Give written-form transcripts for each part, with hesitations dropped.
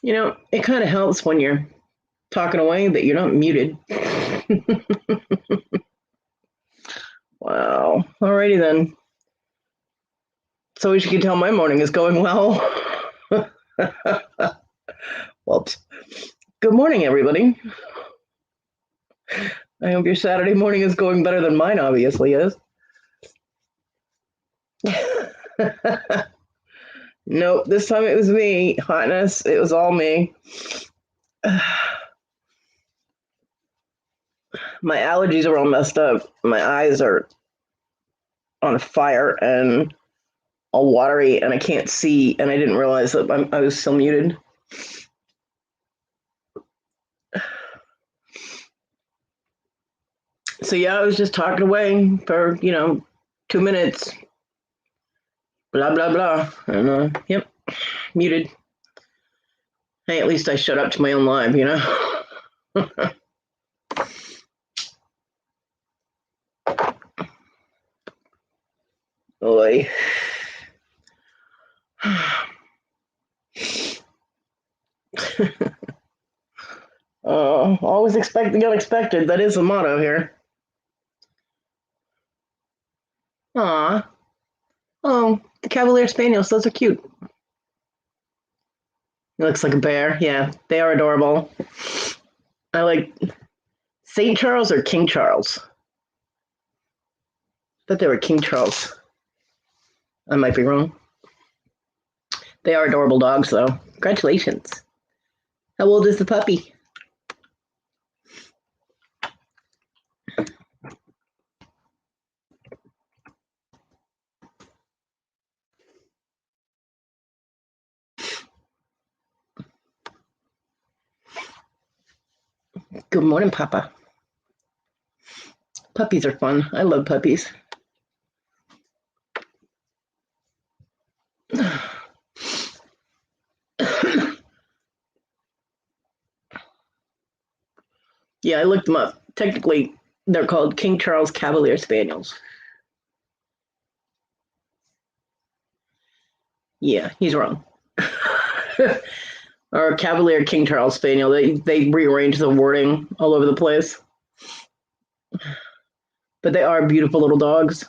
It kind of helps when you're talking away that you're not muted. Wow. Alrighty then. So as you can tell, my morning is going well. Whoops. Good morning, everybody. I hope your Saturday morning is going better than mine obviously is. Nope, this time it was me. Hotness, it was all me. My allergies are all messed up. My eyes are on fire and all watery, and I can't see, and I didn't realize that I was still muted. So yeah, I was just talking away for 2 minutes. Blah blah blah, and yep, muted. Hey, at least I shut up to my own live, Boy. Always expect the unexpected. That is the motto here. Aw. Oh, the Cavalier Spaniels. Those are cute. He looks like a bear. Yeah, they are adorable. I like St. Charles or King Charles. I thought they were King Charles. I might be wrong. They are adorable dogs, though. Congratulations. How old is the puppy? Good morning, Papa. Puppies are fun. I love puppies. Yeah, I looked them up. Technically, they're called King Charles Cavalier Spaniels. Yeah, he's wrong. Or Cavalier King Charles Spaniel. They rearrange the wording all over the place. But they are beautiful little dogs.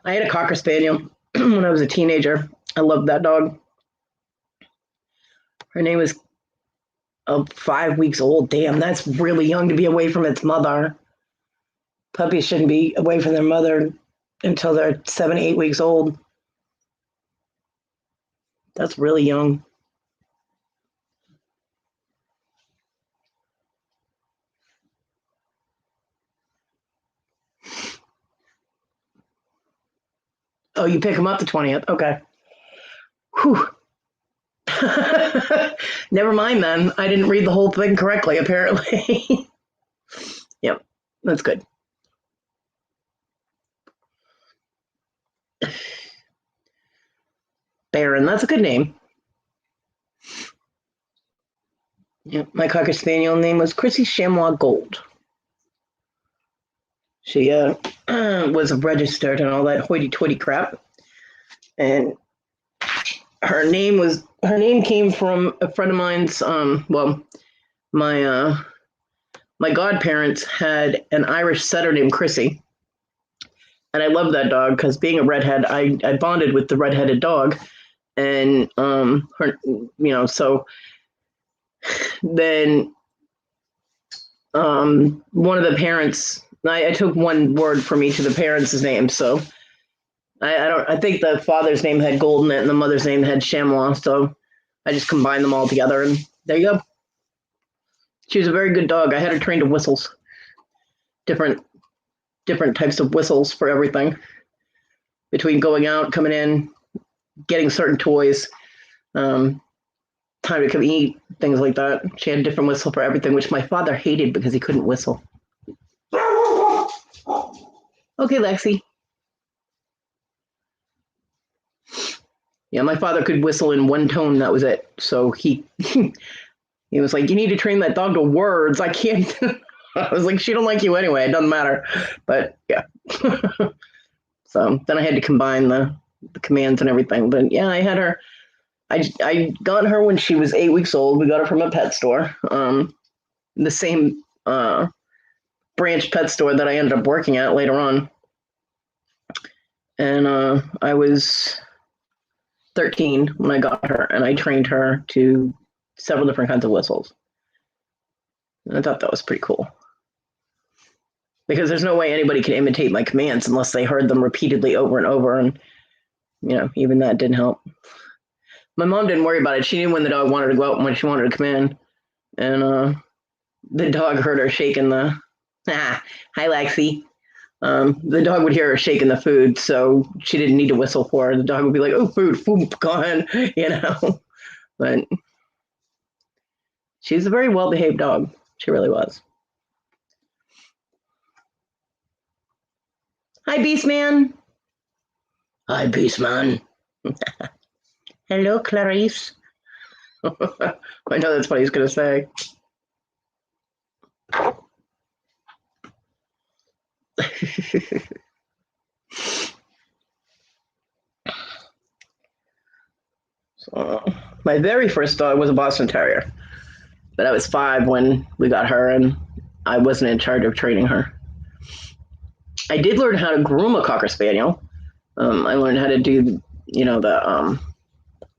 I had a Cocker Spaniel when I was a teenager. I loved that dog. Her name was 5 weeks old. Damn, that's really young to be away from its mother. Puppies shouldn't be away from their mother until they're 7, 8 weeks old. That's really young. Oh, you pick them up the 20th. Okay. Whew. Never mind then. I didn't read the whole thing correctly, apparently. Yep, that's good. Baron, that's a good name. Yep, my Cocker Spaniel name was Chrissy Chamois Gold. She was registered and all that hoity-toity crap. And her name came from a friend of mine's. My godparents had an Irish setter named Chrissy, and I love that dog because being a redhead, I bonded with the redheaded dog, and her, so then one of the parents, I took one word from each of the parents' names, so I think the father's name had gold in it and the mother's name had chamois, so I just combined them all together, and there you go. She was a very good dog. I had her trained to whistles, different types of whistles for everything, between going out, coming in, getting certain toys, time to come eat, things like that. She had a different whistle for everything, which my father hated because he couldn't whistle. Okay, Lexi. Yeah, my father could whistle in one tone. That was it. So he he was like, "You need to train that dog to words. I can't." I was like, "She don't like you anyway. It doesn't matter." But yeah. So then I had to combine the commands and everything. But yeah, I had her. I got her when she was 8 weeks old. We got her from a pet store, the same branch pet store that I ended up working at later on. And I was 13 when I got her, and I trained her to several different kinds of whistles. And I thought that was pretty cool. Because there's no way anybody can imitate my commands unless they heard them repeatedly over and over. And, even that didn't help. My mom didn't worry about it. She knew when the dog wanted to go out and when she wanted to come in. And the dog heard her shaking the, hi, Lexi. The dog would hear her shaking the food, so she didn't need to whistle for her. The dog would be like, oh, food, gone, But she was a very well-behaved dog. She really was. Hi, Beastman. Hi, Beastman. Hello, Clarice. I know that's what he's going to say. So, my very first dog was a Boston Terrier, but I was 5 when we got her, and I wasn't in charge of training her. I did learn how to groom a Cocker Spaniel. I learned how to do,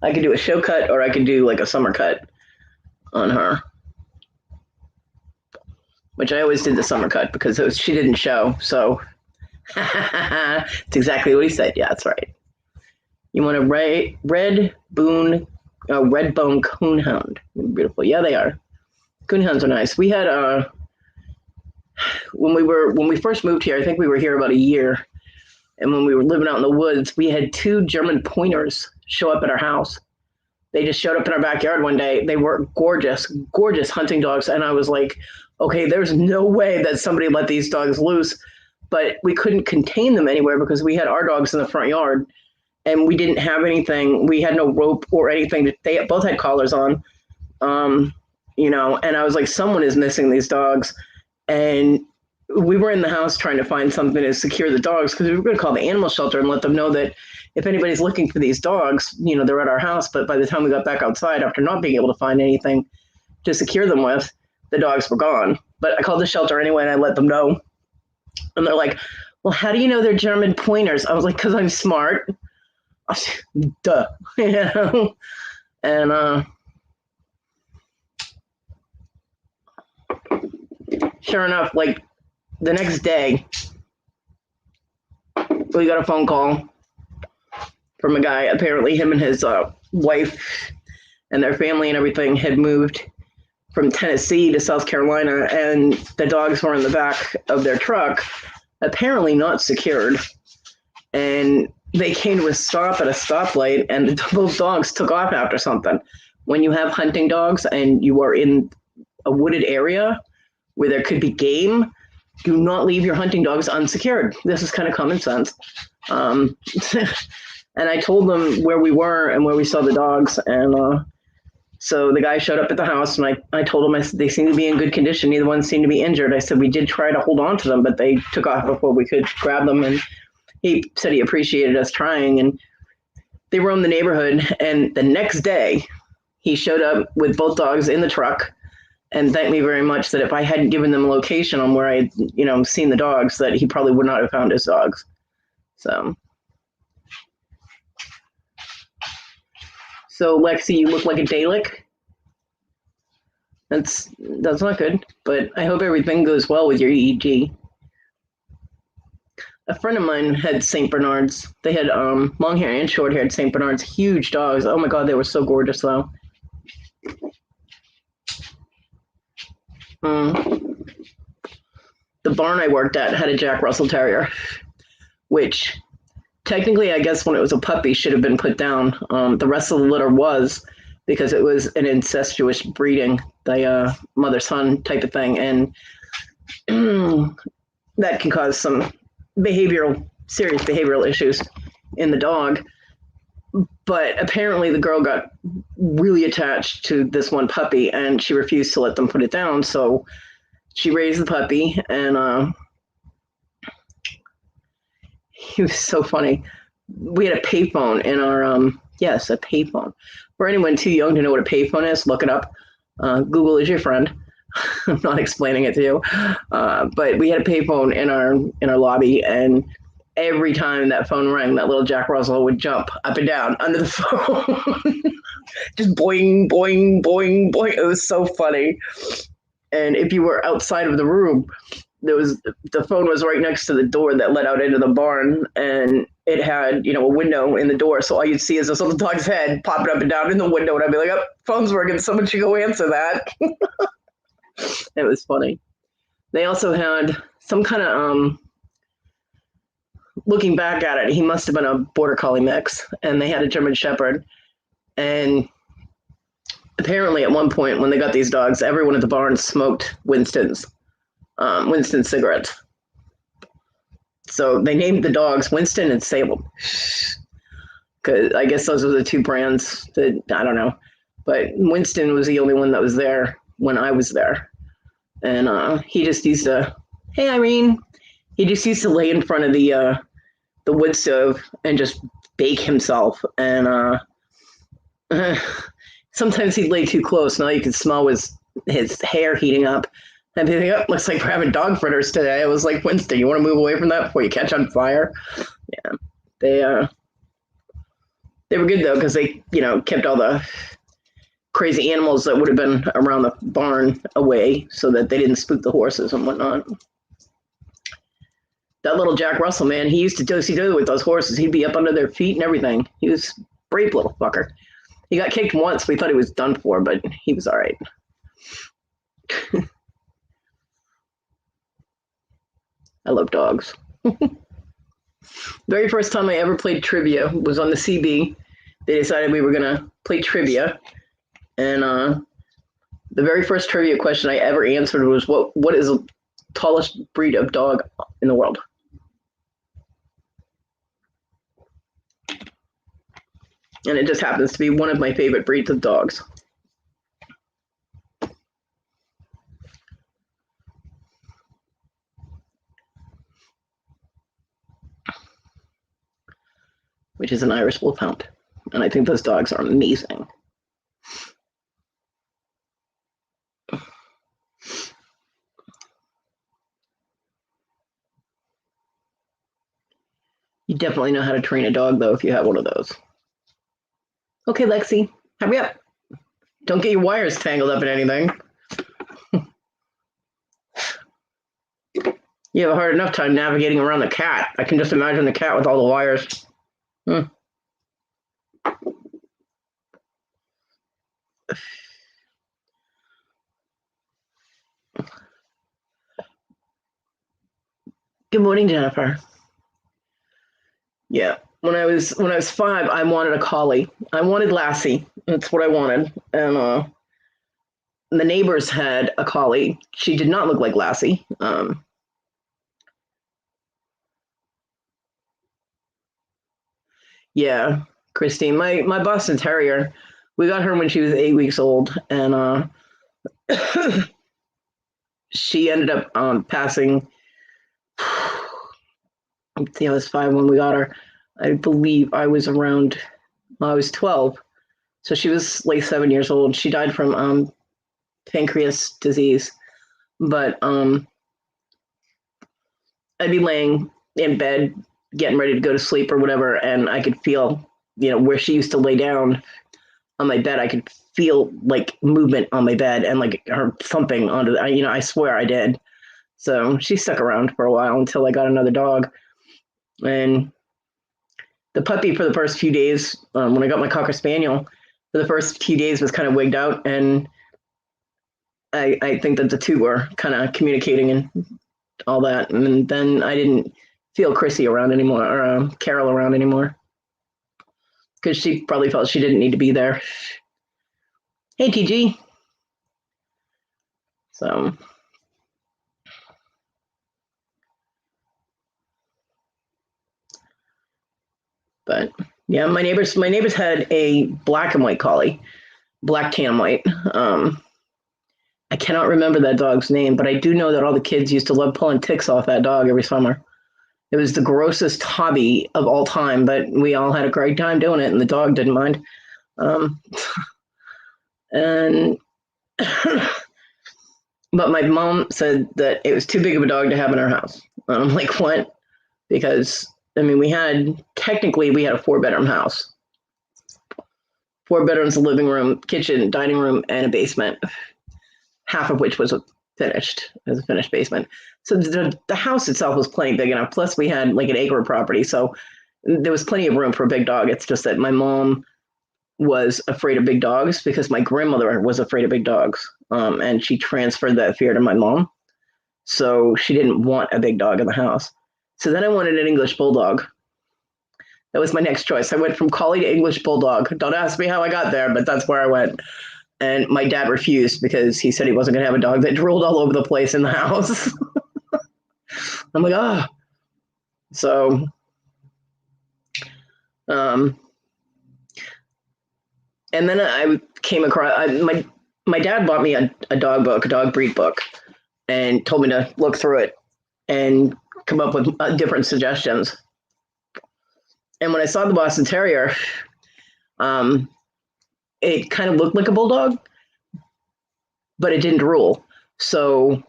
I could do a show cut or I could do like a summer cut on her, which I always did the summer cut because she didn't show. So it's exactly what he said. Yeah, that's right. You want a red bone coonhound. Beautiful. Yeah, they are. Coonhounds are nice. We had when we first moved here, I think we were here about a year. And when we were living out in the woods, we had 2 German pointers show up at our house. They just showed up in our backyard one day. They were gorgeous, gorgeous hunting dogs. And I was like, okay, there's no way that somebody let these dogs loose. But we couldn't contain them anywhere because we had our dogs in the front yard. And we didn't have anything. We had no rope or anything. They both had collars on, and I was like, someone is missing these dogs. And we were in the house trying to find something to secure the dogs because we were going to call the animal shelter and let them know that if anybody's looking for these dogs, they're at our house. But by the time we got back outside, after not being able to find anything to secure them with, the dogs were gone. But I called the shelter anyway and I let them know. And they're like, well, how do you know they're German pointers? I was like, because I'm smart. Duh. And sure enough, like the next day, we got a phone call from a guy. Apparently him and his wife and their family and everything had moved from Tennessee to South Carolina, and the dogs were in the back of their truck, apparently not secured. And they came to a stop at a stoplight, and both dogs took off after something. When you have hunting dogs and you are in a wooded area where there could be game, do not leave your hunting dogs unsecured. This is kind of common sense. And I told them where we were and where we saw the dogs. And so the guy showed up at the house, and I told him, they seem to be in good condition. Neither one seemed to be injured. I said, we did try to hold on to them, but they took off before we could grab them. And he said he appreciated us trying. And they roamed the neighborhood. And the next day, he showed up with both dogs in the truck and thanked me very much that if I hadn't given them a location on where I'd, seen the dogs, that he probably would not have found his dogs. So Lexi, you look like a Dalek. That's not good, but I hope everything goes well with your EEG. A friend of mine had St. Bernards. They had long hair and short haired St. Bernards, huge dogs. Oh my God, they were so gorgeous though. The barn I worked at had a Jack Russell Terrier, which technically, I guess when it was a puppy, should have been put down. The rest of the litter was, because it was an incestuous breeding, the mother-son type of thing. And that can cause some serious behavioral issues in the dog. But apparently the girl got really attached to this one puppy and she refused to let them put it down. So she raised the puppy, and he was so funny. We had a payphone in our Yes, a payphone. For anyone too young to know what a payphone is, look it up. Google is your friend. I'm not explaining it to you, but we had a payphone in our lobby, and every time that phone rang, that little Jack Russell would jump up and down under the phone, just boing, boing, boing, boing. It was so funny. And if you were outside of the room, the phone was right next to the door that led out into the barn, and it had a window in the door. So all you'd see is this little dog's head popping up and down in the window, and I'd be like, "Oh, phone's working. Someone should go answer that." It was funny. They also had some kind of looking back at it, he must have been a border collie mix, and they had a German Shepherd. And apparently, at one point, when they got these dogs, everyone at the barn smoked Winston cigarettes. So they named the dogs Winston and Salem, because I guess those were the two brands that I don't know. But Winston was the only one that was there when I was there, and he just used to, hey Irene, he just used to lay in front of the wood stove and just bake himself. And sometimes he'd lay too close. Now you could smell his hair heating up. I'd be like, oh, looks like we're having dog fritters today. I was like, Winston, you want to move away from that before you catch on fire? Yeah, they were good though, because they kept all the crazy animals that would have been around the barn away, so that they didn't spook the horses and whatnot. That little Jack Russell, man, he used to do with those horses. He'd be up under their feet and everything. He was a brave little fucker. He got kicked once. We thought he was done for, but he was all right. I love dogs. Very first time I ever played trivia was on the CB. They decided we were going to play trivia. And the very first trivia question I ever answered was, what is the tallest breed of dog in the world? And it just happens to be one of my favorite breeds of dogs. Which is an Irish Wolfhound. And I think those dogs are amazing. You definitely know how to train a dog, though, if you have one of those. Okay, Lexi, hurry up. Don't get your wires tangled up in anything. You have a hard enough time navigating around the cat. I can just imagine the cat with all the wires. Good morning, Jennifer. Yeah, when I was 5, I wanted a collie. I wanted Lassie. That's what I wanted. And the neighbors had a collie. She did not look like Lassie. Yeah, Christine, my Boston Terrier. We got her when she was 8 weeks old, and she ended up passing. I think I was 5 when we got her. I believe I was 12. So she was like 7 years old. She died from pancreas disease. But I'd be laying in bed, getting ready to go to sleep or whatever, and I could feel, where she used to lay down on my bed, I could feel like movement on my bed and like her thumping onto I swear I did. So she stuck around for a while until I got another dog. And the puppy for the first few days, when I got my Cocker Spaniel, for the first few days was kind of wigged out. And I think that the two were kind of communicating and all that. And then I didn't feel Chrissy around anymore, or Carol around anymore, because she probably felt she didn't need to be there. Hey, TG. So... But yeah, my neighbors had a black and white collie, black tan white. I cannot remember that dog's name, but I do know that all the kids used to love pulling ticks off that dog every summer. It was the grossest hobby of all time, but we all had a great time doing it, and the dog didn't mind. Um, and but my mom said that it was too big of a dog to have in our house. And I'm like, what? Because I mean, we had a 4-bedroom house, 4 bedrooms, a living room, kitchen, dining room, and a basement, half of which was finished as a finished basement. So the house itself was plenty big enough. Plus, we had like an acre of property, so there was plenty of room for a big dog. It's just that my mom was afraid of big dogs because my grandmother was afraid of big dogs, and she transferred that fear to my mom. So she didn't want a big dog in the house. So then I wanted an English bulldog. That was my next choice. I went from collie to English bulldog. Don't ask me how I got there, but that's where I went. And my dad refused because he said he wasn't going to have a dog that drooled all over the place in the house. I'm like, oh. So, and then I came across my dad bought me a dog book, a dog breed book, and told me to look through it and come up with different suggestions. And when I saw the Boston Terrier, it kind of looked like a bulldog, but it didn't drool. So,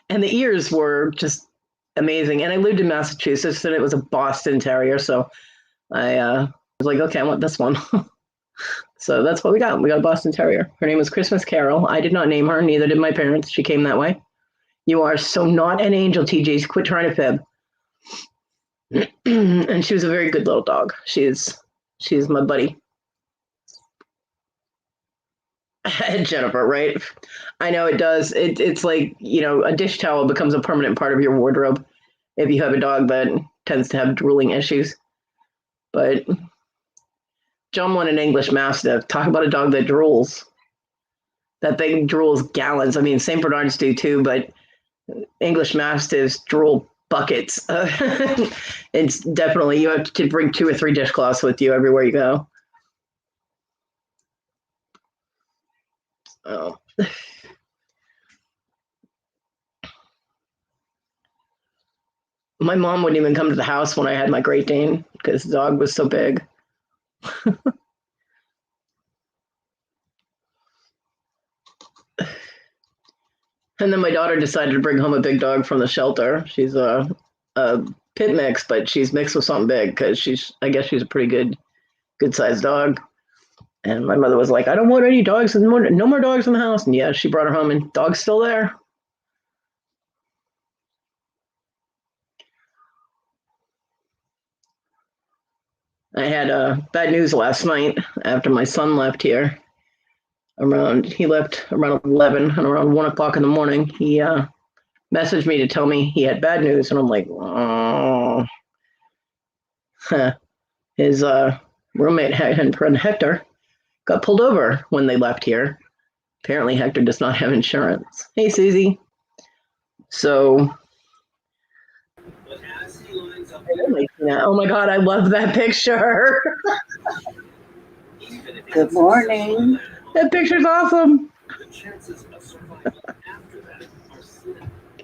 and the ears were just amazing. And I lived in Massachusetts, and it was a Boston Terrier. So I was like, okay, I want this one. So that's what we got. We got a Boston Terrier. Her name was Christmas Carol. I did not name her. Neither did my parents. She came that way. You are so not an angel, TJ. Quit trying to fib. And she was a very good little dog. She's my buddy. Jennifer, right? I know it does. It's like, a dish towel becomes a permanent part of your wardrobe if you have a dog that tends to have drooling issues. But John wanted an English Mastiff. Talk about a dog that drools. That thing drools gallons. I mean, St. Bernards do too, but English Mastiffs drool buckets. It's definitely, you have to bring 2 or 3 dishcloths with you everywhere you go. Oh. My mom wouldn't even come to the house when I had my Great Dane because the dog was so big. And then my daughter decided to bring home a big dog from the shelter. She's a pit mix, but she's mixed with something big because I guess she's a pretty good sized dog. And my mother was like, I don't want any dogs, no more dogs in the house. And yeah, she brought her home, and dog's still there. I had bad news last night after my son left here. He left around 11, and around 1 o'clock in the morning, he messaged me to tell me he had bad news. And I'm like, oh. His roommate and friend Hector got pulled over when they left here. Apparently Hector does not have insurance. Hey, Susie. So, oh my God, I love that picture. Good morning. That picture's awesome.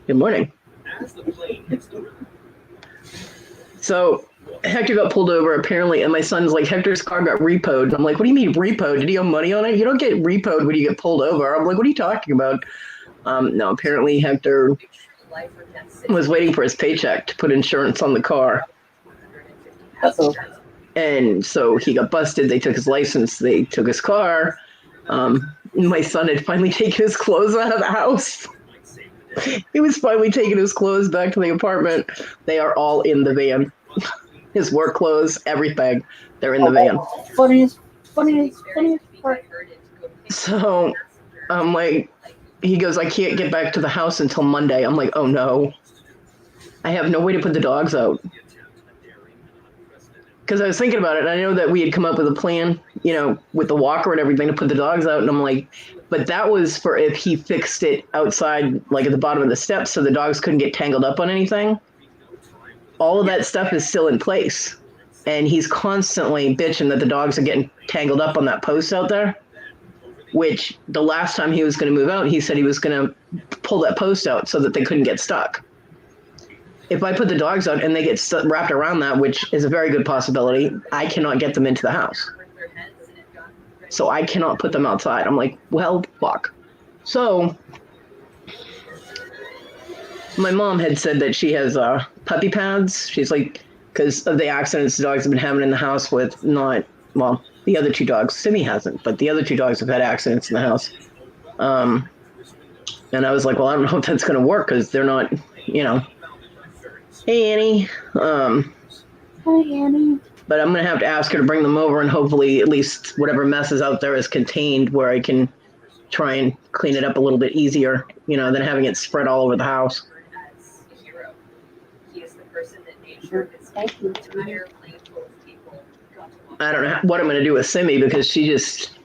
Good morning. So Hector got pulled over apparently, and my son's like, Hector's car got repoed. And I'm like, what do you mean repoed? Did he owe money on it? You don't get repoed when you get pulled over. I'm like, what are you talking about? No, apparently Hector was waiting for his paycheck to put insurance on the car. And so he got busted. They took his license. They took his car. My son had finally taken his clothes out of the house. He was finally taking his clothes back to the apartment. They are all in the van. His work clothes, everything. They're in the van. Funny. So I'm like, he goes, I can't get back to the house until Monday. I'm like, oh no. I have no way to put the dogs out. Because I was thinking about it, and I know that we had come up with a plan, with the walker and everything to put the dogs out. And I'm like, but that was for if he fixed it outside, like at the bottom of the steps, so the dogs couldn't get tangled up on anything. All of that stuff is still in place. And he's constantly bitching that the dogs are getting tangled up on that post out there, which the last time he was going to move out, he said he was going to pull that post out so that they couldn't get stuck. if I put the dogs out and they get wrapped around that, which is a very good possibility, I cannot get them into the house. So I cannot put them outside. I'm like, well, fuck. So my mom had said that she has puppy pads. She's like, because of the accidents the dogs have been having in the house with the other two dogs. Simi hasn't, but the other two dogs have had accidents in the house. And I was like, well, I don't know if that's going to work because they're not, Hey, Annie. Hi, Annie. But I'm going to have to ask her to bring them over, and hopefully at least whatever mess is out there is contained where I can try and clean it up a little bit easier, than having it spread all over the house. I don't know what I'm going to do with Simi because she just...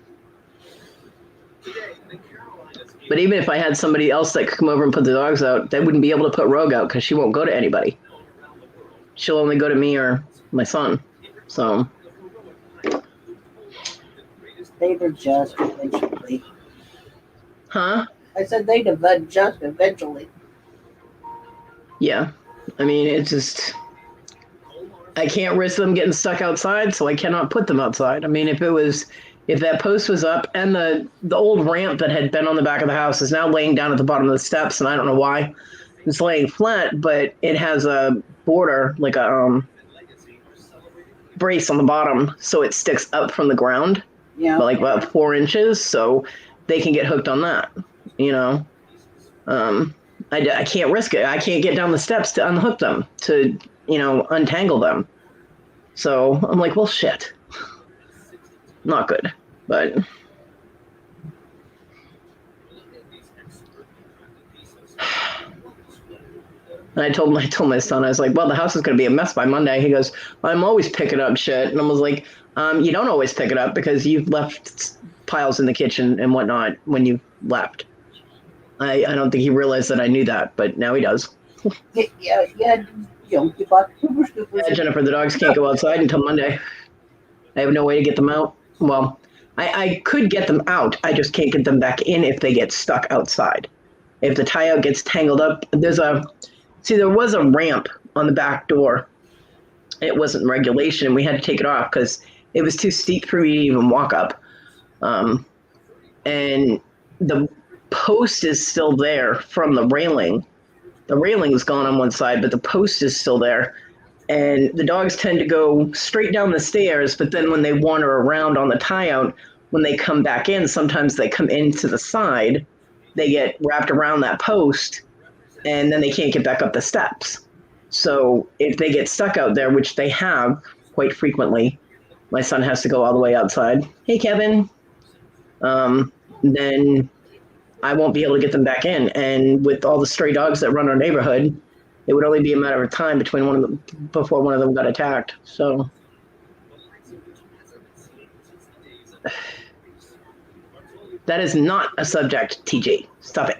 But even if I had somebody else that could come over and put the dogs out, they wouldn't be able to put Rogue out because she won't go to anybody. She'll only go to me or my son. So... They'd adjust eventually. Huh? I said they'd adjust eventually. Yeah. I mean, it's just... I can't risk them getting stuck outside, so I cannot put them outside. I mean, if that post was up and the old ramp that had been on the back of the house is now laying down at the bottom of the steps, and I don't know why. It's laying flat, but it has a border, like a brace on the bottom, so it sticks up from the ground. Yeah. Like about 4 inches, so they can get hooked on that, I can't risk it. I can't get down the steps to unhook them, to, untangle them. So I'm like, well, shit. Not good, but... And I told my son, I was like, well, the house is going to be a mess by Monday. He goes, I'm always picking up shit. And I was like, you don't always pick it up because you've left piles in the kitchen and whatnot when you left. I don't think he realized that I knew that, but now he does. Yeah, you bought Yeah, Jennifer, the dogs can't go outside until Monday. I have no way to get them out. Well, I could get them out. I just can't get them back in if they get stuck outside. If the tie out gets tangled up, there was a ramp on the back door. It wasn't in regulation, and we had to take it off because it was too steep for me to even walk up. And the post is still there from the railing. The railing is gone on one side, but the post is still there. And the dogs tend to go straight down the stairs, but then when they wander around on the tie out, when they come back in, sometimes they come into the side, they get wrapped around that post, and then they can't get back up the steps. So if they get stuck out there, which they have quite frequently, my son has to go all the way outside. Hey, Kevin. Then I won't be able to get them back in. And with all the stray dogs that run our neighborhood, it would only be a matter of time before one of them got attacked. So that is not a subject, TJ. Stop it.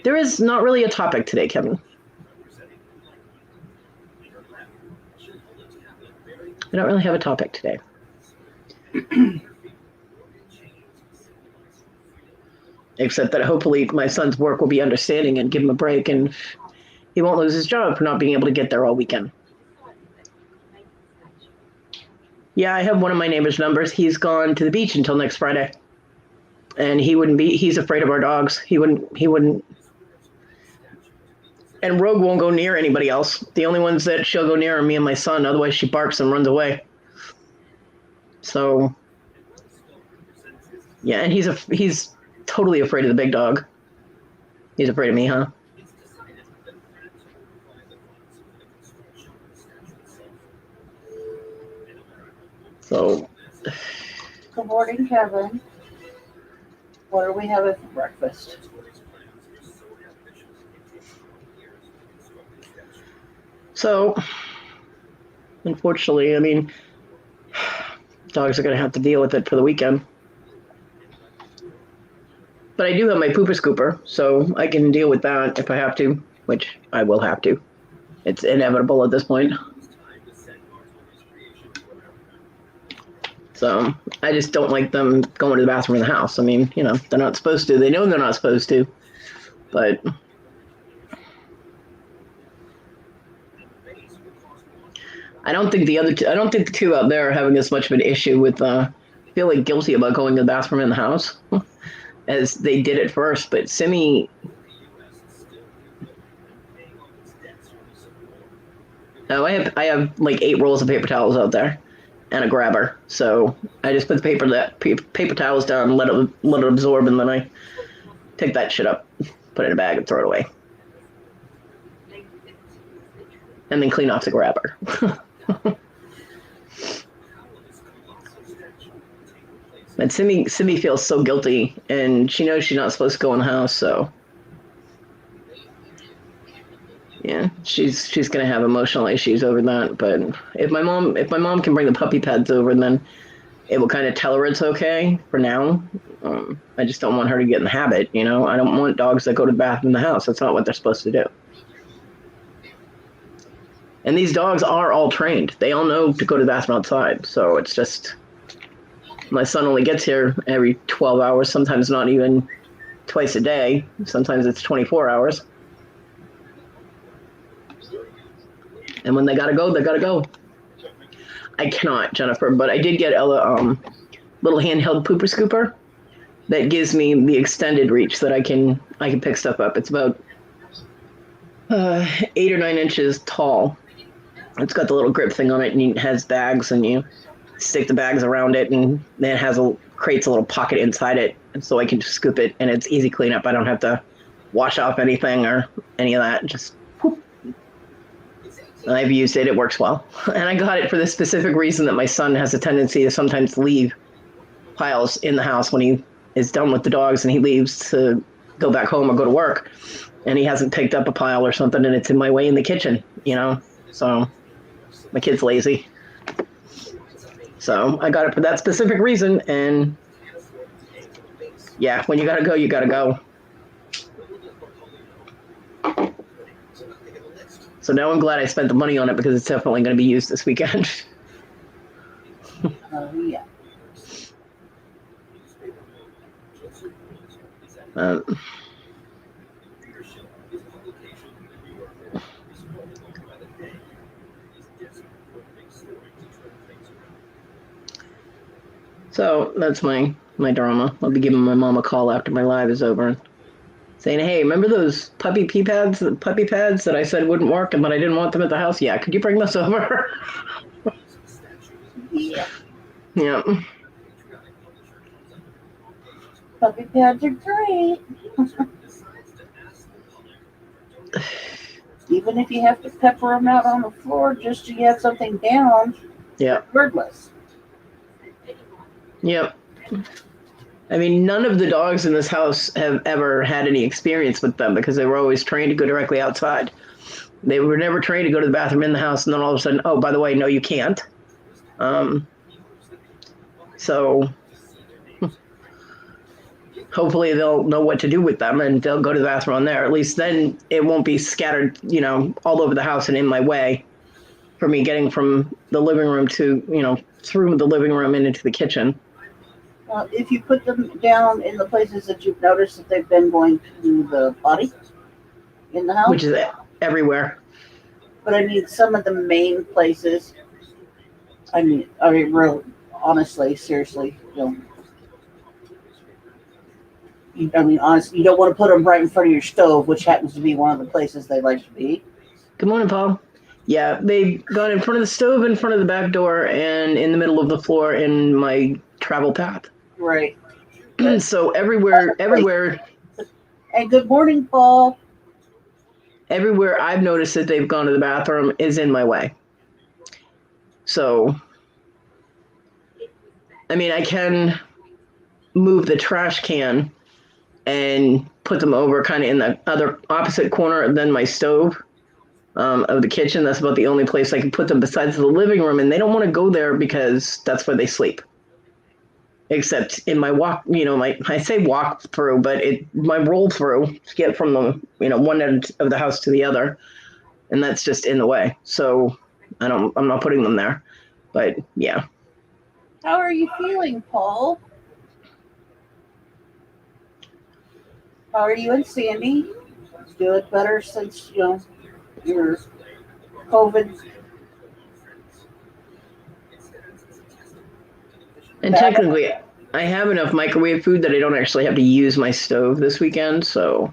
There is not really a topic today, Kevin. I don't really have a topic today. Except that hopefully my son's work will be understanding and give him a break, and he won't lose his job for not being able to get there all weekend. Yeah, I have one of my neighbor's numbers. He's gone to the beach until next Friday. And he's afraid of our dogs. He wouldn't. And Rogue won't go near anybody else. The only ones that she'll go near are me and my son. Otherwise, she barks and runs away. So, yeah, and he's totally afraid of the big dog. He's afraid of me, huh? So. Good morning, Kevin. What are we having for breakfast? So, unfortunately, I mean, dogs are going to have to deal with it for the weekend. But I do have my pooper scooper, so I can deal with that if I have to, which I will have to. It's inevitable at this point. So I just don't like them going to the bathroom in the house. I mean, they're not supposed to. They know they're not supposed to, but I don't think the two out there are having as much of an issue with feeling guilty about going to the bathroom in the house as they did at first. But Simi, oh, I have like 8 rolls of paper towels out there and a grabber. So I just put the paper towels down and let it absorb, and then I pick that shit up, put it in a bag, and throw it away, and then clean off the grabber. But Simi feels so guilty, and she knows she's not supposed to go in the house, so yeah, she's gonna have emotional issues over that. But if my mom can bring the puppy pads over, then it will kind of tell her it's okay for now. I just don't want her to get in the habit, I don't want dogs that go to the bathroom in the house. That's not what they're supposed to do. And these dogs are all trained. They all know to go to the bathroom outside. So it's just, my son only gets here every 12 hours, sometimes not even twice a day. Sometimes it's 24 hours. And when they gotta go, they gotta go. I cannot, Jennifer, but I did get Ella little handheld pooper scooper that gives me the extended reach that I can pick stuff up. It's about 8 or 9 inches tall. It's got the little grip thing on it, and it has bags, and you stick the bags around it, and then it creates a little pocket inside it, and so I can just scoop it, and it's easy cleanup. I don't have to wash off anything or any of that. Just whoop. And I've used it. It works well. And I got it for the specific reason that my son has a tendency to sometimes leave piles in the house when he is done with the dogs and he leaves to go back home or go to work, and he hasn't picked up a pile or something, and it's in my way in the kitchen, So my kid's lazy. So I got it for that specific reason, and yeah, when you gotta go, you gotta go. So now I'm glad I spent the money on it, because it's definitely going to be used this weekend. Yeah. So that's my drama. I'll be giving my mom a call after my live is over, saying, "Hey, remember those puppy pads that I said wouldn't work, and but I didn't want them at the house? Yeah, could you bring those over?" Yeah. Yeah. Puppy pads are great. Even if you have to pepper them out on the floor just to have something down. Yeah. Regardless. Yep. I mean, none of the dogs in this house have ever had any experience with them, because they were always trained to go directly outside. They were never trained to go to the bathroom in the house, and then all of a sudden, oh, by the way, no, you can't. So hopefully they'll know what to do with them, and they'll go to the bathroom on there. At least then it won't be scattered, all over the house and in my way for me getting from the living room to, through the living room and into the kitchen. Well, if you put them down in the places that you've noticed that they've been going to the potty in the house. Which is everywhere. But I mean, some of the main places. I mean, really, honestly, seriously, honestly, you don't want to put them right in front of your stove, which happens to be one of the places they like to be. Good morning, Paul. Yeah, they've gone in front of the stove, in front of the back door, and in the middle of the floor in my travel path. Right. So everywhere. And good morning, Paul. Everywhere I've noticed that they've gone to the bathroom is in my way. So, I mean, I can move the trash can and put them over kind of in the other opposite corner than my stove of the kitchen. That's about the only place I can put them besides the living room, and they don't want to go there because that's where they sleep. Except in my walk, I say walk through, but my roll through to get from the, one end of the house to the other, and that's just in the way. So I'm not putting them there, but yeah. How are you feeling, Paul? How are you and Sandy? Doing better since, your COVID And technically, I have enough microwave food that I don't actually have to use my stove this weekend, so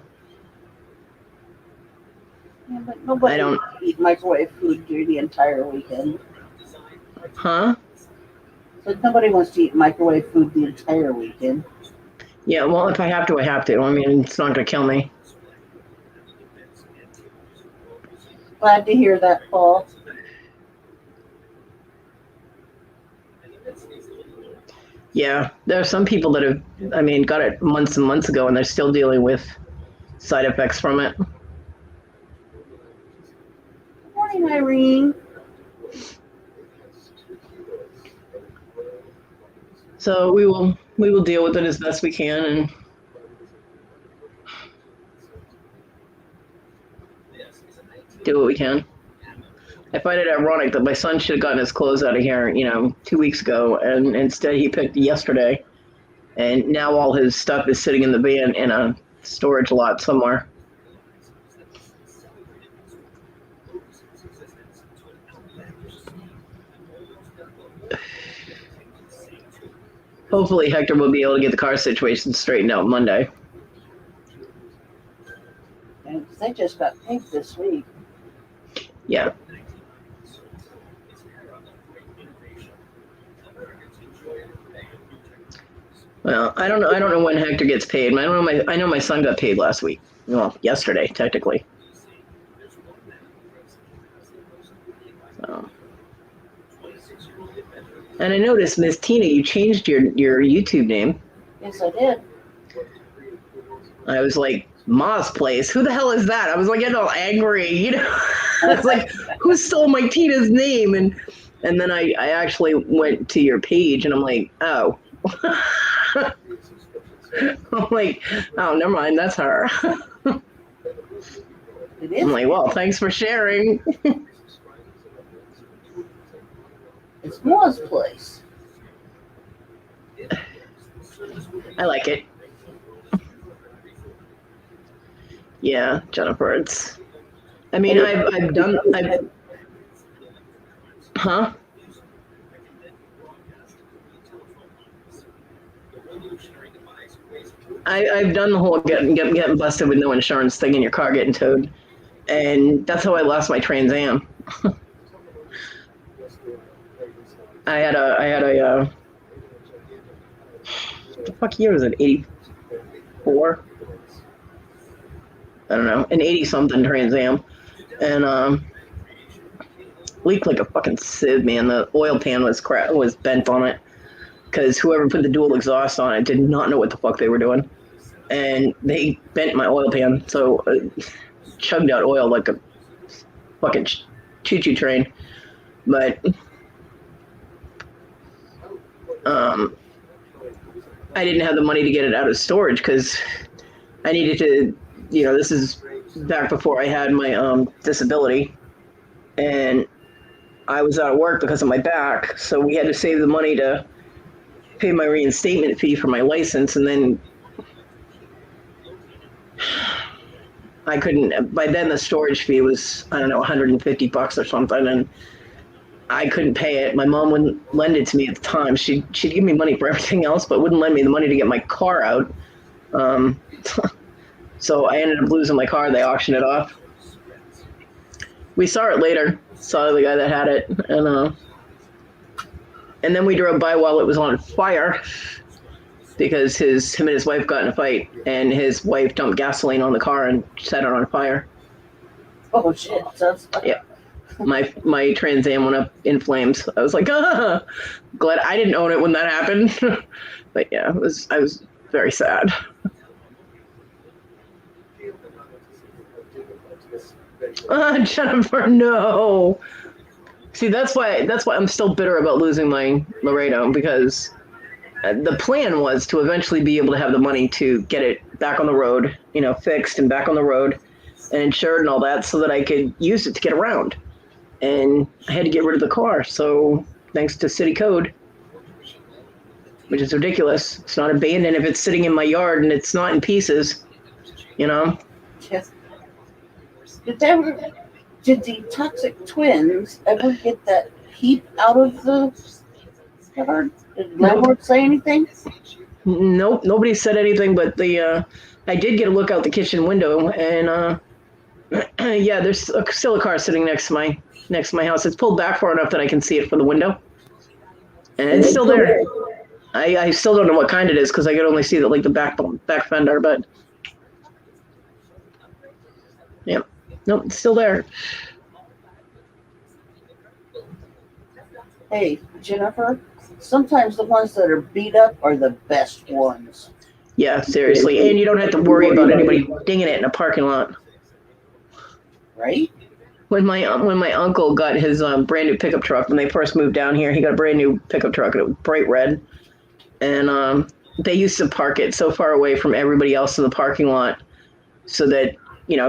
Yeah, but nobody I don't. wants to eat microwave food during the entire weekend. Huh? But nobody wants to eat microwave food the entire weekend. Yeah, well, if I have to, I have to. I mean, it's not going to kill me. Glad to hear that, Paul. Yeah, there are some people that have, I mean, got it months and months ago, and they're still dealing with side effects from it. Good morning, Irene. So we will deal with it as best we can and do what we can. I find it ironic that my son should have gotten his clothes out of here, 2 weeks ago, and instead he picked yesterday, and now all his stuff is sitting in the van in a storage lot somewhere. Hopefully Hector will be able to get the car situation straightened out Monday. And they just got paid this week. Yeah. Well, I don't know when Hector gets paid. I know my son got paid last week. Well, yesterday, technically. So. And I noticed, Miss Tina, you changed your YouTube name. Yes, I did. I was like, Ma's Place. Who the hell is that? I was like getting all angry, I was like, who stole my Tina's name? And then I actually went to your page and I'm like, oh. I'm like, oh, never mind, that's her. It is. I'm like, well, thanks for sharing. It's Ma's Place. I like it. Yeah, Jennifer, I mean, huh? I've done the whole getting busted with no insurance thing in your car getting towed, and that's how I lost my Trans Am. I had a what the fuck year was it? 84? I don't know, an 80-something Trans Am, and leaked like a fucking sieve, man. The oil pan was bent on it because whoever put the dual exhaust on it did not know what the fuck they were doing, and they bent my oil pan, so chugged out oil like a fucking choo-choo train. But I didn't have the money to get it out of storage because I needed to, this is back before I had my disability, and I was out of work because of my back, so we had to save the money to pay my reinstatement fee for my license, and then I couldn't. By then, the storage fee was, I don't know, $150 or something, and I couldn't pay it. My mom wouldn't lend it to me at the time. She'd give me money for everything else, but wouldn't lend me the money to get my car out. So I ended up losing my car. They auctioned it off. We saw it later. Saw the guy that had it, and then we drove by while it was on fire because him and his wife got in a fight, and his wife dumped gasoline on the car and set it on fire. Oh shit! Yeah. My Trans Am went up in flames. I was like, glad I didn't own it when that happened. But yeah, I was very sad. Jennifer, no. See, that's why I'm still bitter about losing my Laredo, because the plan was to eventually be able to have the money to get it back on the road, fixed and back on the road and insured and all that, so that I could use it to get around. And I had to get rid of the car. So thanks to city code, which is ridiculous. It's not abandoned if it's sitting in my yard and it's not in pieces, Yes. Did the toxic twins ever get that heap out of the yard? Did the landlord say anything? Nope, nobody said anything. But I did get a look out the kitchen window, and yeah, there's still a car sitting next to my house. It's pulled back far enough that I can see it from the window, and it's still there. I still don't know what kind it is because I could only see the back fender, but yeah, nope, it's still there. Hey, Jennifer, sometimes the ones that are beat up are the best ones. Yeah, seriously, and you don't have to worry about anybody dinging it in a parking lot. Right? When my uncle got his brand new pickup truck when they first moved down here, he got a brand new pickup truck and it was bright red, and they used to park it so far away from everybody else in the parking lot so that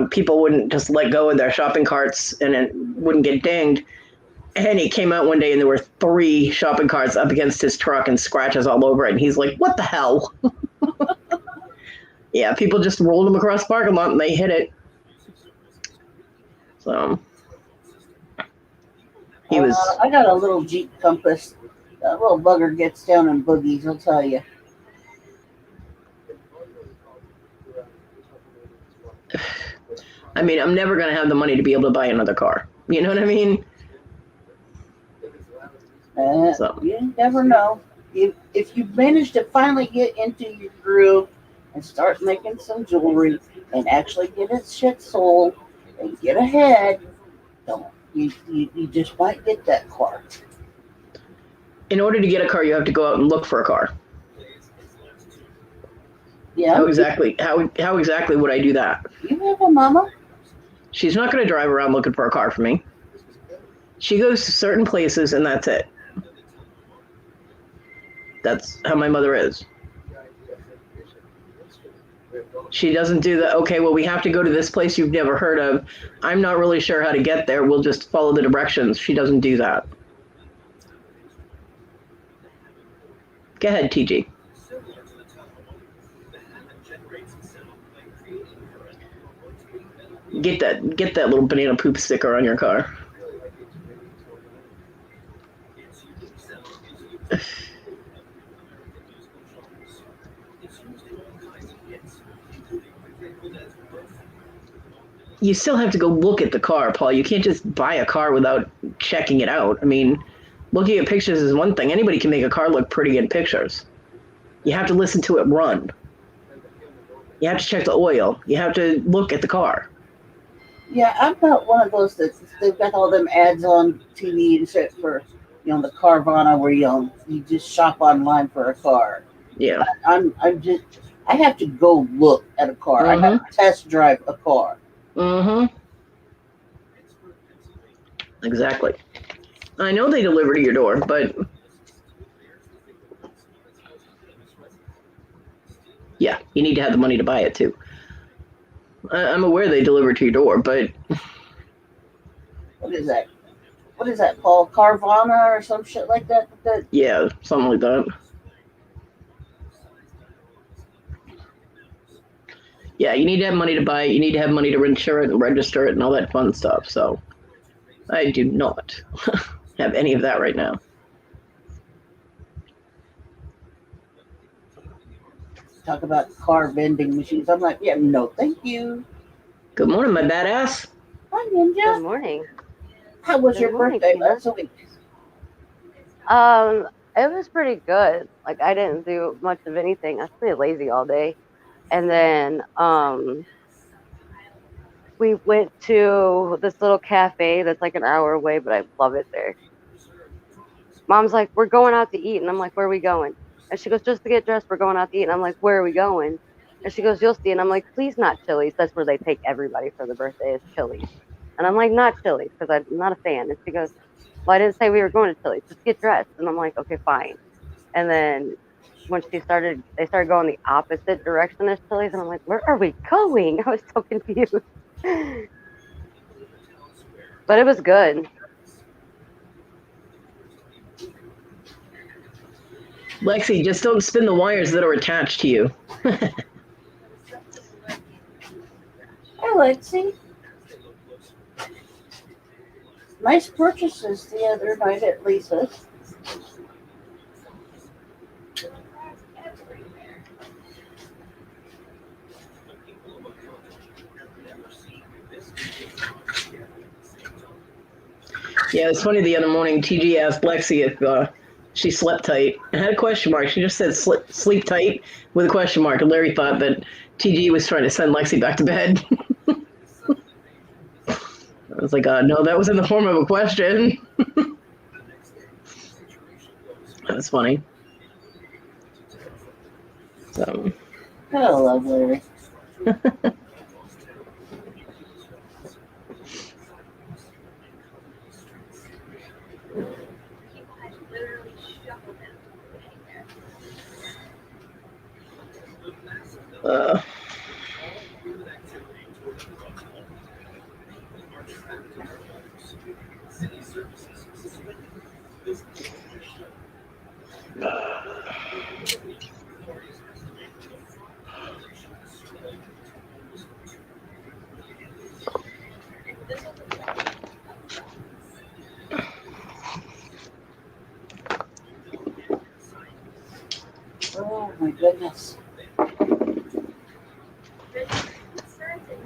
people wouldn't just let go of their shopping carts and it wouldn't get dinged. And he came out one day and there were 3 shopping carts up against his truck and scratches all over it. And he's like, "What the hell?" Yeah, people just rolled him across the parking lot and they hit it. So he was. I got a little Jeep Compass. That little bugger gets down in boogies, I'll tell you. I mean, I'm never going to have the money to be able to buy another car. You know what I mean? You never know. If you manage to finally get into your groove and start making some jewelry and actually get its shit sold and get ahead, you just might get that car. In order to get a car, you have to go out and look for a car. Yeah. How exactly would I do that? You have a mama. She's not going to drive around looking for a car for me. She goes to certain places and that's it. That's how my mother is. She doesn't do the, okay, well, we have to go to this place you've never heard of. I'm not really sure how to get there. We'll just follow the directions. She doesn't do that. Go ahead, TG. Get that little banana poop sticker on your car. You still have to go look at the car, Paul. You can't just buy a car without checking it out. I mean, looking at pictures is one thing. Anybody can make a car look pretty in pictures. You have to listen to it run. You have to check the oil. You have to look at the car. Yeah, I'm not one of those that they've got all them ads on TV and shit for, the Carvana where you just shop online for a car. Yeah. I have to go look at a car. Mm-hmm. I have to test drive a car. Mm-hmm. Exactly. I know they deliver to your door, but yeah, you need to have the money to buy it too. I'm aware they deliver to your door, but what is that? What is that, Paul? Carvana or some shit like that? Yeah, something like that. Yeah, you need to have money to buy it. You need to have money to insure it and register it and all that fun stuff. So I do not have any of that right now. Talk about car vending machines. I'm like, yeah, no, thank you. Good morning, my badass. Hi, Ninja. Good morning. How was your birthday last week? It was pretty good. Like I didn't do much of anything. I was pretty lazy all day. And then we went to this little cafe that's like an hour away, but I love it there. Mom's like, we're going out to eat. And I'm like, where are we going? And she goes, just to get dressed, we're going out to eat. And I'm like, where are we going? And she goes, you'll see. And I'm like, please not Chili's. That's where they take everybody for the birthday is Chili's. And I'm like, not Chili's because I'm not a fan. And she goes, well, I didn't say we were going to Chili's. Just get dressed. And I'm like, okay, fine. And then when they started going the opposite direction as Chili's. And I'm like, where are we going? I was so confused. But it was good. Lexi, just don't spin the wires that are attached to you. Hi, Lexi. Nice purchases the other night at Lisa's. Yeah, it's funny. The other morning, TG asked Lexi if she slept tight. It had a question mark. She just said sleep tight with a question mark. And Larry thought that TG was trying to send Lexi back to bed. I was like, no, that was in the form of a question. That's funny. So. I love Larry. Oh my goodness.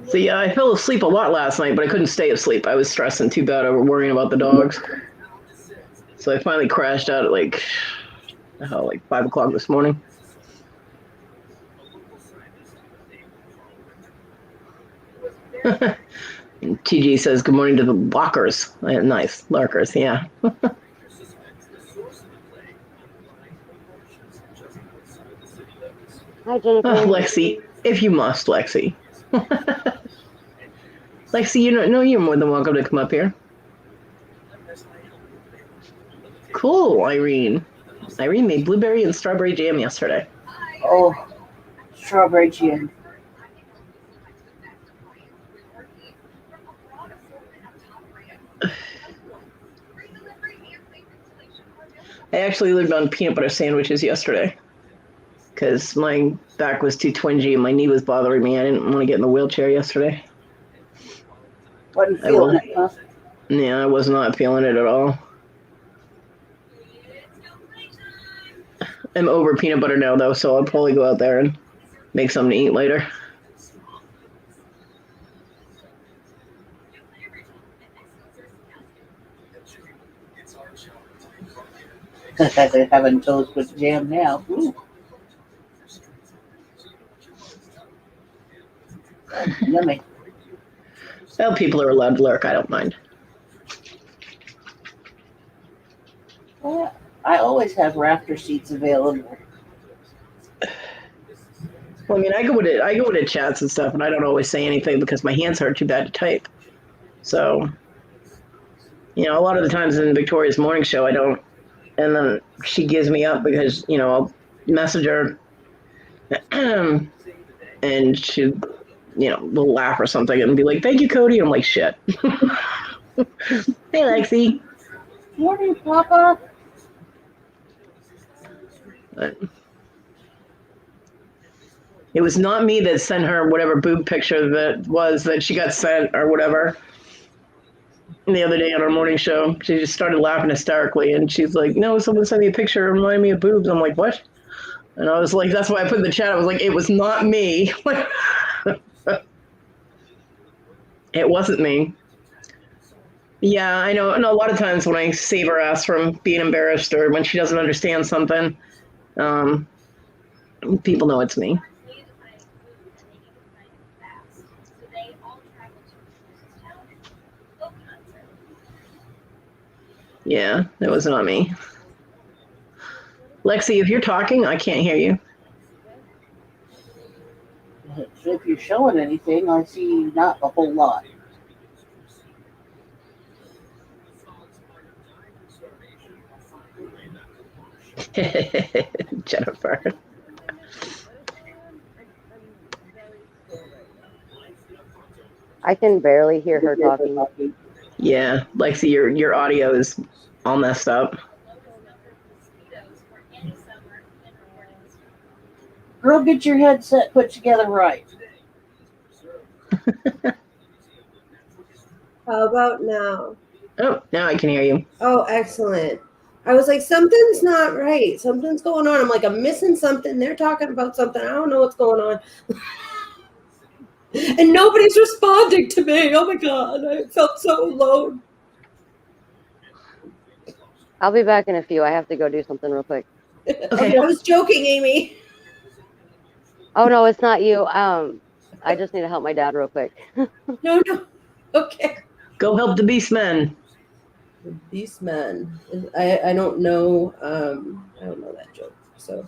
So yeah, I fell asleep a lot last night, but I couldn't stay asleep. I was stressing too bad over worrying about the dogs. So I finally crashed out at like 5 o'clock this morning. TG says good morning to the Lockers. Nice, Larkers, yeah. Hi, Jennifer. Lexi, if you must, Lexi. Lexi, you're more than welcome to come up here. Cool, Irene. Irene made blueberry and strawberry jam yesterday. Oh, strawberry jam. I actually lived on peanut butter sandwiches yesterday because my back was too twingy and my knee was bothering me. I didn't want to get in the wheelchair yesterday. Wasn't feeling it, huh? Yeah, I was not feeling it at all. I'm over peanut butter now, though, so I'll probably go out there and make something to eat later. Having toast with jam now. Ooh. Yummy. Well, people are allowed to lurk. I don't mind. Well, I always have rafter seats available. Well, I mean, I go to chats and stuff, and I don't always say anything because my hands hurt too bad to type. So, a lot of the times in Victoria's morning show, I don't. And then she gives me up because, I'll message her and she, will laugh or something and be like, thank you, Kodi. I'm like, shit. Hey, Lexi. Morning, Papa. But it was not me that sent her whatever boob picture that she got sent or whatever. The other day on our morning show, she just started laughing hysterically, and she's like, no, someone sent me a picture reminding me of boobs. I'm like, what? And I was like, that's why I put in the chat. I was like, it was not me. It wasn't me. Yeah, I know. And a lot of times when I save her ass from being embarrassed or when she doesn't understand something, people know it's me. Yeah, it was not me. Lexi, if you're talking, I can't hear you. If you're showing anything, I see not a whole lot. Jennifer. I can barely hear her talking. Yeah, Lexi, your audio is all messed up. Girl, get your headset put together right. How about now? Oh, now I can hear you. Oh, excellent. I was like, something's not right. Something's going on. I'm like, I'm missing something. They're talking about something. I don't know what's going on. And nobody's responding to me. Oh my God. I felt so alone. I'll be back in a few. I have to go do something real quick. Okay. I was joking, Amy. Oh no, it's not you. I just need to help my dad real quick. No. Okay. Go help the Beastmen. Beastman. I don't know. I don't know that joke. So,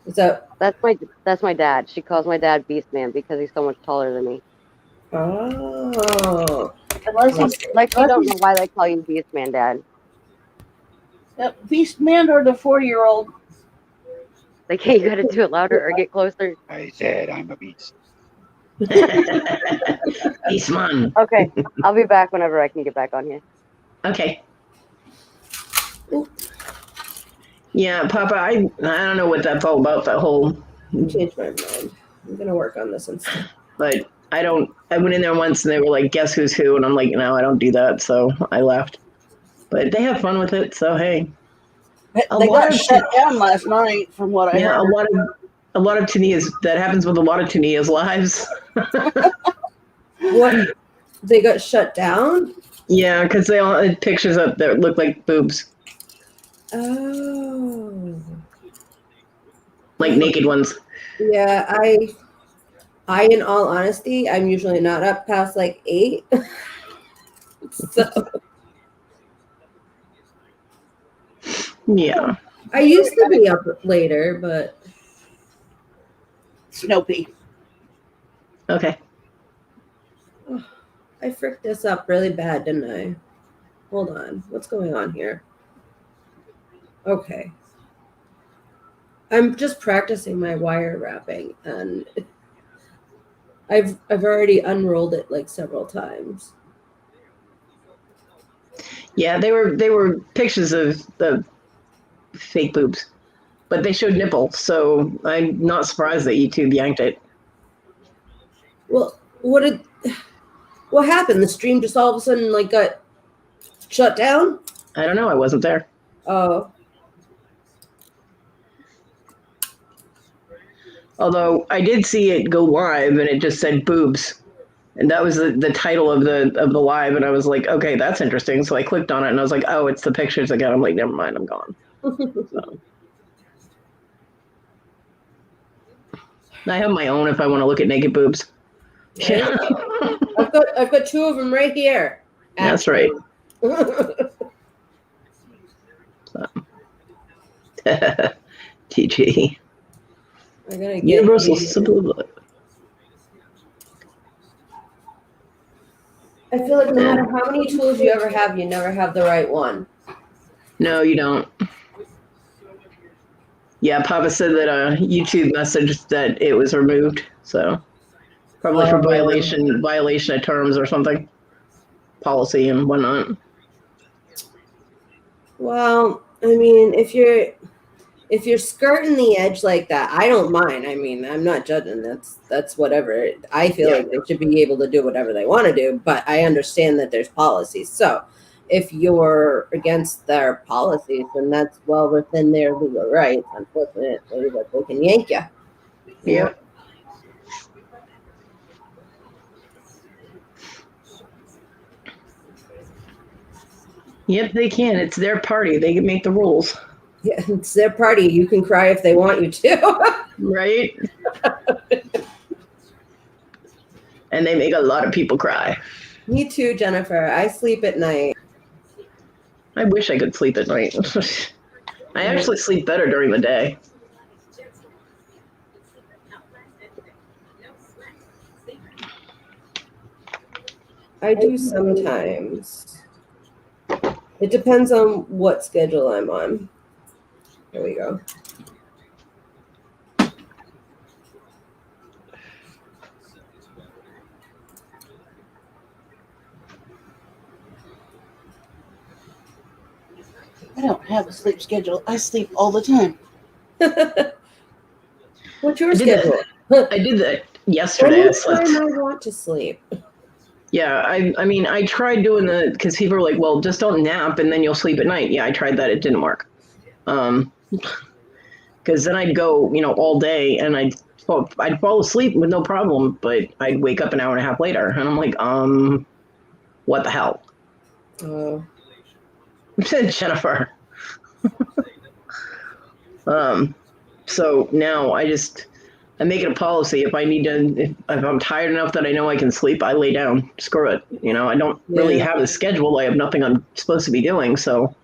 is that? That's my dad. She calls my dad Beastman because he's so much taller than me. Oh. Unless he's Like you don't know why they call you Beastman, Dad. Beast Man or the 4-year-old. They can't get it do it louder or get closer. I said I'm a beast. Beastman. Okay, I'll be back whenever I can get back on here. Okay. Yeah, Papa, I don't know what that's all about, that whole, Changed my mind. I'm gonna work on this instead. but I went in there once and they were like, guess who's who? And I'm like, no, I don't do that. So I left. But they have fun with it. So, hey. They got shut down last night, from what I Yeah, heard. a lot of Tania's, that happens with a lot of Tania's lives. What? They got shut down? Yeah, because they all had pictures up that look like boobs, Oh. like naked ones. Yeah, I in all honesty, I'm usually not up past like 8. So Yeah. I used to be up later, but Snoopy. Okay. I fricked this up really bad, didn't I? Hold on. What's going on here? Okay. I'm just practicing my wire wrapping, and I've already unrolled it like several times. Yeah, they were pictures of the fake boobs, but they showed nipples, so I'm not surprised that YouTube yanked it. Well, what happened? The stream just all of a sudden like got shut down? I don't know. I wasn't there. Oh. Although I did see it go live, and it just said boobs, and that was the title of the live, and I was like, okay, that's interesting. So I clicked on it, and I was like, oh, it's the pictures again. I'm like, never mind, I'm gone. So. I have my own if I want to look at naked boobs. Yeah. I've got 2 of them right here. That's right. TG. I gotta get Universal the- Subliminal. I feel like no matter how many tools you ever have, you never have the right one. No, you don't. Yeah, Papa said that YouTube messaged that it was removed, so probably for violation of terms or something, policy and whatnot. Well, I mean, if you're skirting the edge like that, I don't mind. I mean, I'm not judging. That's whatever. I feel like they should be able to do whatever they want to do, but I understand that there's policies. So if you're against their policies, then that's well within their legal rights, unfortunately, but they can yank you. Yeah. Yep, they can. It's their party. They can make the rules. Yeah, it's their party. You can cry if they want you to. Right? And they make a lot of people cry. Me too, Jennifer. I sleep at night. I wish I could sleep at night. I actually sleep better during the day. I do sometimes. It depends on what schedule I'm on. Here we go. I don't have a sleep schedule. I sleep all the time. What's your I did schedule? I did that yesterday. I slept. Anytime I want to sleep. Yeah, I mean, I tried doing because people are like, well, just don't nap and then you'll sleep at night. Yeah, I tried that. It didn't work. Because then I'd go, all day and I'd fall asleep with no problem, but I'd wake up an hour and a half later. And I'm like, what the hell? Oh. Jennifer. So now I make it a policy. If I need to, if I'm tired enough that I know I can sleep, I lay down. Screw it. I don't really have a schedule. I have nothing I'm supposed to be doing, so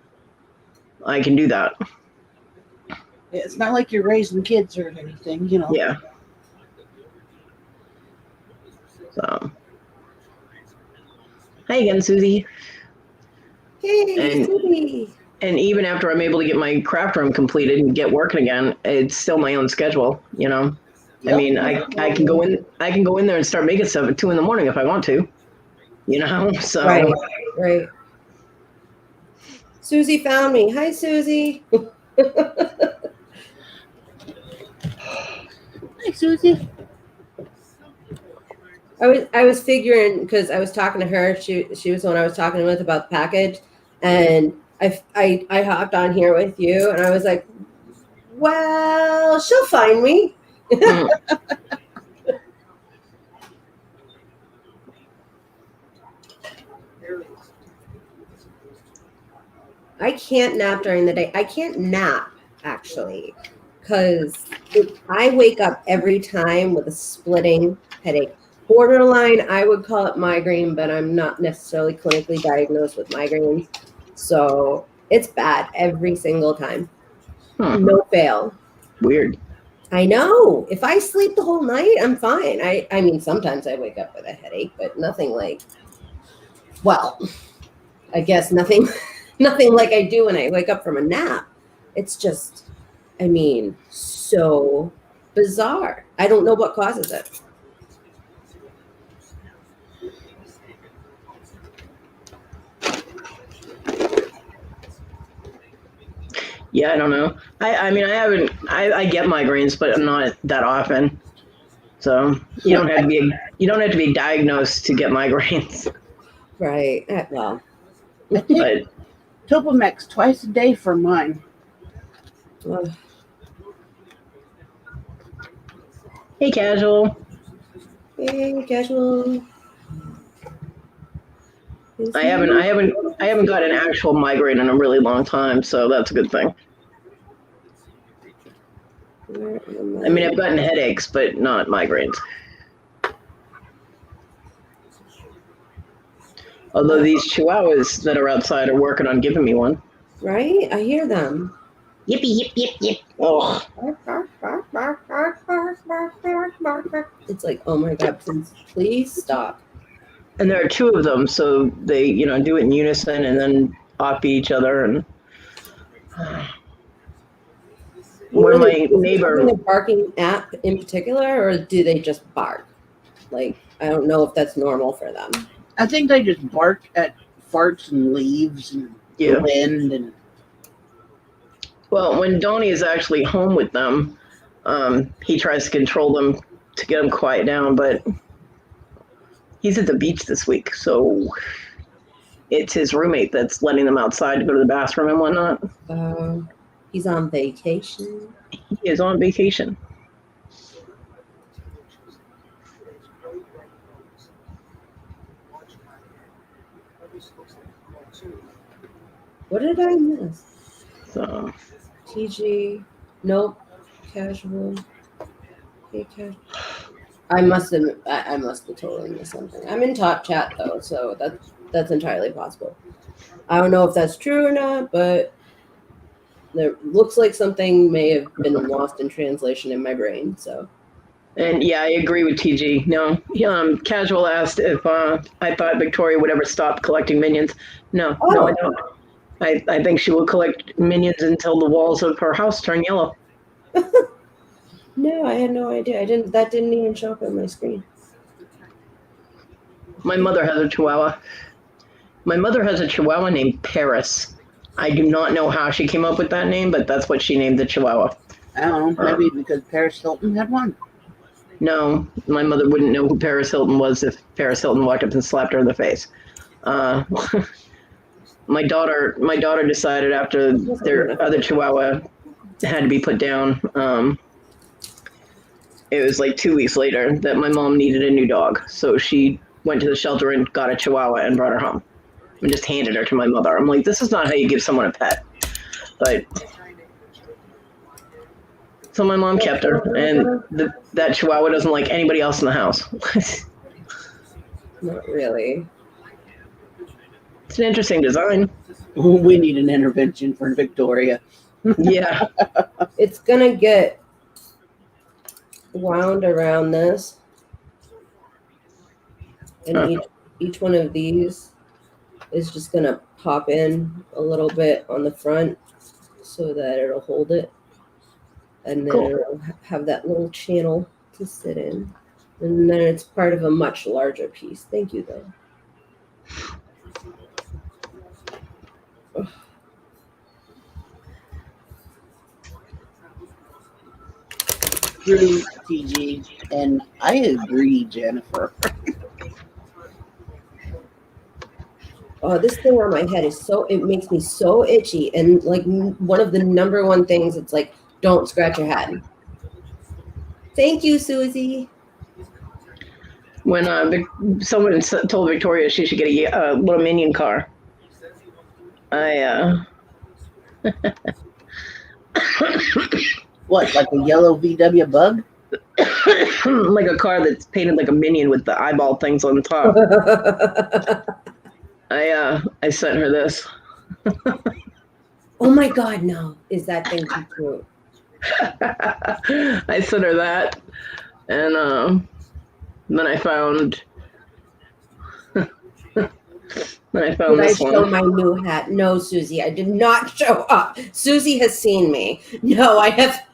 I can do that. It's not like you're raising kids or anything, Yeah. So, hi again, Susie. Hey, Susie. And even after I'm able to get my craft room completed and get working again, it's still my own schedule. Yep. I mean, I can go in there and start making stuff at 2 a.m. if I want to. So Right. Susie found me. Hi, Susie. Hi, Susie. I was figuring, because I was talking to her. She was the one I was talking with about the package, and I hopped on here with you, and I was like, well, she'll find me. I can't nap during the day. I can't nap, actually, because I wake up every time with a splitting headache. Borderline, I would call it migraine, but I'm not necessarily clinically diagnosed with migraines. So it's bad every single time. No fail. Weird. I know. If I sleep the whole night, I'm fine. I mean, sometimes I wake up with a headache, but nothing like, well, I guess nothing like I do when I wake up from a nap. It's just, I mean, so bizarre. I don't know what causes it. Yeah, I don't know. I mean, I get migraines, but not that often. So you don't have to be diagnosed to get migraines. Right. Well, I take Topomex twice a day for mine. Hey, Casual. Hey, Casual. I haven't got an actual migraine in a really long time, so that's a good thing. I mean, I've gotten headaches, but not migraines. Although these chihuahuas that are outside are working on giving me one. Right? I hear them. Yippee, yip, yip, yip. Oh. It's like, oh my God, please stop. And there are two of them, so they, do it in unison and then off each other. And where my neighbor, a barking app in particular, or do they just bark? Like, I don't know if that's normal for them. I think they just bark at farts and leaves and the wind. And well, when Donnie is actually home with them, he tries to control them to get them quiet down, but he's at the beach this week, so it's his roommate that's letting them outside to go to the bathroom and whatnot. He's on vacation. He is on vacation. What did I miss? So TG, nope. Casual. Hey, Casual. I must have totally missed something. I'm in top chat though, so that's entirely possible. I don't know if that's true or not, but there looks like something may have been lost in translation in my brain. So. And yeah, I agree with TG. No, Casual asked if I thought Victoria would ever stop collecting minions. No, I don't. I think she will collect minions until the walls of her house turn yellow. No, I had no idea. That didn't even show up on my screen. My mother has a chihuahua. My mother has a chihuahua named Paris. I do not know how she came up with that name, but that's what she named the chihuahua. I don't know, maybe because Paris Hilton had one. No, my mother wouldn't know who Paris Hilton was if Paris Hilton walked up and slapped her in the face. My daughter decided after their other chihuahua had to be put down. It was like 2 weeks later that my mom needed a new dog. So she went to the shelter and got a chihuahua and brought her home and just handed her to my mother. I'm like, this is not how you give someone a pet. But So my mom kept her, and that Chihuahua doesn't like anybody else in the house. Not really. It's an interesting design. We need an intervention for Victoria. Yeah. It's gonna get wound around this, and Huh. each one of these is just gonna pop in a little bit on the front so that it'll hold it, and then Cool. it'll have that little channel to sit in, and then it's part of a much larger piece. Thank you, though. True, TG, and I agree, Jennifer. Oh, this thing on my head is it makes me so itchy. And like one of the number one things, it's like, don't scratch your head. Thank you, Susie. When someone told Victoria she should get a little minion car, I What, like a yellow VW Bug? like a car that's painted like a minion with the eyeball things on top. I sent her this. Oh my God, no. Is that thing too cute? I sent her that, and then I found. Then I found Did I this show one. my new hat? No, Susie, I did not show up. Susie has seen me. No, I have.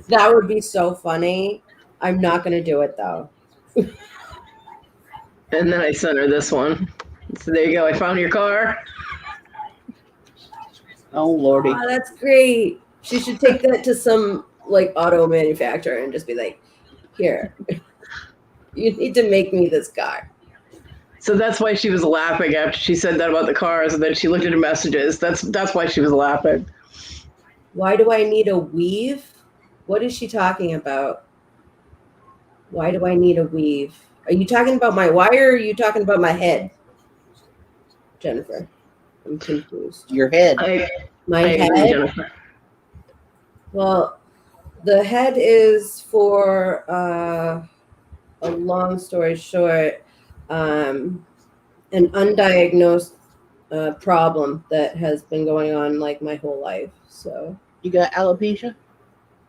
That would be so funny. I'm not going to do it, though. And then I sent her this one. So there you go. I found your car. Oh, Lordy. Oh, that's great. She should take that to some like auto manufacturer and just be like, here, you need to make me this car. So that's why she was laughing after she said that about the cars, and then she looked at her messages. That's why she was laughing. Why do I need a weave? What is she talking about? Why do I need a weave? Are you talking about my wire or are you talking about my head? Jennifer, I'm confused. Your head. My I agree, head? Jennifer. Well, the head is for a long story short, an undiagnosed problem that has been going on like my whole life. So You got alopecia?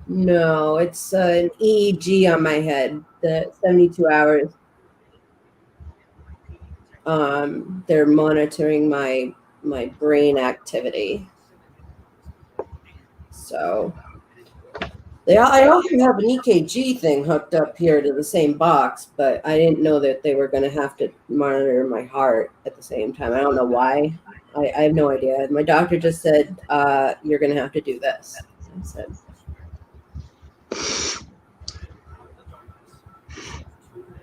no, it's an EEG on my head. The 72 hours. They're monitoring my brain activity. So I also have an EKG thing hooked up here to the same box, but I didn't know that they were going to have to monitor my heart at the same time. I don't know why. I have no idea. My doctor just said, you're going to have to do this. I said,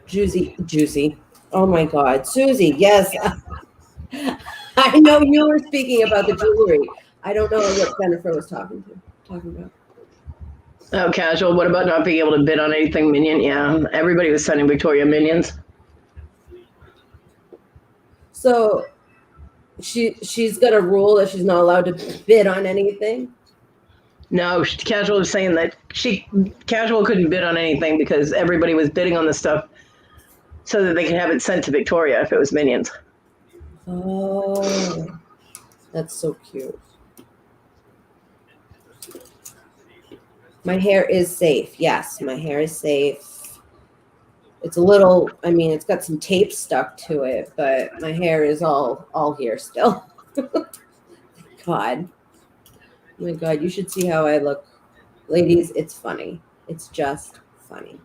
Juicy. Oh my God. Susie, yes. I know you were speaking about the jewelry. I don't know what Jennifer was talking about. Oh, casual. What about not being able to bid on anything minion? Yeah, everybody was sending Victoria minions. So she's got a rule that she's not allowed to bid on anything. No, casual was saying that casual couldn't bid on anything because everybody was bidding on the stuff so that they could have it sent to Victoria if it was minions. Oh, that's so cute. My hair is safe. Yes, my hair is safe. It's a little, I mean, it's got some tape stuck to it, but my hair is all here still. God. Oh my God, you should see how I look. Ladies, it's funny. It's just funny.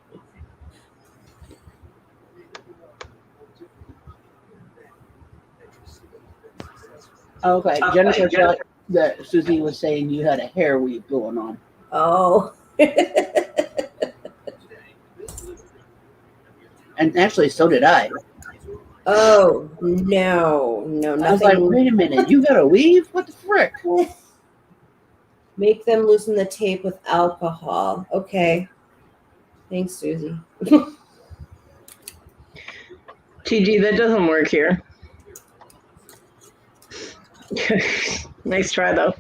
Okay, Jennifer thought that Susie was saying you had a hair weave going on. Oh. And actually, so did I. Oh, no, nothing. I was like, wait a minute, you got a weave? What the frick? Make them loosen the tape with alcohol. Okay. Thanks, Susie. TG, that doesn't work here. Nice try, though.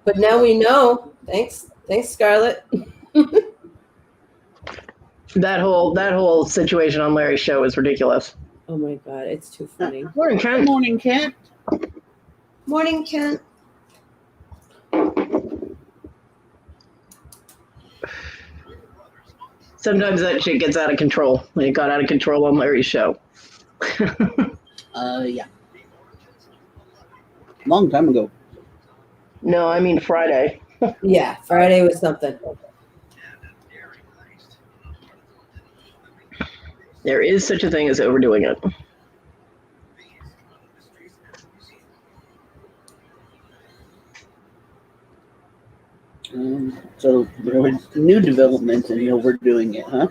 But now we know. Thanks, Scarlett. That whole situation on Larry's show is ridiculous. Oh my god, it's too funny. Morning, Good Kent. morning, Kent. Morning, Kent. Sometimes that shit gets out of control. It got out of control on Larry's show. Yeah. Long time ago. No, I mean Friday. Yeah, Friday was something. There is such a thing as overdoing it. So there was new developments and overdoing it, huh?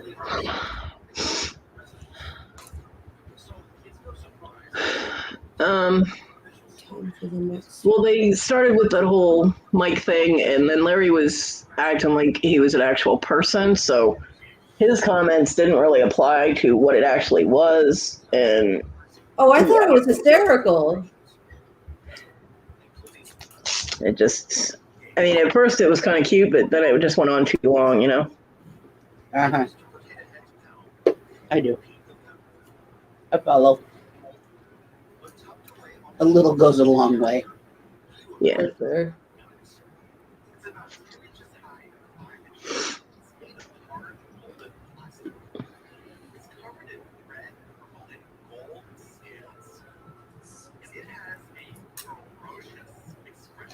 Well, they started with that whole Mike thing, and then Larry was acting like he was an actual person, so his comments didn't really apply to what it actually was. And Oh, I thought it was hysterical. it just, I mean, at first it was kind of cute, but then it just went on too long, you know? Uh-huh. I do. I follow. A little goes a long way. Yeah. For sure.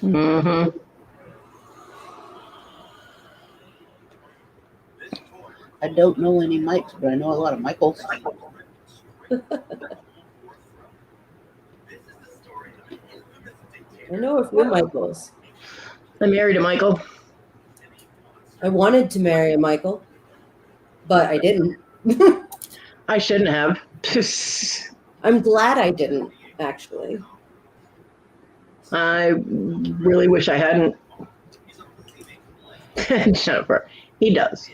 Mm-hmm. I don't know any Mikes, but I know a lot of Michaels. I know a few Michaels. I'm married to Michael. I wanted to marry a Michael, but I didn't. I shouldn't have. I'm glad I didn't, actually. I really wish I hadn't. Jennifer, he does.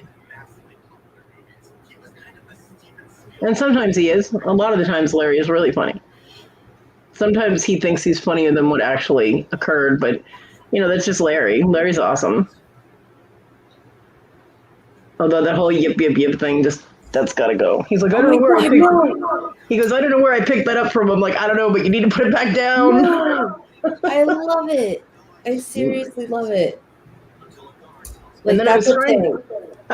And sometimes he is. A lot of the times Larry is really funny. Sometimes he thinks he's funnier than what actually occurred, but, you know, that's just Larry. Larry's awesome. Although that whole yip, yip, yip thing, that's got to go. He's like, I don't know where I picked. He goes, I don't know where I picked that up from. I'm like, I don't know, but you need to put it back down. No, I love it. I seriously love it. Like, And then I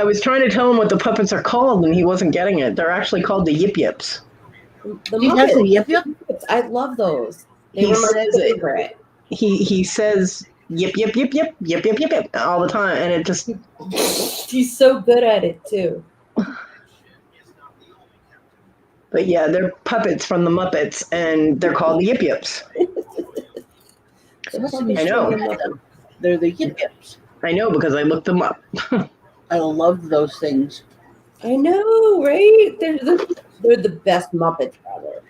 was trying to tell him what the puppets are called, and he wasn't getting it. They're actually called the Yip Yips. The He has a yip yip? I love those. They He were my says it. favorite. He says yip, yip, yip, yip, yip, yip, yip, yip all the time, and it just... He's so good at it, too. But yeah, they're puppets from the Muppets, and they're called the Yip Yips. I know. They're the yip yips. I know because I looked them up. I love those things. I know, right? They're the best Muppets ever.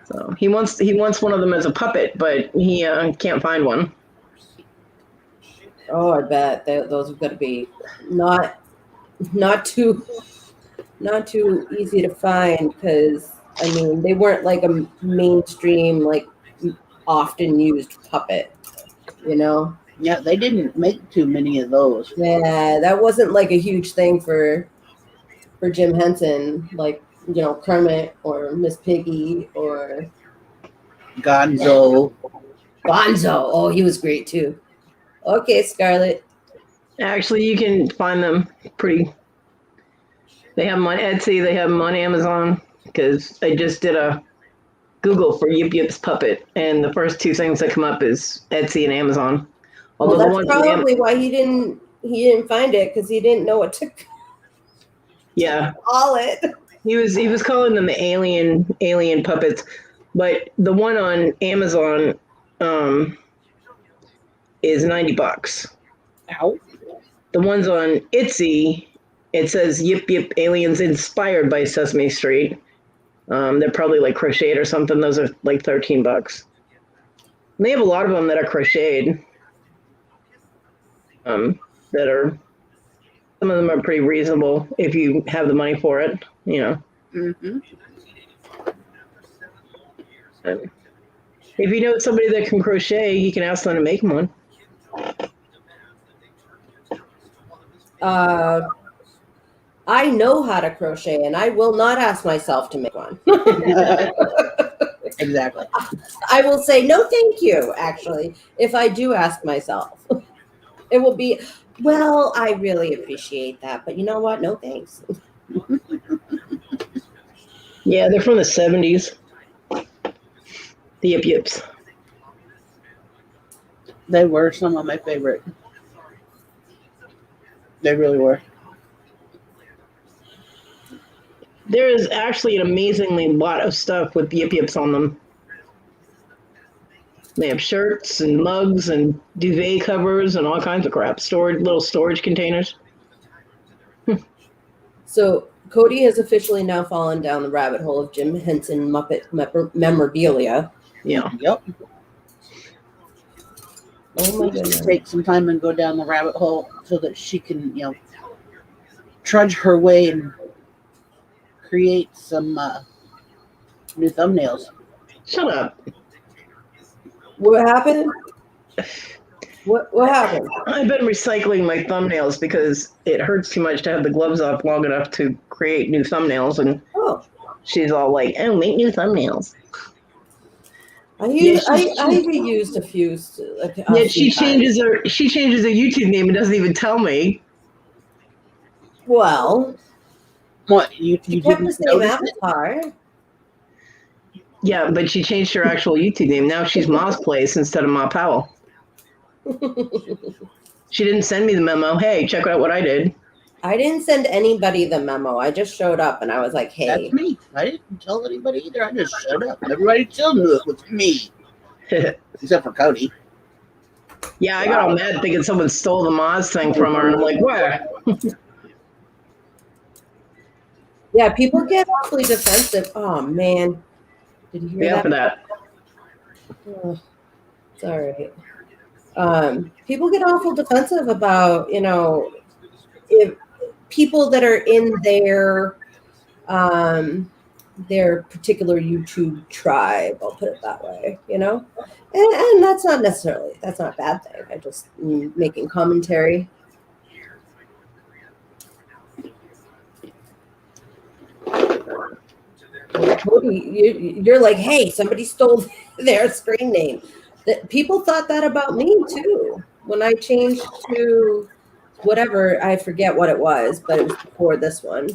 So he wants one of them as a puppet, but he can't find one. Oh, I bet those are going to be not too easy to find, because I mean they weren't like a mainstream, like often used puppet, you know. Yeah, they didn't make too many of those. Yeah, that wasn't like a huge thing for Jim Henson, like, you know, Kermit or Miss Piggy or Gonzo. Oh, he was great too. Okay, Scarlett. Actually, you can find them pretty. They have them on Etsy. They have them on Amazon. Because I just did a Google for Yip Yip's puppet, and the first two things that come up is Etsy and Amazon. Although Well, that's probably why he didn't find it, because he didn't know what to call it. He was calling them the alien puppets, but the one on Amazon is $90. Ow. The ones on Etsy, it says Yip Yip Aliens inspired by Sesame Street. They're probably like crocheted or something. Those are like $13. And they have a lot of them that are crocheted. That are, some of them are pretty reasonable if you have the money for it, you know. Mm-hmm. If you know somebody that can crochet, you can ask them to make one. I know how to crochet, and I will not ask myself to make one. Exactly. I will say no, thank you. Actually, if I do ask myself, it will be, well, I really appreciate that, but you know what? No thanks. Yeah, they're from the 70s. The Yip Yips. They were some of my favorite. They really were. There is actually an amazingly lot of stuff with Yip Yips on them. They have shirts and mugs and duvet covers and all kinds of crap. Stored little storage containers. So Kodi has officially now fallen down the rabbit hole of Jim Henson Muppet memorabilia. Yeah. Yep. Oh my Just goodness. take some time and go down the rabbit hole so that she can, trudge her way and create some new thumbnails. Shut up. What happened? What happened? I've been recycling my thumbnails because it hurts too much to have the gloves off long enough to create new thumbnails. And Oh, she's all like, "Oh, make new thumbnails." I reused a few. Yet she changes her YouTube name and doesn't even tell me. Well, What you she kept the didn't same notice it? avatar. Yeah, but she changed her actual YouTube name. Now she's Ma's Place instead of Ma Powell. She didn't send me the memo. Hey, check out what I did. I didn't send anybody the memo. I just showed up and I was like, hey. That's me. I didn't tell anybody either. I just showed up. Everybody still knew it was me, except for Kodi. Yeah, I got all mad thinking someone stole the Moz thing from her. I'm like, where? Yeah, people get awfully defensive. Oh, man. Did you hear Yeah, that? for that. Oh, it's all right. People get awful defensive about, if people that are in their particular YouTube tribe, I'll put it that way, and that's not a bad thing. I just making commentary. Kodi, you're like, hey, somebody stole their screen name. That people thought that about me too when I changed to whatever, I forget what it was, but it was before this one.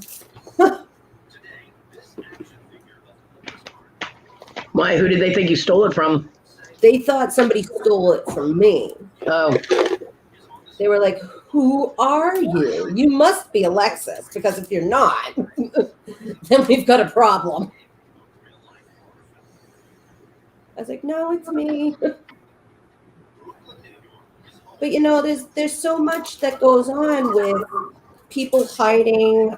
Why? Who did they think you stole it from? They thought somebody stole it from me. Oh, They were like, who are you? You must be Alexis, because if you're not, then we've got a problem. I was like, no, it's me. But there's so much that goes on with people hiding,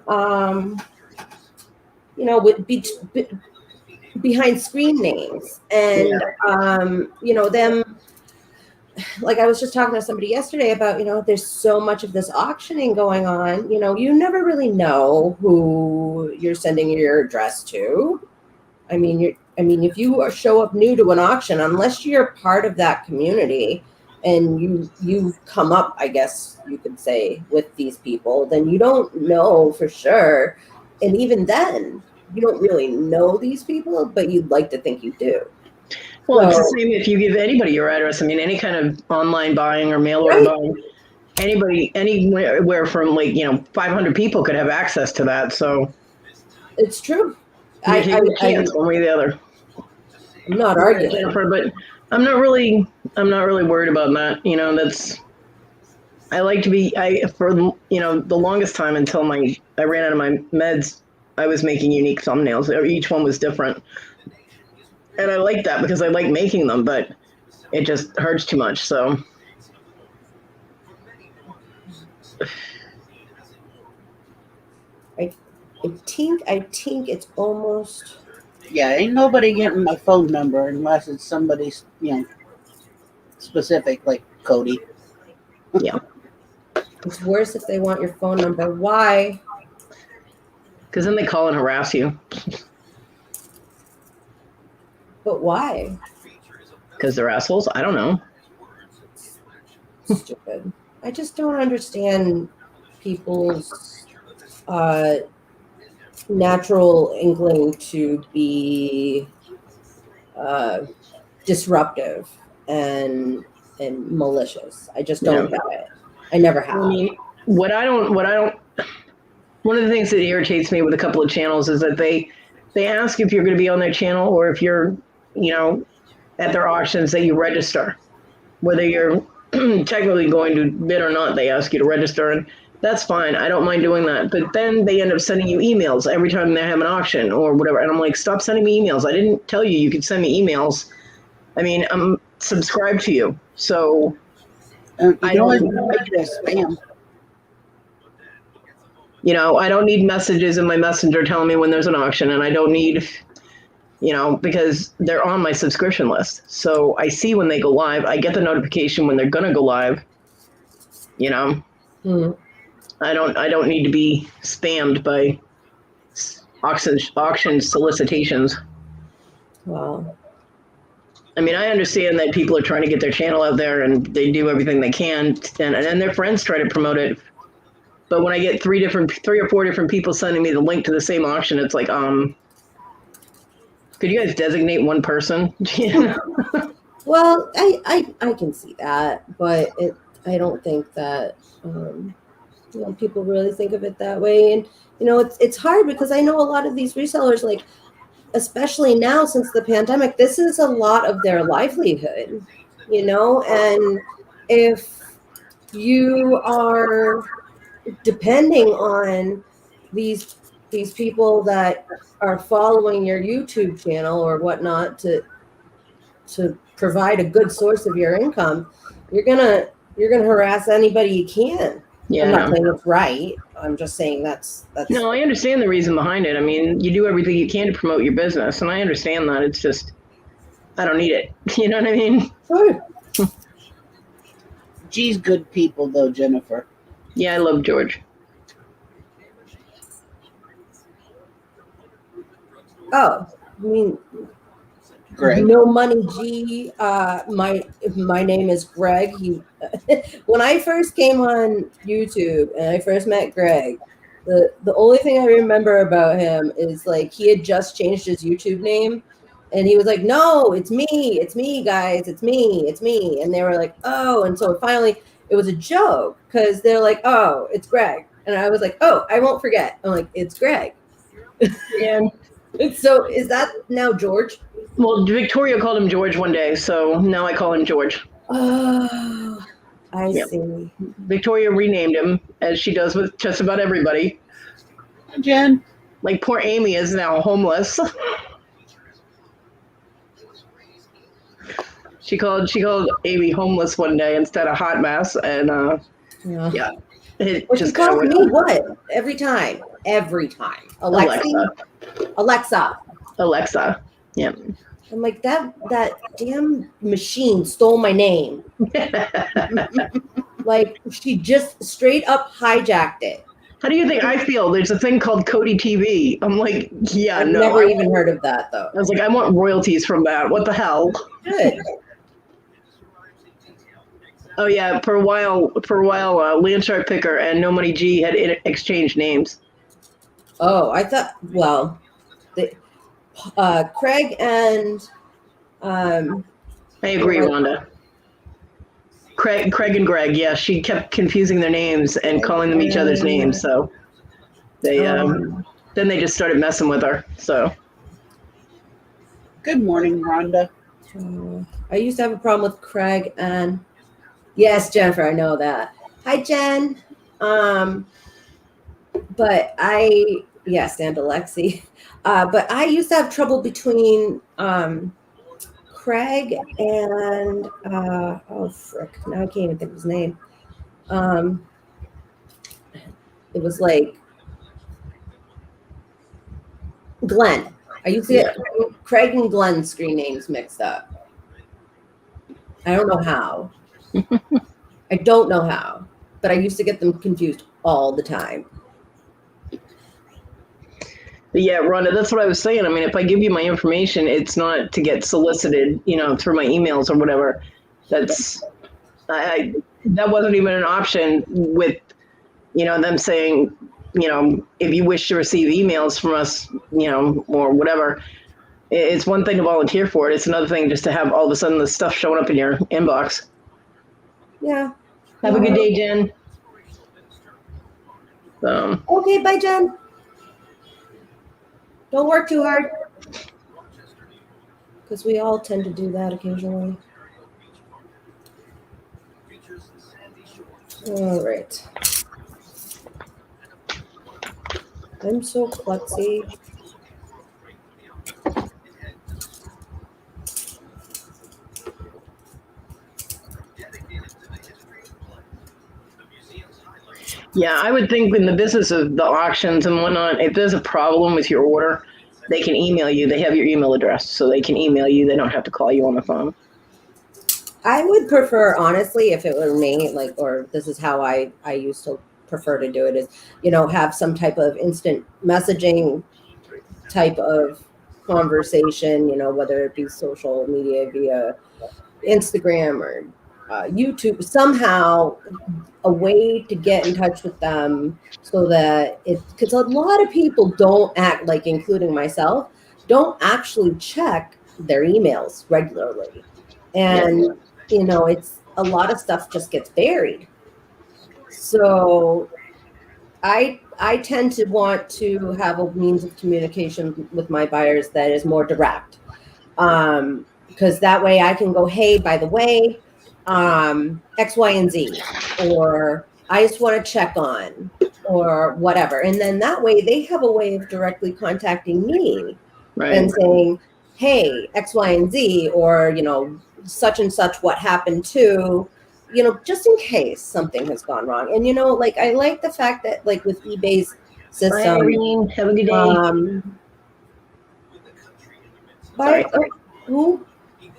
behind screen names, and them. Like I was just talking to somebody yesterday about, there's so much of this auctioning going on. You never really know who you're sending your address to. I mean, if you show up new to an auction, unless you're part of that community and you've come up, I guess you could say, with these people, then you don't know for sure. And even then, you don't really know these people, but you'd like to think you do. well, it's the same if you give anybody your address. I mean, any kind of online buying or mail order buying, anybody, anywhere from 500 people could have access to that. So it's true. I can't one way or the other. I'm not arguing, Jennifer, but I'm not really worried about that. I like to be. For the longest time until I ran out of my meds, I was making unique thumbnails. Each one was different. And I like that because I like making them, but it just hurts too much. So I think it's almost. Yeah, ain't nobody getting my phone number unless it's somebody's, specific, like Kodi. yeah, It's worse if they want your phone number. Why? because then they call and harass you. But why? Because they're assholes. I don't know. Stupid. I just don't understand people's natural inkling to be disruptive and malicious. I just don't get it. I never have. I mean, one of the things that irritates me with a couple of channels is that they ask if you're going to be on their channel or if you're, at their auctions that you register. Whether you're technically going to bid or not, they ask you to register, and that's fine. I don't mind doing that. But then they end up sending you emails every time they have an auction or whatever. And I'm like, stop sending me emails. I didn't tell you could send me emails. I mean, I'm subscribed to you. So I don't like this spam. I don't need messages in my messenger telling me when there's an auction, and I don't need, because they're on my subscription list. So I see when they go live. I get the notification when they're going to go live. I don't need to be spammed by auction solicitations. Wow. I mean, I understand that people are trying to get their channel out there and they do everything they can, and their friends try to promote it. But when I get three or four different people sending me the link to the same auction, it's like, could you guys designate one person? Well, I can see that, but I don't think that people really think of it that way. And it's hard because I know a lot of these resellers, like especially now since the pandemic, this is a lot of their livelihood, and if you are depending on these people that are following your YouTube channel or whatnot to provide a good source of your income, you're gonna harass anybody you can. Yeah, I'm not saying it's right. I'm just saying that's. No, I understand the reason behind it. I mean, you do everything you can to promote your business, and I understand that. It's just, I don't need it. You know what I mean? Sure. G's good people, though, Jennifer. Yeah, I love George. Oh, I mean, Greg. No Money G. My name is Greg. When I first came on YouTube and I first met Greg, the only thing I remember about him is like he had just changed his YouTube name, and he was like, "No, it's me, guys, it's me," and they were like, "Oh," and so finally it was a joke because they're like, "Oh, it's Greg," and I was like, "Oh, I won't forget." I'm like, "It's Greg." Yeah. So is that now George? Well, Victoria called him George one day, so now I call him George. Oh, I see. Victoria renamed him, as she does with just about everybody. Hi, Jen. Like poor Amy is now homeless. She called Amy homeless one day instead of hot mess, and yeah. It Well, just she calls went me what? Every time. Alexa. Yeah. I'm like, that damn machine stole my name. Like, she just straight up hijacked it. How do you think I feel? There's a thing called Kodi TV. I'm like, yeah, I've no. never even heard of that, though. I was like, I want royalties from that. What the hell? Good. Oh yeah, for a while, Landshark Picker and No Money G had exchanged names. Oh, I thought. Well, Craig and. I agree, Rhonda. Craig and Greg. Yeah, she kept confusing their names and calling them each other's names. So they then they just started messing with her. So. Good morning, Rhonda. I used to have a problem with Craig and. Yes, Jennifer, I know that. Hi, Jen. But yes, and Alexi. But I used to have trouble between Craig and oh frick, now I can't even think of his name. It was like Glenn. I used to get Craig and Glenn's screen names mixed up. I don't know how. I don't know how, but I used to get them confused all the time. But yeah, Rhonda, that's what I was saying. I mean, if I give you my information, it's not to get solicited, through my emails or whatever. That's that wasn't even an option with, them saying, if you wish to receive emails from us, or whatever. It's one thing to volunteer for it. It's another thing just to have all of a sudden this stuff showing up in your inbox. Yeah. Have a good day, Jen. Okay, bye, Jen. Don't work too hard. Because we all tend to do that occasionally. All right. I'm so klutzy. Yeah, I would think in the business of the auctions and whatnot, if there's a problem with your order, they can email you. They have your email address, so they can email you. They don't have to call you on the phone. I would prefer, honestly, if it were me, or this is how I used to prefer to do it, is, have some type of instant messaging type of conversation, whether it be social media via Instagram or YouTube, somehow a way to get in touch with them so that because a lot of people don't act, like including myself, don't actually check their emails regularly. And, it's a lot of stuff just gets buried. So I tend to want to have a means of communication with my buyers that is more direct. Because that way I can go, hey, by the way, X, Y, and Z, or I just want to check on, or whatever. And then that way they have a way of directly contacting me and saying, hey, X, Y, and Z, or, such and such, what happened to, just in case something has gone wrong. And, I like the fact that, with eBay's system. Bye, Irene. Have a good day. Bye. Who?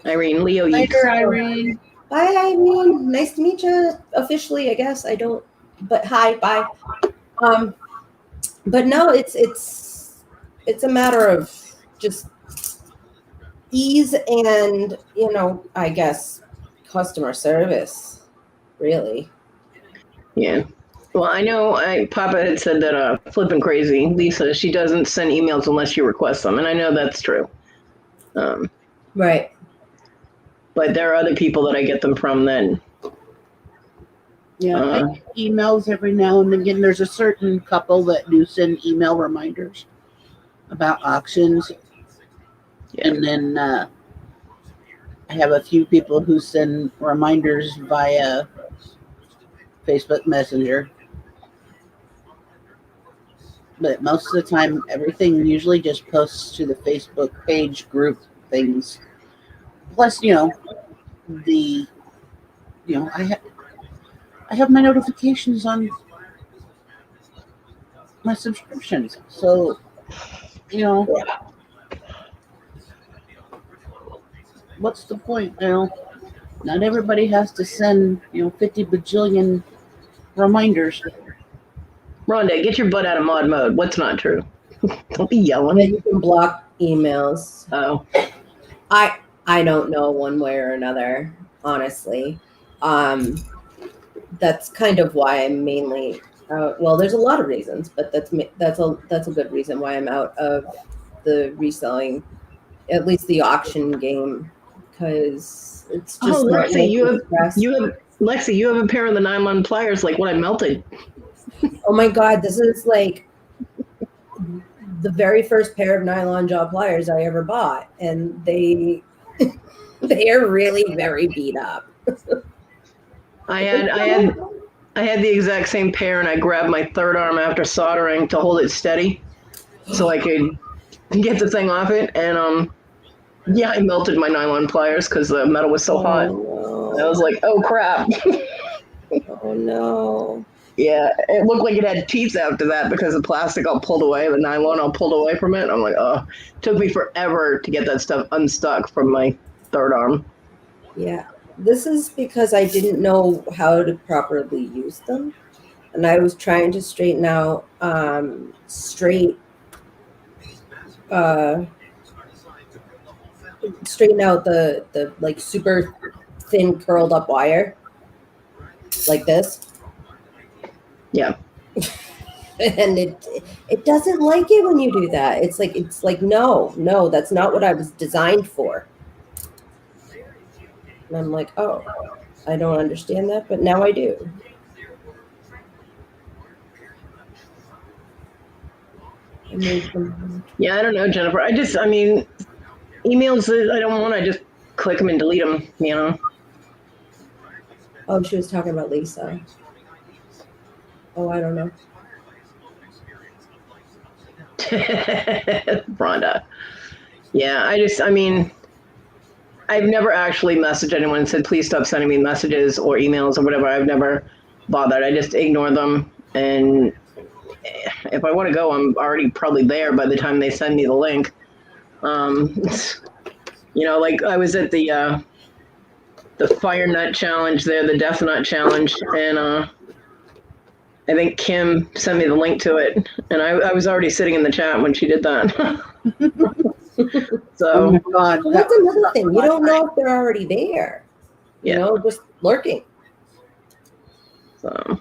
Irene, Leo. Later, Irene. Bye, Irene. Nice to meet you officially, I guess. I don't, but hi, bye. But no, it's a matter of just ease and, I guess, customer service, really. Yeah. Well, I know Papa had said that flipping crazy, Lisa, she doesn't send emails unless you request them. And I know that's true. Right. But there are other people that I get them from then. Yeah, I get emails every now and again. There's a certain couple that do send email reminders about auctions. Yeah. And then I have a few people who send reminders via Facebook Messenger. But most of the time, everything usually just posts to the Facebook page group things. Plus, I have my notifications on my subscriptions. So, what's the point? Not everybody has to send, 50 bajillion reminders. Rhonda, get your butt out of mod mode. What's not true? Don't be yelling. You can block emails. Oh. I don't know one way or another, honestly. That's kind of why I'm mainly well, there's a lot of reasons, but that's a good reason why I'm out of the reselling, at least the auction game, because it's just Lexi, you have a pair of the nylon pliers like what I melted. Oh my God, this is like the very first pair of nylon jaw pliers I ever bought, and they are really very beat up. I had the exact same pair, and I grabbed my third arm after soldering to hold it steady, so I could get the thing off it. And I melted my nylon pliers because the metal was so hot. No. I was like, oh crap. Oh no. Yeah, it looked like it had teeth after that because the plastic all pulled away, the nylon all pulled away from it. I'm like, oh, it took me forever to get that stuff unstuck from my third arm. Yeah, this is because I didn't know how to properly use them. And I was trying to straighten out straight straighten out the like super thin curled up wire like this. Yeah. And it doesn't like it when you do that. It's like no, that's not what I was designed for. And I'm like, oh, I don't understand that, but now I do. Yeah, I don't know, Jennifer. I mean, emails that I don't want, I just click them and delete them, you know? Oh, she was talking about Lisa. Oh, I don't know. Rhonda. Yeah, I mean, I've never actually messaged anyone and said, please stop sending me messages or emails or whatever. I've never bothered. I just ignore them. And if I want to go, I'm already probably there by the time they send me the link. You know, like I was at the Fire Nut Challenge there, the Death Nut Challenge, and I think Kim sent me the link to it, and I was already sitting in the chat when she did that. So, Oh my God, well, that's another thing. You don't know if they're already there. You yeah. know, just lurking. So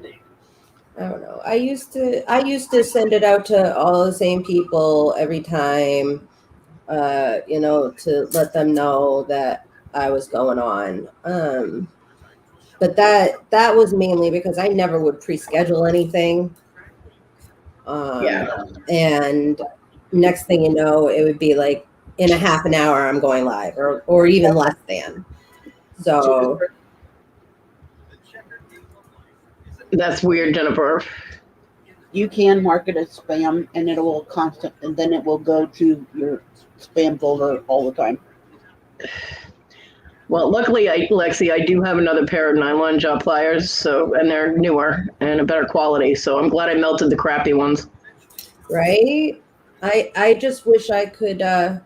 I don't know. I used to send it out to all the same people every time, you know, to let them know that I was going on. But that was mainly because I never would pre-schedule anything. yeah. And next thing you know, it would be like in a half an hour I'm going live, or even less than. So That's weird, Jennifer. you can mark it as spam, and it will and then it will go to your spam folder all the time. Well, luckily, Lexi, I do have another pair of nylon jaw pliers, so, and they're newer and a better quality. So I'm glad I melted the crappy ones. right? I just wish I could. I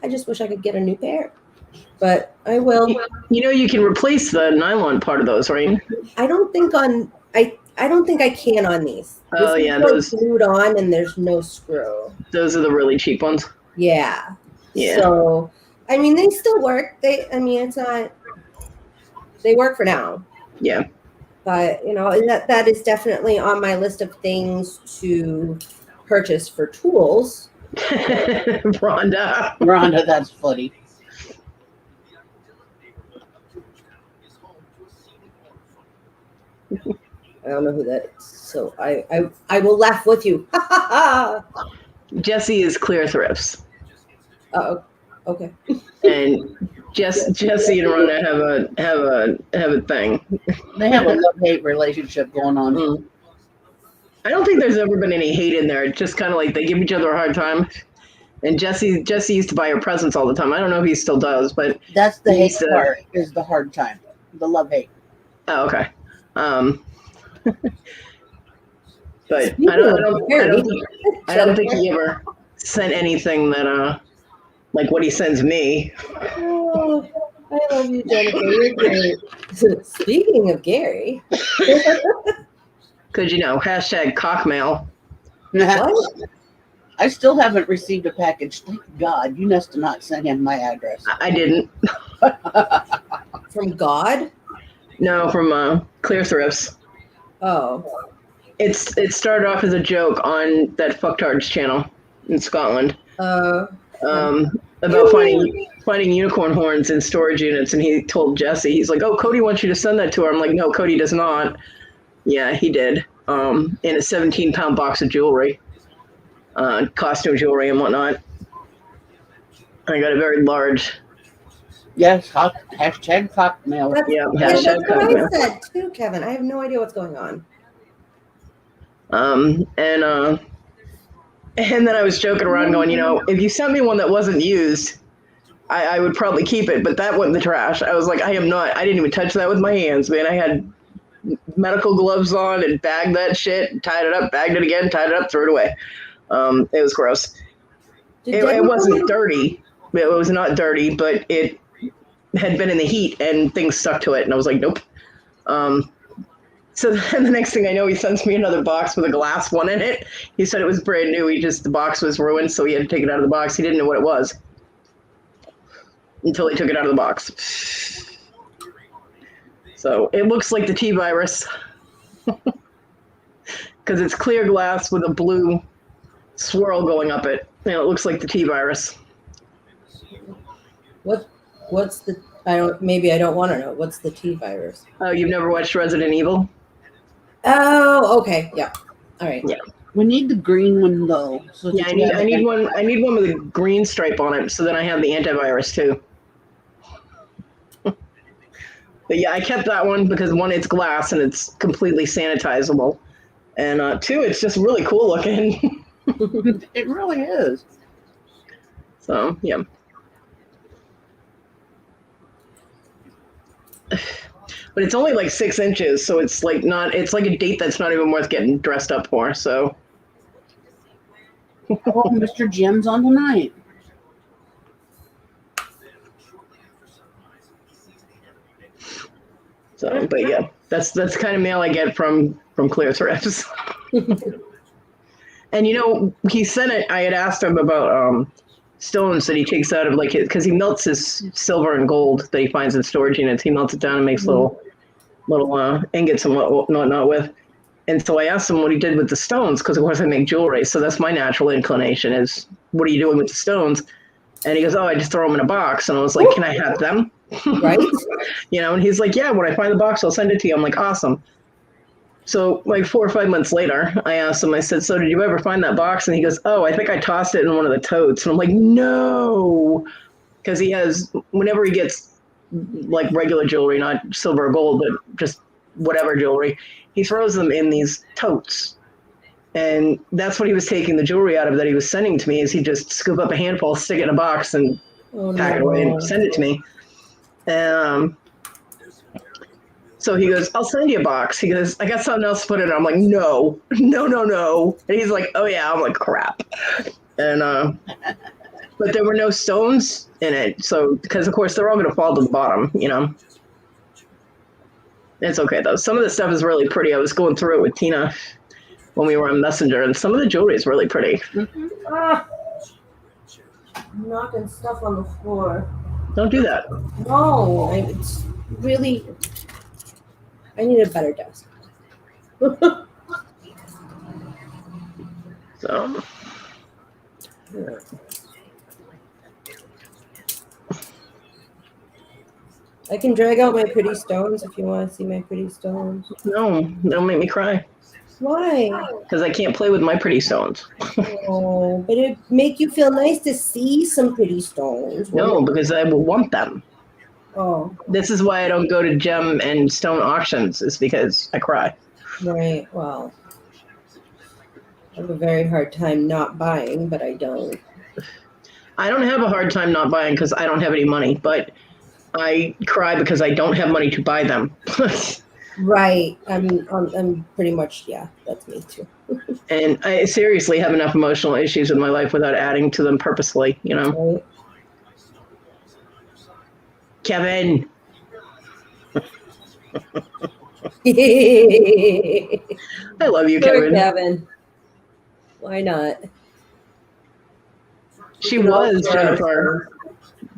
just wish I could get a new pair, but I will. You know, you can replace the nylon part of those, right? I don't think I don't think I can on these. Oh, This yeah, is like those- glued on, and there's no screw. Those are the really cheap ones. Yeah. Yeah. So, I mean, they still work. I mean, it's not. They work for now. Yeah. But you know, and that is definitely on my list of things to purchase for tools. Rhonda, that's funny. I don't know who that is, so I will laugh with you. Jesse is Clear Thrifts. Oh, okay. And Jesse and Rhonda have a thing. They have a love-hate relationship going on. Mm. I don't think there's ever been any hate in there. It's just kind of like they give each other a hard time. And Jesse used to buy her presents all the time. I don't know if he still does, but That's the hate He's, part, is the hard time. The love-hate. oh, okay. But Speaking I don't of think he ever sent anything that like what he sends me. Oh, I love you, Jennifer. You're great. Speaking of Gary, Because hashtag cockmail. what? I still haven't received a package. Thank God. You must have not sent him my address. I didn't. From God? No, from Clear Thrifts. Oh. It started off as a joke on that fucktards channel in Scotland. About finding unicorn horns in storage units, and he told Jesse, he's like, "Oh, Kodi wants you to send that to her." I'm like, "No, Kodi does not." Yeah, he did. In a 17-pound box of jewelry, costume jewelry and whatnot. I got a very large. Yes, hashtag cockmail. That's what I said too, Kevin. I have no idea what's going on. And then I was joking around going, if you sent me one that wasn't used, I would probably keep it, but that went in the trash. I was like, I didn't even touch that with my hands, man. I had medical gloves on and bagged that shit, tied it up, bagged it again, tied it up, threw it away. It was gross. It wasn't dirty. It was not dirty, but it had been in the heat and things stuck to it. And I was like, nope. So then the next thing I know, he sends me another box with a glass one in it. He said it was brand new. The box was ruined, so he had to take it out of the box. He didn't know what it was until he took it out of the box. So it looks like the T virus because it's clear glass with a blue swirl going up it. And it looks like the T virus. What's the? Maybe I don't want to know. What's the T virus? Oh, you've never watched Resident Evil? Oh, okay. Yeah. All right. Yeah. We need the green one though. So Yeah, I need one. I need one with a green stripe on it, so then I have the antivirus too. But yeah, I kept that one because one, it's glass and it's completely sanitizable, and two, it's just really cool looking. It really is. So yeah. But it's only like 6 inches, so it's like a date that's not even worth getting dressed up for. So. Oh, Mr. Jim's on tonight. So, but yeah, that's the kind of mail I get from Clear Thrips. And he sent it. I had asked him about stones that he takes out of because he melts his silver and gold that he finds in storage units. He melts it down and makes little ingots and whatnot with. And so I asked him what he did with the stones, because of course I make jewelry. So that's my natural inclination is, what are you doing with the stones? And he goes, oh, I just throw them in a box. And I was like, can I have them? Right. And he's like, yeah, when I find the box, I'll send it to you. I'm like, awesome. So like 4 or 5 months later, I asked him, I said, so did you ever find that box? And he goes, oh, I think I tossed it in one of the totes. And I'm like, no, because he has, whenever he gets like regular jewelry, not silver or gold, but just whatever jewelry, he throws them in these totes. And that's what he was taking the jewelry out of that he was sending to me, is he'd just scoop up a handful, stick it in a box, and pack it away and send it to me. So he goes, I'll send you a box. He goes, I got something else to put in it. I'm like, no. And he's like, oh yeah. I'm like, crap. And but there were no stones in it. So, because of course they're all going to fall to the bottom, It's okay though. Some of the stuff is really pretty. I was going through it with Tina when we were on Messenger, and some of the jewelry is really pretty. Mm-hmm. I'm knocking stuff on the floor. Don't do that. No, it's really. I need a better desk. So. I can drag out my pretty stones if you want to see my pretty stones. No, don't make me cry. Why? Because I can't play with my pretty stones. Oh, but it'd make you feel nice to see some pretty stones. No, because I will want them. Oh. This is why I don't go to gem and stone auctions, is because I cry. Right, well. I have a very hard time not buying, but I don't. I don't have a hard time not buying because I don't have any money, but I cry because I don't have money to buy them. Right. I'm pretty much, yeah, that's me too. And I seriously have enough emotional issues in my life without adding to them purposely, Right. Kevin. I love you, Poor Kevin. Kevin. Why not? She was, Jennifer.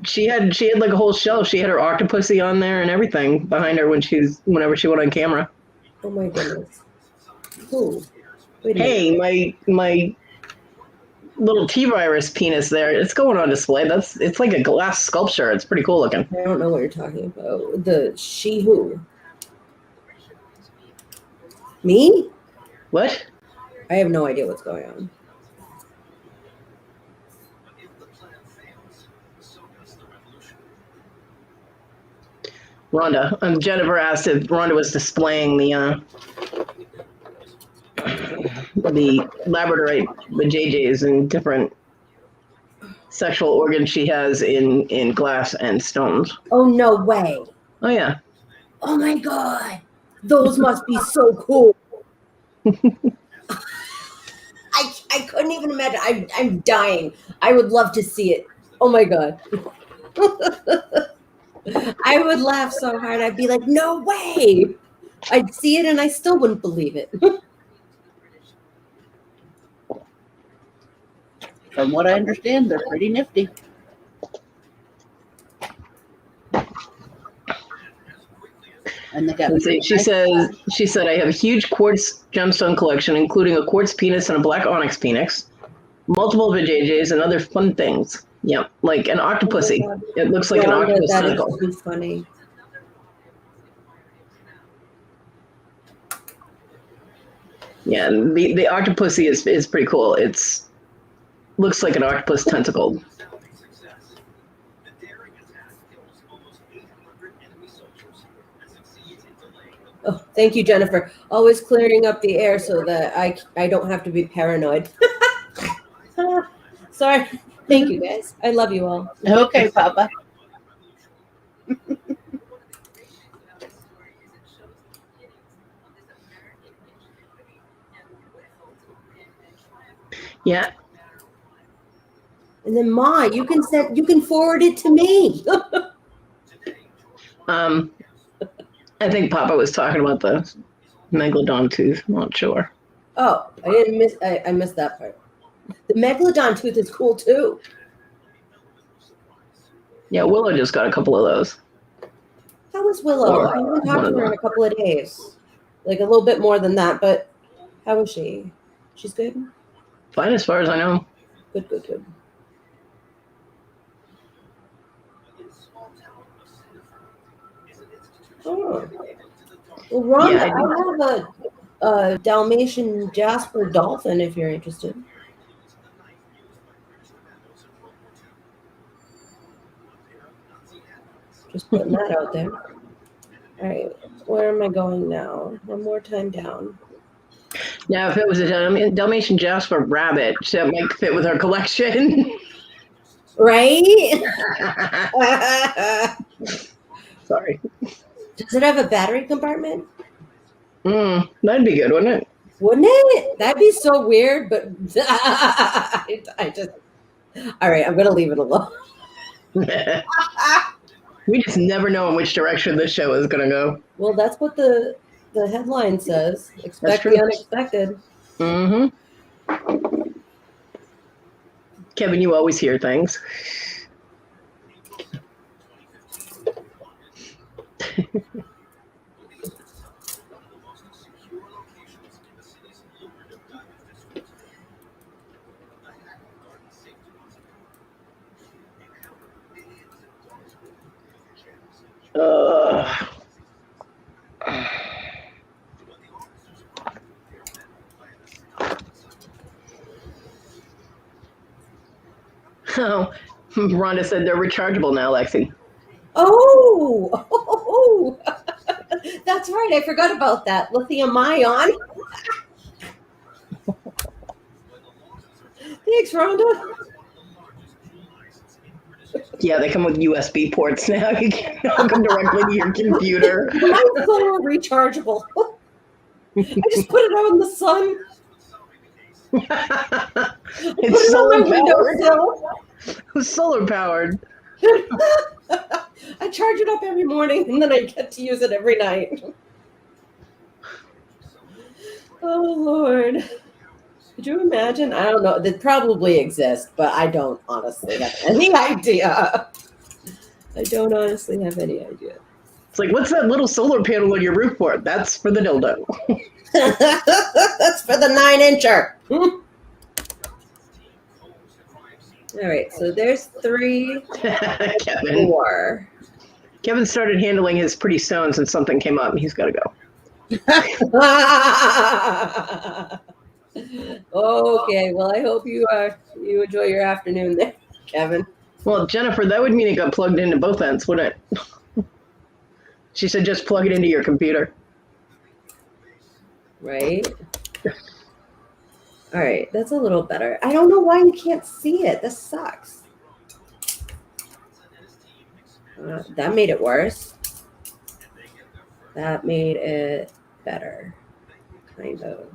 She had like a whole shelf. She had her Octopussy on there and everything behind her whenever she went on camera. Oh my goodness. Ooh. Wait a Hey, my little T-virus penis there. It's going on display. It's like a glass sculpture. It's pretty cool looking. I don't know what you're talking about. The she who? Me? What? I have no idea what's going on. Rhonda. Jennifer asked if Rhonda was displaying the labradorite, the JJs, and different sexual organs she has in glass and stones. Oh, no way. Oh yeah. Oh my God. Those must be so cool. I couldn't even imagine. I'm dying. I would love to see it. Oh my God. I would laugh so hard. I'd be like, no way. I'd see it and I still wouldn't believe it. From what I understand, they're pretty nifty. And they got Let's see, she said, I have a huge quartz gemstone collection, including a quartz penis and a black onyx penis, multiple vajayjays, and other fun things. Yep, like an octopussy. Oh my God. It looks like an Yolanda, octopus that is tentacle. too funny. Yeah, and the octopussy is pretty cool. It's looks like an octopus tentacle. Oh, thank you, Jennifer. Always clearing up the air so that I don't have to be paranoid. Sorry. Thank you, guys. I love you all. Okay, Papa. Yeah. And then Ma, you can forward it to me. I think Papa was talking about the megalodon tooth. I'm not sure. Oh, I missed that part. The megalodon tooth is cool too. Yeah, Willow just got a couple of those. How is Willow? I haven't talked to her in a couple of days. Like a little bit more than that, but how is she? She's good? Fine as far as I know. Good. Oh. Well, Rhonda, Yeah, I have a Dalmatian Jasper dolphin if you're interested. Just putting that out there. All right, where am I going now? One more time down. Now, if it was a Dalmatian Jasper rabbit, that might fit with our collection. Right? Sorry. Does it have a battery compartment? That'd be good, wouldn't it? Wouldn't it? That'd be so weird, but I just. All right, I'm going to leave it alone. We just never know in which direction this show is going to go. Well, that's what the headline says. Expect the unexpected. Mm-hmm. Kevin, you always hear things. Oh, Rhonda said they're rechargeable now, Lexi. Oh, that's right. I forgot about that. Lithium ion. Thanks, Rhonda. Yeah, they come with USB ports now. You can hook them directly to your computer. Mine's solar rechargeable. I just put it out in the sun. It's solar powered. It was solar powered. I charge it up every morning and then I get to use it every night. Oh, Lord. Could you imagine? I don't know. They probably exist, but I don't honestly have any idea. I don't honestly have any idea. It's like, what's that little solar panel on your roof for? That's for the dildo. That's for the 9-incher. All right, so there's 3, Kevin. 4. Kevin started handling his pretty stones and something came up. He's got to go. Okay, well, I hope you enjoy your afternoon there, Kevin. Well, Jennifer, that would mean it got plugged into both ends, wouldn't it? She said just plug it into your computer. Right? All right, that's a little better. I don't know why you can't see it. This sucks. That made it worse. That made it better. Kind of.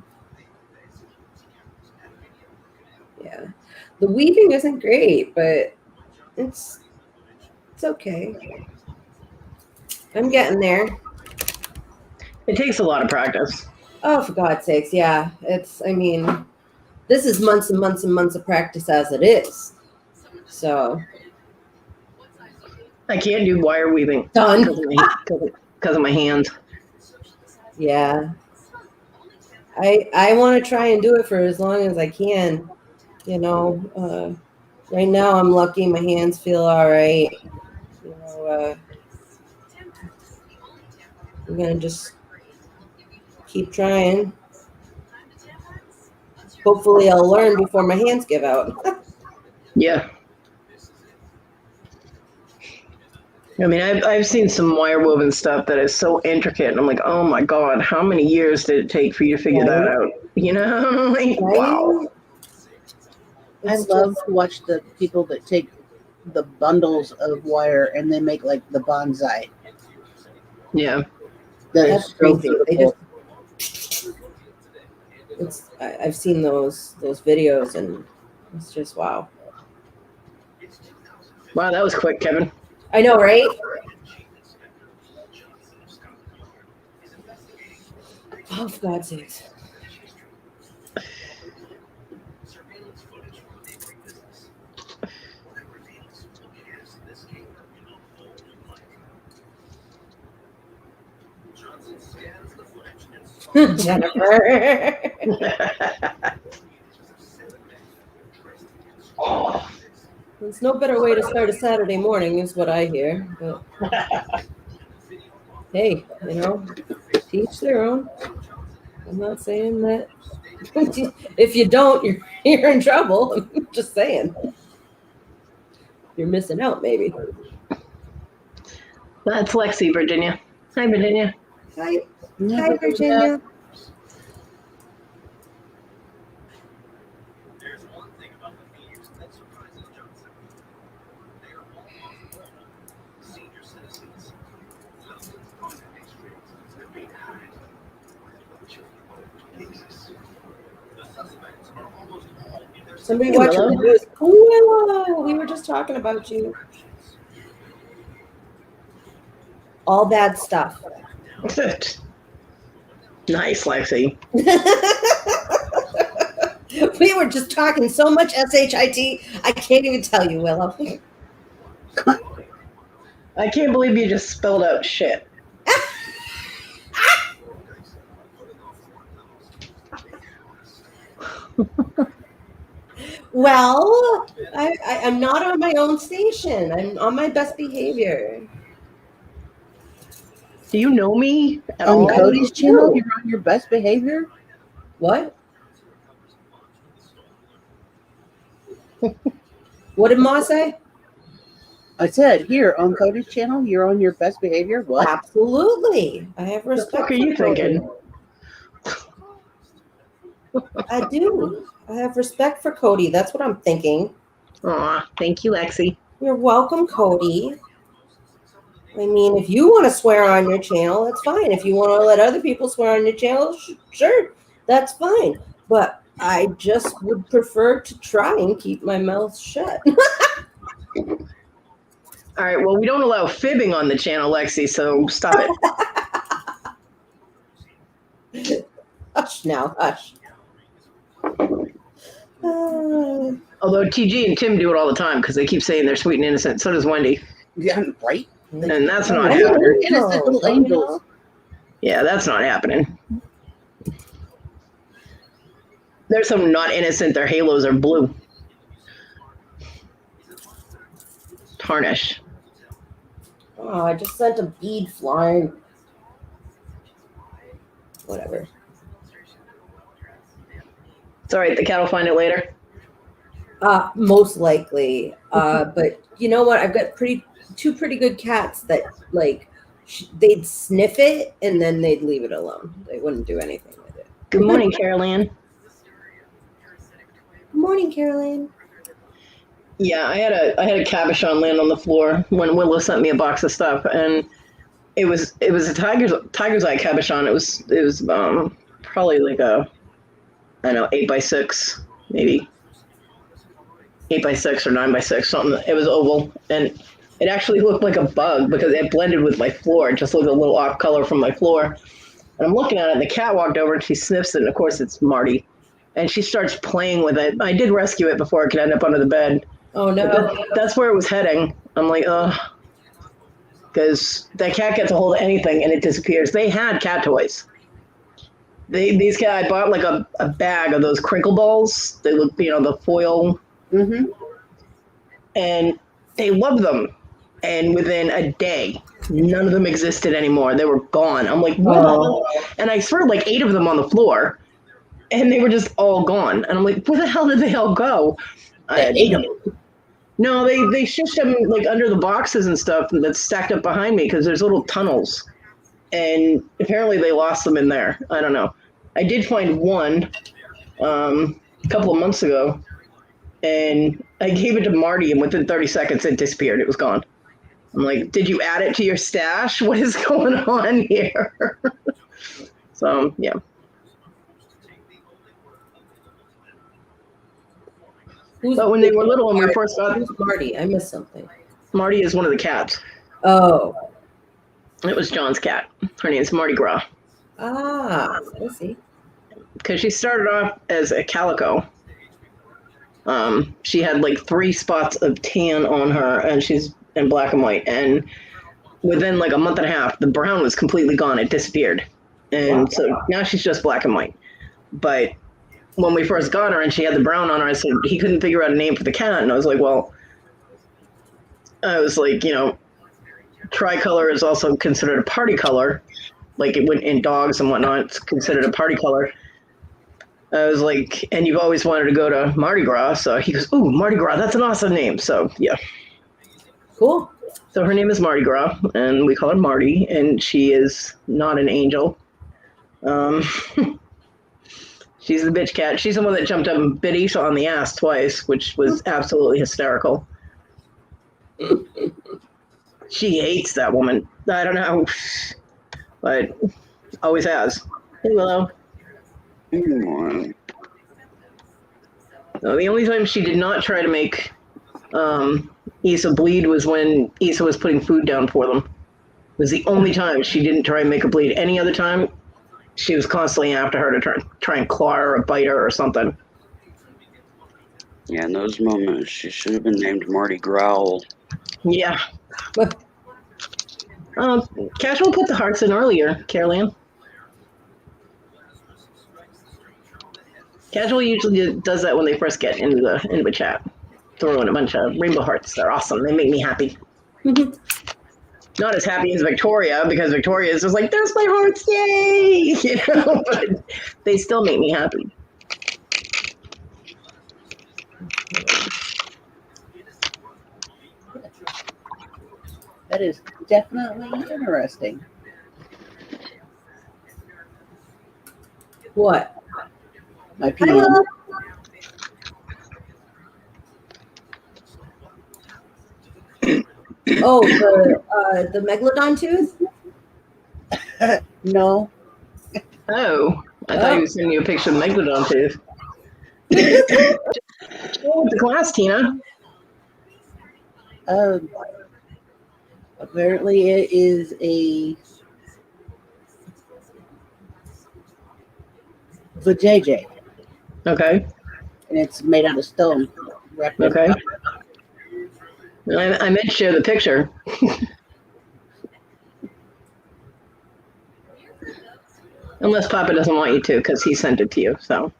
Yeah. The weaving isn't great, but it's okay. I'm getting there. It takes a lot of practice. Oh, for God's sakes, yeah. I mean, this is months and months and months of practice as it is. So. I can't do wire weaving Done. because of my hands. Yeah. I want to try and do it for as long as I can. You know, right now I'm lucky. My hands feel all right. You know, I'm going to just keep trying. Hopefully I'll learn before my hands give out. Yeah. I mean, I've seen some wire woven stuff that is so intricate, and I'm like, oh my God, how many years did it take for you to figure that out? You know, like, wow. I love to watch the people that take the bundles of wire and they make like the bonsai. Yeah. That's crazy. I've seen those videos, and it's just wow. Wow, that was quick, Kevin. I know, right? Oh, for God's sakes. Jennifer. There's no better way to start a Saturday morning, is what I hear. But hey, you know, teach their own. I'm not saying that if you don't, you're in trouble. I'm just saying. You're missing out, maybe. That's Lexi, Virginia. Hi, Virginia. Hi, Virginia. Somebody watching the news. Whoa, we were just talking about you. All bad stuff. Nice, Lexi. We were just talking so much SHIT, I can't even tell you, Willow. I can't believe you just spelled out shit. Well, I'm not on my own station. I'm on my best behavior. Do you know me at On all? Kodi's channel, you're on your best behavior? What? What did Ma say? I said, here, on Kodi's channel, you're on your best behavior? What? Absolutely. I have respect. What the fuck are you thinking? I do. I have respect for Kodi. That's what I'm thinking. Aw, thank you, Lexi. You're welcome, Kodi. I mean, if you want to swear on your channel, that's fine. If you want to let other people swear on your channel, sure, that's fine. But I just would prefer to try and keep my mouth shut. All right, well, we don't allow fibbing on the channel, Lexi, so stop it. Hush now, hush. Although TG and Tim do it all the time because they keep saying they're sweet and innocent. So does Wendy. Yeah, right? And that's not They're happening. innocent little angels. Yeah, that's not happening. There's some not innocent. Their halos are blue. Tarnish. Oh, I just sent a bead flying. Whatever. It's all right. The cat will find it later. Most likely. But you know what? I've got two pretty good cats that they'd sniff it and then they'd leave it alone. They wouldn't do anything with it. Good morning, Caroline. Good morning, Caroline. Yeah, I had a cabochon land on the floor when Willow sent me a box of stuff, and it was a tiger's eye cabochon. It was probably like a, I don't know, 8x6, maybe 8x6 or 9x6, something. It was oval, and it actually looked like a bug because it blended with my floor. It just looked a little off color from my floor. And I'm looking at it, and the cat walked over, and she sniffs it, and of course it's Marty. And she starts playing with it. I did rescue it before it could end up under the bed. Oh no. That's where it was heading. I'm like, ugh. Because that cat gets a hold of anything, and it disappears. They had cat toys. These cats, I bought like a bag of those crinkle balls. They look, the foil. Mm-hmm. And they loved them. And within a day, none of them existed anymore. They were gone. I'm like, what? And I threw like 8 of them on the floor, and they were just all gone. And I'm like, where the hell did they all go? They ate them. No, they shushed them like under the boxes and stuff that's stacked up behind me because there's little tunnels. And apparently they lost them in there. I don't know. I did find one a couple of months ago, and I gave it to Marty, and within 30 seconds it disappeared. It was gone. I'm like, did you add it to your stash? What is going on here? So, yeah. But when they were little and we first got... Who's Marty? I missed something. Marty is one of the cats. Oh. It was John's cat. Her name's Mardi Gras. Ah, I see. Because she started off as a calico. She had like 3 spots of tan on her, and she's in black and white. And within like a month and a half, the brown was completely gone. It disappeared. And so now she's just black and white. But when we first got her and she had the brown on her, I said he couldn't figure out a name for the cat. And I was like, tricolor is also considered a party color. Like it went in dogs and whatnot, it's considered a party color. I was like, and you've always wanted to go to Mardi Gras. So he goes, ooh, Mardi Gras, that's an awesome name. So, yeah. Cool. So her name is Mardi Gras, and we call her Marty, and she is not an angel. She's the bitch cat. She's the one that jumped up and bit Isha on the ass twice, which was absolutely hysterical. She hates that woman. I don't know, but always has. Hey, Willow. Anyway. No, the only time she did not try to make Issa bleed was when Issa was putting food down for them. It was the only time she didn't try and make her bleed. Any other time, she was constantly after her to try and claw her or bite her or something. Yeah, in those moments, she should have been named Marty Growl. Yeah. Casual put the hearts in earlier, Caroline. Casual usually does that when they first get into the chat. Throw in a bunch of rainbow hearts. They're awesome. They make me happy. Not as happy as Victoria, because Victoria is just like, there's my hearts, yay! But they still make me happy. That is definitely interesting. What? My PM. Oh, the megalodon tooth? No. Oh, I thought you were sending you a picture of Megalodon tooth. The glass, Tina. Apparently it is a vajayjay, Okay. and it's made out of stone. Okay. I meant to share the picture. Unless Papa doesn't want you to, because he sent it to you. So.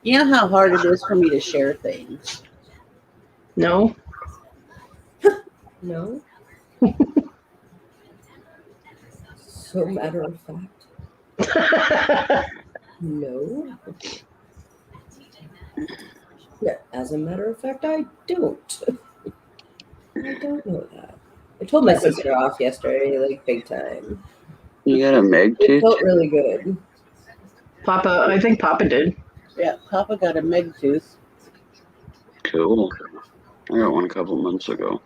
You know how hard it is for me to share things. No. No. So matter of fact. No. Yeah, as a matter of fact, I don't. I don't know that. I told my sister off yesterday, like big time. You got a Meg It tooth? felt really good. Papa, I think Papa did. Yeah, Papa got a meg tooth. Cool. I got one a couple months ago.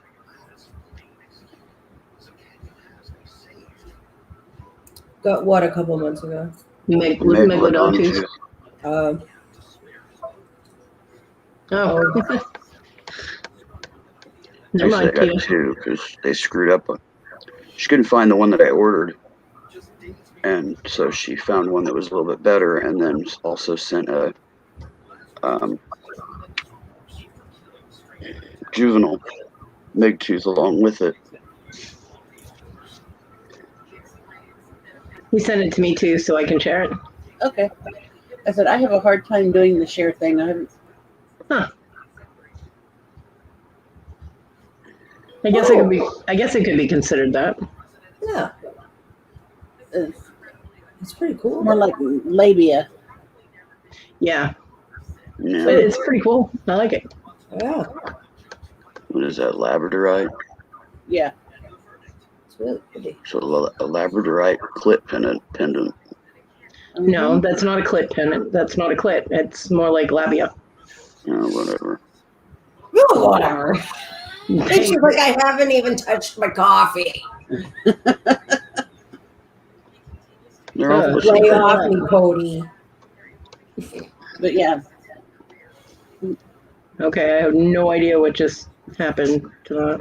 Got what a couple months ago? Megalodon tooth. Oh. Never Actually, I mind, got Tia. two because they screwed up. She couldn't find the one that I ordered, and so she found one that was a little bit better, and then also sent a juvenile Migtooth along with it. He sent it to me too, so I can share it. Okay. I said I have a hard time doing the share thing. I haven't. Huh. I guess it could be. I guess it could be considered that. Yeah, it's pretty cool. More like labia. Yeah, Yeah. but it's pretty cool. I like it. Yeah, What is that, labradorite? Yeah. it's really pretty. So a labradorite clit pendant. No, Mhm. that's not a clit pendant. That's not a clit. It's more like labia. Whatever. Oh, whatever. It's just like I haven't even touched my coffee. They're all Ugh. pussy. Lay off me, Kodi. But yeah. Okay, I have no idea what just happened to that.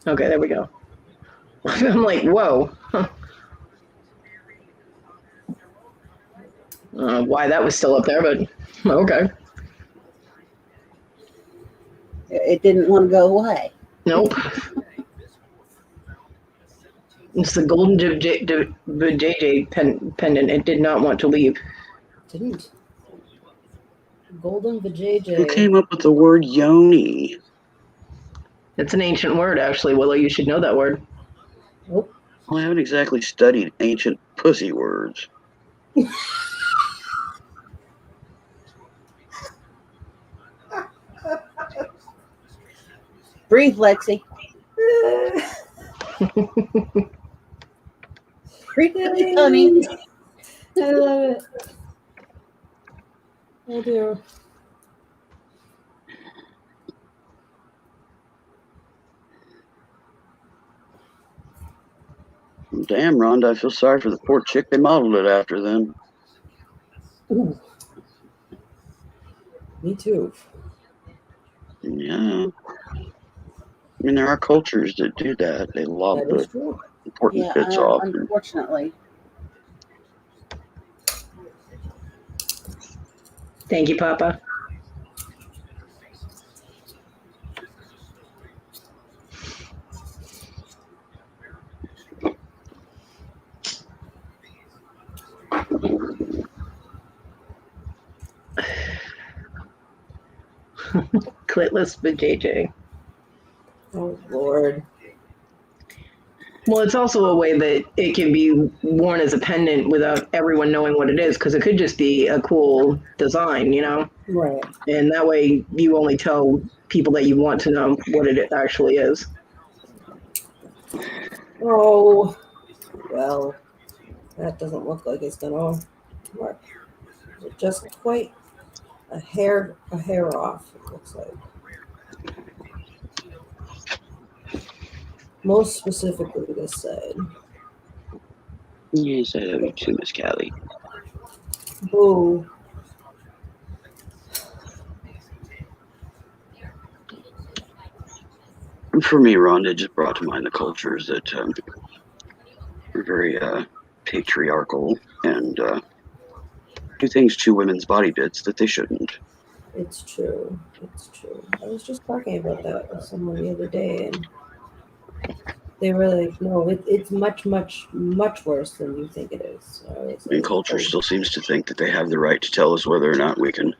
Okay, there we go. I'm like, whoa. Huh. Why that was still up there, but okay. It didn't want to go away. Nope. It's the golden JJ pendant. It did not want to leave. Didn't. Golden vajayjay. Who came up with the word yoni? It's an ancient word, actually, Willow. You should know that word. Nope. Well, I haven't exactly studied ancient pussy words. Breathe, Lexi. Breathe, honey. I love it. I do. Damn, Rhonda, I feel sorry for the poor chick they modeled it after then. Ooh. Me too. Yeah. I mean, there are cultures that do that. They lob That is the true. important Yeah, bits off. unfortunately. Thank you, Papa. Clitless vajayjay. Oh Lord. Well, it's also a way that it can be worn as a pendant without everyone knowing what it is, because it could just be a cool design, you know? Right. And that way you only tell people that you want to know what it actually is. Oh. Well, that doesn't look like it's gonna work. Just quite a hair off, it looks like. Most specifically this side. Yes, I love you too, Miss Callie. Boo. And for me, Rhonda, it just brought to mind the cultures that are very patriarchal and do things to women's body bits that they shouldn't. It's true. It's true. I was just talking about that with someone the other day, and they were like, "No, it's much, much, much worse than you think it is." So I was And like, culture "Oh." still seems to think that they have the right to tell us whether or not we can,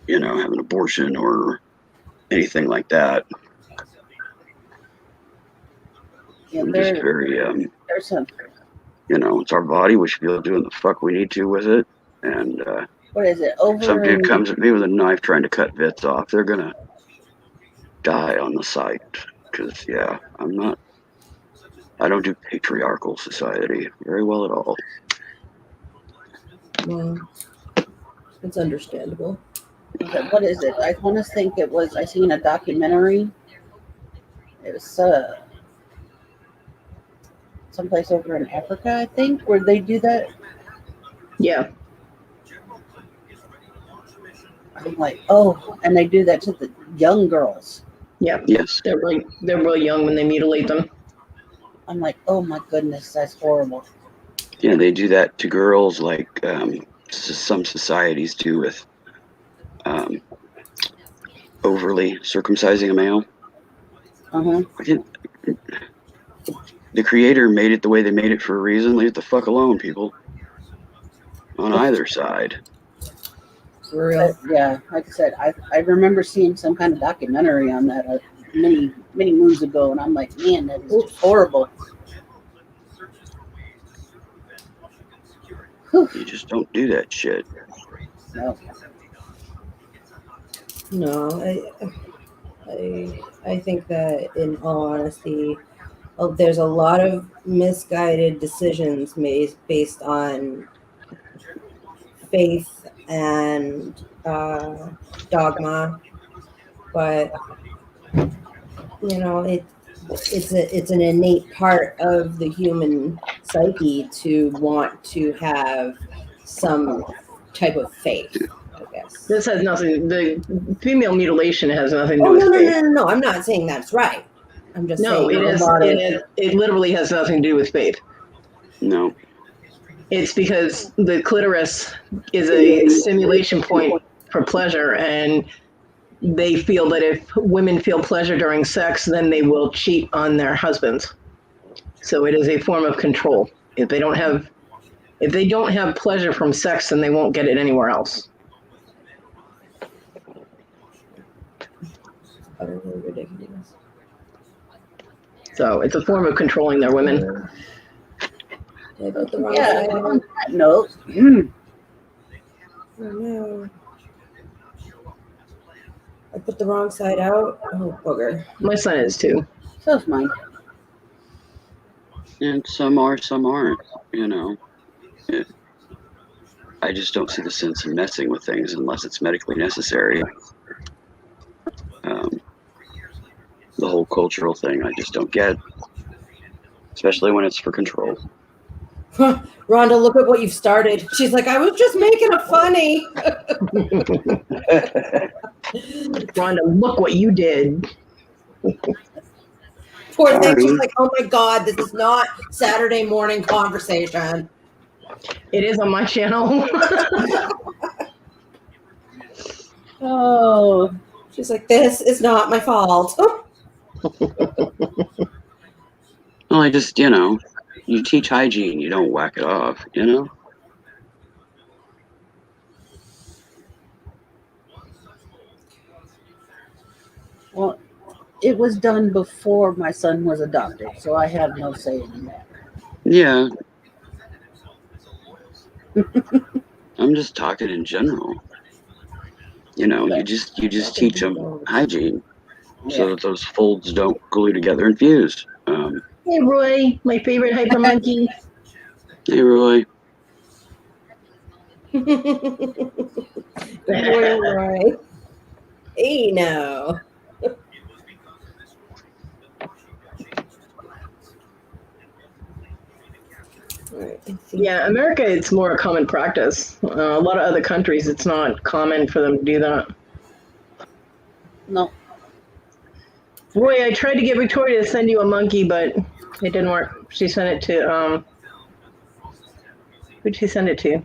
you know, have an abortion or anything like that. Yeah, I'm just there, very, there's some. you know, it's our body. We should be able to do what the fuck we need to with it. And What is it? Over. some dude in- comes at me with a knife trying to cut bits off. They're gonna die on the site. Because yeah, I don't do patriarchal society very well at all. Well, it's understandable. What is it? I want to think it was. I seen a documentary. It was someplace over in Africa, I think, where they do that. Yeah. I'm like, oh, and they do that to the young girls. Yeah, Yes. they're really young when they mutilate them. I'm like, oh my goodness, that's horrible. Yeah, they do that to girls like some societies do with overly circumcising a male. Uh-huh. The creator made it the way they made it for a reason. Leave it the fuck alone, people. On either side. For real. Yeah, like I said, I remember seeing some kind of documentary on that many moons ago, and I'm like, man, that is just horrible. You just don't do that shit. No. No, I think that in all honesty, there's a lot of misguided decisions made based on faith and dogma, but it's an innate part of the human psyche to want to have some type of faith, I guess. This has nothing. The female mutilation has nothing to do Oh, with no, faith. no. I'm not saying that's right. I'm just No, saying it literally has nothing to do with faith. No. It's because the clitoris is a stimulation point for pleasure, and they feel that if women feel pleasure during sex, then they will cheat on their husbands. So it is a form of control. If they don't have pleasure from sex, then they won't get it anywhere else. utterly ridiculous. So it's a form of controlling their women. I got the wrong Yeah, side. on that note, Oh no. I put the wrong side out. Oh, booger. My son is too. so's mine. And some are, some aren't, you know. I just don't see the sense in messing with things unless it's medically necessary. The whole cultural thing, I just don't get. Especially when it's for control. Rhonda, look at what you've started. She's like, I was just making a funny. Rhonda, look what you did. Poor thing. She's like, oh my God, this is not Saturday morning conversation. It is on my channel. Oh, She's like, this is not my fault. Well, I just, you teach hygiene, you don't whack it off, you know? well, it was done before my son was adopted, so I have no say in that. Yeah. I'm just talking in general. You just teach them hygiene so that those folds don't glue together and fuse. Hey, Roy, my favorite hyper monkey. Hey, Roy. Roy. Hey, now. Yeah, America, it's more a common practice. A lot of other countries, it's not common for them to do that. No. Roy, I tried to get Victoria to send you a monkey, but it didn't work. She sent it to, who'd she send it to?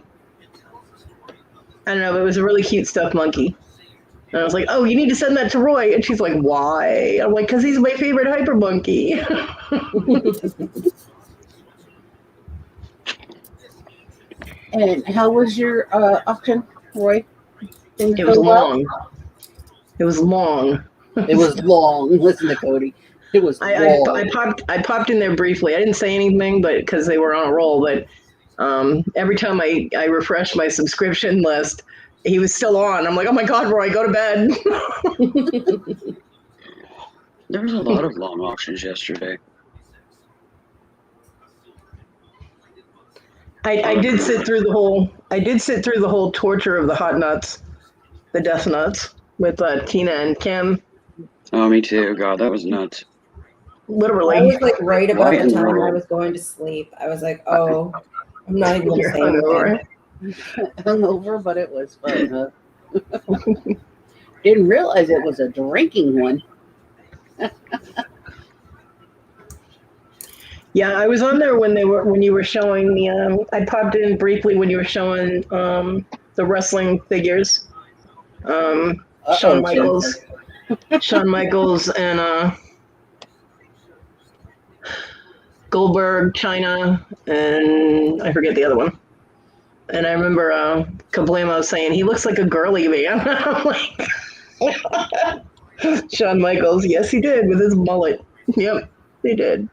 I don't know, but it was a really cute stuffed monkey. And I was like, oh, you need to send that to Roy. And she's like, why? I'm like, because he's my favorite hyper monkey. And how was your auction, Roy? It was long. It was long. It was long. Listen to Kodi. It was long. I popped in there briefly. I didn't say anything, but because they were on a roll. But every time I refreshed my subscription list, he was still on. I'm like, oh my God, Roy, go to bed. There was a lot of long auctions yesterday. I did sit through the whole torture of the hot nuts, the death nuts with Tina and Kim. Oh, me too. God, that was nuts. Literally. I was like right about the time I was going to sleep. I was like, oh, I'm not even going to say anything. Hungover, but it was fun. Didn't realize it was a drinking one. Yeah, I was on there when you were showing the. I popped in briefly when you were showing the wrestling figures. Shawn Michaels, Shawn Michaels, and Goldberg, China, and I forget the other one. And I remember Kablamo saying he looks like a girly man. I'm like, Shawn Michaels, yes, he did with his mullet. Yep, he did.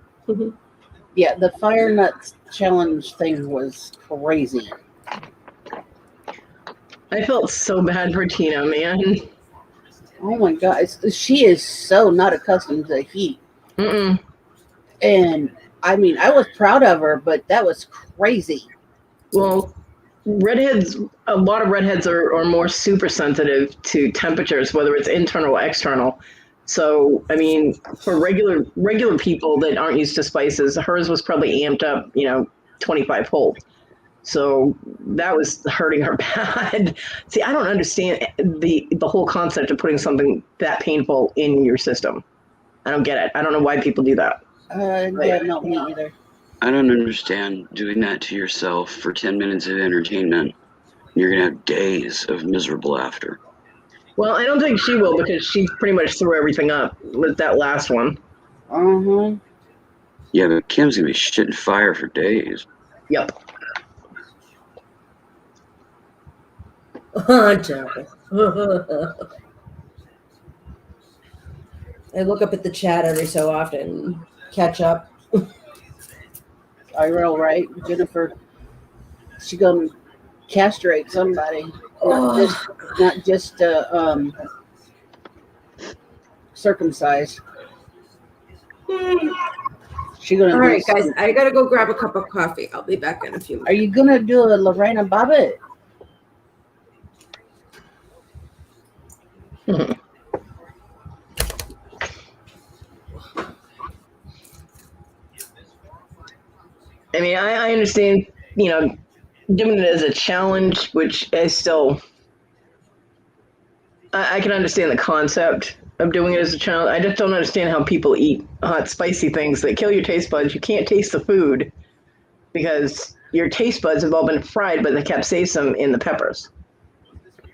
Yeah, the fire nuts challenge thing was crazy. I felt so bad for Tina, man. Oh my god, she is so not accustomed to heat. Mm-mm. And I mean, I was proud of her, but that was crazy. Well, redheads, a lot of redheads are more super sensitive to temperatures, whether it's internal or external. So, I mean, for regular people that aren't used to spices, hers was probably amped up, 25-fold. So that was hurting her bad. See, I don't understand the whole concept of putting something that painful in your system. I don't get it. I don't know why people do that. Yeah, not me either. I don't understand doing that to yourself for 10 minutes of entertainment. You're going to have days of miserable laughter. Well, I don't think she will because she pretty much threw everything up with that last one. Uh-huh. Yeah, but Kim's going to be shitting fire for days. Yep. Jennifer. I look up at the chat every so often, catch up. I real right, Jennifer. She gonna castrate somebody, not just circumcise. She gonna. All right, guys, I gotta go grab a cup of coffee. I'll be back in a few minutes. Are you gonna do a Lorena Bobbitt? I mean, I understand, doing it as a challenge, which is still, I can understand the concept of doing it as a challenge. I just don't understand how people eat hot, spicy things that kill your taste buds. You can't taste the food because your taste buds have all been fried by the capsaicin in the peppers.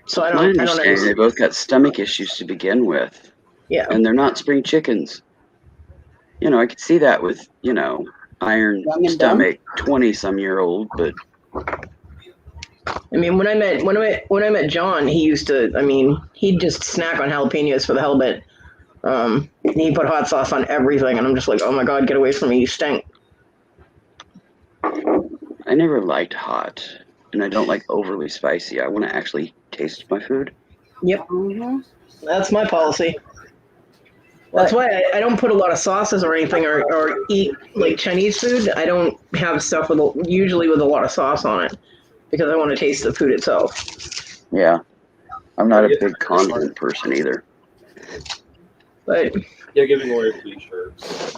So I don't understand. They both got stomach issues to begin with. Yeah. And they're not spring chickens. I could see that with, iron stomach, 20-some-year-old, but I mean, when I met John, he used to. I mean, he'd just snack on jalapenos for the hell of it. He put hot sauce on everything, and I'm just like, oh my god, get away from me, you stink. I never liked hot, and I don't like overly spicy. I want to actually taste my food. Yep, that's my policy. What? That's why I don't put a lot of sauces or anything, or eat like Chinese food. I don't have stuff usually with a lot of sauce on it because I want to taste the food itself. Yeah, I'm not a big condiment person either. But yeah, giving away free shirts.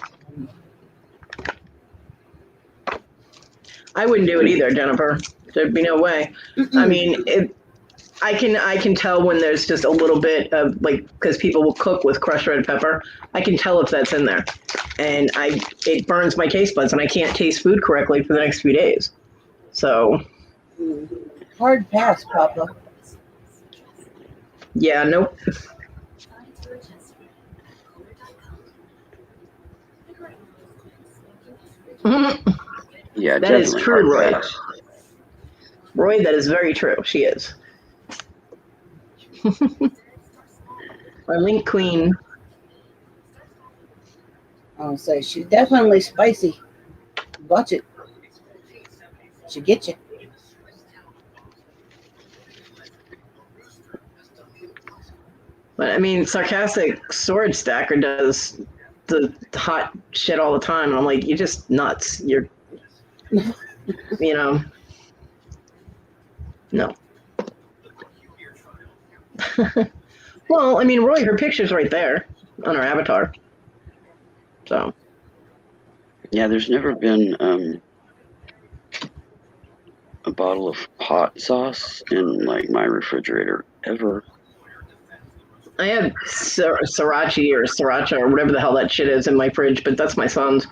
I wouldn't do it either, Jennifer. There'd be no way. I mean, I can tell when there's just a little bit of because people will cook with crushed red pepper. I can tell if that's in there, and it burns my taste buds, and I can't taste food correctly for the next few days. So hard pass, Papa. Yeah, nope. Yeah, that is true, Roy. Roy, that is very true. She is. Our link queen. I'll say she's definitely spicy. Watch it. She'll get you. But I mean, sarcastic storage stacker does the hot shit all the time. And I'm like, you're just nuts. You're, no. Well, I mean, Roy, her picture's right there on her avatar. So. Yeah, there's never been a bottle of hot sauce in my refrigerator ever. I have sriracha or sriracha or whatever the hell that shit is in my fridge, but that's my son's.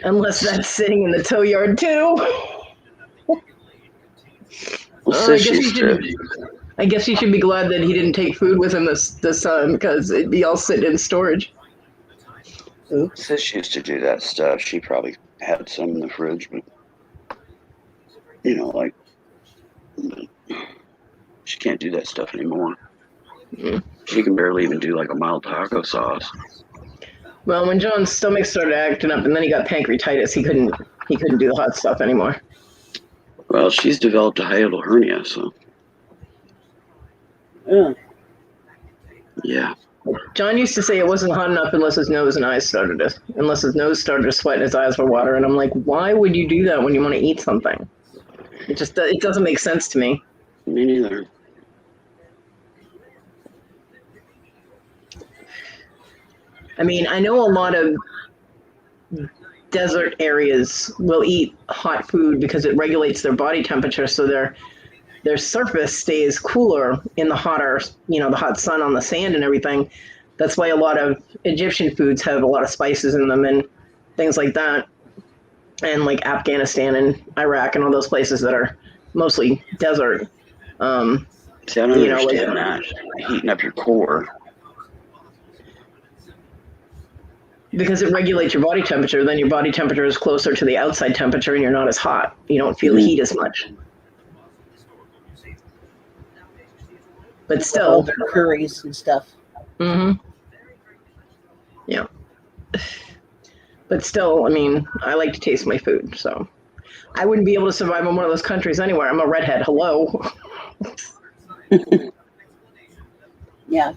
Unless that's sitting in the tow yard too. Well, I sis guess he used should. to. I guess he should be glad that he didn't take food with him this time because it'd be all sitting in storage. Oops. Sis used to do that stuff. She probably had some in the fridge, but like she can't do that stuff anymore. Mm. She can barely even do like a mild taco sauce. Well, when John's stomach started acting up and then he got pancreatitis, he couldn't do the hot stuff anymore. Well, she's developed a hiatal hernia, so yeah. John used to say it wasn't hot enough unless his nose and eyes started to sweat and his eyes were water. And I'm like, why would you do that when you want to eat something? It doesn't make sense to me. Me neither. I mean, I know a lot of desert areas will eat hot food because it regulates their body temperature, so their surface stays cooler in the hotter, the hot sun on the sand and everything. That's why a lot of Egyptian foods have a lot of spices in them and things like that. And like Afghanistan and Iraq and all those places that are mostly desert. See, I don't understand that. Heating up your core. Because it regulates your body temperature, then your body temperature is closer to the outside temperature and you're not as hot. You don't feel the heat as much. But All still. their curries and stuff. Mm-hmm. Yeah. But still, I mean, I like to taste my food, so I wouldn't be able to survive in one of those countries anywhere. I'm a redhead. Hello. Yeah.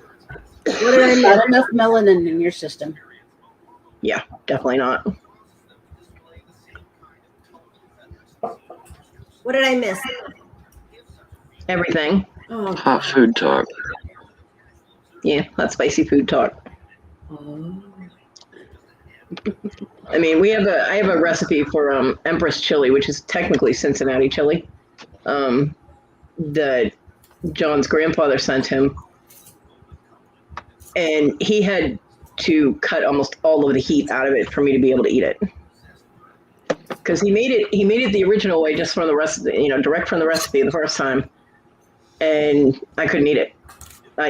Not enough melanin in your system. Yeah, definitely not. What did I miss? Everything. Oh. Hot food talk. Yeah, hot spicy food talk. Oh. I mean, I have a recipe for Empress chili, which is technically Cincinnati chili, that John's grandfather sent him, and he had to cut almost all of the heat out of it for me to be able to eat it, because he made it the original way, just from the recipe, direct from the recipe the first time, and I couldn't eat it.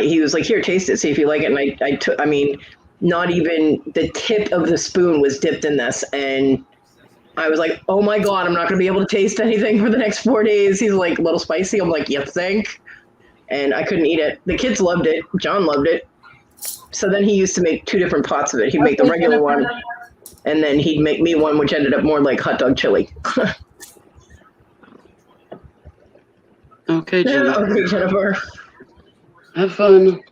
He was like, "Here, taste it, see if you like it," and I took. I mean, not even the tip of the spoon was dipped in this, and I was like, "Oh my god, I'm not going to be able to taste anything for the next 4 days." He's like, "A little spicy." I'm like, "You think?" And I couldn't eat it. The kids loved it. John loved it. So then he used to make 2 different pots of it. He'd make the regular one, and then he'd make me one, which ended up more like hot dog chili. Okay, Jennifer. Okay, Jennifer. Have fun.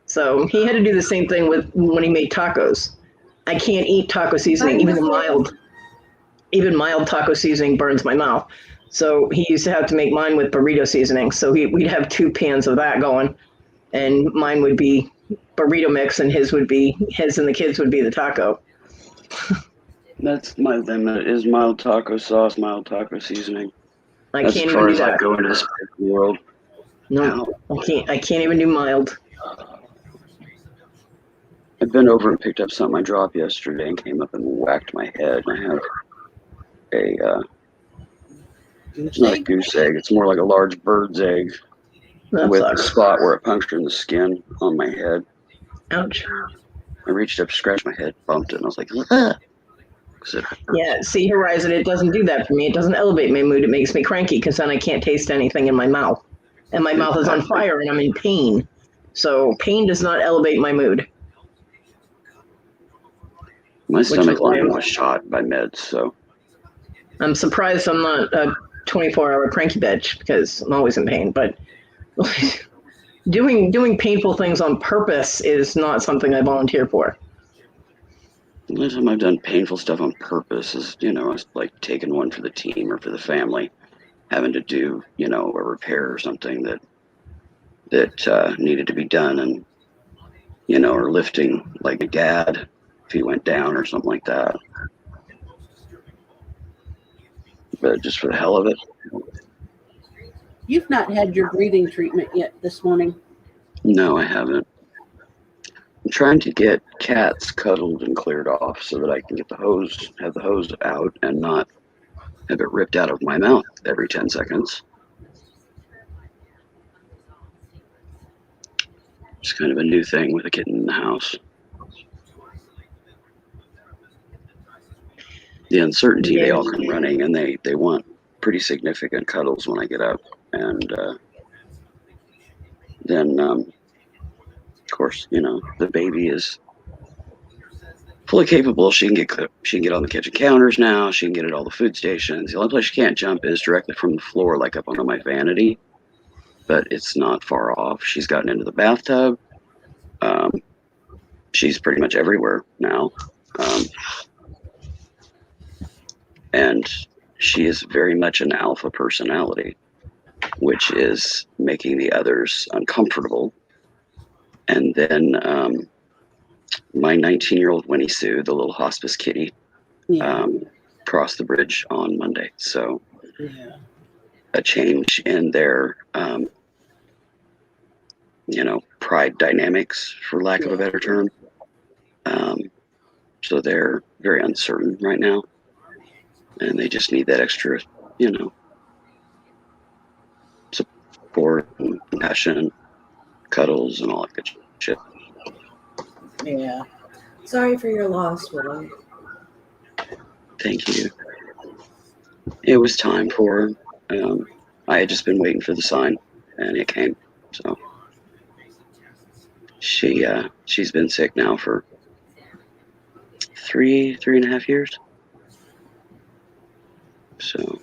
So he had to do the same thing when he made tacos. I can't eat taco seasoning, even mild taco seasoning burns my mouth. So he used to have to make mine with burrito seasoning. So we'd have 2 pans of that going, and mine would be burrito mix, and his and the kids would be the taco. That's my limit, is mild taco sauce, mild taco seasoning. I As can't far even as do I that. go into this world. No, I can't even do mild. I've been over and picked up something I dropped yesterday and came up and whacked my head. I have it's not a goose egg. It's more like a large bird's egg with a spot where it punctured in the skin on my head. Ouch. I reached up, scratched my head, bumped it, and I was like, ugh. Yeah, see, Horizon, it doesn't do that for me. It doesn't elevate my mood. It makes me cranky because then I can't taste anything in my mouth. And my mouth is on fire and I'm in pain. So pain does not elevate my mood. My stomach lining was shot by meds, so. I'm surprised I'm not a 24-hour cranky bitch because I'm always in pain. But doing painful things on purpose is not something I volunteer for. The only time I've done painful stuff on purpose is, like taking one for the team or for the family, having to do, a repair or something that needed to be done, and, or lifting like a dad if he went down or something like that. But just for the hell of it. You've not had your breathing treatment yet this morning. No, I haven't. I'm trying to get cats cuddled and cleared off so that I can have the hose out and not have it ripped out of my mouth every 10 seconds. It's kind of a new thing with a kitten in the house. The uncertainty, they all come running and they want pretty significant cuddles when I get up. And then, of course, the baby is fully capable. She can get on the kitchen counters now. She can get at all the food stations. The only place she can't jump is directly from the floor, like up onto my vanity. But it's not far off. She's gotten into the bathtub. She's pretty much everywhere now. And she is very much an alpha personality, which is making the others uncomfortable. And then my 19-year-old Winnie Sue, the little hospice kitty, crossed the bridge on Monday. So a change in their pride dynamics, for lack of a better term. So they're very uncertain right now, and they just need that extra, support and compassion, cuddles, and all that good shit. Yeah. Sorry for your loss, Willow. Thank you. It was time for her. I had just been waiting for the sign, and it came. So she's been sick now for 3.5 years. So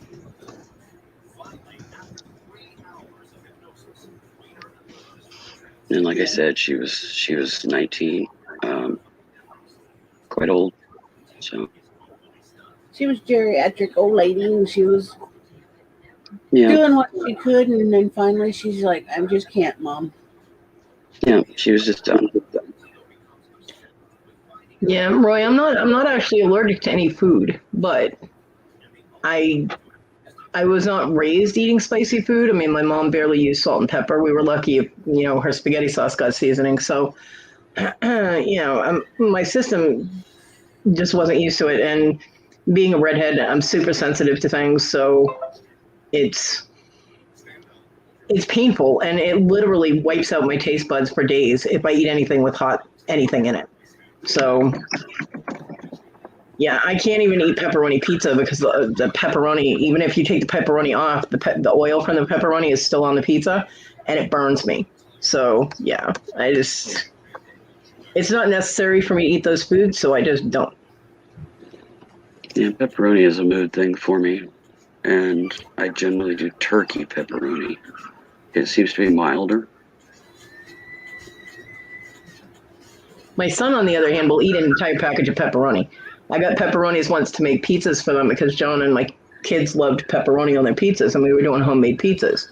and like I said, she was 19, quite old. So She was geriatric old lady, and she was yeah, doing what she could, and then finally she's like, "I just can't, Mom." yeah, she was just done. Yeah, Roy, I'm not actually allergic to any food, but I was not raised eating spicy food. I mean, my mom barely used salt and pepper. We were lucky if, her spaghetti sauce got seasoning. So, my system just wasn't used to it. And being a redhead, I'm super sensitive to things. So it's painful, and it literally wipes out my taste buds for days if I eat anything with hot anything in it. So, yeah, I can't even eat pepperoni pizza because the pepperoni, even if you take the pepperoni off, the oil from the pepperoni is still on the pizza, and it burns me. So, yeah, it's not necessary for me to eat those foods, so I just don't. Yeah, pepperoni is a mood thing for me, and I generally do turkey pepperoni. It seems to be milder. My son, on the other hand, will eat an entire package of pepperoni. I got pepperonis once to make pizzas for them because John and my kids loved pepperoni on their pizzas, and we were doing homemade pizzas.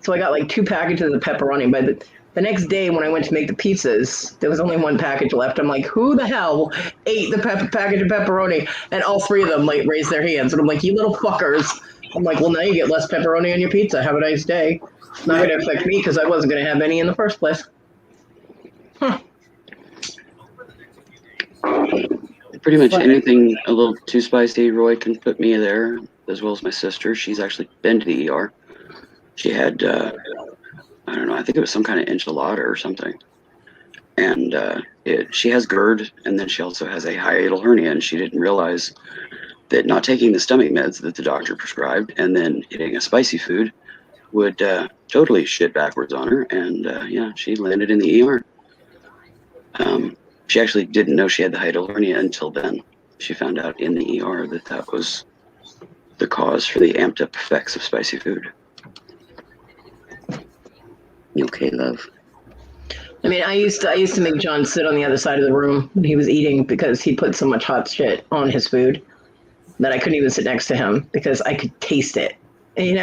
So I got like 2 packages of pepperoni. But the next day when I went to make the pizzas, there was only 1 package left. I'm like, who the hell ate the package of pepperoni? And all 3 of them like raised their hands. And I'm like, you little fuckers. I'm like, well, now you get less pepperoni on your pizza. Have a nice day. It's not going to affect me because I wasn't going to have any in the first place. Huh. Pretty much anything a little too spicy, Roy can put me there, as well as my sister. She's actually been to the ER. She had, I don't know, I think it was some kind of enchilada or something. And she has GERD, and then she also has a hiatal hernia, and she didn't realize that not taking the stomach meds that the doctor prescribed and then eating a spicy food would totally shit backwards on her. And yeah, she landed in the ER. She actually didn't know she had the hiatal hernia until then. She found out in the ER that was the cause for the amped up effects of spicy food. You okay, love? I mean, I used to make John sit on the other side of the room when he was eating because he put so much hot shit on his food that I couldn't even sit next to him because I could taste it. And,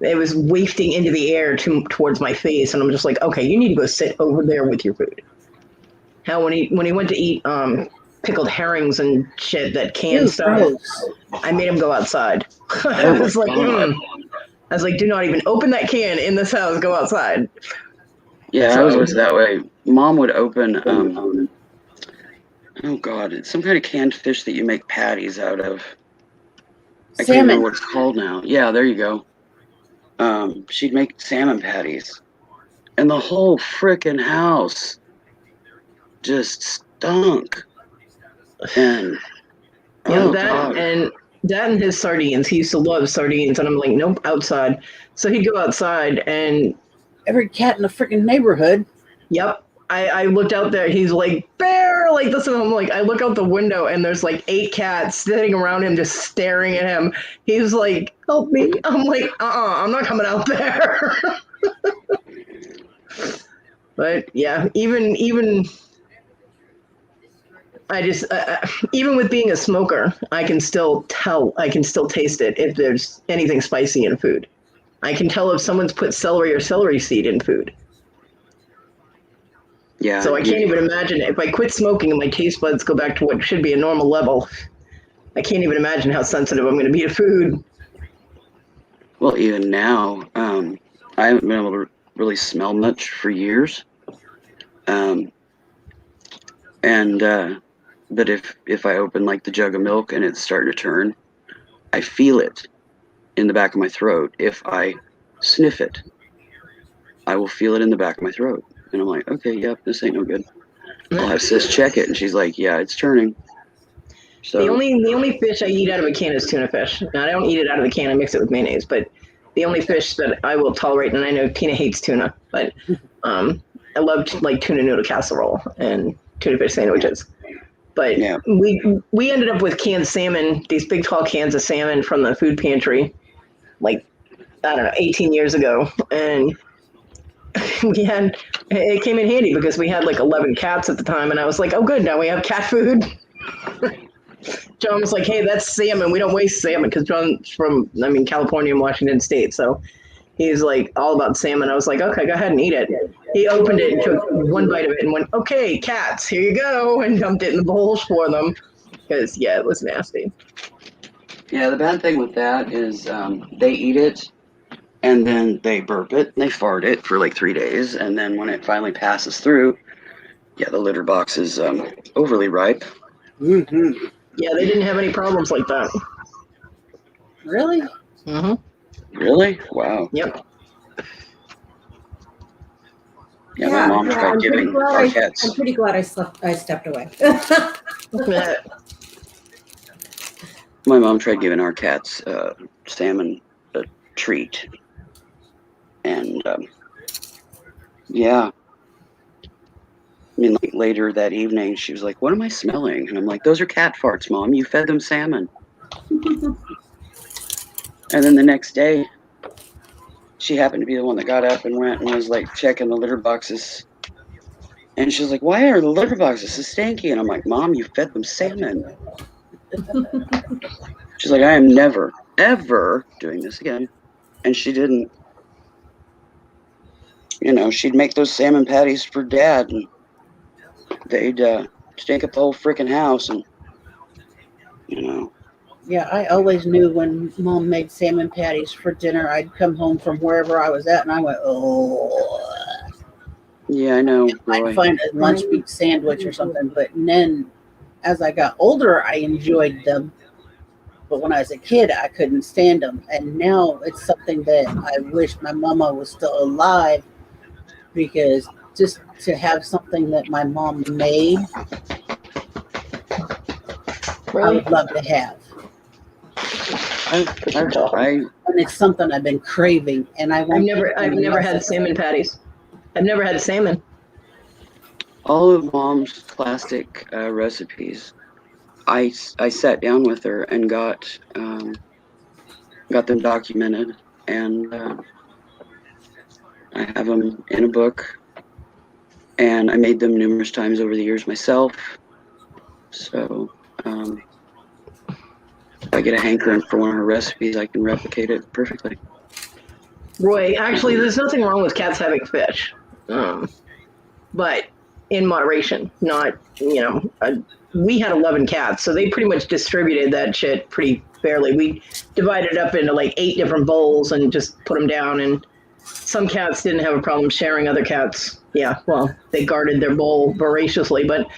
it was wafting into the air towards my face, and I'm just like, okay, you need to go sit over there with your food. How when he went to eat pickled herrings and shit, that canned stuff, Gross. I made him go outside. I was like, do not even open that can in this house. Go outside. Yeah, I was always that way. Mom would open, oh God, it's some kind of canned fish that you make patties out of. I can't remember Salmon. what it's called now. Yeah, there you go. She'd make salmon patties, and the whole frickin' house just stunk. And Yeah, oh God, that and his sardines. He used to love sardines, and I'm like, nope, outside. So he'd go outside, and Every cat in the freaking neighborhood. yep. I looked out there. He's like, bear, like this. And I'm like, I look out the window and there's like 8 cats sitting around him, just staring at him. He's like, help me. I'm like, I'm not coming out there. But yeah, even I just even with being a smoker, I can still taste it if there's anything spicy in food. I can tell if someone's put celery or celery seed in food. yeah. So I can't even imagine if I quit smoking and my taste buds go back to what should be a normal level. I can't even imagine how sensitive I'm going to be to food. Well, even now, I haven't been able to really smell much for years. But if I open like the jug of milk and it's starting to turn, I feel it in the back of my throat. If I sniff it, I will feel it in the back of my throat. And I'm like, okay, yep, this ain't no good. I'll have sis check it, and she's like, yeah, it's turning. So the only fish I eat out of a can is tuna fish. Now, I don't eat it out of the can. I mix it with mayonnaise. But the only fish that I will tolerate, and I know Tina hates tuna, but I love like tuna noodle casserole and tuna fish sandwiches. But yeah, we ended up with canned salmon, these big tall cans of salmon from the food pantry, like I don't know, 18 years ago, and it came in handy because we had like 11 cats at the time, and I was like, oh good, now we have cat food. John was like, hey, that's salmon. We don't waste salmon because John's from, California and Washington State. So he's like all about salmon. I was like, okay, go ahead and eat it. He opened it and took one bite of it and went, okay, cats, here you go, and dumped it in the bowls for them because, yeah, it was nasty. yeah. The bad thing with that is they eat it, and then they burp it, and they fart it for like 3 days, and then when it finally passes through, yeah, the litter box is overly ripe. Mm-hmm. Yeah, they didn't have any problems like that. Really? Mm-hmm. Really? Wow. Yep. Yeah, my mom tried giving our cats. I'm pretty glad I stepped away. My mom tried giving our cats salmon a treat, and yeah. I mean, like later that evening, she was like, "What am I smelling?" And I'm like, "Those are cat farts, Mom. You fed them salmon." And then the next day, she happened to be the one that got up and went and was like checking the litter boxes. And she was like, "Why are the litter boxes so stinky?" And I'm like, "Mom, you fed them salmon." She's like, "I am never, ever doing this again." And she didn't. You know, she'd make those salmon patties for Dad, and they'd stink up the whole freaking house, and you know. Yeah, I always knew when Mom made salmon patties for dinner, I'd come home from wherever I was at, and I went, oh. Yeah, I know. I'd find a lunch meat sandwich or something. But then, as I got older, I enjoyed them. But when I was a kid, I couldn't stand them. And now it's something that I wish my mama was still alive, because just to have something that my mom made, I would love to have. And it's something I've been craving, and I've never had salmon patties. I've never had salmon. All of Mom's classic recipes, I sat down with her and got them documented, and I have them in a book, and I made them numerous times over the years myself. So if I get a hankering for one of her recipes, I can replicate it perfectly. Roy, actually, there's nothing wrong with cats having fish, but in moderation. Not, we had 11 cats, so they pretty much distributed that shit pretty fairly. We divided it up into like 8 different bowls and just put them down, and some cats didn't have a problem sharing other cats. Yeah, well, they guarded their bowl voraciously, but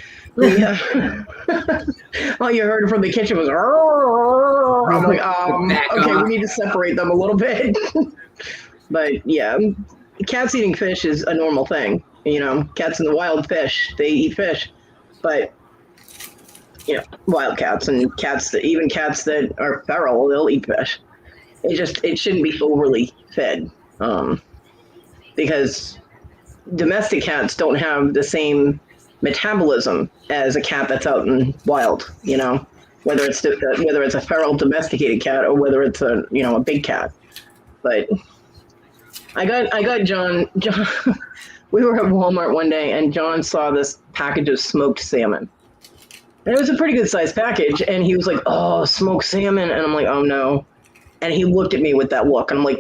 all you heard from the kitchen was, I'm like, okay, we need to separate them a little bit. But yeah, cats eating fish is a normal thing. You know, cats in the wild fish, they eat fish, but wild cats and even cats that are feral, they'll eat fish. It shouldn't be overly fed, because domestic cats don't have the same metabolism as a cat that's out in wild. You know, whether it's a feral domesticated cat or whether it's a big cat. But I got John. We were at Walmart one day and John saw this package of smoked salmon. And it was a pretty good sized package. And he was like, "Oh, smoked salmon." And I'm like, "Oh no." And he looked at me with that look. And I'm like,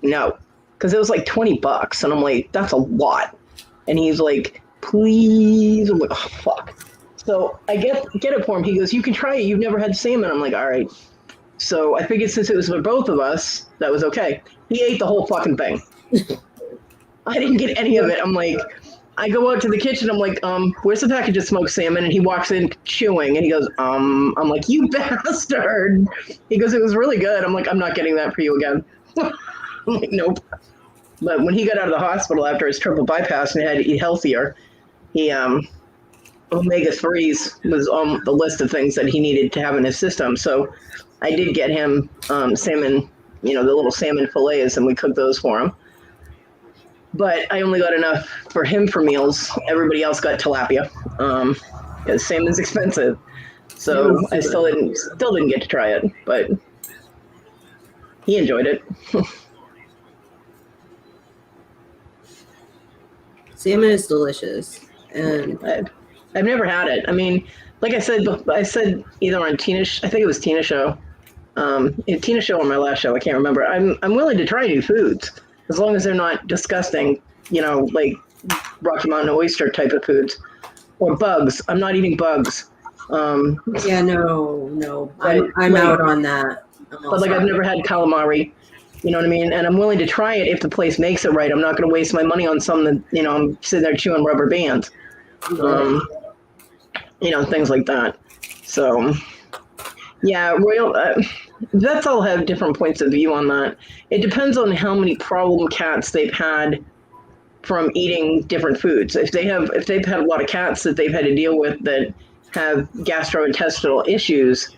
no. Because it was like $20. And I'm like, that's a lot. And he's like, "Please." I'm like, "Oh, fuck." So I get it for him. He goes, "You can try it. You've never had salmon." I'm like, "All right." So I figured since it was for both of us, that was okay. He ate the whole fucking thing. I didn't get any of it. I'm like, I go out to the kitchen. I'm like, "Where's the package of smoked salmon?" And he walks in chewing, and he goes, I'm like, "You bastard." He goes, "It was really good." I'm like, "I'm not getting that for you again." I'm like, "Nope." But when he got out of the hospital after his triple bypass and he had to eat healthier, he omega-3s was on the list of things that he needed to have in his system. So I did get him salmon, the little salmon fillets, and we cooked those for him. But I only got enough for him for meals. Everybody else got tilapia, because salmon's expensive. So I still didn't get to try it, but he enjoyed it. Salmon is delicious, and I've never had it. I mean, like I said either on I think it was Tina Show, Tina Show or my last show, I can't remember. I'm willing to try new foods as long as they're not disgusting, like Rocky Mountain oyster type of foods or bugs. I'm not eating bugs. Yeah, no, I'm out on that. But like I've never had calamari. You know what I mean? And I'm willing to try it if the place makes it right. I'm not going to waste my money on something that, I'm sitting there chewing rubber bands. Things like that. So, yeah, vets all have different points of view on that. It depends on how many problem cats they've had from eating different foods. If they've had a lot of cats that they've had to deal with that have gastrointestinal issues,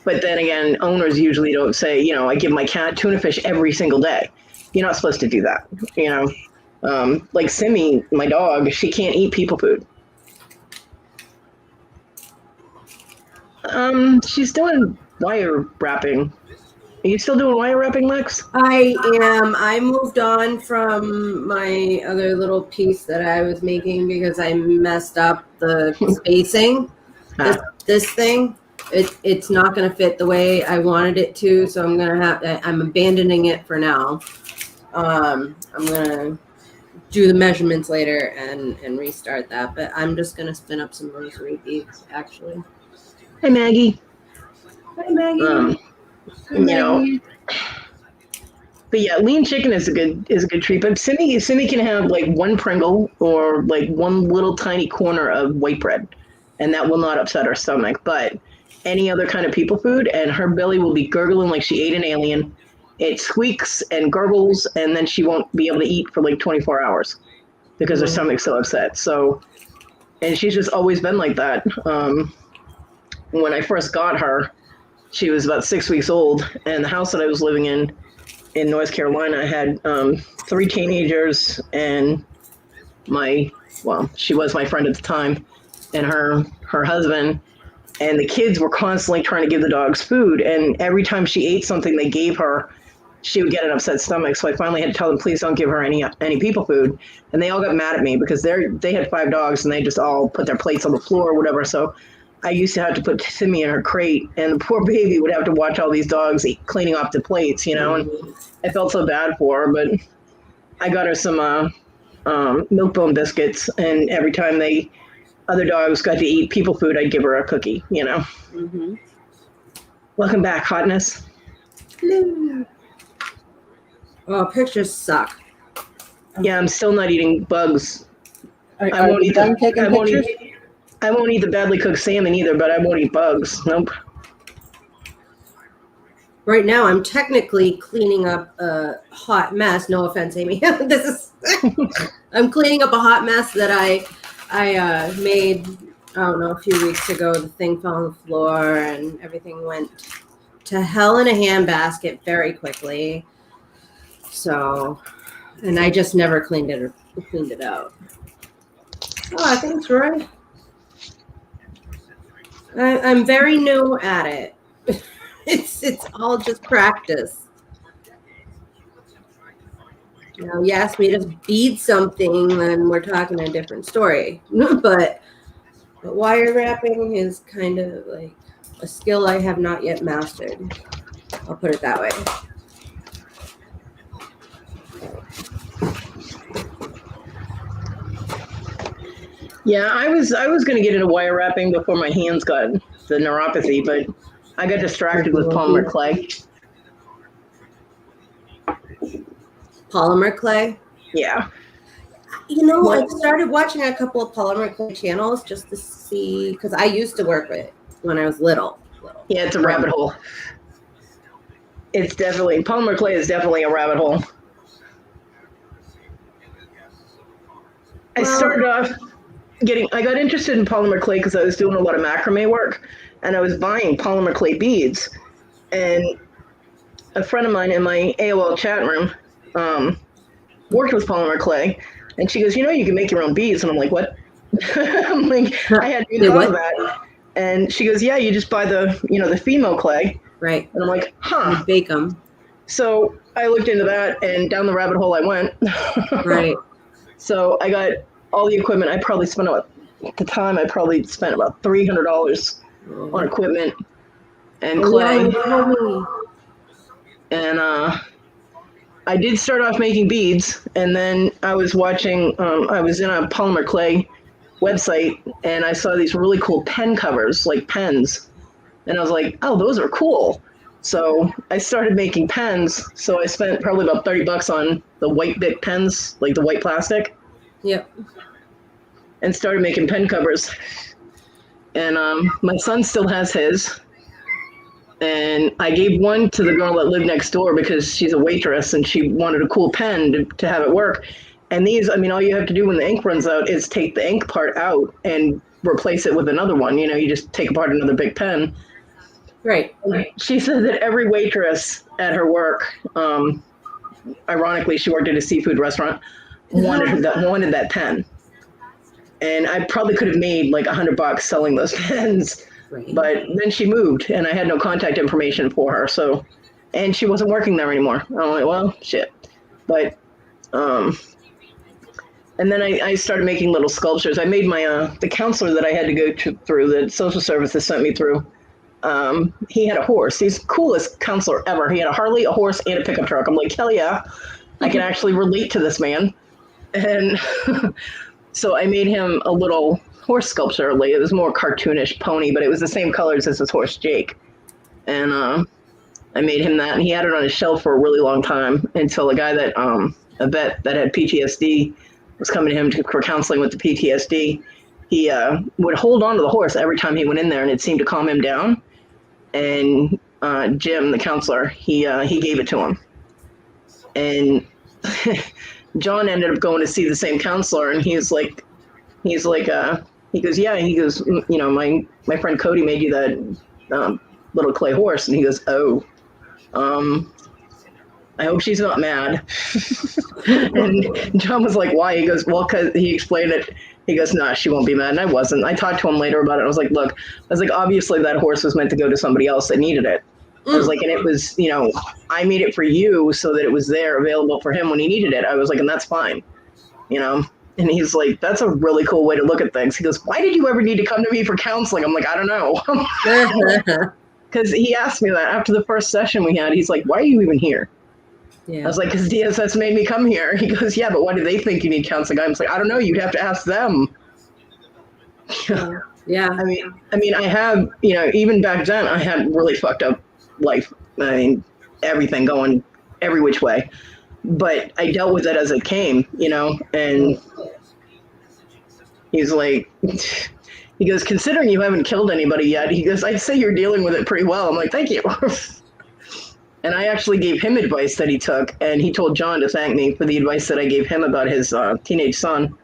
but then again, owners usually don't say, "I give my cat tuna fish every single day." You're not supposed to do that. Like Simi, my dog, she can't eat people food. She's doing wire wrapping. Are you still doing wire wrapping, Lex? I am. I moved on from my other little piece that I was making because I messed up the spacing. This thing. It's not going to fit the way I wanted it to, so I'm abandoning it for now. I'm going to do the measurements later and restart that, but I'm just going to spin up some rosary beads, actually. Hi, Maggie. Hi, Maggie. But yeah, lean chicken is a good treat. But Simi can have like one Pringle or like one little tiny corner of white bread, and that will not upset her stomach. But any other kind of people food, and her belly will be gurgling like she ate an alien. It squeaks and gurgles, and then she won't be able to eat for like 24 hours because her stomach's so upset. So, and she's just always been like that. When I first got her, she was about 6 weeks old, and the house that I was living in North Carolina, I had 3 teenagers and she was my friend at the time, and her husband. And the kids were constantly trying to give the dogs food. And every time she ate something they gave her, she would get an upset stomach. So I finally had to tell them, please don't give her any people food. And they all got mad at me because they had 5 dogs and they just all put their plates on the floor or whatever. So I used to have to put Simi in her crate, and the poor baby would have to watch all these dogs cleaning off the plates, and I felt so bad for her. But I got her some milk bone biscuits, and every time other dogs got to eat people food, I'd give her a cookie, Welcome back, Hotness. Hello. Oh, pictures suck. Yeah, I'm still not eating bugs. Are I won't you eat done taking I won't pictures? I won't eat the badly cooked salmon either, but I won't eat bugs. Nope. Right now, I'm technically cleaning up a hot mess. No offense, Amy. This is I'm cleaning up a hot mess that I made. I don't know, a few weeks ago. The thing fell on the floor, and everything went to hell in a handbasket very quickly. So, and I just never cleaned it out. Oh, thanks, Roy. I'm very new at it. It's all just practice. You know, you ask me to bead something, then we're talking a different story. but wire wrapping is kind of like a skill I have not yet mastered. I'll put it that way. Yeah, I was going to get into wire wrapping before my hands got the neuropathy, but I got distracted with polymer clay. Polymer clay. Yeah. You know, What? I started watching a couple of polymer clay channels just to see, because I used to work with it when I was little. Yeah, it's a rabbit hole. It's definitely, polymer clay is definitely a rabbit hole. I started off I got interested in polymer clay because I was doing a lot of macrame work, and I was buying polymer clay beads. And a friend of mine in my AOL chat room worked with polymer clay, and she goes, you can make your own beads. And I'm like, what? I'm like, I hadn't even thought of that. And she goes, yeah, you just buy the Fimo clay. Right. And I'm like, huh. You bake them. So I looked into that, and down the rabbit hole I went. Right. So I got all the equipment. I probably spent at the time. I probably spent about $300 on equipment and clay. And I did start off making beads, and then I was watching. I was in a polymer clay website, and I saw these really cool pen covers, like pens, and I was like, "Oh, those are cool." So I started making pens. So I spent probably about $30 on the white Bic pens, like the white plastic. Yep. And started making pen covers. And my son still has his. And I gave one to the girl that lived next door because she's a waitress and she wanted a cool pen to have it work. And these, all you have to do when the ink runs out is take the ink part out and replace it with another one. You just take apart another big pen. Right. She said that every waitress at her work, ironically, she worked at a seafood restaurant, wanted that pen. And I probably could have made like $100 selling those pens. Right. But then she moved and I had no contact information for her. So, and she wasn't working there anymore. I'm like, well, shit. But, and then I started making little sculptures. I made my, the counselor that I had to go through, the social services sent me through. He had a horse. He's the coolest counselor ever. He had a Harley, a horse, and a pickup truck. I'm like, hell yeah, I can actually relate to this man. And so I made him a little horse sculpture. Like, it was more cartoonish pony, but it was the same colors as his horse, Jake. And I made him that, and he had it on his shelf for a really long time until a guy that, a vet that had PTSD was coming to him for counseling with the PTSD. He would hold on to the horse every time he went in there, and it seemed to calm him down. And Jim, the counselor, he gave it to him. And John ended up going to see the same counselor, and he goes, yeah, he goes, my friend Kodi made you that little clay horse. And he goes, oh, I hope she's not mad. And John was like, why? He goes, well, because he explained it. He goes, nah, she won't be mad. And I wasn't. I talked to him later about it. I was like, look, obviously that horse was meant to go to somebody else that needed it. I was like, and it was, I made it for you so that it was there available for him when he needed it. I was like, and that's fine, And he's like, that's a really cool way to look at things. He goes, why did you ever need to come to me for counseling? I'm like, I don't know. Because he asked me that after the first session we had. He's like, why are you even here? Yeah. I was like, because DSS made me come here. He goes, yeah, but why do they think you need counseling? I was like, I don't know. You'd have to ask them. Yeah. I mean, I have, even back then, I had really fucked up life. I mean, everything going every which way. but I dealt with it as it came, and he's like, he goes, considering you haven't killed anybody yet, he goes, I'd say you're dealing with it pretty well. I'm like, thank you. And I actually gave him advice that he took, and he told John to thank me for the advice that I gave him about his teenage son.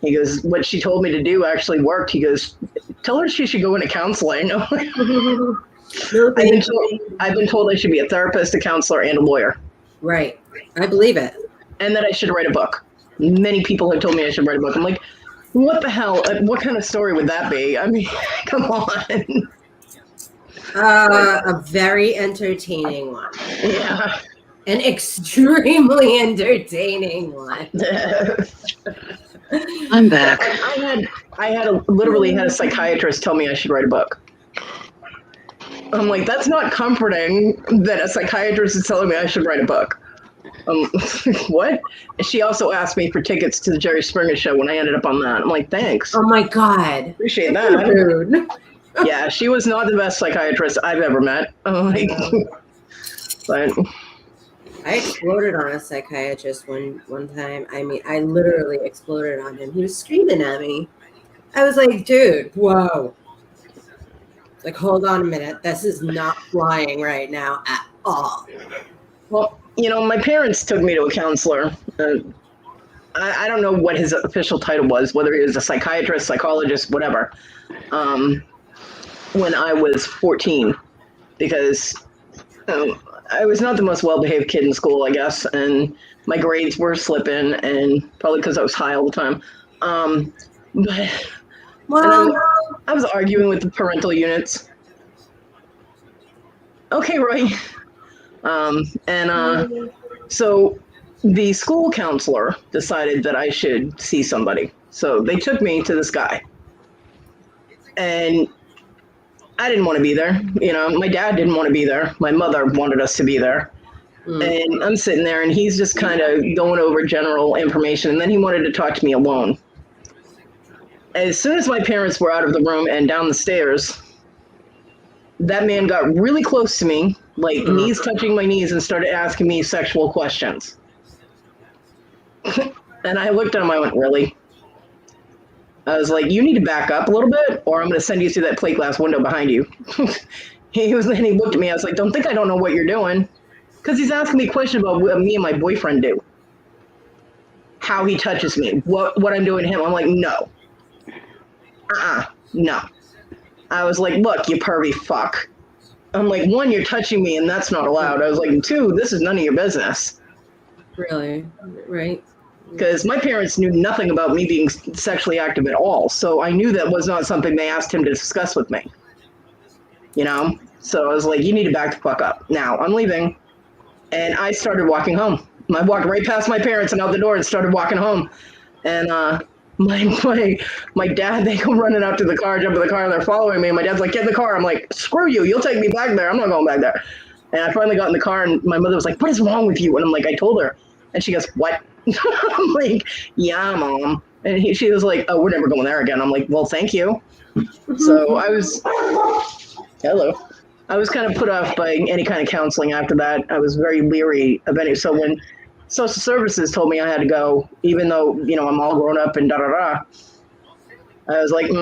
He goes, what she told me to do actually worked. He goes, tell her she should go into counseling. I've been told I should be a therapist, a counselor, and a lawyer. Right. I believe it. And that I should write a book. Many people have told me I should write a book. I'm like, what the hell? What kind of story would that be? I mean, come on. A very entertaining one. Yeah. An extremely entertaining one. I'm back. I literally had a psychiatrist tell me I should write a book. I'm like, that's not comforting that a psychiatrist is telling me I should write a book. What? She also asked me for tickets to the Jerry Springer show when I ended up on that. I'm like, thanks. Oh my God. Appreciate that. Rude. Yeah, she was not the best psychiatrist I've ever met. Like, but I exploded on a psychiatrist one time. I mean, I literally exploded on him. He was screaming at me. I was like, dude, whoa. Like, hold on a minute. This is not flying right now at all. well, my parents took me to a counselor. I don't know what his official title was, whether he was a psychiatrist, psychologist, whatever, when I was 14, because I was not the most well-behaved kid in school, I guess, and my grades were slipping, and probably because I was high all the time. But I was arguing with the parental units. Okay, right. So the school counselor decided that I should see somebody. So they took me to this guy. And I didn't want to be there. My dad didn't want to be there. My mother wanted us to be there. And I'm sitting there, and he's just kind of going over general information. And then he wanted to talk to me alone. As soon as my parents were out of the room and down the stairs, that man got really close to me, like knees touching my knees, and started asking me sexual questions. And I looked at him, I went, really? I was like, you need to back up a little bit, or I'm going to send you through that plate glass window behind you. He looked at me, I was like, don't think I don't know what you're doing. Because he's asking me questions about what me and my boyfriend do. How he touches me, what I'm doing to him. I'm like, no. No. I was like, look, you pervy fuck. I'm like, one, you're touching me, and that's not allowed. I was like, two, this is none of your business. Really? Right? Because my parents knew nothing about me being sexually active at all. So I knew that was not something they asked him to discuss with me. So I was like, you need to back the fuck up. Now, I'm leaving. And I started walking home. I walked right past my parents and out the door and started walking home. And my dad, they come running out to the car, jump in the car, and they're following me. And my dad's like, get in the car. I'm like, screw you. You'll take me back there. I'm not going back there. And I finally got in the car, and my mother was like, what is wrong with you? And I'm like, I told her. And she goes, what? I'm like, yeah, Mom. And she was like, oh, we're never going there again. I'm like, well, thank you. So I was kind of put off by any kind of counseling after that. I was very leery of any. So when social services told me I had to go, even though, I'm all grown up and I was like,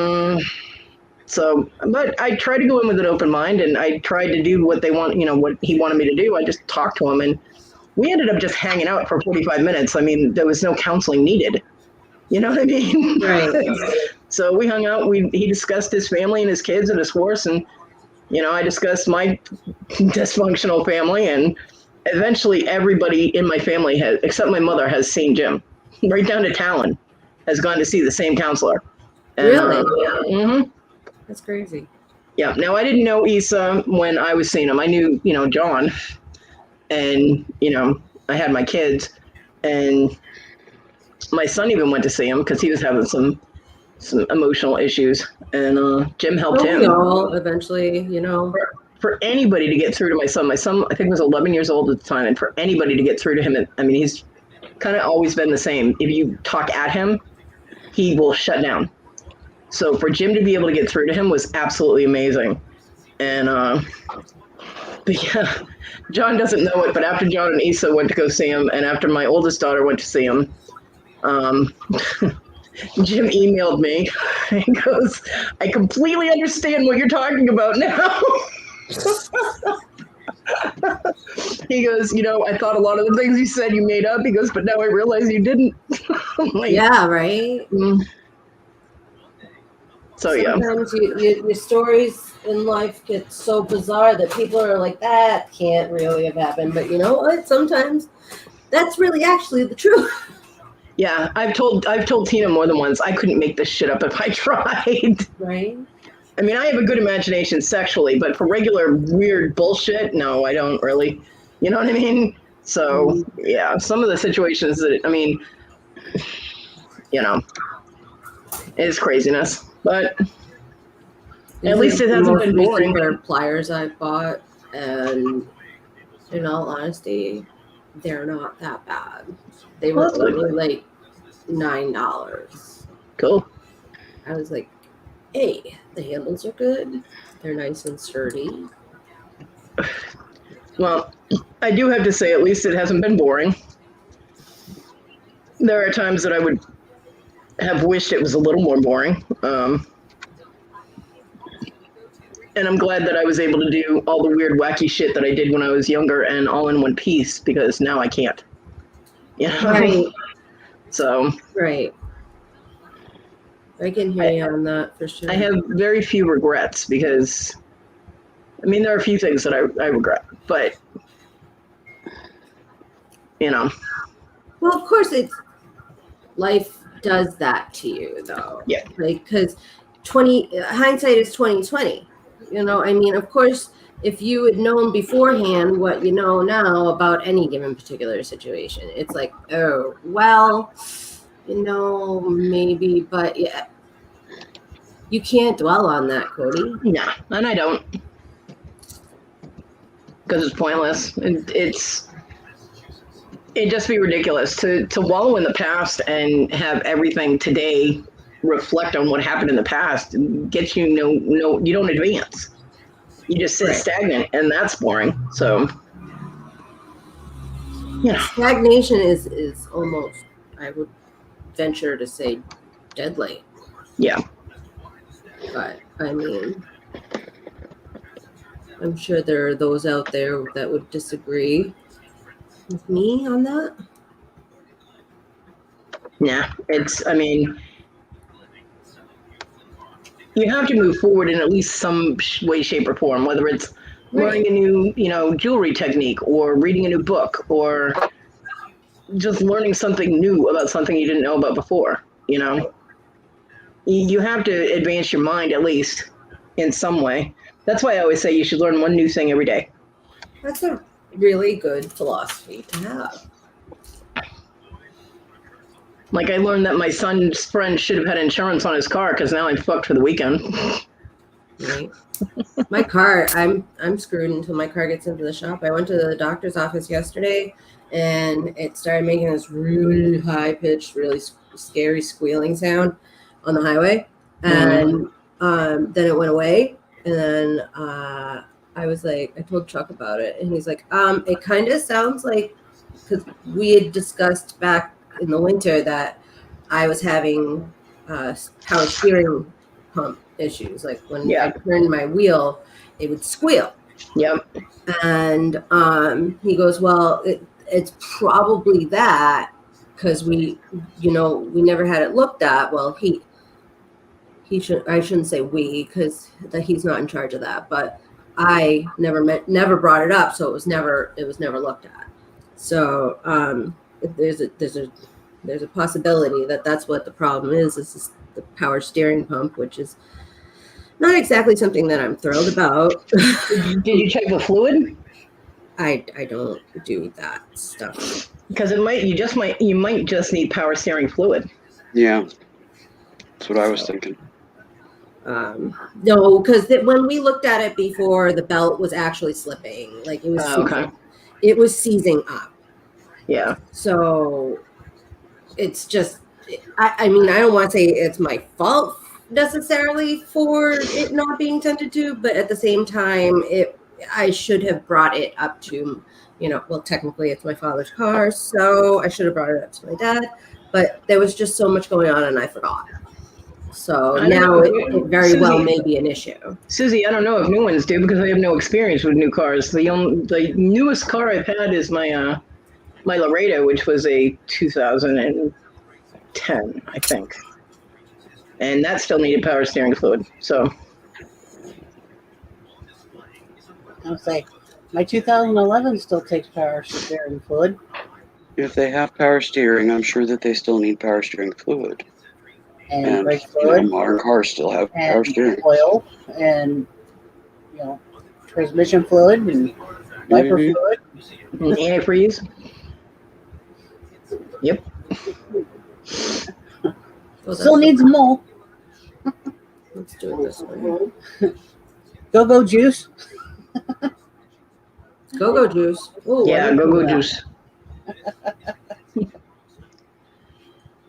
So, but I tried to go in with an open mind, and I tried to do what they want, what he wanted me to do. I just talked to him, and we ended up just hanging out for 45 minutes. I mean, there was no counseling needed. You know what I mean? Right. So we hung out. He discussed his family and his kids and his horse, and I discussed my dysfunctional family, and eventually everybody in my family has, except my mother, has seen Jim. Right down to Talon has gone to see the same counselor. And, Really? That's crazy. Yeah. Now, I didn't know Issa when I was seeing him. I knew, John, and, I had my kids, and my son even went to see him because he was having some emotional issues, and Jim helped him. We all eventually, For anybody to get through to my son I think was 11 years old at the time, and for anybody to get through to him, I mean, he's kind of always been the same. If you talk at him, he will shut down. So for Jim to be able to get through to him was absolutely amazing. And But yeah, John doesn't know it, but after John and Issa went to go see him, and after my oldest daughter went to see him, Jim emailed me. He goes, I completely understand what you're talking about now. He goes, I thought a lot of the things you said you made up. He goes, but now I realize you didn't. Like, Yeah, right. So sometimes your stories in life get so bizarre that people are like, that can't really have happened. But you know what? Sometimes that's really actually the truth. Yeah, I've told Tina more than once, I couldn't make this shit up if I tried. Right. I mean, I have a good imagination sexually, but for regular weird bullshit, no, I don't really. You know what I mean? So, yeah, some of the situations that, it's craziness. But at least it hasn't been boring. Pair of pliers I bought, and in all honesty, they're not that bad. They were only like $9. Cool. I was like, hey, the handles are good. They're nice and sturdy. Well, I do have to say, at least it hasn't been boring. There are times that I would have wished it was a little more boring. And I'm glad that I was able to do all the weird, wacky shit that I did when I was younger and all in one piece, because now I can't. Right. So. Right. I can hear you on that for sure. I have very few regrets because, there are a few things that I regret, but, Well, of course, life does that to you, though. Yeah. Like, because hindsight is 20/20. Of course, if you had known beforehand what you know now about any given particular situation, it's like, oh, well, maybe, but yeah, you can't dwell on that, Kodi. No, and I don't, because it's pointless. It'd just be ridiculous to wallow in the past and have everything today reflect on what happened in the past. Gets you you don't advance. You just sit stagnant, and that's boring. So, stagnation is almost, I would venture to say, deadly. Yeah. But I'm sure there are those out there that would disagree with me on that. Yeah, you have to move forward in at least some way, shape, or form, whether it's learning a new, jewelry technique, or reading a new book, or just learning something new about something you didn't know about before. You have to advance your mind at least in some way. That's why I always say you should learn one new thing every day. That's a really good philosophy to have. Like, I learned that my son's friend should have had insurance on his car because now I'm fucked for the weekend. Right. My car, I'm screwed until my car gets into the shop. I went to the doctor's office yesterday, and it started making this really high-pitched, really scary squealing sound on the highway. And then it went away. And then I was like, I told Chuck about it, and he's like, it kind of sounds like, because we had discussed back in the winter that I was having power steering pump issues. Like when I turned my wheel, it would squeal. Yep. And he goes, well, it's probably that, because we never had it looked at. Well, I shouldn't say we, because he's not in charge of that, but I never brought it up, so it was never looked at. So there's a possibility that that's what the problem is. This is the power steering pump, which is not exactly something that I'm thrilled about. Did you check the fluid? I don't do that stuff. Because you might just need power steering fluid. Yeah, that's what I was thinking. No, because when we looked at it before, the belt was actually slipping. Like it was seizing, it was seizing up. Yeah. So it's just, I don't want to say it's my fault necessarily for it not being tended to, but at the same time, I should have brought it up to, well, technically it's my father's car, so I should have brought it up to my dad. But there was just so much going on and I forgot. So I don't now know. it very Susie- well may be an issue. Susie, I don't know if new ones do because I have no experience with new cars. The newest car I've had is my my Laredo, which was a 2010, I think, and that still needed power steering fluid. So I'll say my 2011 still takes power steering fluid. If they have power steering, I'm sure that they still need power steering fluid. And brake You know, fluid modern cars still have power and steering. oil and transmission fluid and wiper Mhm. fluid. and antifreeze. Yep. Well, Still needs them all. let's do it this way. Go-go juice. Go-go juice. Ooh, Yeah, I didn't go-go know that. juice.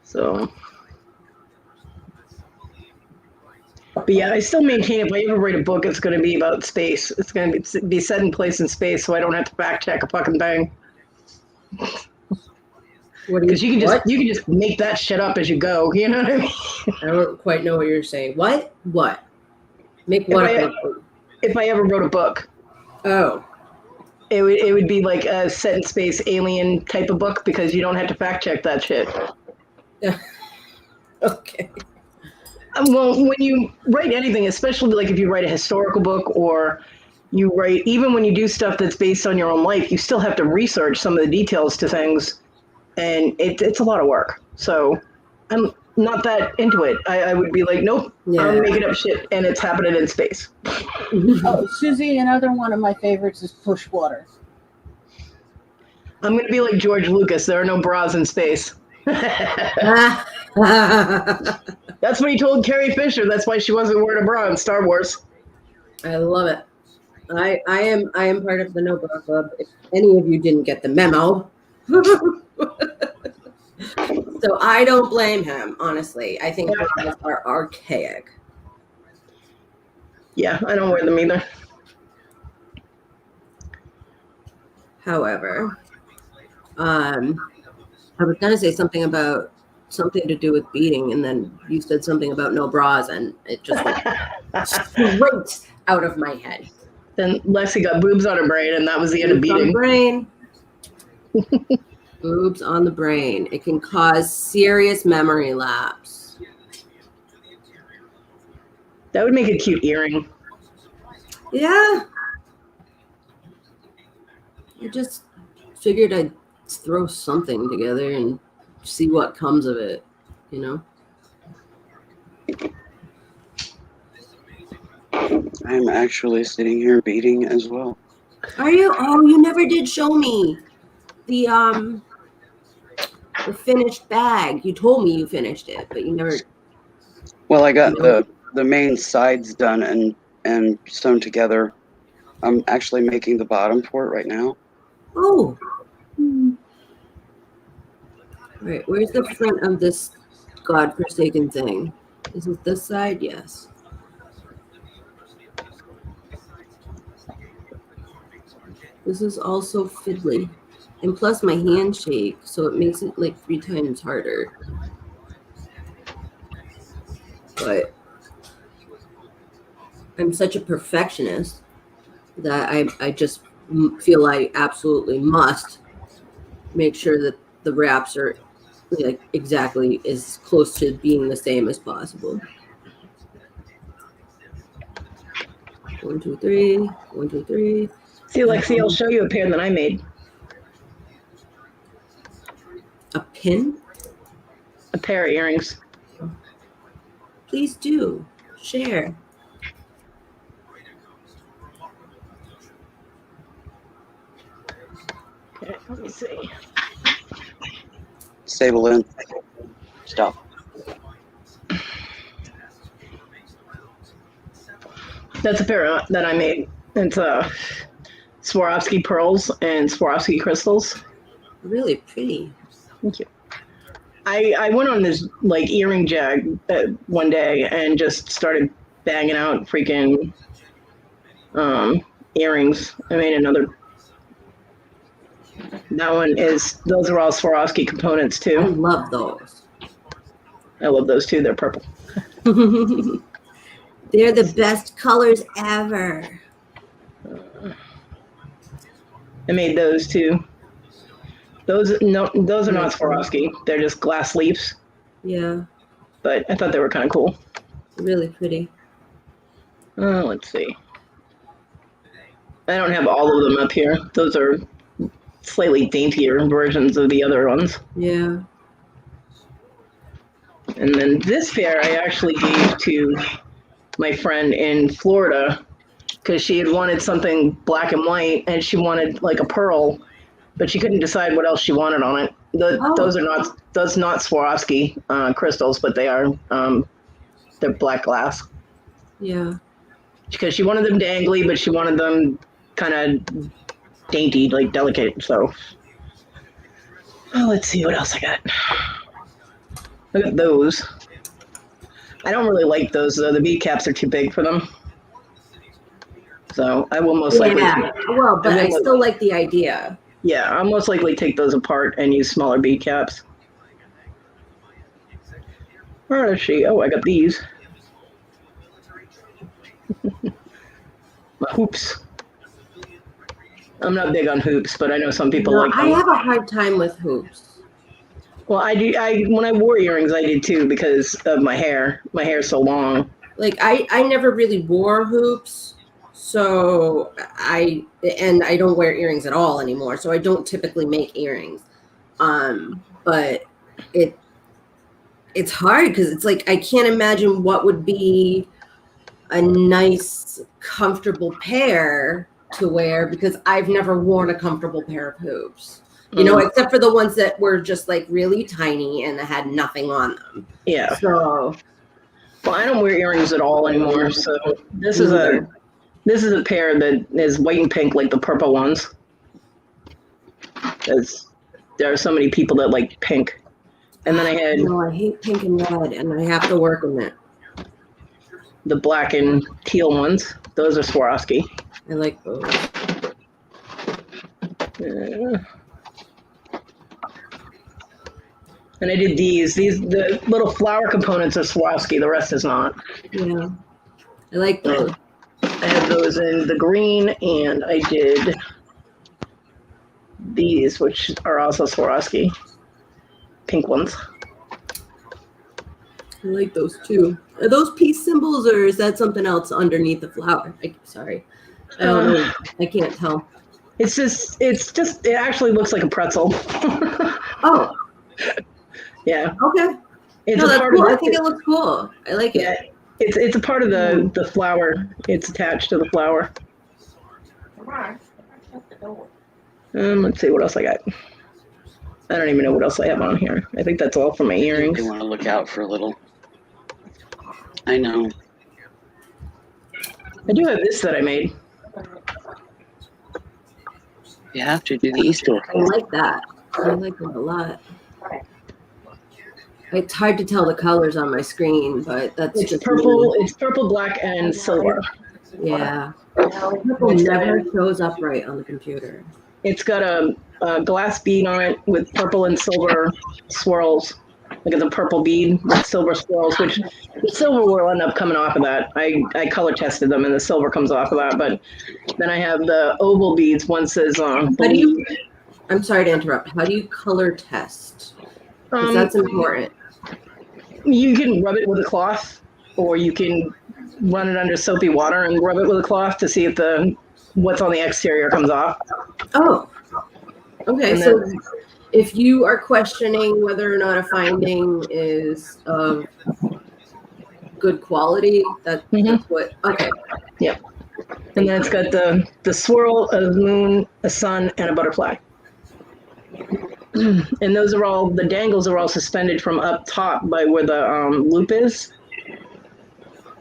So, but yeah, I still maintain if I ever write a book, it's going to be about space. It's going to be set in place in space, so I don't have to fact check a fucking thing. Because you can just make that shit up as you go. You know what I mean? I don't quite know what you're saying. What? Make what? If I ever wrote a book, Oh. it would be like a set in space alien type of book because you don't have to fact check that shit. Okay. Well, when you write anything, especially like if you write a historical book or you write, even when you do stuff that's based on your own life, you still have to research some of the details to things, and it's a lot of work. So I'm not that into it. I would be like, nope, Yeah. I'm making up shit, and it's happening in space. Oh, Susie, another one of my favorites is push water. I'm going to be like George Lucas. There are no bras in space. That's what he told Carrie Fisher. That's why she wasn't wearing a bra in Star Wars. I love it. I am part of the No Bra Club. If any of you didn't get the memo. So I don't blame him, honestly. I think bras are archaic. Yeah, I don't wear them either. However, I was gonna say something to do with beating, and then you said something about no bras, and it just went straight out of my head. Then Lexi got boobs on her brain, and that was the end of Boobs on the beating. brain. Boobs on the brain. It can cause serious memory lapse. That would make a cute earring. Yeah. I just figured I'd throw something together and see what comes of it, you know? I'm actually sitting here beating as well. Are you? Oh, you never did show me the finished bag. You told me you finished it, but you never. Well, I got the main sides done and sewn together. I'm actually making the bottom for it right now. Oh. Right, where's the front of this godforsaken thing? Is it this side? Yes. This is also fiddly. And plus my hands shake, so it makes it like 3 times harder. But I'm such a perfectionist that I just feel I absolutely must make sure that the wraps are like exactly as close to being the same as possible. 1, 2, 3. 1, 2, 3. See, Lexi, I'll show you a pair that I made. A pin? A pair of earrings. Please do share. Okay, let me see. Stable in. Stop. That's a pair that I made. It's Swarovski pearls and Swarovski crystals. Really pretty. Thank you. I went on this like earring jag one day and just started banging out freaking earrings. I made another. That one is. Those are all Swarovski components I too. love those. I love those too. They're purple. They're the best colors ever. I made those too. Those are not Swarovski. They're just glass leaves. Yeah, But I thought they were kind of cool. really pretty. Let's see. I don't have all of them up here. Those are slightly daintier versions of the other ones. Yeah. And then this pair I actually gave to my friend in Florida because she had wanted something black and white and she wanted like a pearl, but she couldn't decide what else she wanted on it. Those are not Swarovski crystals, but they are they're black glass. Yeah. Because she wanted them dangly, but she wanted them kind of dainty, like delicate. So, let's see what else I got. Look at those. I don't really like those though. The bead caps are too big for them. So I will most likely. Yeah. Well, but I still like the idea. Yeah, I'll most likely take those apart and use smaller bead caps. Where is she? Oh, I got these. My hoops. I'm not big on hoops, but I know some people like them. I have a hard time with hoops. Well, I do. When I wore earrings, I did too because of my hair. My hair is so long. Like I never really wore hoops, so I don't wear earrings at all anymore. So I don't typically make earrings. But it's hard because it's like I can't imagine what would be a nice, comfortable pair to wear because I've never worn a comfortable pair of hoops. You know, except for the ones that were just like really tiny and had nothing on them. Yeah. So, well, I don't wear earrings at all anymore. So this is a pair that is white and pink, like the purple ones. Because there are so many people that like pink. And then I had. No, I hate pink and red, and I have to work on it. The black and teal ones. Those are Swarovski. I like those. And I did these. The little flower components are Swarovski. The rest is not. Yeah, I like those. I have those in the green, and I did these, which are also Swarovski. Pink ones. I like those too. Are those peace symbols, or is that something else underneath the flower? Sorry, I don't know. I can't tell. It actually looks like a pretzel. Oh. Yeah. Okay. It's no, a that's part cool. of I think it looks cool. I like it. Yeah. It's a part of the flower. It's attached to the flower. Let's see what else I got. I don't even know what else I have on here. I think that's all for my earrings. You want to look out for a little. I know. I do have this that I made. You have to do the Easter. I like that. I like it a lot. It's hard to tell the colors on my screen, but that's It's just purple. me. It's purple, black, and silver. Yeah. Purple never shows up right on the computer. It's got a glass bead on it with purple and silver swirls. Like it's a purple bead with silver swirls, which the silver will end up coming off of that. I color tested them and the silver comes off of that. But then I have the oval beads. One says I'm sorry to interrupt. How do you color test? Because that's important. You can rub it with a cloth, or you can run it under soapy water and rub it with a cloth to see if what's on the exterior comes off. Oh, okay. And So then, if you are questioning whether or not a finding is of good quality, that's what. Okay. yeah. And then it's got the swirl, a moon, a sun, and a butterfly. And those are all, the dangles are all suspended from up top by where the loop is.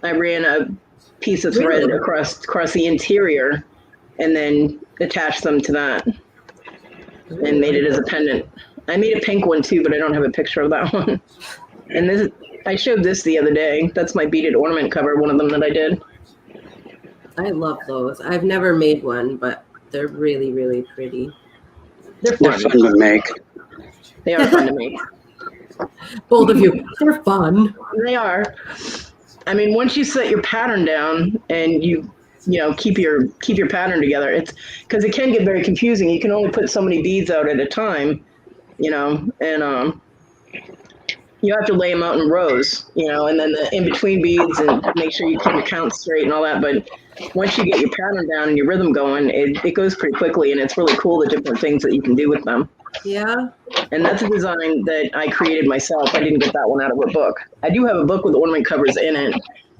I ran a piece of thread across the interior and then attached them to that and made it as a pendant. I made a pink one too, but I don't have a picture of that one. And I showed this the other day. That's my beaded ornament cover, one of them that I did. I love those. I've never made one, but they're really, really pretty. They're They're fun. fun to make. They are fun to make. Both of you, they're fun. They are. I mean, once you set your pattern down and keep your pattern together, it's because it can get very confusing. You can only put so many beads out at a time, and you have to lay them out in rows, and then the in between beads and make sure you keep your count straight and all that. But once you get your pattern down and your rhythm going, it goes pretty quickly, and it's really cool the different things that you can do with them. Yeah. And that's a design that I created myself. I didn't get that one out of a book. I do have a book with ornament covers in it,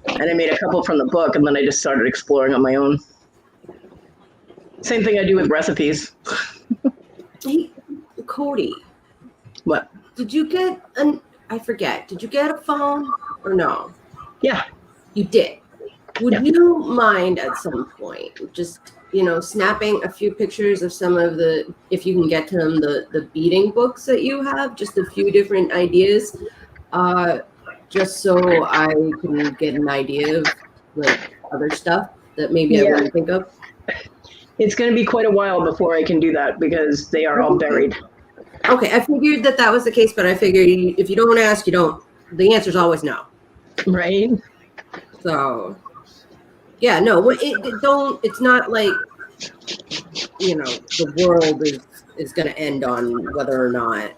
and I made a couple from the book, and then I just started exploring on my own. Same thing I do with recipes. Hey, Kodi, What? did you get I forget, did you get a phone or no? Yeah. You did. Would Yeah. you mind at some point just, snapping a few pictures of some of the, if you can get to them, the beading books that you have, just a few different ideas, just so I can get an idea of like other stuff that maybe I wouldn't think of? It's going to be quite a while before I can do that because they are all buried. Okay, I figured that was the case, but I figured if you don't ask, you don't. The answer is always no. Right? So, yeah, no, it's not like, the world is going to end on whether or not.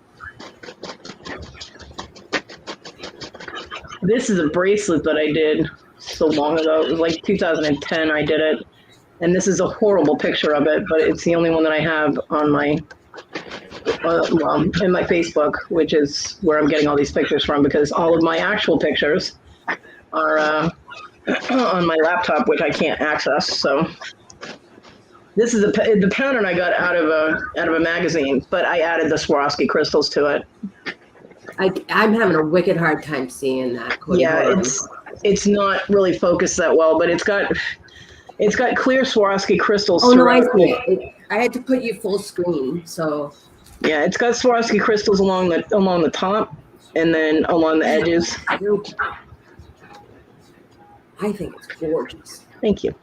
This is a bracelet that I did so long ago. It was like 2010 I did it. And this is a horrible picture of it, but it's the only one that I have on my, in my Facebook, which is where I'm getting all these pictures from because all of my actual pictures are on my laptop, which I can't access. So this is the pattern I got out of a magazine, but I added the Swarovski crystals to it. I'm having a wicked hard time seeing that. Kodi. Yeah, it's not really focused that well, but it's got clear Swarovski crystals. Oh no, I see it. I had to put you full screen, so. Yeah, it's got Swarovski crystals along the top, and then along the edges. I think it's gorgeous. Thank you.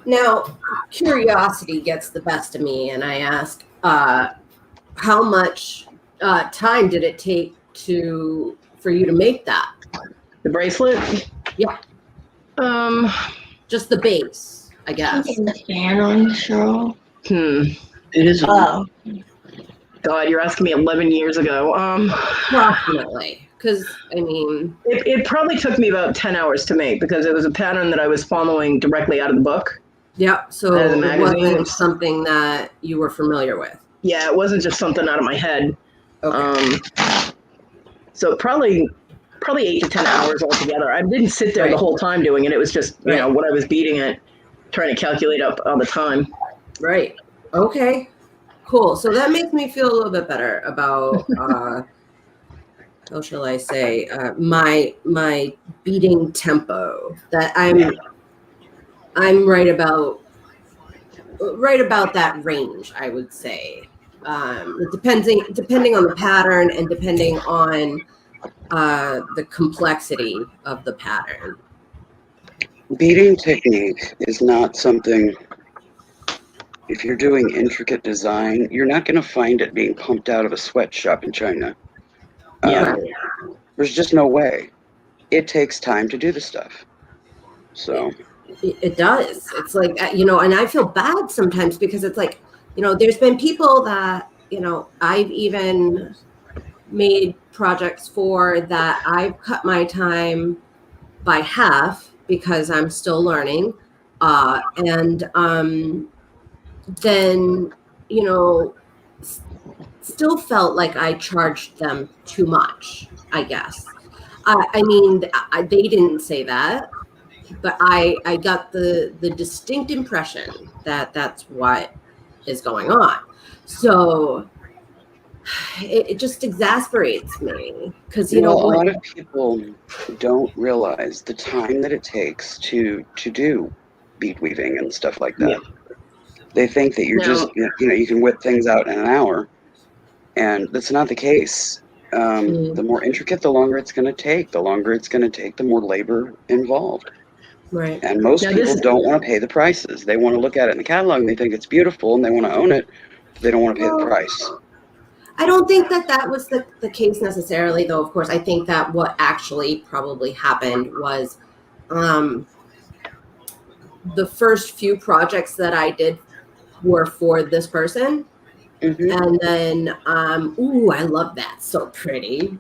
Now, curiosity gets the best of me, and I ask, how much time did it take for you to make that? The bracelet? Yeah. Just the base, I guess. The fan on the show. It is. Oh. God, you're asking me 11 years ago. Approximately, because I mean, it probably took me about 10 hours to make because it was a pattern that I was following directly out of the book. yeah. So Out of the it wasn't magazine. something that you were familiar with. Yeah, it wasn't just something out of my head. Okay. So probably 8 to 10 hours altogether. I didn't sit there the whole time doing it. It was just what I was beating it, trying to calculate up all the time. Right. Okay. Cool. So that makes me feel a little bit better about how shall I say my beating tempo. That I'm right about that range, I would say. Depending on the pattern and depending on the complexity of the pattern. Beading technique is not something, if you're doing intricate design, you're not going to find it being pumped out of a sweatshop in China. Yeah. There's just no way. It takes time to do the stuff. So it does. It's like, and I feel bad sometimes because it's like, there's been people that, I've even made projects for that I've cut my time by half because I'm still learning. And then, still felt like I charged them too much, I guess. I mean, they didn't say that, but I got the distinct impression that that's what is going on. So it just exasperates me because a lot of people don't realize the time that it takes to do bead weaving and stuff like that. Yeah. They think that you're just you can whip things out in an hour, and that's not the case. The more intricate, the longer it's going to take. The longer it's going to take, the more labor involved. Right. And most Now, people this- don't want to pay the prices. They want to look at it in the catalog and they think it's beautiful and they want to own it. They don't want to pay the Well, price. I don't think that was the case necessarily, though. Of course, I think that what actually probably happened was the first few projects that I did were for this person. Mhm. And then, ooh, I love that. So pretty.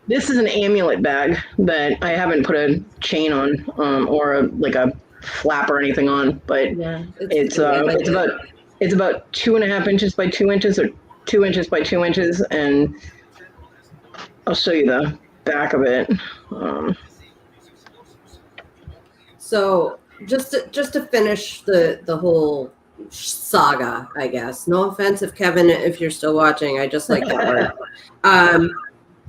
This is an amulet bag that I haven't put a chain on, or like a flap or anything on, but Yeah, it's pretty. I like it. it's about 2.5 inches by 2 inches, or 2 inches by 2 inches, and I'll show you the back of it. So just to finish the whole saga, I guess. No offense if Kevin, if you're still watching, I just like that word.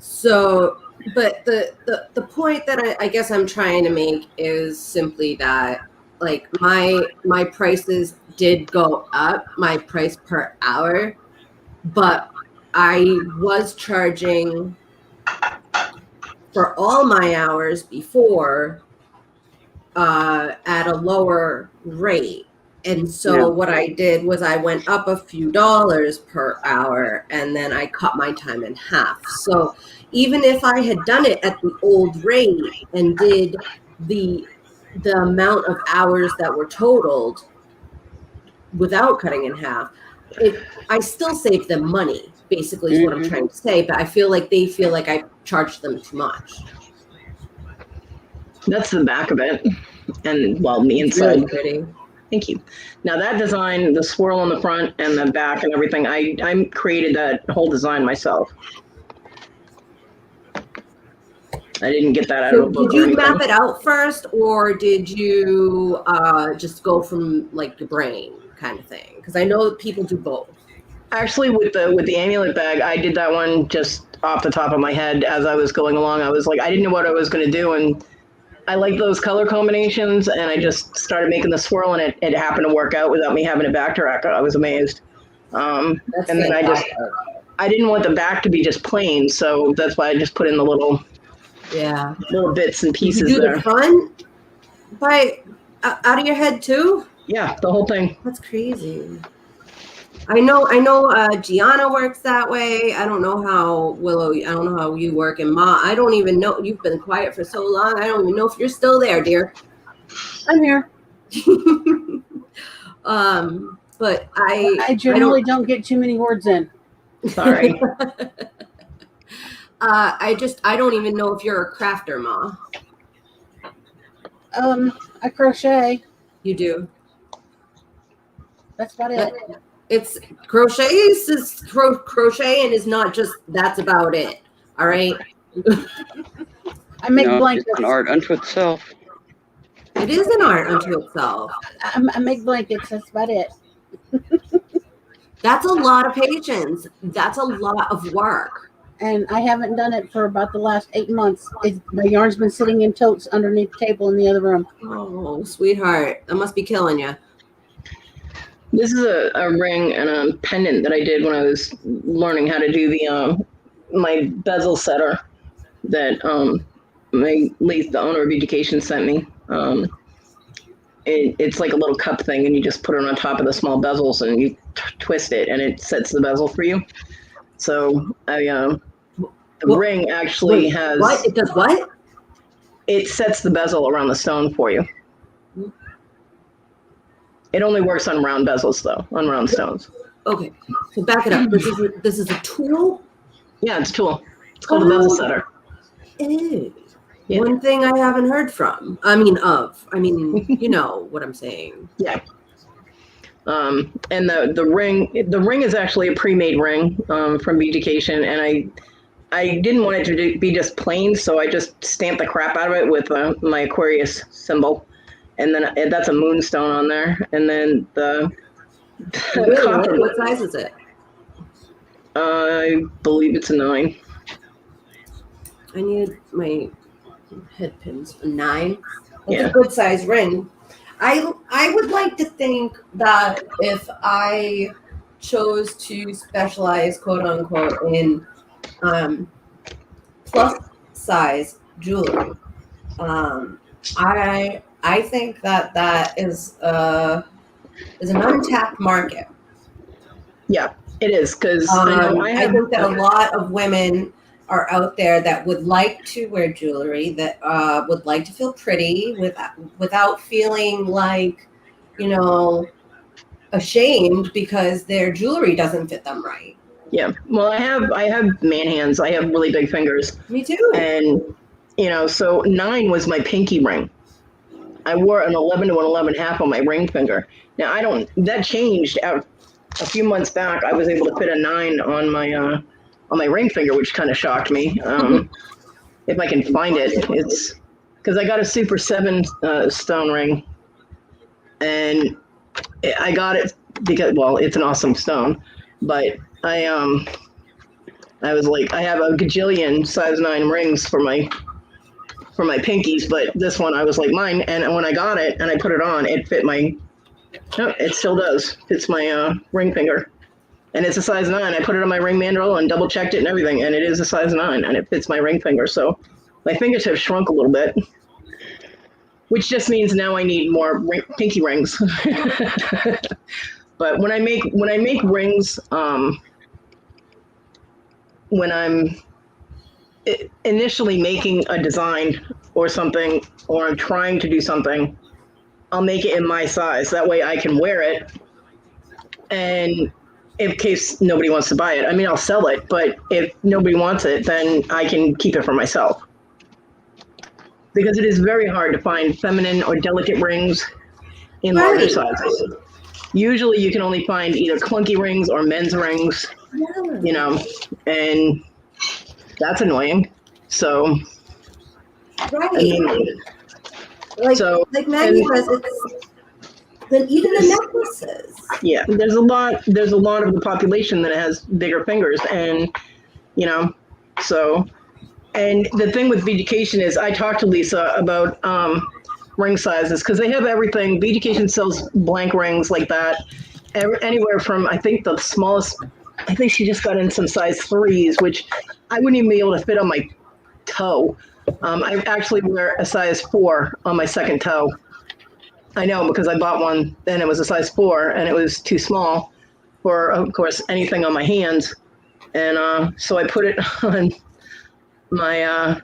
So, but the point that I guess I'm trying to make is simply that like my prices did go up, my price per hour, but I was charging for all my hours before at a lower rate. And so Yeah. what I did was I went up a few dollars per hour and then I cut my time in half. So even if I had done it at the old rate and did the amount of hours that were totaled without cutting in half, I still saved them money, basically is what I'm trying to say. But I feel like they feel like I charged them too much. That's the back of it, and well, the It's inside. really pretty. Thank you. Now that design, the swirl on the front and the back and everything, I created that whole design myself. I didn't get that out of a So book did or you map anything. it out first, or did you just go from like your brain kind of thing? Because I know that people do both. Actually, with the amulet bag, I did that one just off the top of my head as I was going along. I was like, I didn't know what I was going to do, and I like those color combinations, and I just started making the swirl, and it happened to work out without me having to backtrack. I was amazed. And That's then fantastic. I didn't want the back to be just plain, so that's why I just put in the little bits and Did you pieces do there. the front by out of your head too? Yeah, the whole thing. That's crazy. I know. Gianna works that way. I don't know how Willow. I don't know how you work, and Ma. I don't even know. You've been quiet for so long. I don't even know if you're still there, dear. I'm here. But I generally don't get too many words in. Sorry. I don't even know if you're a crafter, Ma. I crochet. You do. That's about it. It's crochet and is not just that's about it. All right. I make No, blankets. it's an art unto itself. It is an art unto itself. I make blankets. That's about it. That's a lot of patience. That's a lot of work. And I haven't done it for about the last 8 months. My yarn's been sitting in totes underneath the table in the other room. Oh, sweetheart. That must be killing you. This is a ring and a pendant that I did when I was learning how to do the my bezel setter that the owner of education sent me. It's like a little cup thing, and you just put it on top of the small bezels, and you twist it, and it sets the bezel for you. So the ring actually has what? It does what? It sets the bezel around the stone for you. It only works on round bezels, though, on round stones. Okay, so back it up. This is a tool? Yeah, it's a tool. It's called a bezel setter. Ew. Yeah. One thing I haven't heard from. I mean, you know what I'm saying. Yeah. And the ring is actually a pre-made ring from Education, and I didn't want it to be just plain, so I just stamped the crap out of it with my Aquarius symbol. And then that's a moonstone on there. And then the Really? copper. What size is it? I believe it's a 9. I need my head pins. A 9. That's Yeah. a good size ring. I would like to think that if I chose to specialize, quote unquote, in plus size jewelry, I think that is an untapped market. Yeah, it is, because I know I have. think that a lot of women are out there that would like to wear jewelry, that would like to feel pretty without feeling like, ashamed because their jewelry doesn't fit them right. Yeah, well, I have man hands. I have really big fingers, Me too. and so 9 was my pinky ring. I wore an 11 to an 11.5 on my ring finger. Now I don't. That changed out a few months back. I was able to fit a 9 on my ring finger, which kind of shocked me. If I can find it, it's because I got a Super 7 stone ring, and I got it because, well, it's an awesome stone, but I was like, I have a gajillion size 9 rings for my pinkies, but this one I was like mine, and when I got it and I put it on, it fit my. No, it still does. Fits my ring finger, and it's a size 9. I put it on my ring mandrel and double checked it and everything, and it is a size 9, and it fits my ring finger. So my fingertips shrunk a little bit, which just means now I need more pinky rings. But when I make rings, when I'm initially making a design or something, or I'm trying to do something, I'll make it in my size. That way I can wear it. And in case nobody wants to buy it, I mean, I'll sell it, but if nobody wants it, then I can keep it for myself. Because it is very hard to find feminine or delicate rings in larger sizes. Usually you can only find either clunky rings or men's rings, and that's annoying. So, Right. I mean, like Maggie says, then even the necklaces. Yeah, there's a lot of the population that has bigger fingers, and so. And the thing with Beaducation is, I talked to Lisa about ring sizes, because they have everything. Beaducation sells blank rings like that, anywhere from, I think the smallest. I think she just got in some size 3s, which I wouldn't even be able to fit on my toe. I actually wear a size 4 on my second toe. I know, because I bought one and it was a size 4 and it was too small for, of course, anything on my hands. And so I put it on my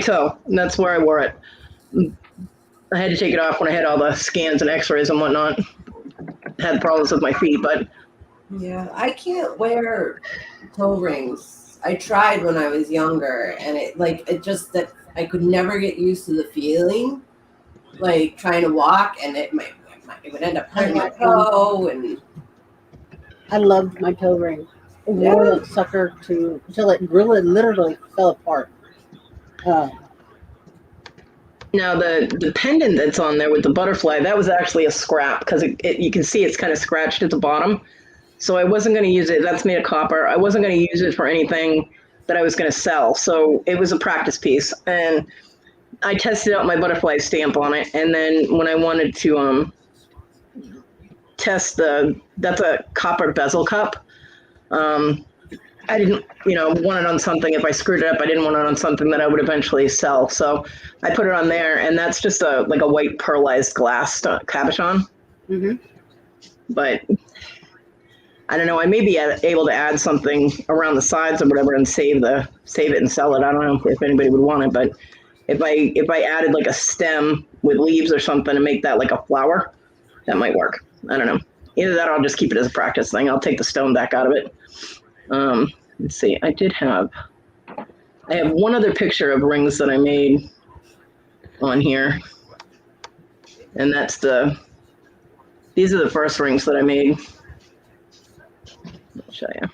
toe, and that's where I wore it. I had to take it off when I had all the scans and x-rays and whatnot. Had problems with my feet, but yeah, I can't wear toe rings. I tried when I was younger, and it just that I could never get used to the feeling, like trying to walk, and it would end up hurting my toe. And I loved my toe ring. I wore that sucker until it really literally fell apart. now the pendant that's on there with the butterfly, that was actually a scrap, because you can see it's kind of scratched at the bottom. So I wasn't going to use it. That's made of copper. I wasn't going to use it for anything that I was going to sell. So it was a practice piece. And I tested out my butterfly stamp on it. And then when I wanted to test that's a copper bezel cup. I didn't, want it on something. If I screwed it up, I didn't want it on something that I would eventually sell. So I put it on there, and that's just a white pearlized glass cabochon. Mm-hmm. But I don't know. I may be able to add something around the sides or whatever and save it and sell it. I don't know if anybody would want it, but if I added like a stem with leaves or something and make that like a flower, that might work. I don't know. Either that or I'll just keep it as a practice thing. I'll take the stone back out of it. Let's see. I have one other picture of rings that I made on here, and these are the first rings that I made. I'll show you.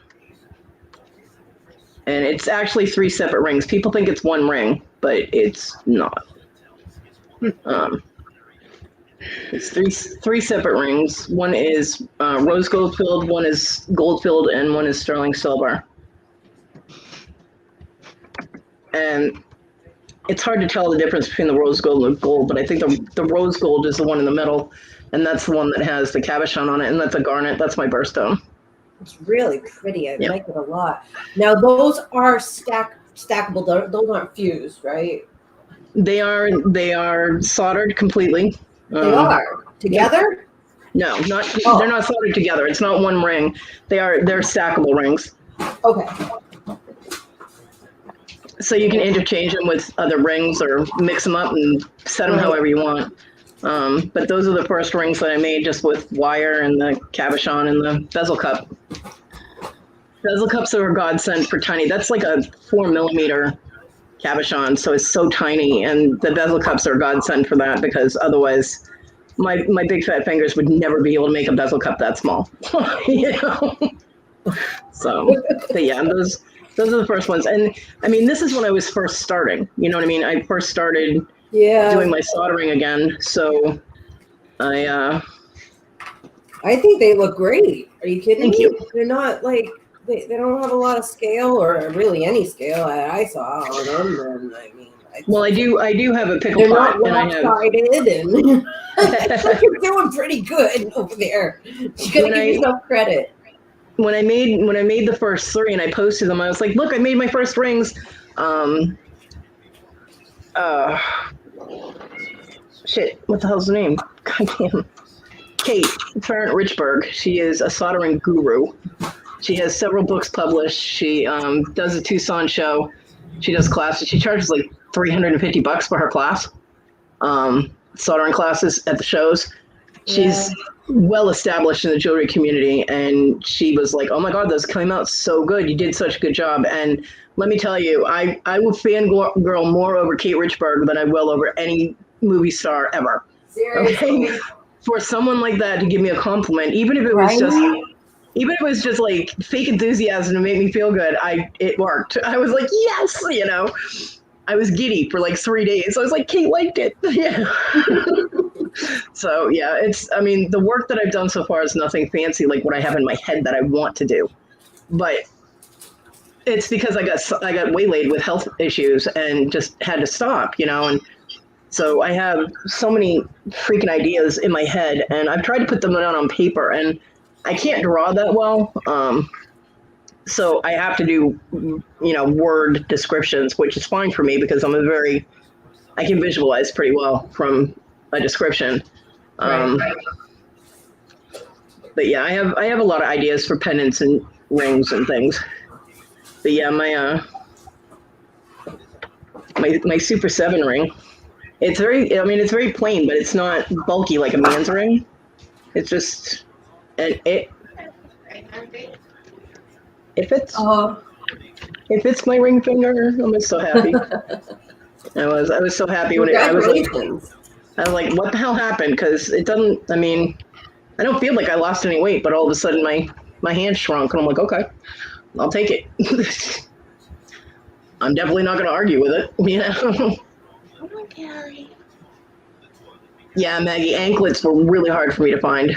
And it's actually 3 separate rings. People think it's one ring, but it's not. It's three separate rings. One is rose gold filled, one is gold filled, and one is sterling silver. And it's hard to tell the difference between the rose gold and the gold, but I think the rose gold is the one in the middle, and that's the one that has the cabochon on it, and that's a garnet. That's my birthstone. It's really pretty. I like it a lot. Now, those are stackable. Those aren't fused, right? They are soldered completely. They are together. No, not Oh. they're not soldered together. It's not one ring. They're stackable rings. Okay. So you can interchange them with other rings or mix them up and set them Right. however you want. But those are the first rings that I made just with wire and the cabochon and the bezel cup. Bezel cups are a godsend for tiny. That's like a 4mm cabochon, so it's so tiny. And the bezel cups are a godsend for that because otherwise my big fat fingers would never be able to make a bezel cup that small. You know? So, but yeah, those are the first ones. And I mean, this is when I was first starting. You know what I mean? I first started doing my soldering again. So I think they look great. Are you kidding Thank me? you. They're not like they don't have a lot of scale or really any scale that I saw on them. And I mean, well, I do have a pickle they're pot, not and I have. lopsided, and you're doing pretty good over there. You gotta give yourself credit. When I made the first 3 and I posted them, I was like, look, I made my first rings. Shit, what the hell's her name? Goddamn. Kate Farrant Richburg. She is a soldering guru. She has several books published. She does a Tucson show. She does classes. She charges like $350 for her class. Soldering classes at the shows. She's well established in the jewelry community, and she was like, oh my god, those came out so good. You did such a good job. And let me tell you, I will fangirl more over Kate Richburg than I will over any movie star ever. Seriously. Okay? For someone like that to give me a compliment, even if it was just like fake enthusiasm to make me feel good, it worked. I was like, yes, you know. I was giddy for like 3 days. I was like, Kate liked it. Yeah. So yeah, I mean, the work that I've done so far is nothing fancy like what I have in my head that I want to do. But it's because I got waylaid with health issues and just had to stop, you know, and so I have so many freaking ideas in my head, and I've tried to put them down on paper, and I can't draw that well. So I have to do, you know, word descriptions, which is fine for me because I can visualize pretty well from a description. But yeah, I have a lot of ideas for pendants and rings and things. But yeah, my Super 7 ring. It's very plain, but it's not bulky like a man's ring. It's just, it if it's my ring finger, I'm just so happy. I was so happy when I was like, what the hell happened? Because it doesn't. I mean, I don't feel like I lost any weight, but all of a sudden my hand shrunk, and I'm like, okay, I'll take it. I'm definitely not going to argue with it, you know. Yeah, Maggie, anklets were really hard for me to find.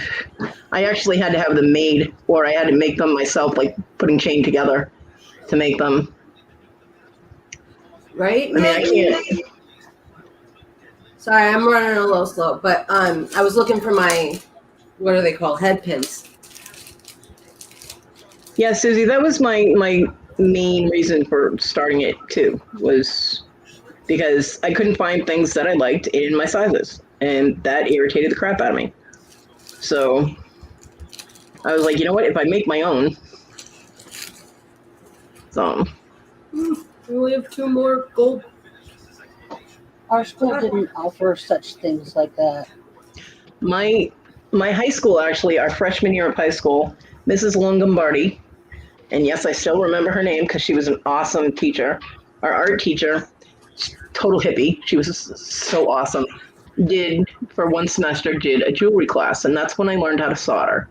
I actually had to have them made, or I had to make them myself, like putting chain together to make them. Right? I mean, I can't. Sorry, I'm running a little slow, but I was looking for my, what are they called, head pins. Yeah, Susie, that was my main reason for starting it too, was because I couldn't find things that I liked in my sizes, and that irritated the crap out of me. So I was like, you know what, if I make my own. So We only have 2 more gold. Our school didn't offer such things like that. my high school, actually, our freshman year of high school, Mrs. Longambardi, and yes, I still remember her name because she was an awesome teacher. Our art teacher, total hippie. She was so awesome. For one semester, did a jewelry class, and that's when I learned how to solder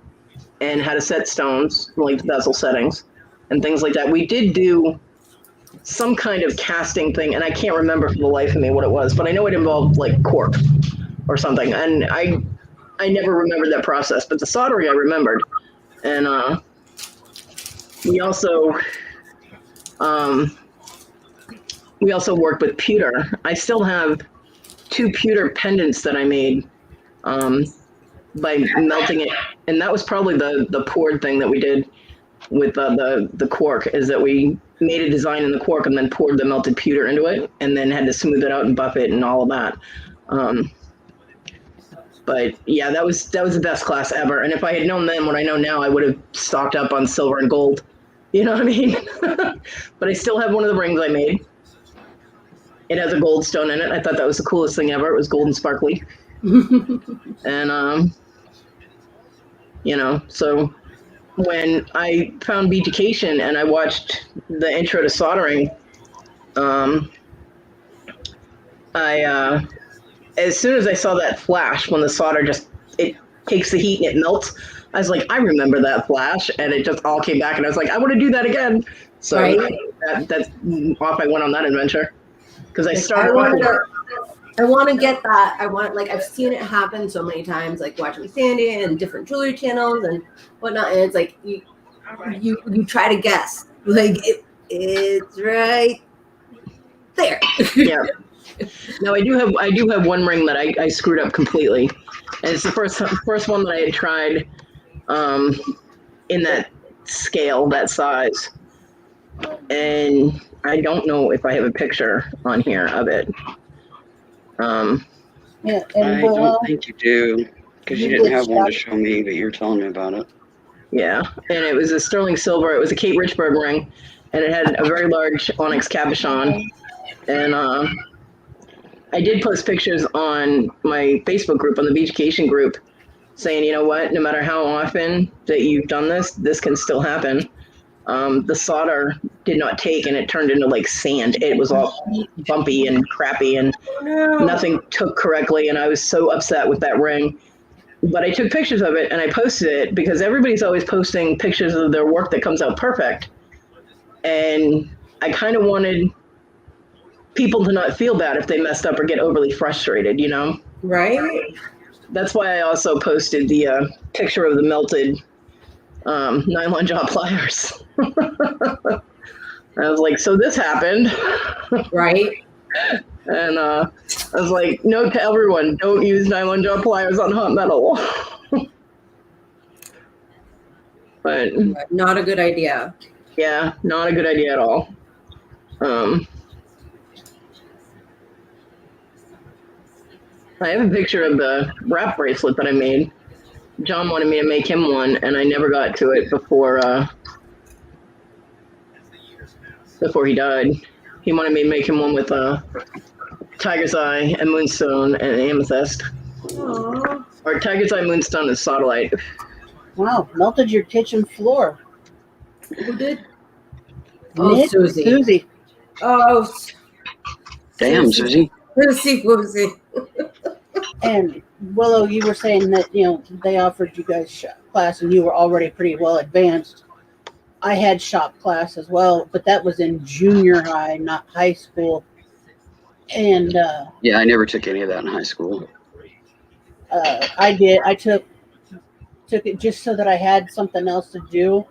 and how to set stones, like bezel settings and things like that. We did do some kind of casting thing, and I can't remember for the life of me what it was, but I know it involved like cork or something, and I never remembered that process, but the soldering I remembered. And we also worked with pewter. I still have 2 pewter pendants that I made by melting it, and that was probably the poured thing that we did with the cork, is that we made a design in the cork and then poured the melted pewter into it, and then had to smooth it out and buff it and all of that. But yeah, that was the best class ever. And if I had known then what I know now, I would have stocked up on silver and gold. You know what I mean? But I still have one of the rings I made. It has a gold stone in it. I thought that was the coolest thing ever. It was gold and sparkly. And so when I found Beaducation and I watched the intro to soldering, as soon as I saw that flash when the solder it takes the heat and it melts, I was like, I remember that flash, and it just all came back, and I was like, I want to do that again. So Right. that's off I went on that adventure because I Like, started. I want to get that. I've seen it happen so many times, like watching Sandy and different jewelry channels and whatnot. And it's like you try to guess, like it's right there. Yeah. Now I do have one ring that I screwed up completely, and it's the first one that I had tried, in that scale, that size, and I don't know if I have a picture on here of it. Yeah, and I don't think you do, because you didn't have one to show me, but you're telling me about it. Yeah, and it was a sterling silver. It was a Kate Richburg ring, and it had a very large onyx cabochon. And I did post pictures on my Facebook group, on the Beaducation group, saying, you know what, no matter how often that you've done this can still happen. The solder did not take, and it turned into like sand. It was all bumpy and crappy, and nothing took correctly, and I was so upset with that ring. But I took pictures of it and I posted it because everybody's always posting pictures of their work that comes out perfect. And I kind of wanted people to not feel bad if they messed up or get overly frustrated, you know? Right. That's why I also posted the picture of the melted nylon jaw pliers. I was like, so this happened. Right. And I was like, note to everyone, don't use nylon jaw pliers on hot metal. But Not a good idea. yeah, not a good idea at all. I have a picture of the wrap bracelet that I made. John wanted me to make him one, and I never got to it before he died. He wanted me to make him one with tiger's eye and moonstone and amethyst. Aww. Or tiger's eye, moonstone, and sodalite. Wow, melted your kitchen floor. Who did? Oh, Nick? Susie. Susie. Oh, Damn, Susie. Whoopsie. And Willow, you were saying that, they offered you guys shop class and you were already pretty well advanced. I had shop class as well, but that was in junior high, not high school. And Yeah, I never took any of that in high school. I did. I took it just so that I had something else to do.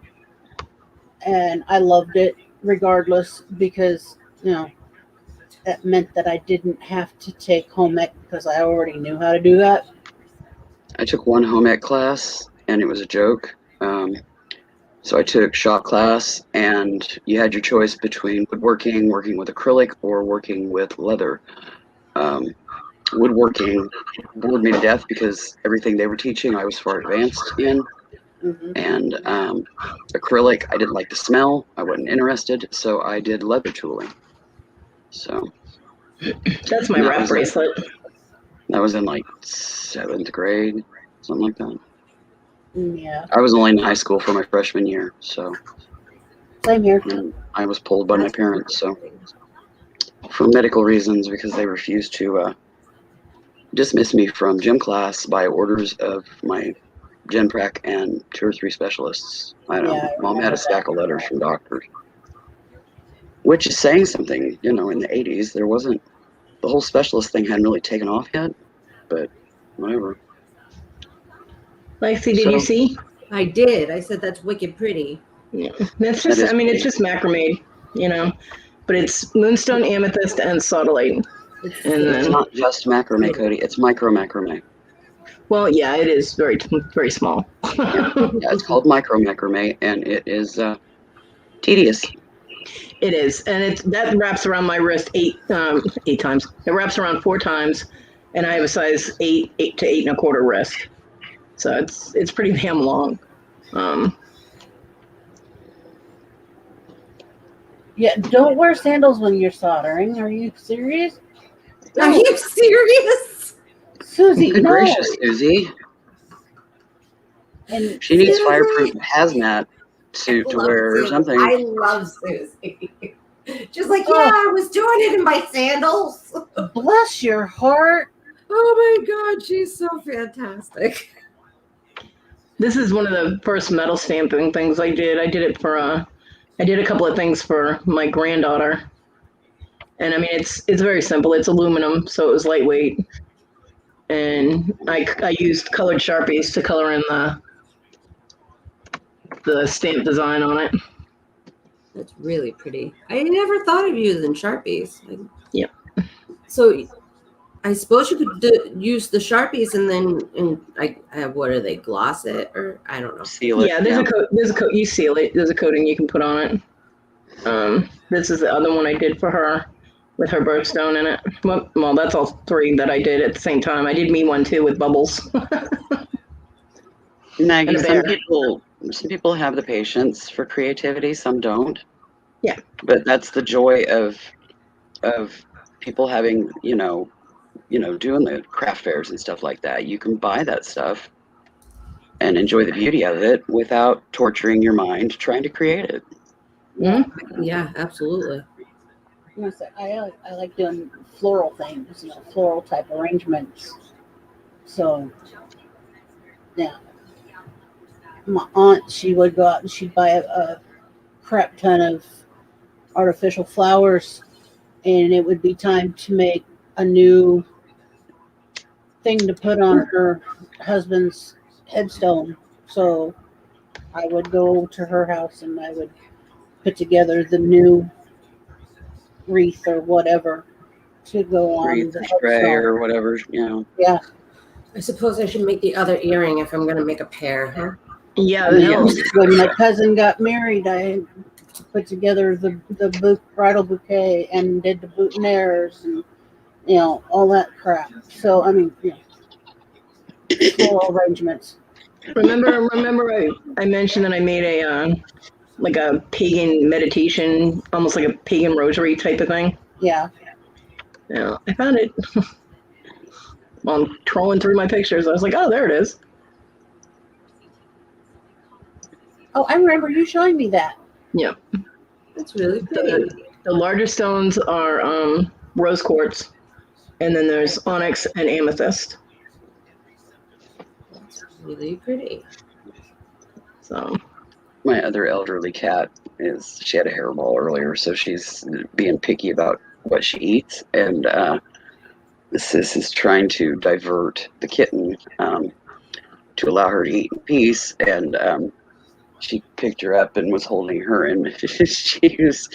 And I loved it regardless because, that meant that I didn't have to take home ec because I already knew how to do that. I took one home ec class, and it was a joke. So I took shop class, and you had your choice between woodworking, working with acrylic, or working with leather. Woodworking bored me to death because everything they were teaching I was far advanced in. Mm-hmm. And acrylic, I didn't like the smell. I wasn't interested, so I did leather tooling. So That's my wrap bracelet. That was in like 7th grade, something like that. Yeah. I was only in high school for my freshman year, so Same here. and I was pulled by my parents, so for medical reasons, because they refused to dismiss me from gym class by orders of my gen prac and 2 or 3 specialists. I know. Yeah, I Mom had remember a stack of letters from doctors, which is saying something. In the 80s, there wasn't, the whole specialist thing hadn't really taken off yet, but whatever. Lexi, did you see? I did. I said that's wicked pretty. Yeah. That's just, That is it's just macrame, but it's moonstone, amethyst, and sodalite. And It's then, not just macrame, Cody. It's micro macrame. well, yeah, it is very, very small. Yeah, it's called micro macrame, and it is tedious. It is, and that wraps around my wrist eight times. It wraps around 4 times, and I have a size 8 to 8 1/4 wrist, so it's pretty damn long. Yeah, don't wear sandals when you're soldering. Are you serious? Are you serious? Susie, Good no. gracious, Susie. And She needs Susie. fireproof hazmat suit to Love wear or Susie. something. I love Susie. Just like, yeah, Oh. I was doing it in my sandals. bless your heart. Oh my God, she's so fantastic. This is one of the first metal stamping things I did. I did it for I did a couple of things for my granddaughter, and I mean it's very simple. It's aluminum, so it was lightweight, and I used colored Sharpies to color in the stamp design on it. That's really pretty. I never thought of using Sharpies. Yep. So I suppose you could use the Sharpies and then what are they, gloss it, or I don't know. Seal it. Yeah, there's a coat. You seal it. There's a coating you can put on it. This is the other one I did for her with her birthstone in it. Well, that's all 3 that I did at the same time. I did me one too with bubbles. Maggie, And a bear. some people have the patience for creativity, some don't. Yeah. But that's the joy of people having, doing the craft fairs and stuff like that. You can buy that stuff and enjoy the beauty of it without torturing your mind trying to create it. Yeah, Yeah, absolutely. I like doing floral things, floral type arrangements. So, yeah. My aunt, she would go out and she'd buy a crap ton of artificial flowers, and it would be time to make a new thing to put on her husband's headstone. So I would go to her house and I would put together the new wreath or whatever to go on Wreath the or spray headstone. or whatever, Yeah. I suppose I should make the other earring if I'm going to make a pair, huh? Yeah, that helps. When my cousin got married, I put together the bridal bouquet and did the boutonnieres and all that crap. So I mean, floral arrangements. Remember, I mentioned that I made a like a pagan meditation, almost like a pagan rosary type of thing. Yeah. Yeah, I found it. While I'm trolling through my pictures, I was like, oh, there it is. Oh, I remember you showing me that. Yeah. That's really pretty. The larger stones are rose quartz, and then there's onyx and amethyst. That's really pretty. So My other elderly cat she had a hairball earlier, so she's being picky about what she eats, and this is trying to divert the kitten to allow her to eat in peace, and she picked her up and was holding her, and she was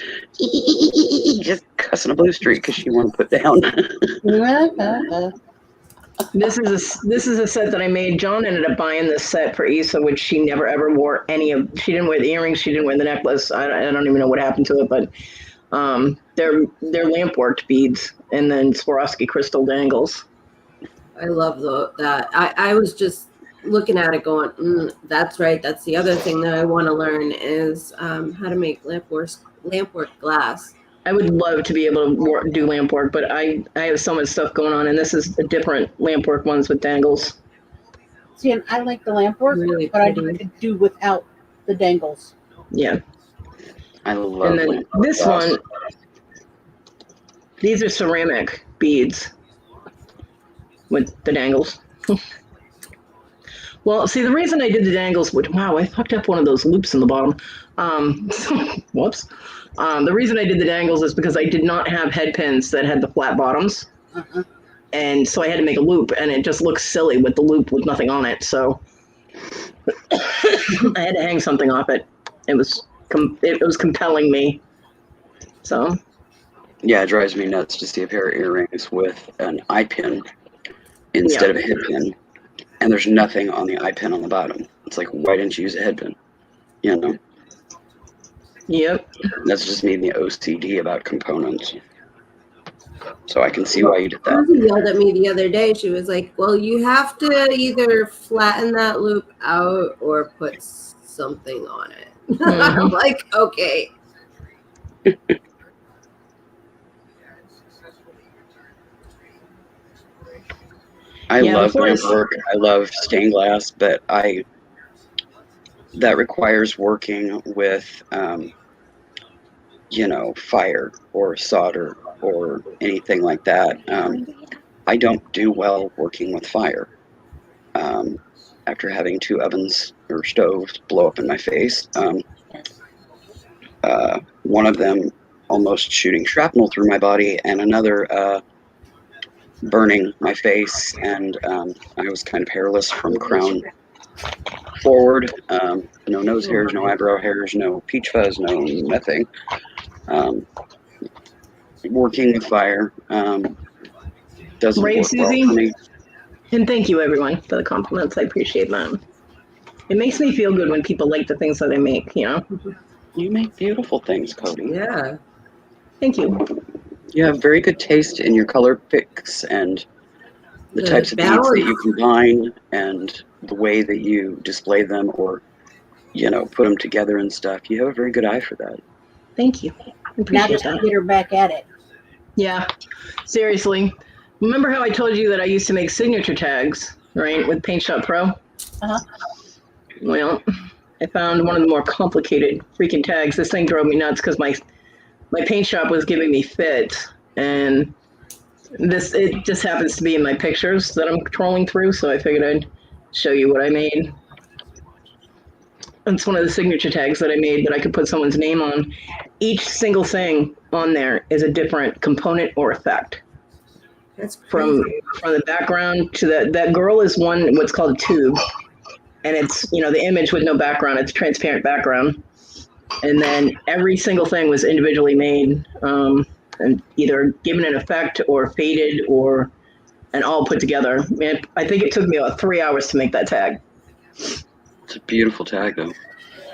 just cussing a blue streak because she wouldn't put down. this is a set that I made. John ended up buying this set for Issa, which she never ever wore any of. She didn't wear the earrings. She didn't wear the necklace. I don't even know what happened to it, but they're lamp worked beads and then Swarovski crystal dangles. I love that. I was just looking at it going, that's right. That's the other thing that I want to learn is how to make lamp work glass. I would love to be able to do lamp work, but I have so much stuff going on, and this is a different lamp work ones with dangles. See, and I like the lamp work, Really but I pretty. could do without the dangles. Yeah. I love And then lamp work this glass. one, these are ceramic beads with the dangles. Well, see, the reason I did the dangles, wow, I fucked up one of those loops in the bottom. Whoops. The reason I did the dangles is because I did not have head pins that had the flat bottoms. Uh-huh. And so I had to make a loop, and it just looks silly with the loop with nothing on it. So I had to hang something off it. It was compelling me. So Yeah, it drives me nuts to see a pair of earrings with an eye pin instead of a head pin, and there's nothing on the eye pin on the bottom. It's like, why didn't you use a head pin? Yep. That's just made me OCD about components. So I can see why you did that. Susie yelled at me the other day. She was like, well, you have to either flatten that loop out or put something on it. I'm like, okay. I Yeah, love before lamp this- work. I love stained glass, but that requires working with, fire or solder or anything like that. I don't do well working with fire. After having 2 ovens or stoves blow up in my face, one of them almost shooting shrapnel through my body, and another burning my face, and I was kind of hairless from crown forward. No nose hairs, no eyebrow hairs, no peach fuzz, no nothing. Working with fire doesn't Right, work well Susie? for me. And thank you, everyone, for the compliments. I appreciate that. It makes me feel good when people like the things that I make, you know? You make beautiful things, Kodi. Yeah. Thank you. You have very good taste in your color picks and the types of beads that balance. you combine and the way that you display them or, put them together and stuff. You have a very good eye for that. Thank you. I Now appreciate just that. get her back at it. Yeah, seriously. Remember how I told you that I used to make signature tags, right, with Paint Shop Pro? Uh-huh. Well, I found one of the more complicated freaking tags. This thing drove me nuts because my paint shop was giving me fits, and it just happens to be in my pictures that I'm trolling through, so I figured I'd show you what I made. It's one of the signature tags that I made that I could put someone's name on. Each single thing on there is a different component or effect. That's From the background to that girl is what's called a tube, and it's the image with no background. It's a transparent background, and then every single thing was individually made, and either given an effect or faded and all put together. I think it took me about 3 hours to make that tag. It's a beautiful tag, though.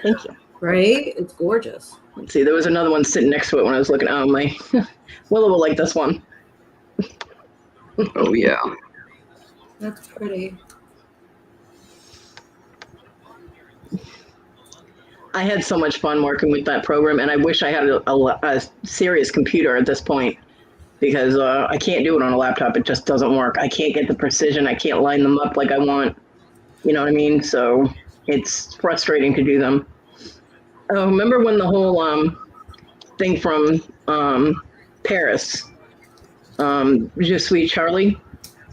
Thank you. right. It's gorgeous. Let's see, there was another one sitting next to it when I was looking. Oh, my Willow will like this one. Oh, yeah. That's pretty. I had so much fun working with that program, and I wish I had a serious computer at this point, because I can't do it on a laptop. It just doesn't work. I can't get the precision. I can't line them up like I want. You know what I mean? So it's frustrating to do them. Oh, remember when the whole thing from Paris, Je suis Charlie,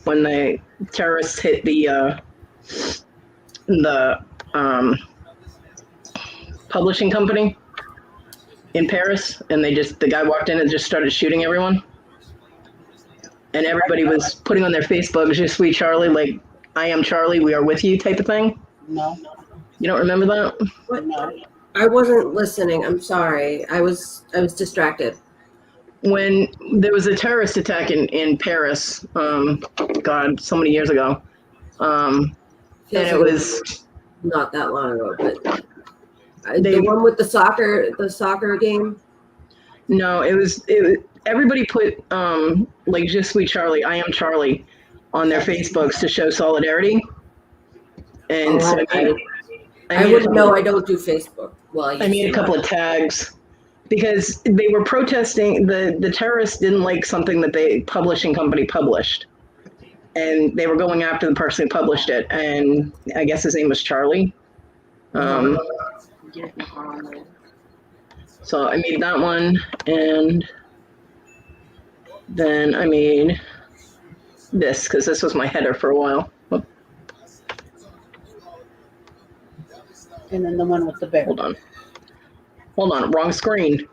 when the terrorists hit the publishing company in Paris, and the guy walked in and just started shooting everyone, and everybody was putting on their Facebook, "Je suis Charlie," like "I am Charlie, we are with you" type of thing. No. You don't remember that? No. I wasn't listening. I'm sorry. I was distracted. When there was a terrorist attack in Paris, God, so many years ago, and Feels it like was not that long ago, but They- the one with the soccer game. no, it was everybody put like "Je suis Charlie," "I am Charlie" on their Facebooks to show solidarity, and so I wouldn't know. I don't do Facebook. Well, I made a couple of tags because they were protesting. The terrorists didn't like something that the publishing company published, and they were going after the person who published it. And I guess his name was Charlie. So I made that one, and then I made this because this was my header for a while. Oh, And then the one with the bear. hold on, wrong screen.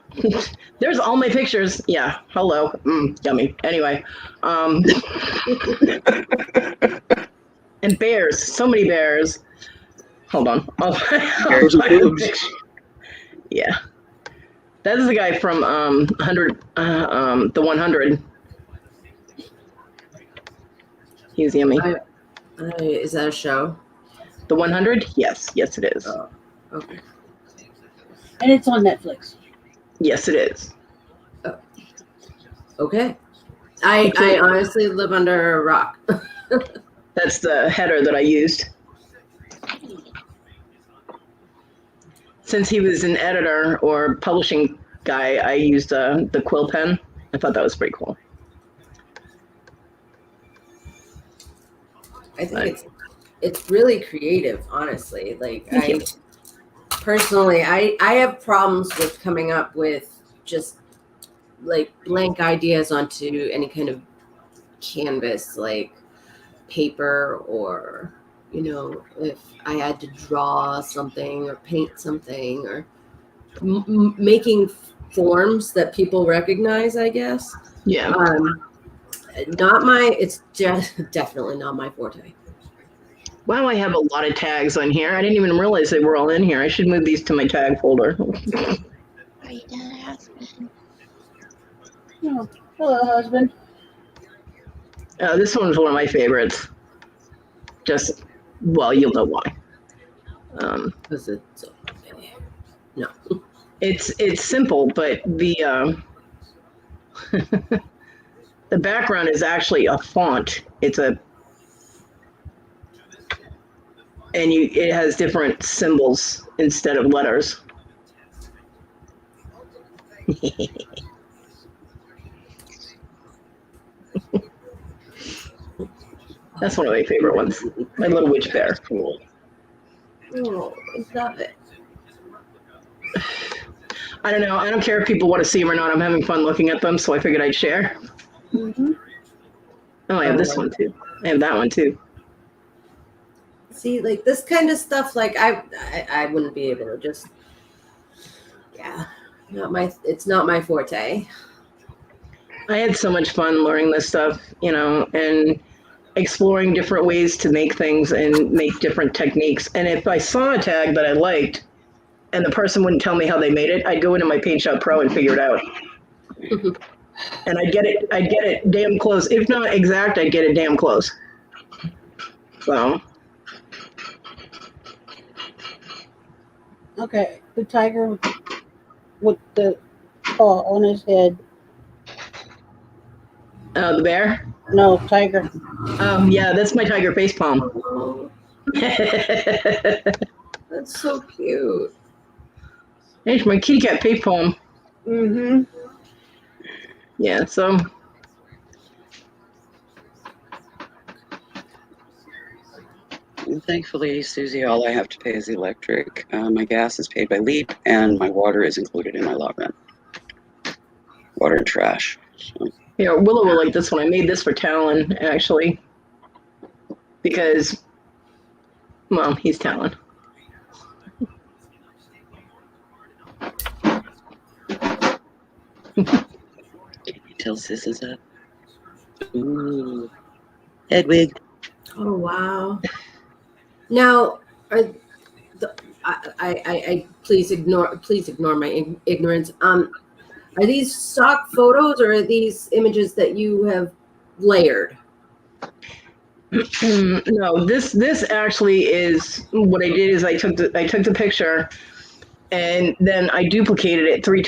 There's all my pictures. Yeah, hello. Yummy. Anyway, and bears. So many bears. Hold on. Bears and boobs. Yeah, that is the guy from 100. The 100. He's yummy. Is that a show? The 100? Yes, it is. Okay. And it's on Netflix. Yes, it is. Okay. I honestly live under a rock. That's the header that I used. Since he was an editor or publishing guy, I used the quill pen. I thought that was pretty cool. I think it's really creative, honestly. Like Thank you. personally, I have problems with coming up with just like blank ideas onto any kind of canvas, like paper, or if I had to draw something or paint something or making forms that people recognize, I guess. Yeah. It's just definitely not my forte. Wow, I have a lot of tags on here. I didn't even realize they were all in here. I should move these to my tag folder. Are you done, husband? Oh, hello, husband. This one's one of my favorites. Just, well, you'll know why. Because it's okay. No. It's simple, but the the background is actually a font. It has different symbols instead of letters. That's one of my favorite ones. My little witch bear. Cool. Oh, I love it. I don't know. I don't care if people want to see them or not. I'm having fun looking at them, so I figured I'd share. Mm-hmm. Oh, I have this one too. I have that one too. See, like this kind of stuff, like I wouldn't be able to just, it's not my forte. I had so much fun learning this stuff, and exploring different ways to make things and make different techniques. And if I saw a tag that I liked and the person wouldn't tell me how they made it, I'd go into my Paint Shop Pro and figure it out. And I'd get it damn close. If not exact, I'd get it damn close. So. Okay, the tiger with the paw on his head. The bear? No, tiger. Yeah, that's my tiger face palm. Oh, that's so cute. It's my kitty cat face palm. Mm-hmm. Yeah, so. And thankfully, Susie, all I have to pay is the electric. My gas is paid by LEAP, and my water is included in my lot rent. Water and trash. So. Yeah, Willow will like this one. I made this for Talon, actually. Because, well, he's Talon. Can you tell Sis is up? Ooh. Hedwig. Oh wow. Now, I please ignore my ignorance. Are these stock photos or are these images that you have layered? No, this actually is what I did is I took the picture and then I duplicated it 3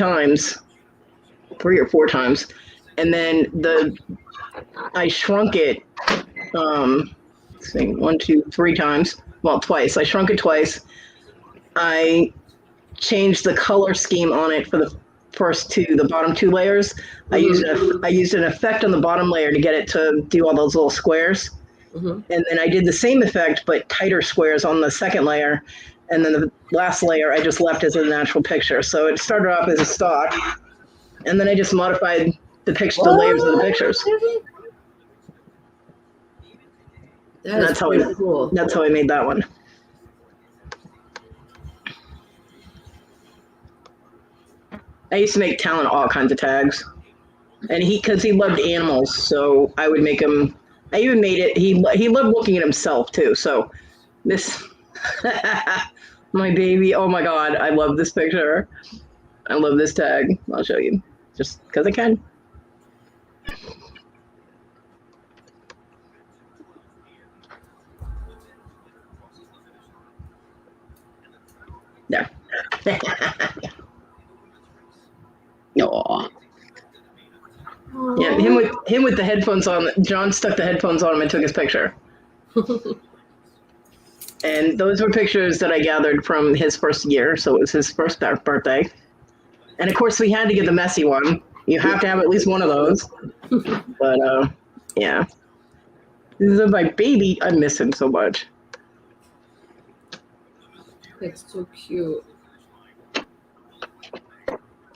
or 4 times, and then I shrunk it 1, 2, 3 times. Well, twice. I shrunk it twice. I changed the color scheme on it for the bottom 2 layers. Mm-hmm. I used an effect on the bottom layer to get it to do all those little squares. Mm-hmm. And then I did the same effect, but tighter squares on the second layer. And then the last layer I just left as a natural picture. So it started off as a stock. And then I just modified the layers of the pictures. That's pretty cool. That's how I made that one. I used to make Talon all kinds of tags. And because he loved animals, so I would make him. I even made it. He loved looking at himself too. So this, my baby. Oh my God, I love this picture. I love this tag. I'll show you, just because I can. There. him with the headphones on. John stuck the headphones on him and took his picture. And those were pictures that I gathered from his first year, so it was his first birthday. And of course, we had to get the messy one. You have to have at least one of those. But yeah, this is my baby. I miss him so much. It's so cute.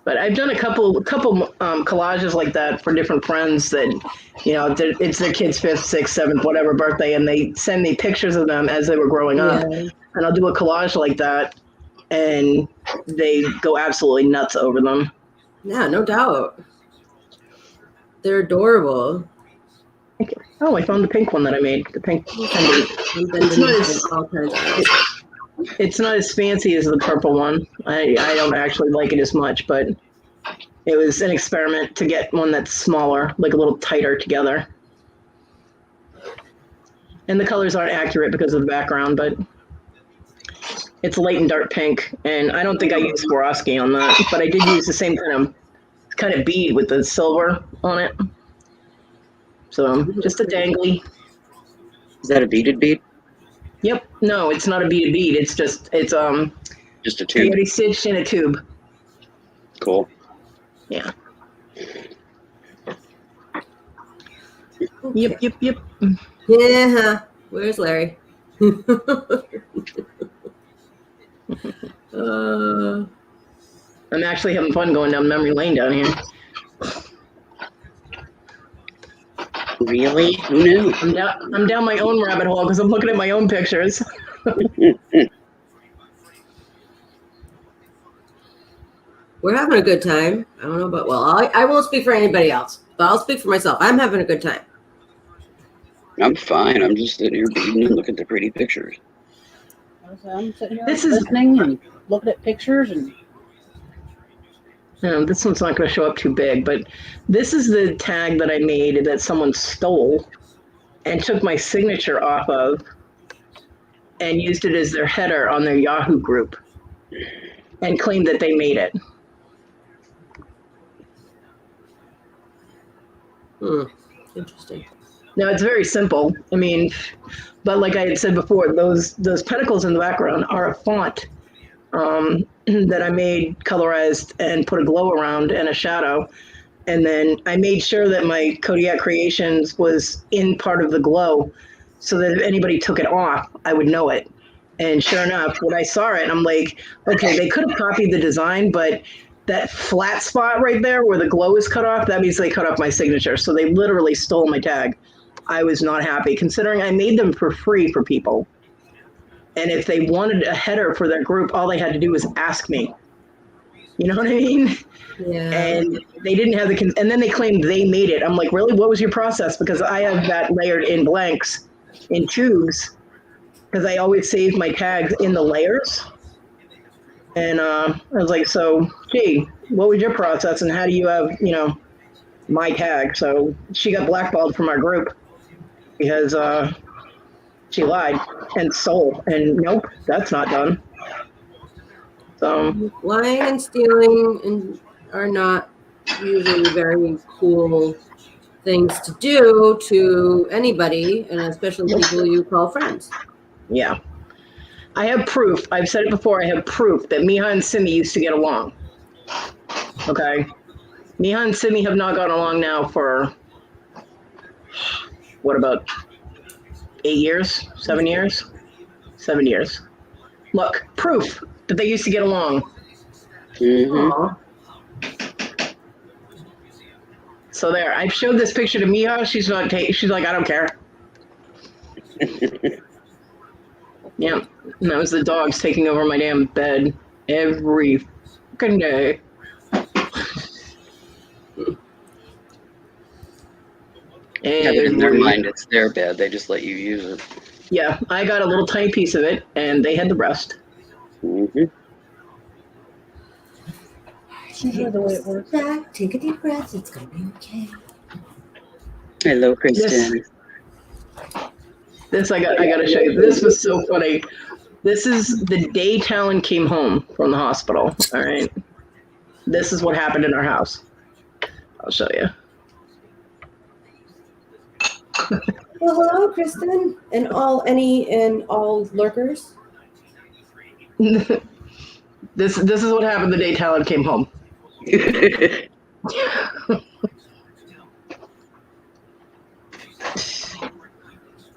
But I've done a couple collages like that for different friends that, you know, it's their kid's 5th, 6th, 7th, whatever birthday, and they send me pictures of them as they were growing up. And I'll do a collage like that, and they go absolutely nuts over them. Yeah, no doubt. They're adorable. Okay. Oh, I found the pink one that I made. The pink. It's not as fancy as the purple one. I don't actually like it as much, but it was an experiment to get one that's smaller, like a little tighter together. And the colors aren't accurate because of the background, but it's light and dark pink. And I don't think I used Swarovski on that, but I did use the same kind of bead with the silver on it. So just a dangly. Is that a beaded bead? Yep. No, it's not a beaded bead. It's a tube. Peyote stitched in a tube. Cool. Yeah. Okay. Yep. Yeah. Where's Larry? I'm actually having fun going down memory lane down here. Really? Who knew? I'm down my own rabbit hole because I'm looking at my own pictures. We're having a good time. I don't know about, I won't speak for anybody else, but I'll speak for myself. I'm having a good time. I'm fine. I'm just sitting here beading and looking at the pretty pictures. I'm sitting here This is- listening and looking at pictures and This one's not going to show up too big, but this is the tag that I made that someone stole and took my signature off of and used it as their header on their Yahoo group and claimed that they made it. Interesting. Now, it's very simple. I mean, but like I had said before, those pentacles in the background are a font that I made colorized and put a glow around and a shadow. And then I made sure that my Kodiak Creations was in part of the glow so that if anybody took it off, I would know it. And sure enough, when I saw it, I'm like, okay, they could have copied the design, but that flat spot right there where the glow is cut off, that means they cut off my signature. So they literally stole my tag. I was not happy considering I made them for free for people. And if they wanted a header for their group, all they had to do was ask me. You know what I mean? Yeah. And they didn't have and then they claimed they made it. I'm like, really? What was your process? Because I have that layered in blanks in tubes because I always save my tags in the layers. And I was like, so, gee, what was your process and how do you have, my tag? So she got blackballed from our group because she lied and stole. And nope, that's not done. So Lying and stealing are not usually very cool things to do to anybody, and especially people you call friends. yeah. I have proof. I've said it before. I have proof that Miha and Simi used to get along. Okay. Miha and Simi have not gotten along now for, what, about 8 years? 7 years? 7 years. Look, proof that they used to get along. Mm-hmm. So there, I've showed this picture to Miha. She's like, I don't care. Yeah, and that was the dogs taking over my damn bed every fucking day. Yeah, but in their mind, it's their bed. They just let you use it. Yeah, I got a little tiny piece of it, and they had the rest. Mm-hmm. that's usually the way it works. Back, take a deep breath. It's gonna be okay. Hello, Kristen. This I gotta show you. This was so funny. This is the day Talon came home from the hospital. All right. This is what happened in our house. I'll show you. Well, hello, Kristen, and all lurkers. This is what happened the day Talon came home.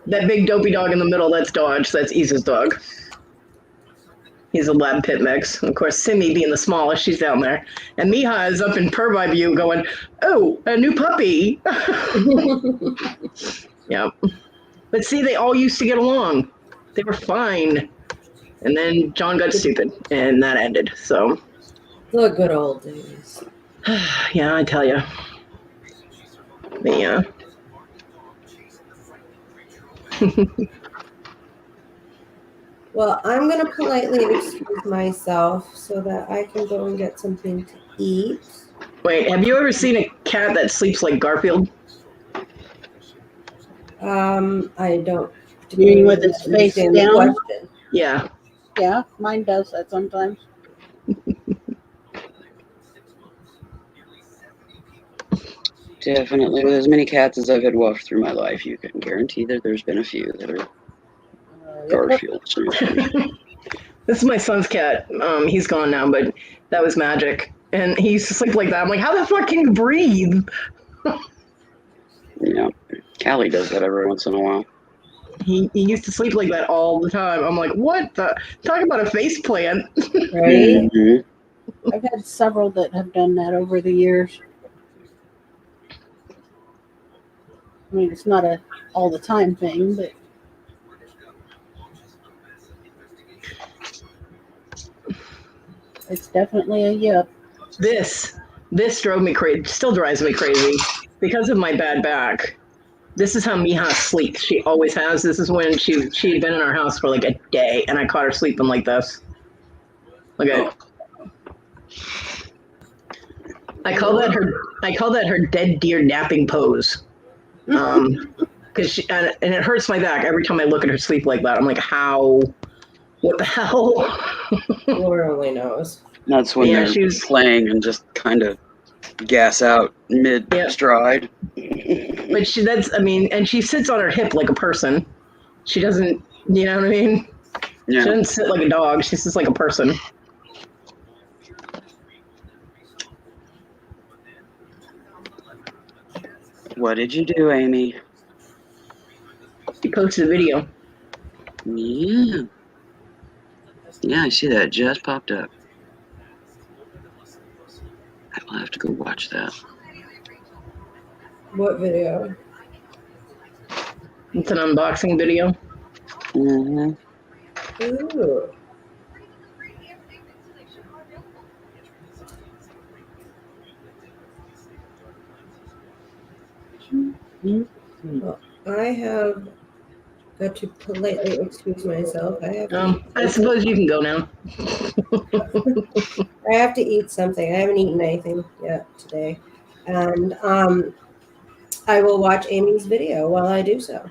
That big dopey dog in the middle, that's Dodge. That's Isa's dog. He's a lab pit mix. Of course, Simi being the smallest, she's down there. And Miha is up in Purvi View going, oh, a new puppy. Yeah. But see, they all used to get along. They were fine. And then John got stupid, and that ended. So, The good old days. yeah, I tell you. But yeah. Well, I'm going to politely excuse myself so that I can go and get something to eat. Wait, have you ever seen a cat that sleeps like Garfield? I don't. You mean with its face understand the down? question. Yeah. Yeah, mine does that sometimes. Definitely. With as many cats as I've had waft through my life, you can guarantee that there's been a few that are Garfields. This is my son's cat. He's gone now, but that was magic. And he used to sleep like that. I'm like, how the fuck can you breathe? Yeah. Callie does that every once in a while. He used to sleep like that all the time. I'm like, what the? Talk about a face plant. Right? Mhm. I've had several that have done that over the years. I mean, it's not a all the time thing, but it's definitely a yep. This drove me crazy. Still drives me crazy because of my bad back. This is how Miha sleeps. She always has. This is when she had been in our house for like a day, and I caught her sleeping like this. Okay. I call that her dead deer napping pose. Because she and it hurts my back every time I look at her sleep like that. I'm like, how? What the hell? Lord only knows. That's when Yeah, they're she was- playing and just kind of gas out mid stride. But and she sits on her hip like a person. She doesn't, you know what I mean? Yeah. She doesn't sit like a dog. She sits like a person. What did you do, Amy? She posted a video. Yeah. Yeah, I see that. Just popped up. I will have to go watch that. What video? It's an unboxing video. Mm-hmm. Ooh. Well, I have got to politely excuse myself. I suppose you can go now. I have to eat something. I haven't eaten anything yet today. And I will watch Amy's video while I do so.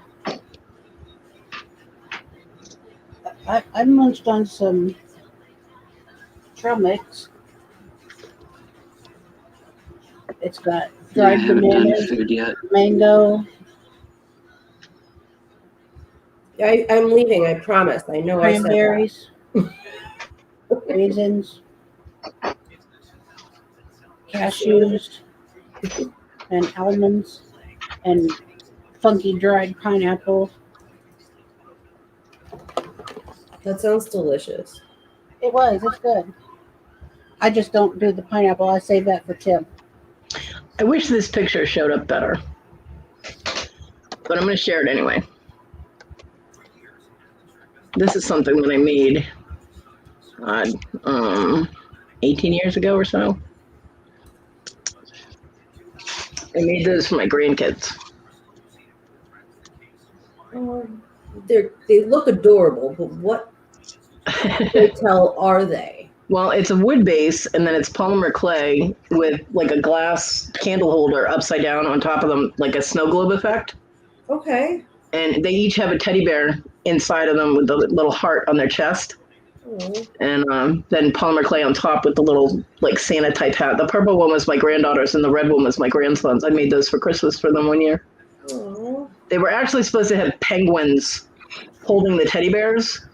I munched on some trail mix. It's got I dried haven't done bananas, food yet. mango, I'm leaving, I promise. I know I said that. cranberries, raisins, cashews, and almonds, and funky dried pineapple. That sounds delicious. It's good. I just don't do the pineapple. I save that for Tim. I wish this picture showed up better. But I'm going to share it anyway. This is something that I made 18 years ago or so. I made those for my grandkids. They look adorable, but what hotel are they? Well, it's a wood base, and then it's polymer clay with like a glass candle holder upside down on top of them, like a snow globe effect. Okay. And they each have a teddy bear inside of them with the little heart on their chest. Oh. And then polymer clay on top with the little like Santa type hat. The purple one was my granddaughter's, and the red one was my grandson's. I made those for Christmas for them one year. Oh. They were actually supposed to have penguins holding the teddy bears,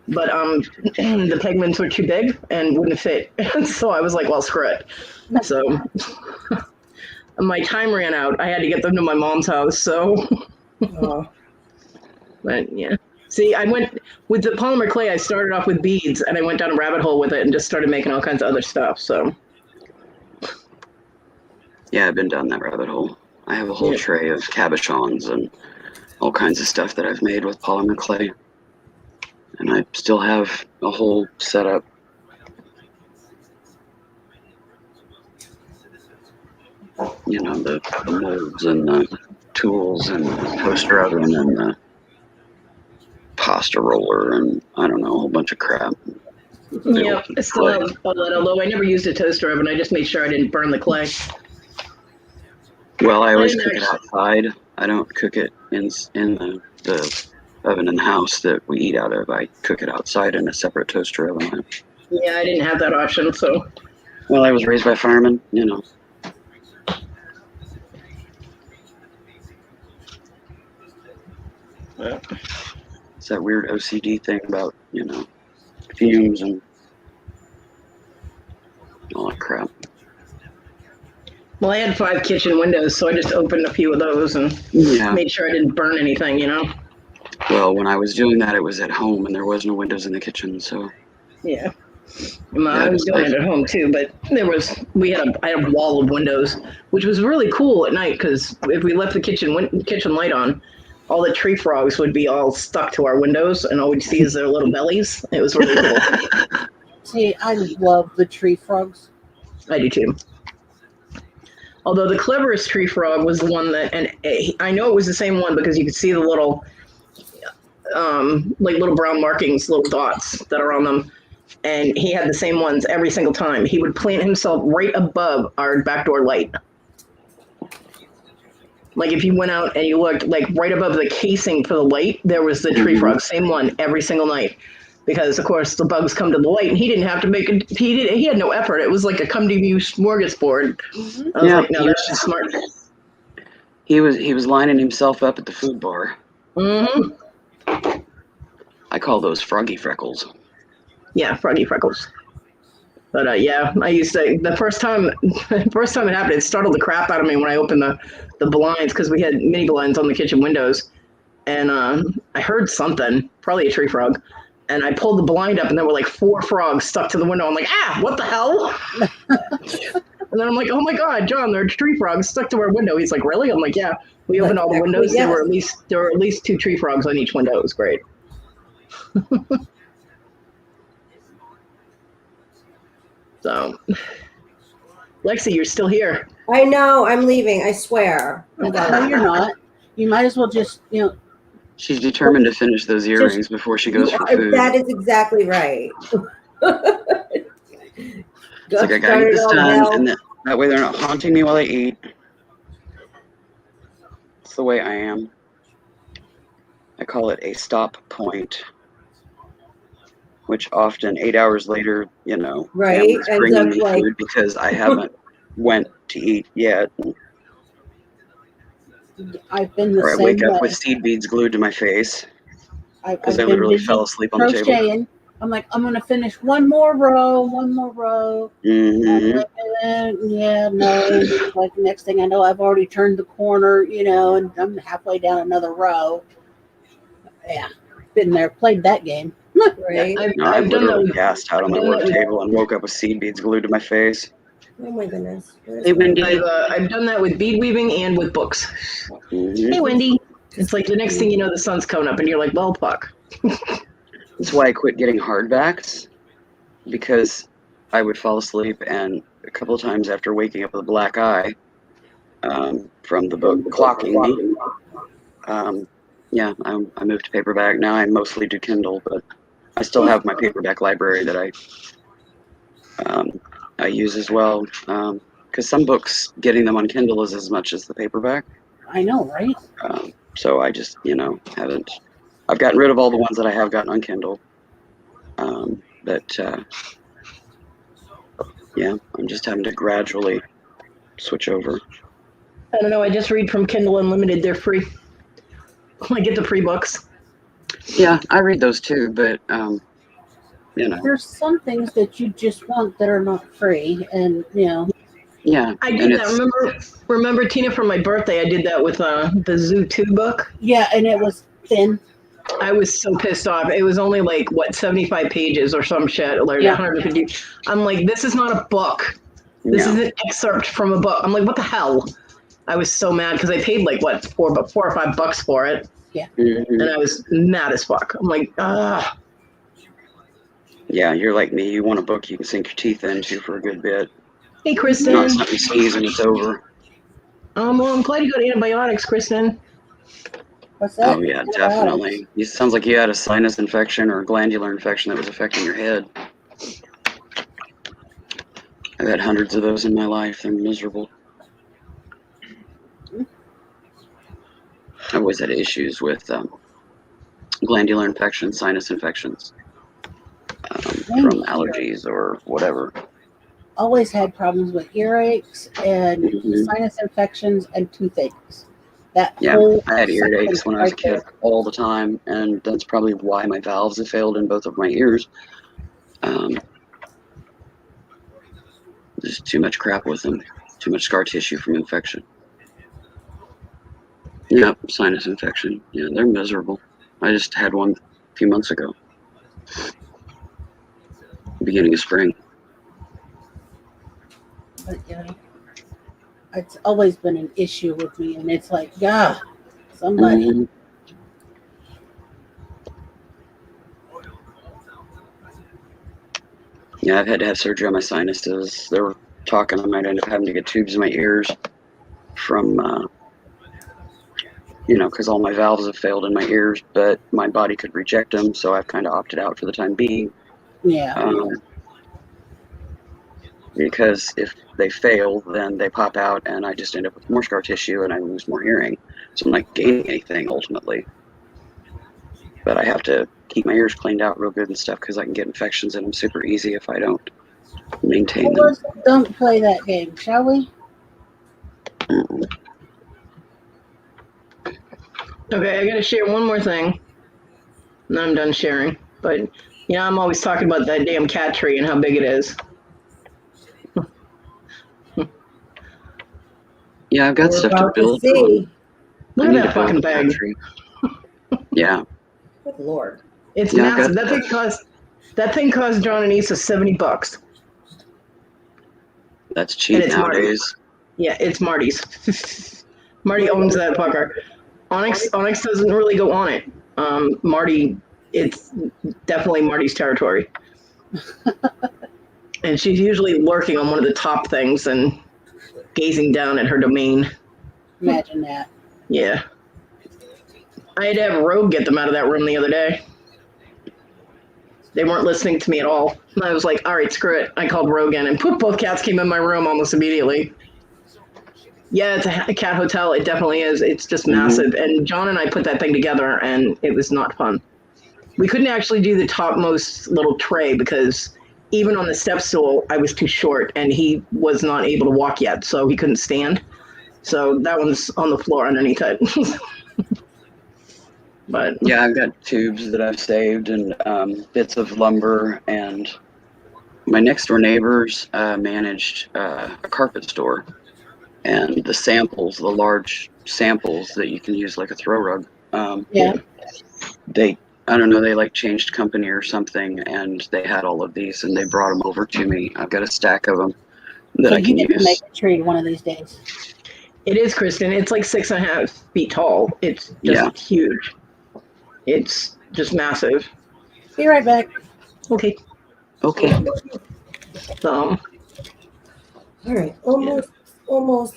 but the penguins were too big and wouldn't fit. So I was like, well, screw it. So my time ran out. I had to get them to my mom's house. So, but yeah. See, I went with the polymer clay. I started off with beads, and I went down a rabbit hole with it, and just started making all kinds of other stuff. So, Yeah, I've been down that rabbit hole. I have a whole tray of cabochons and all kinds of stuff that I've made with polymer clay, and I still have a whole setup. You know, the molds and the tools and the toaster oven and the pasta roller and I don't know, a whole bunch of crap. yeah, I still have all that. Although I never used a toaster oven, I just made sure I didn't burn the clay. Well, I always didn't cook it outside. I don't cook it in the oven in the house that we eat out of. I cook it outside in a separate toaster oven. Yeah, I didn't have that option, so. Well, I was raised by firemen, you know. Yeah. It's that weird OCD thing about, you know, fumes and all that crap. Well, I had 5 kitchen windows, so I just opened a few of those and made sure I didn't burn anything, you know? Well, when I was doing that, it was at home and there was no windows in the kitchen, so. Yeah. I was doing it at home too, but I had a wall of windows, which was really cool at night because if we left the kitchen light on, all the tree frogs would be all stuck to our windows, and all we'd see is their little bellies. It was really cool. See, I love the tree frogs. I do too. Although the cleverest tree frog was the one that, and I know it was the same one because you could see the little, like little brown markings, little dots that are on them. And he had the same ones every single time. He would plant himself right above our back door light. Like if you went out and you looked like right above the casing for the light, there was the tree frog, same one every single night. Because of course the bugs come to the light, and he didn't have to make it. He had no effort. It was like a come to you smorgasbord. I was like, no, that's just smart. He was lining himself up at the food bar. Mm-hmm. I call those froggy freckles. Yeah, froggy freckles. But yeah, I used to the first time it happened, it startled the crap out of me when I opened the blinds because we had mini blinds on the kitchen windows, and I heard something, probably a tree frog, and I pulled the blind up and there were like 4 frogs stuck to the window. I'm like, what the hell? And then I'm like, oh my God, John, there are tree frogs stuck to our window. He's like, really? I'm like, yeah. We opened all the windows. There were at least 2 tree frogs on each window. It was great. So, Lexi, you're still here. I know. I'm leaving. I swear. No, you're not. You might as well just, She's determined to finish those earrings before she goes for food. That is exactly right. It's like I gotta get this done, and that way they're not haunting me while I eat. It's the way I am. I call it a stop point, which often 8 hours later, right, family's bringing me food because I haven't went to eat yet. I've been the same way. Or I wake up way. with seed beads glued to my face because I been literally busy fell asleep on the table. crocheting. I'm like, I'm gonna finish one more row. Mm-hmm. Yeah, no. Like next thing I know, I've already turned the corner, and I'm halfway down another row. Yeah, been there, played that game. Right. I literally gassed out on my work table and woke up with seed beads glued to my face. Oh my goodness. Hey, Wendy. I've done that with bead weaving and with books. Mm-hmm. Hey, Wendy. It's like the next thing you know, the sun's coming up, and you're like, well, fuck. That's why I quit getting hardbacks, because I would fall asleep, and a couple of times after waking up with a black eye from the book clocking me, I moved to paperback. Now I mostly do Kindle, but I still have my paperback library that I use as well, because some books, getting them on Kindle is as much as the paperback. I know, right? So I just, haven't. I've gotten rid of all the ones that I have gotten on Kindle. I'm just having to gradually switch over. I don't know. I just read from Kindle Unlimited. They're free. I get the free books. Yeah, I read those too, but There's some things that you just want that are not free, and yeah, I and did that. it's Remember Tina, for my birthday, I did that with the Zoo 2 book. yeah, and it was thin. I was so pissed off. It was only like, what, 75 pages or some shit, or Yeah. 150. I'm like, this is not a book. This is an excerpt from a book. I'm like, what the hell? I was so mad because I paid like, what, $4 or $5 for it. Mhm. And I was mad as fuck. I'm like, ugh. Yeah, you're like me. You want a book you can sink your teeth into for a good bit. Hey, Kristen. Not something you sneeze and it's over. Well, I'm glad you got antibiotics, Kristen. What's that? Oh yeah, definitely. It sounds like you had a sinus infection or a glandular infection that was affecting your head. I've had hundreds of those in my life. They're miserable. I always had issues with glandular infections, sinus infections from allergies or whatever. Always had problems with earaches and Mhm. sinus infections and toothaches. That Yeah, whole I had earaches sequence when I was a right kid there. all the time, and that's probably why my valves have failed in both of my ears. There's too much crap with them, too much scar tissue from infection. Yep, sinus infection. Yeah, they're miserable. I just had one a few months ago, beginning of spring. But it's always been an issue with me, and it's like, God, somebody. Mhm. Yeah, I've had to have surgery on my sinuses. They were talking I might end up having to get tubes in my ears from, because all my valves have failed in my ears, but my body could reject them, so I've kind of opted out for the time being. Yeah. Because if they fail, then they pop out, and I just end up with more scar tissue, and I lose more hearing. So I'm not gaining anything ultimately. But I have to keep my ears cleaned out real good and stuff because I can get infections in them super easy if I don't maintain them. Let's don't play that game, shall we? Mm-mm. Okay, I gotta share one more thing. And then I'm done sharing. But, I'm always talking about that damn cat tree and how big it is. Yeah, I've got We're stuff to about to build on. see. Look I at need that to build fucking a cat thing. tree. Yeah, Good Lord. It's Yeah, I've massive. got That thing cost John and Issa $70. that's And cheap it's Marty. nowadays. Yeah, it's Marty's. Marty owns that fucker. Onyx doesn't really go on it. Marty, it's definitely Marty's territory. And she's usually lurking on one of the top things and gazing down at her domain. Imagine that. Yeah. I had to have Rogue get them out of that room the other day. They weren't listening to me at all. And I was like, all right, screw it. I called Rogue in, and poof, both cats came in my room almost immediately. Yeah, it's a cat hotel. It definitely is. It's just massive. And John and I put that thing together, and it was not fun. We couldn't actually do the topmost little tray because even on the step stool, I was too short, and he was not able to walk yet, so he couldn't stand. So that one's on the floor underneath it. But Yeah, I've got tubes that I've saved and bits of lumber. And my next door neighbors managed a carpet store. And the samples, the large samples that you can use like a throw rug, Yeah. I don't know, they like changed company or something, and they had all of these, and they brought them over to me. I've got a stack of them that So I you can get to use. make a tree one of these days. it is, Kristen. It's like 6.5 feet tall. It's just Yeah. huge. It's just massive. Be right back. Okay. Okay. All right. Almost.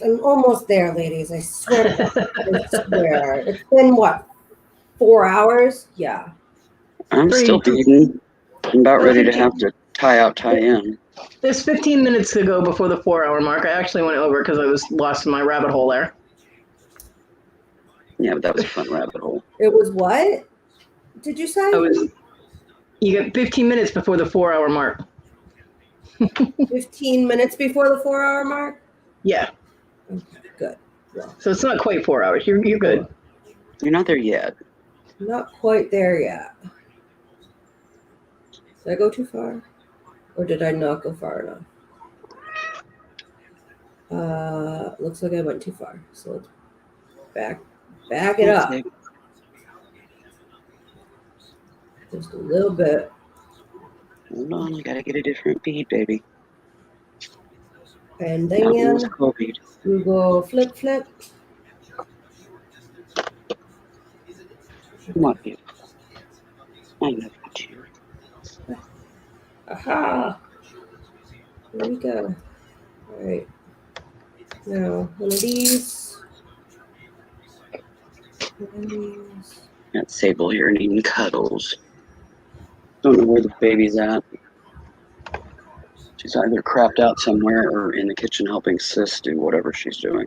I'm almost there, ladies. I swear to God. I swear. It's been what? 4 hours? Yeah. I'm Three. still beaten. I'm about ready to 15 have to tie in. There's 15 minutes to go before the 4-hour mark. I actually went over because I was lost in my rabbit hole there. Yeah, but that was a fun rabbit hole. It was what? Did you say? You get 15 minutes before the 4-hour mark. 15 minutes before the 4-hour mark? Yeah. Okay, good. Well, So it's not quite 4 hours. You're good. You're not there yet. Not quite there yet. Did I go too far? Or did I not go far enough? Looks like I went too far. So let's back it up. Just a little bit. Hold on, I gotta get a different bead, baby. And That one was then copied. you go flip, flip. Come on, beautiful. I love you. Aha! There we go. All right. Now, one of these. One of these. Got Sable here needing cuddles. Don't know where the baby's at. She's either crapped out somewhere or in the kitchen helping Sis do whatever she's doing.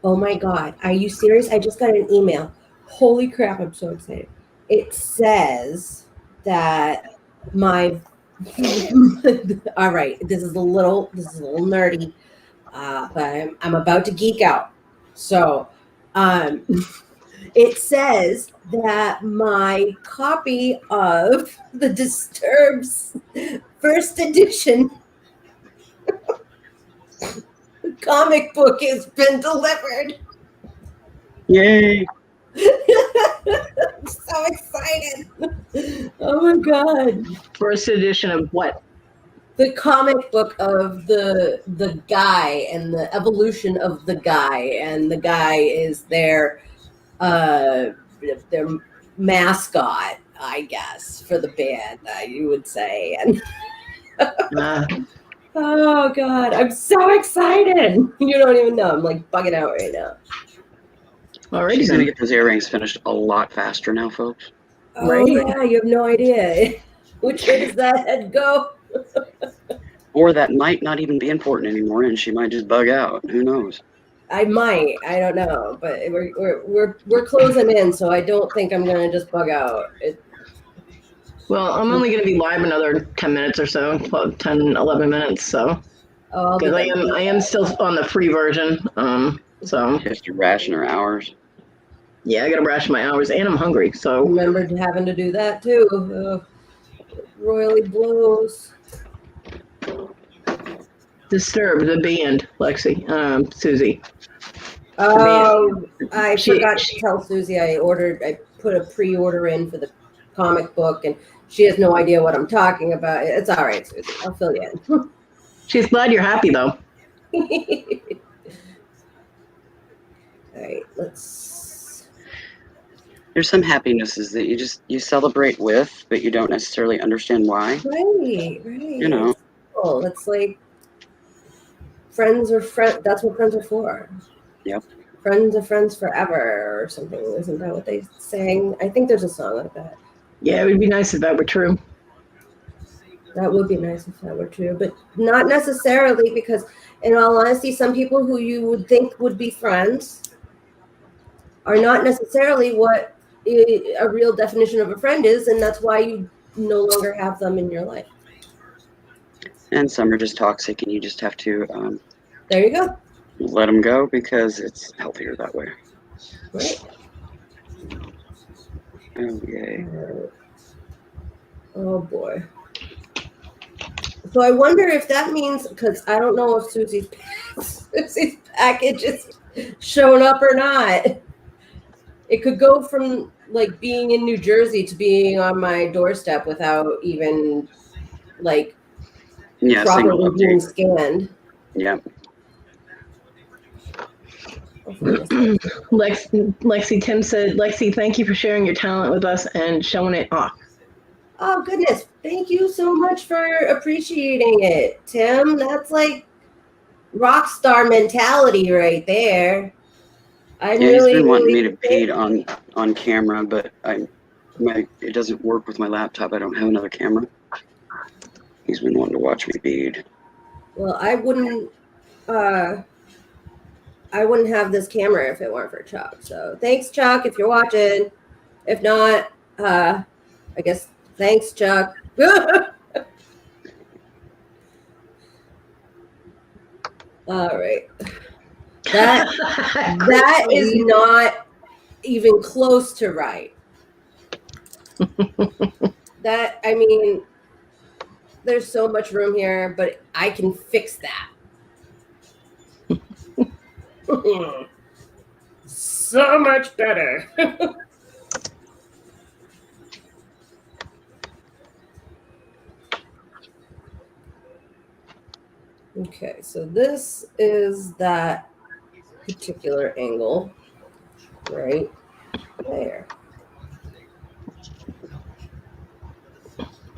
Oh my God. Are you serious? I just got an email. Holy crap. I'm so excited. It says that my all right, this is a little nerdy, but I'm about to geek out. So it says that my copy of the Disturbs first edition comic book has been delivered. Yay! I'm so excited. Oh my God. First edition of what? The comic book of the guy and the evolution of the guy, and the guy is their mascot, I guess, for the band, you would say. And oh God, I'm so excited. You don't even know. I'm like bugging out right now. Alrighty She's then. gonna get those earrings finished a lot faster now, folks. Oh Right. yeah, you have no idea. Which way does that head go? Or that might not even be important anymore, and she might just bug out. Who knows? I might. I don't know, but we're closing in, so I don't think I'm gonna just bug out. Well, I'm only going to be live another 10 minutes or so, 12, 10, 11 minutes. So, because I am still on the free version. So She has to ration her hours. yeah, I got to ration my hours, and I'm hungry. So Remember having to do that too. Royally blows. Disturbed the band, Lexi, Susie. Oh, I forgot to tell Susie I put a pre-order in for the comic book, and she has no idea what I'm talking about. It's all right, Susie. I'll fill you in. She's glad you're happy though. All right, let's. There's some happinesses that you celebrate with, but you don't necessarily understand why. Right. You know. Oh, that's like friends are friends. That's what friends are for. Yep. Friends are friends forever, or something. Isn't that what they sang? I think there's a song like that. Yeah, it would be nice if that were true. That would be nice if that were true, but not necessarily, because in all honesty, some people who you would think would be friends are not necessarily what a real definition of a friend is, and that's why you no longer have them in your life. And some are just toxic, and you just have to There you go. let them go because it's healthier that way. Right. Oh, yay. Oh boy. So I wonder if that means, because I don't know if Susie's package is showing up or not. It could go from like being in New Jersey to being on my doorstep without even like properly being scanned. Yeah. Lexi, Tim said, Lexi, thank you for sharing your talent with us and showing it off. Oh goodness, thank you so much for appreciating it, Tim. That's like rock star mentality right there. He's been wanting me to bead on camera, but it doesn't work with my laptop. I don't have another camera. He's been wanting to watch me bead. Well, I wouldn't have this camera if it weren't for Chuck. So thanks, Chuck, if you're watching. If not, I guess thanks, Chuck. All right. That is not even close to right. That, I mean, there's so much room here, but I can fix that. So much better. Okay, so this is that particular angle right there.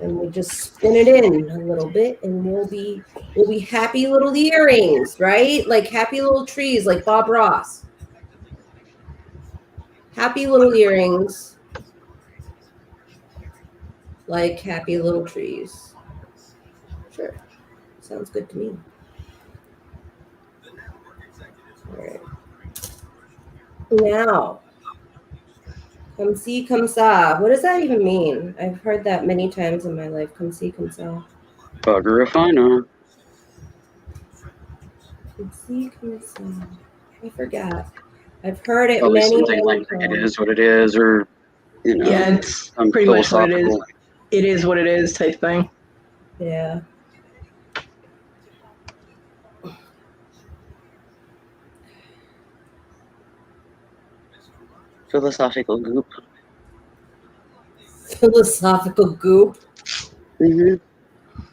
And we just spin it in a little bit and we'll be happy little earrings, right? Like happy little trees, like Bob Ross. Happy little earrings, like happy little trees. Sure, sounds good to me. All right. Now, come see, come saw. What does that even mean? I've heard that many times in my life. Come see, come saw. Bugger if I know. Come see, come saw. I forgot. I've heard it Probably many, something many like times. it is what it is, or you know, Yeah, it's some pretty much what it is. philosophical. It is what it is type thing. Yeah. Philosophical goop. Philosophical goop. Mm-hmm.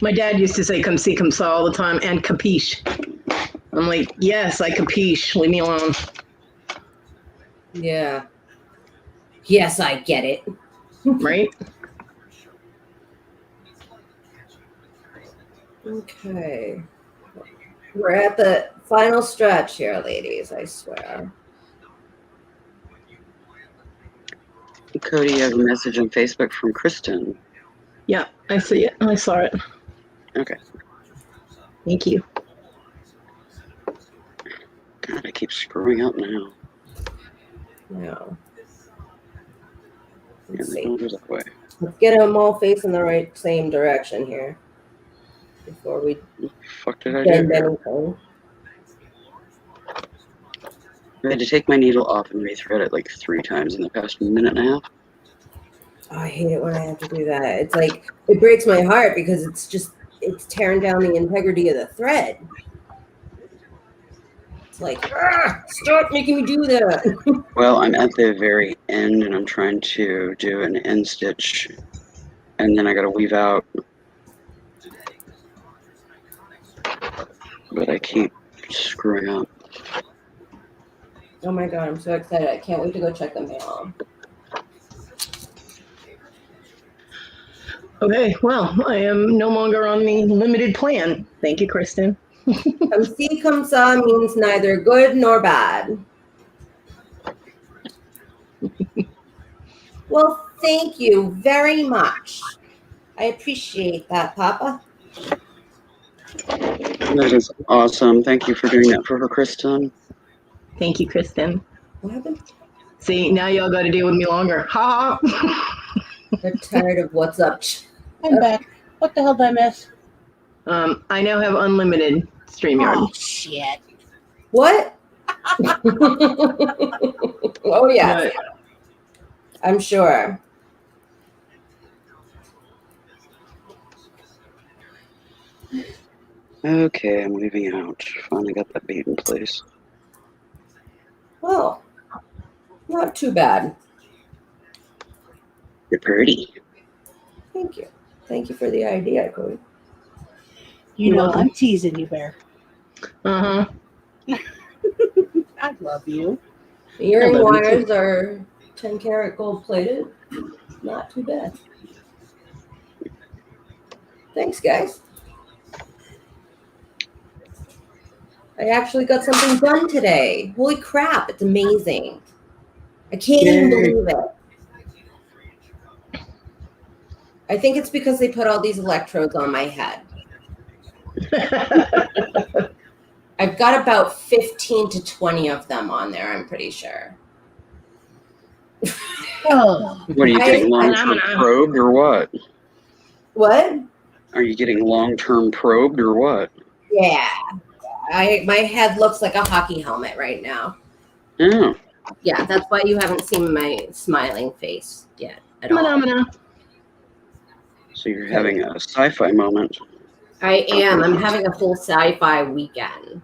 My dad used to say "come see, come saw" all the time, and capiche. I'm like, yes, I capiche. Leave me alone. Yeah. Yes, I get it. Right? Okay. We're at the final stretch here, ladies, I swear. Cody, you have a message on Facebook from Kristen. Yeah, I see it. I saw it. Okay. Thank you. God, I keep screwing up now. No. Yeah, Let's they see. don't go that way. Let's get them all facing the right same direction here before we What the fuck did I do bend here? anything. I had to take my needle off and rethread it like 3 times in the past minute and a half. Oh, I hate it when I have to do that. It's like it breaks my heart because it's tearing down the integrity of the thread. It's like, stop making me do that. Well, I'm at the very end and I'm trying to do an end stitch, and then I gotta weave out. But I keep screwing up. Oh my god, I'm so excited. I can't wait to go check the mail. Okay, well, I am no longer on the limited plan. Thank you, Kristen. Come see, come saw means neither good nor bad. Well, thank you very much. I appreciate that, Papa. That is awesome. Thank you for doing that for her, Kristen. Thank you, Kristen. What happened? See, now y'all got to deal with me longer. Ha ha. They're tired of what's up. I'm back. What the hell did I miss? I now have unlimited StreamYard. Oh, shit. What? Oh, yes. But I'm sure. Okay, I'm leaving out. Finally got that bait in place. Well, not too bad. You're pretty. Thank you. Thank you for the idea, Cody. You You're know, welcome. I'm teasing you, Bear. uh-huh. I love you. The earring I love you too. wires are 10 karat gold plated. Not too bad. Thanks, guys. I actually got something done today. Holy crap, it's amazing. I can't even believe it. I think it's because they put all these electrodes on my head. I've got about 15 to 20 of them on there, I'm pretty sure. Oh. What are you getting, long-term probed or what? What? Are you getting long-term probed or what? Yeah. My head looks like a hockey helmet right now. Yeah. Yeah, that's why you haven't seen my smiling face yet at all. Phenomena. So you're having a sci-fi moment. I am. I'm having a full sci-fi weekend.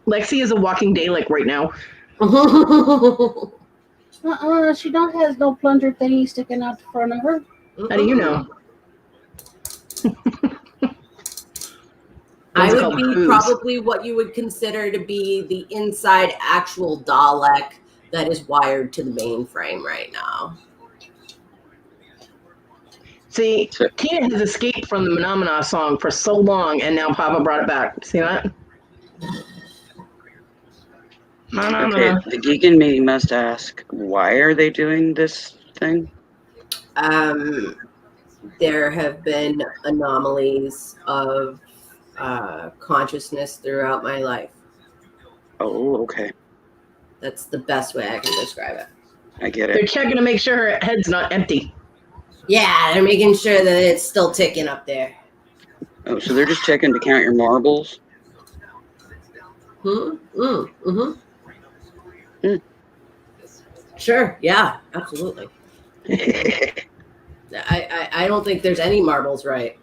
Lexi is a walking day like right now. She don't has no plunger thingy sticking out the front of her. How do you know? I One's would called be boobs. probably what you would consider to be the inside actual Dalek that is wired to the mainframe right now. See, Tina has escaped from the Phenomena song for so long, and now Papa brought it back. See that? Okay, the geek in me must ask, why are they doing this thing? There have been anomalies of consciousness throughout my life. Oh, okay. That's the best way I can describe it. I get They're it. checking to make sure her head's not empty. Yeah, they're making sure that it's still ticking up there. Oh, so they're just checking to count your marbles? Mm-hmm. Sure, yeah, absolutely. I don't think there's any marbles right.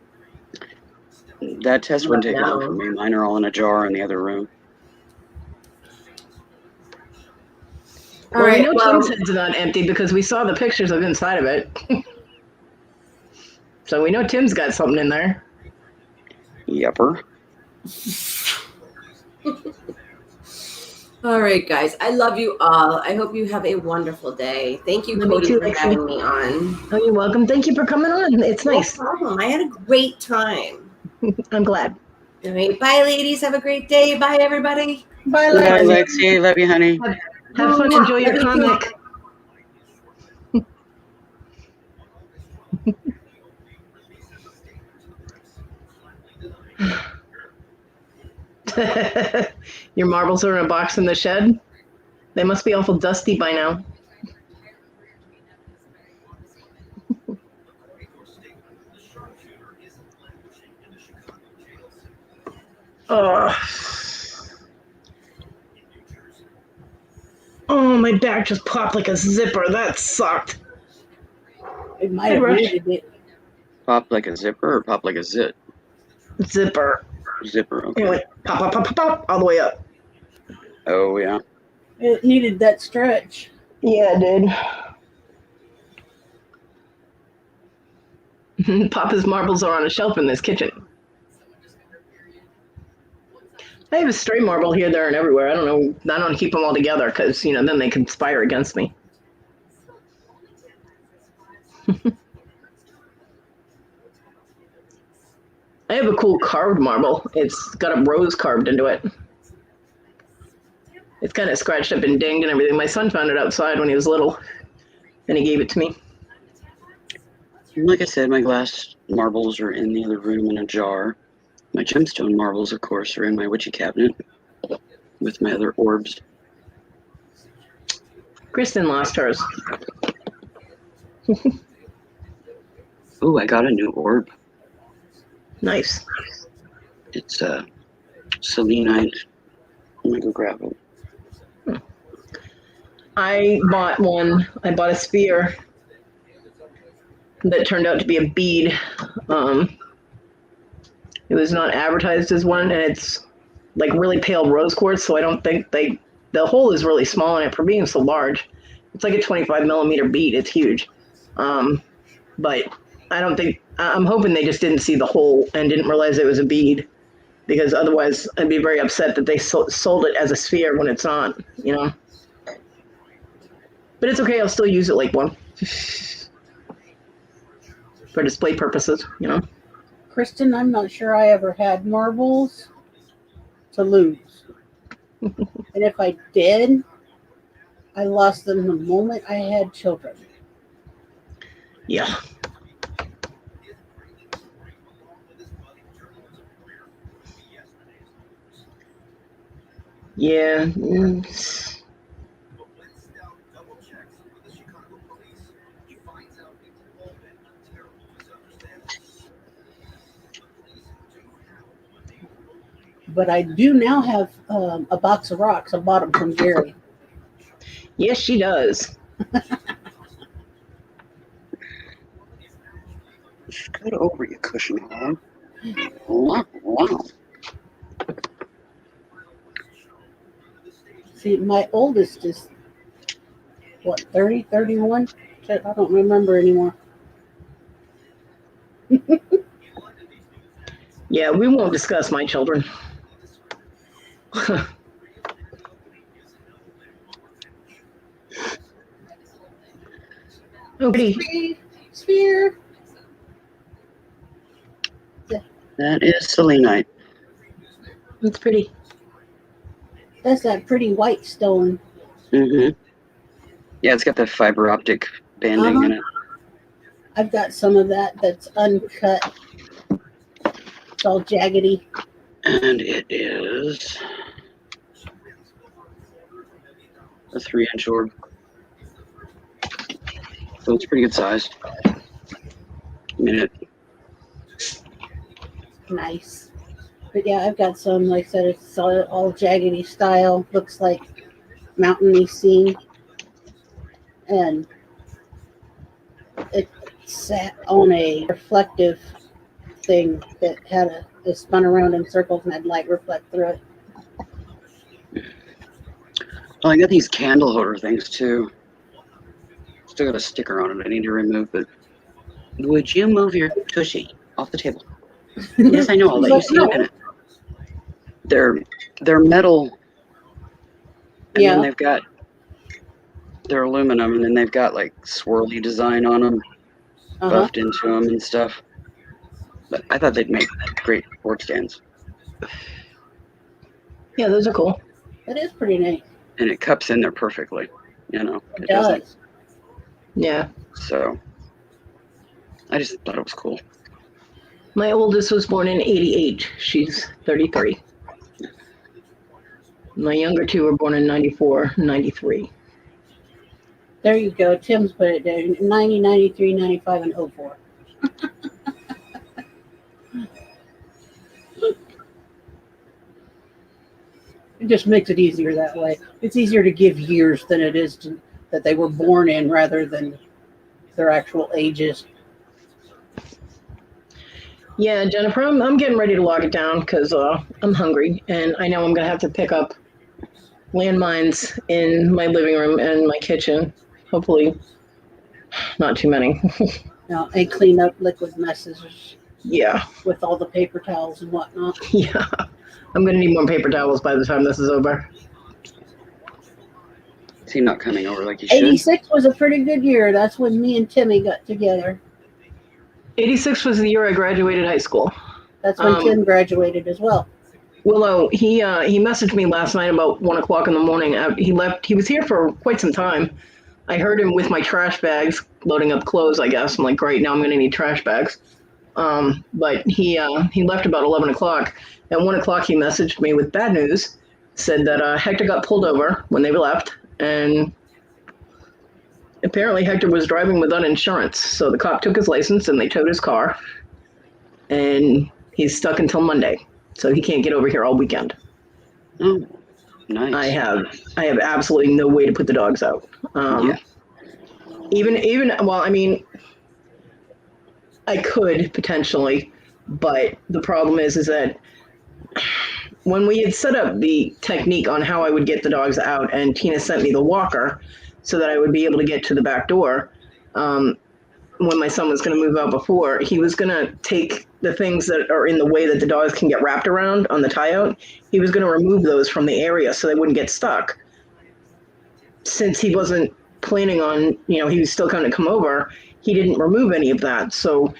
That test wouldn't take long No. for me. Mine are all in a jar in the other room. All Well, right, we know well, Tim's head's not empty because we saw the pictures of inside of it. So we know Tim's got something in there. Yepper. all right, guys. I love you all. I hope you have a wonderful day. Thank you, Love you Kodi, too, for Lexi. having me on. Oh, you're welcome. Thank you for coming on. It's nice. No problem. I had a great time. I'm glad. All right, bye, ladies. Have a great day. Bye, everybody. Bye, Bye, Lexi. Lexi. Love you, honey. Have fun. Enjoy your Love you too. comic. Your marbles are in a box in the shed? They must be awful dusty by now. Oh, my back just popped like a zipper. That sucked. It might have needed it. Pop like a zipper or pop like a zit? Zipper. Zipper, okay. It went pop, pop, pop, pop, pop, all the way up. Oh, yeah. It needed that stretch. Yeah, it did. Papa's marbles are on a shelf in this kitchen. I have a stray marble here, there, and everywhere. I don't know. I don't keep them all together because, then they conspire against me. I have a cool carved marble. It's got a rose carved into it. It's kind of scratched up and dinged and everything. My son found it outside when he was little, and he gave it to me. Like I said, my glass marbles are in the other room in a jar. My gemstone marbles, of course, are in my witchy cabinet with my other orbs. Kristen lost hers. Oh, I got a new orb. Nice. It's selenite. I'm gonna go grab it. I bought one. I bought a sphere that turned out to be a bead. It was not advertised as one, and it's like really pale rose quartz, so I don't think the hole is really small in it for being so large. It's like a 25 millimeter bead. It's huge. But I don't think, I'm hoping they just didn't see the hole and didn't realize it was a bead, because otherwise I'd be very upset that they sold it as a sphere when it's not, But it's okay, I'll still use it like one. For display purposes, Kristen, I'm not sure I ever had marbles to lose. And if I did, I lost them the moment I had children. Yeah. Yeah. But I do now have a box of rocks. I bought them from Gary. Yes, she does. Scoot over, you cushion hog. Wow, wow. See, my oldest is, what, 30, 31? I don't remember anymore. Yeah, we won't discuss my children. Okay. Sphere. That is selenite. It's pretty. That's that pretty white stone. Mm-hmm. Yeah, it's got the fiber optic banding in it. I've got some of that that's uncut. It's all jaggedy. And it is a 3-inch orb. So it's pretty good size. I mean, Nice. But yeah, I've got some, like I said, it's all jaggedy style. Looks like mountainy scene. And it sat on a reflective thing that it spun around in circles and had light reflect through it. well, I got these candle holder things too. Still got a sticker on it I need to remove, but would you move your tushy off the table? Yes, I know, I'll let you see in a minute. They're metal, and then they're aluminum, and then they've got like swirly design on them, buffed into them and stuff. But I thought they'd make great board stands. Yeah, those are cool. It is pretty neat. And it cups in there perfectly, you know. It does. Yeah. So I just thought it was cool. My oldest was born in 88. She's 33. My younger two were born in 94, 93. There you go. Tim's put it there. 90, 93, 95, and 04. It just makes it easier that way. It's easier to give years than it is that they were born in rather than their actual ages. Yeah, Jennifer, I'm getting ready to log it down because I'm hungry, and I know I'm going to have to pick up landmines in my living room and my kitchen. Hopefully, not too many. Now, and clean up liquid messes Yeah. with all the paper towels and whatnot. Yeah. I'm going to need more paper towels by the time this is over. Is he not coming over like he should? 86 was a pretty good year. That's when me and Timmy got together. 86 was the year I graduated high school. That's when Tim graduated as well. Willow, he messaged me last night about 1 o'clock in the morning. He left. He was here for quite some time. I heard him with my trash bags loading up clothes, I guess. I'm like, great, now I'm going to need trash bags. But he left about 11 o'clock. At 1 o'clock, he messaged me with bad news, said that Hector got pulled over when they left, and apparently Hector was driving without insurance. So the cop took his license and they towed his car, and he's stuck until Monday. So he can't get over here all weekend. Oh, nice. I have absolutely no way to put the dogs out. Yeah. Even well, I mean, I could potentially, but the problem is that when we had set up the technique on how I would get the dogs out, and Tina sent me the walker so that I would be able to get to the back door. When my son was going to move out before, he was going to take the things that are in the way that the dogs can get wrapped around on the tie out. He was going to remove those from the area so they wouldn't get stuck. Since he wasn't planning on, he was still going to come over, he didn't remove any of that. So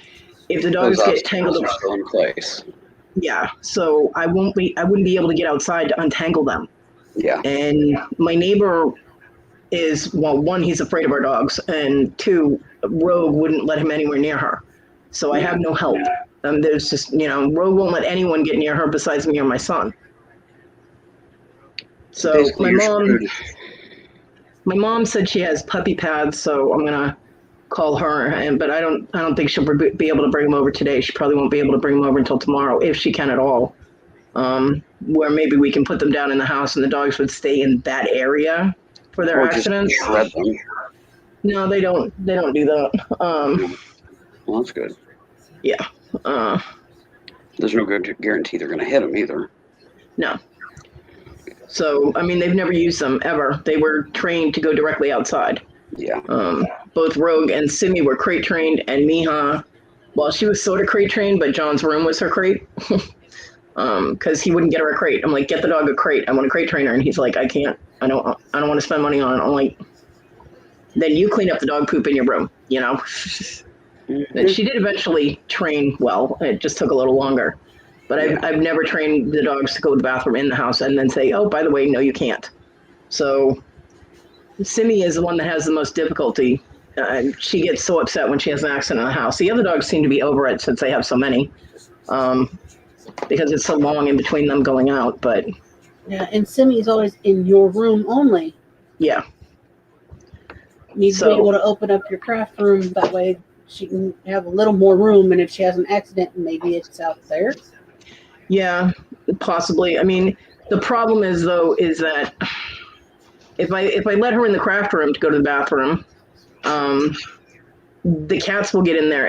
if the dogs get tangled are still in place. Yeah, so I wouldn't be able to get outside to untangle them. Yeah. And my neighbor is, well, one, he's afraid of our dogs, and two, Rogue wouldn't let him anywhere near her. So I have no help. There's just, Rogue won't let anyone get near her besides me or my son. So basically my mom said she has puppy pads, so I'm gonna call her, but I don't think she'll be able to bring them over today. She probably won't be able to bring them over until tomorrow, if she can at all. Where maybe we can put them down in the house and the dogs would stay in that area for their Or just accidents. shred them. No, they don't do that. Well, that's good. Yeah. There's no good guarantee they're going to hit them either. No. So, I mean, they've never used them ever. They were trained to go directly outside. Yeah. Both Rogue and Simi were crate trained, and Miha, well, she was sort of crate trained, but John's room was her crate. Because he wouldn't get her a crate. I'm like, get the dog a crate. I want a crate trainer, and he's like, I can't. I don't want to spend money on it. I'm like, then you clean up the dog poop in your room, you know. And she did eventually train well. It just took a little longer. But I've never trained the dogs to go to the bathroom in the house and then say, oh, by the way, no, you can't. So Simi is the one that has the most difficulty. She gets so upset when she has an accident in the house. The other dogs seem to be over it since they have so many, because it's so long in between them going out. But Yeah, and Simi is always in your room only. yeah. You need to be able to open up your craft room. That way she can have a little more room. And if she has an accident, maybe it's out there. Yeah, possibly. I mean, the problem is that if I let her in the craft room to go to the bathroom, the cats will get in there.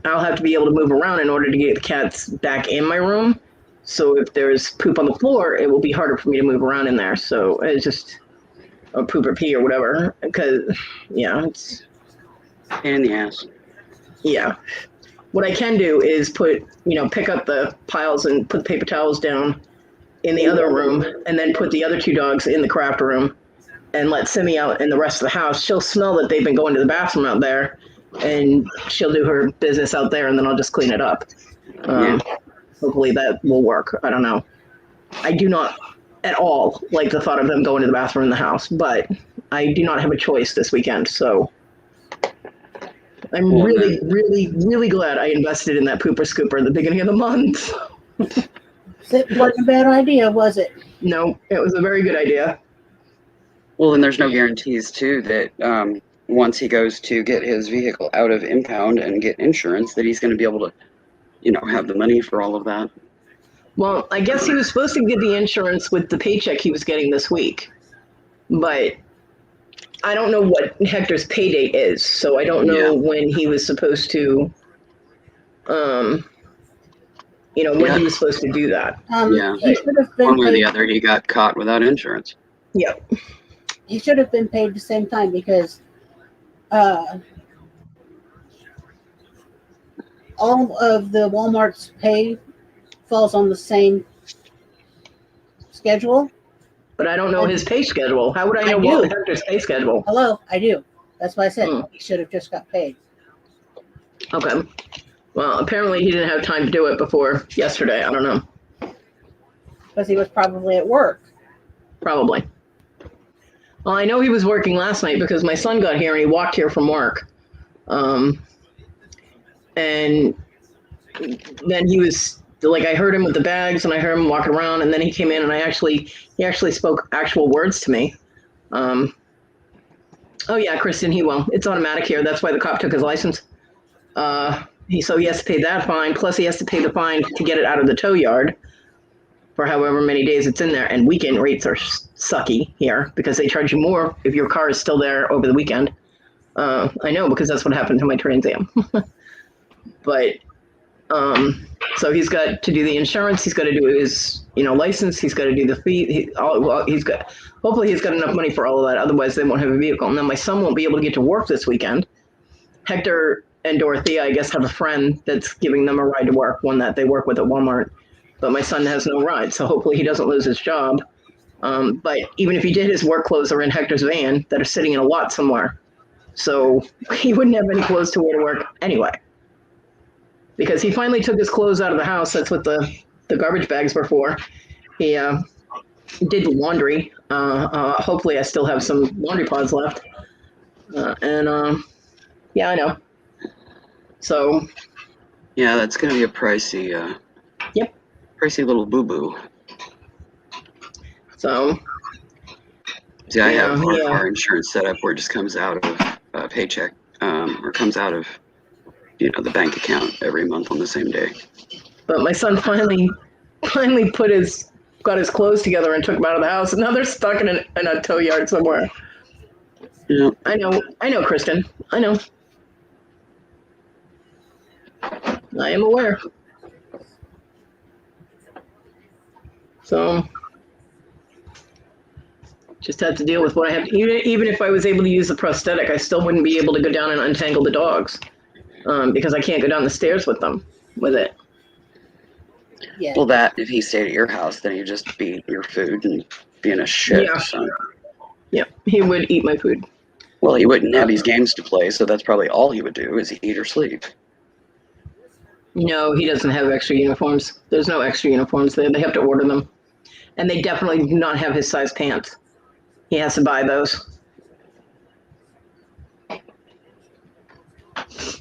I'll have to be able to move around in order to get the cats back in my room. So if there's poop on the floor, it will be harder for me to move around in there. So it's just a poop or pee or whatever. Because it's Pain in the ass. yeah. What I can do is pick up the piles and put the paper towels down in the other room, and then put the other two dogs in the craft room and let Simi out in the rest of the house. She'll smell that they've been going to the bathroom out there, and she'll do her business out there, and then I'll just clean it up. Hopefully that will work. I don't know. I do not at all like the thought of them going to the bathroom in the house, but I do not have a choice this weekend, so I'm really, really, really glad I invested in that pooper scooper at the beginning of the month. It wasn't a bad idea, was it? No, it was a very good idea. Well, then there's no guarantees, too, that once he goes to get his vehicle out of impound and get insurance, that he's going to be able to, have the money for all of that. Well, I guess he was supposed to get the insurance with the paycheck he was getting this week, but I don't know what Hector's pay date is, so I don't know when he was supposed to, when he was supposed to do that. He should have been One way or paid, the other, he got caught without insurance. Yep. he should have been paid the same time because all of the Walmart's pay falls on the same schedule. But I don't know his pay schedule. How would I know what Hector's pay schedule? Hello, I do. That's why I said he should have just got paid. Okay. Well, apparently he didn't have time to do it before yesterday. I don't know. Because he was probably at work. Probably. Well, I know he was working last night because my son got here and he walked here from work. And then he was I heard him with the bags and I heard him walking around, and then he came in and he actually spoke actual words to me. Oh yeah, Kristen, he will. It's automatic here. That's why the cop took his license. He has to pay that fine. Plus he has to pay the fine to get it out of the tow yard for however many days it's in there. And weekend rates are sucky here because they charge you more if your car is still there over the weekend. I know because that's what happened to my Trans Am. But so he's got to do the insurance. He's got to do his, license. He's got to do the fee. Hopefully he's got enough money for all of that. Otherwise they won't have a vehicle. And then my son won't be able to get to work this weekend. Hector and Dorothea, I guess, have a friend that's giving them a ride to work, one that they work with at Walmart. But my son has no ride. So hopefully he doesn't lose his job. But even if he did, his work clothes are in Hector's van that are sitting in a lot somewhere. So he wouldn't have any clothes to wear to work anyway. Because he finally took his clothes out of the house. That's what the garbage bags were for. He did the laundry. Hopefully I still have some laundry pods left. Yeah, I know. So. Yeah, that's going to be a pricey. Yep. Pricey little boo-boo. So. See, I have our insurance set up where it just comes out of a paycheck, or comes out of the bank account every month on the same day. But my son finally put his got his clothes together and took him out of the house, and now they're stuck in a tow yard somewhere. Yeah. I know, Kristen. I know. I am aware. So, just have to deal with what I have. Even if I was able to use the prosthetic, I still wouldn't be able to go down and untangle the dogs because I can't go down the stairs with them with it. Yeah. Well, that if he stayed at your house, then he'd just be your food and being a shit. Yeah. So. Yeah, he would eat my food. Well, he wouldn't have these games to play, so that's probably all he would do is eat or sleep. No, he doesn't have extra uniforms. There's no extra uniforms there. They have to order them. And they definitely do not have his size pants. He has to buy those.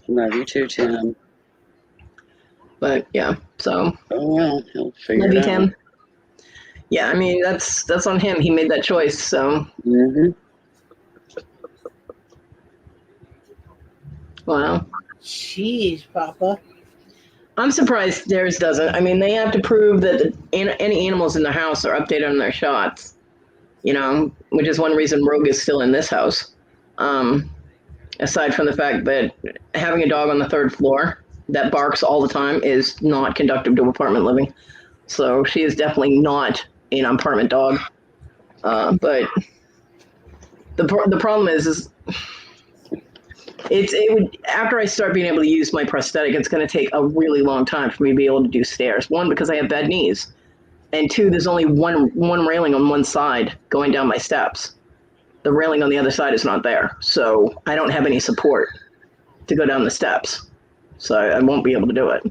Love you too, Tim. But yeah, so Oh well, he'll figure love you, it out. Tim. Yeah, I mean that's on him. He made that choice. So Mm-hmm. wow. Jeez, Papa. I'm surprised theirs doesn't. I mean, they have to prove that any animals in the house are updated on their shots. You know, which is one reason Rogue is still in this house. Aside from the fact that having a dog on the third floor that barks all the time is not conducive to apartment living. So she is definitely not an apartment dog. But the problem is it would, after I start being able to use my prosthetic, it's going to take a really long time for me to be able to do stairs. One, because I have bad knees, and two, there's only one railing on one side going down my steps. The railing on the other side is not there, so I don't have any support to go down the steps, so I won't be able to do it.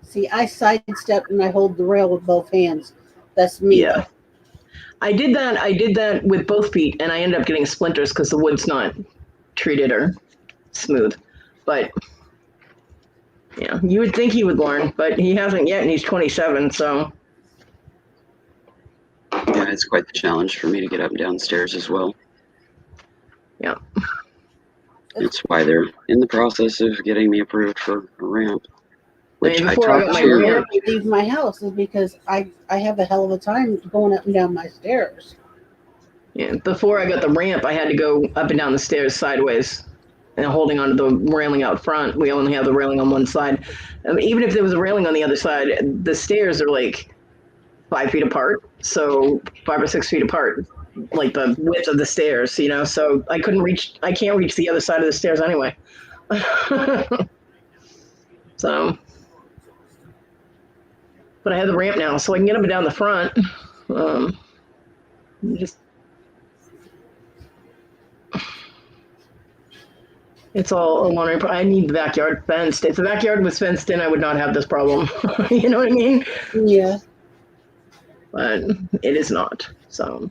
See, I sidestep and I hold the rail with both hands. That's me. Yeah. I did that with both feet, and I ended up getting splinters because the wood's not treated or smooth. But yeah, you would think he would learn, but he hasn't yet, and he's 27. So Yeah, it's quite the challenge for me to get up and down stairs as well. yeah, That's why they're in the process of getting me approved for a ramp. Which I before I got talked my to. ramp- Leave my house is because I have a hell of a time going up and down my stairs. yeah. Before I got the ramp, I had to go up and down the stairs sideways, and holding onto the railing out front. We only have the railing on one side. Even if there was a railing on the other side, the stairs are like 5 feet apart, so 5 or 6 feet apart, like the width of the stairs, you know. So I can't reach the other side of the stairs anyway. So, but I have the ramp now, so I can get up and down the front. Just it's all a wondering. I need the backyard fenced. If the backyard was fenced in, I would not have this problem. You know what I mean? Yeah. But it is not. So,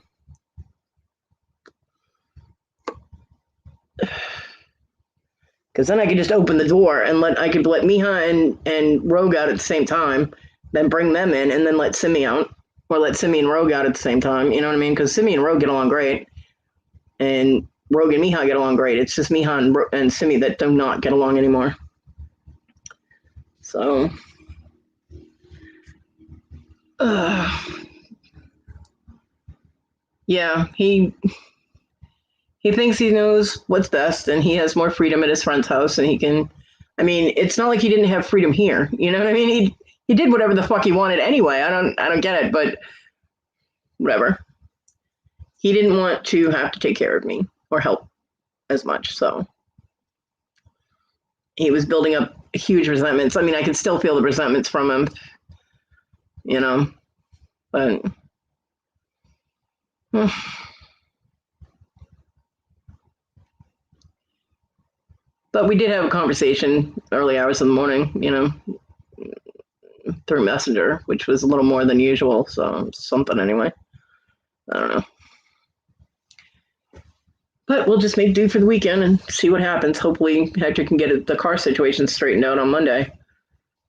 because then I could just open the door and I could let Miha and Rogue out at the same time, then bring them in, and then let Simi out, or let Simi and Rogue out at the same time. You know what I mean? Because Simi and Rogue get along great, and Rogue and Miha get along great. It's just Miha and Simi that do not get along anymore. So, yeah, he thinks he knows what's best, and he has more freedom at his friend's house, and he can. I mean, it's not like he didn't have freedom here. You know what I mean? He did whatever the fuck he wanted anyway. I don't get it, but whatever. He didn't want to have to take care of me or help as much, so he was building up huge resentments. I mean, I can still feel the resentments from him, you know, but. But we did have a conversation early hours of the morning, you know, through Messenger, which was a little more than usual. So something anyway. I don't know. But we'll just make do for the weekend and see what happens. Hopefully Hector can get the car situation straightened out on Monday.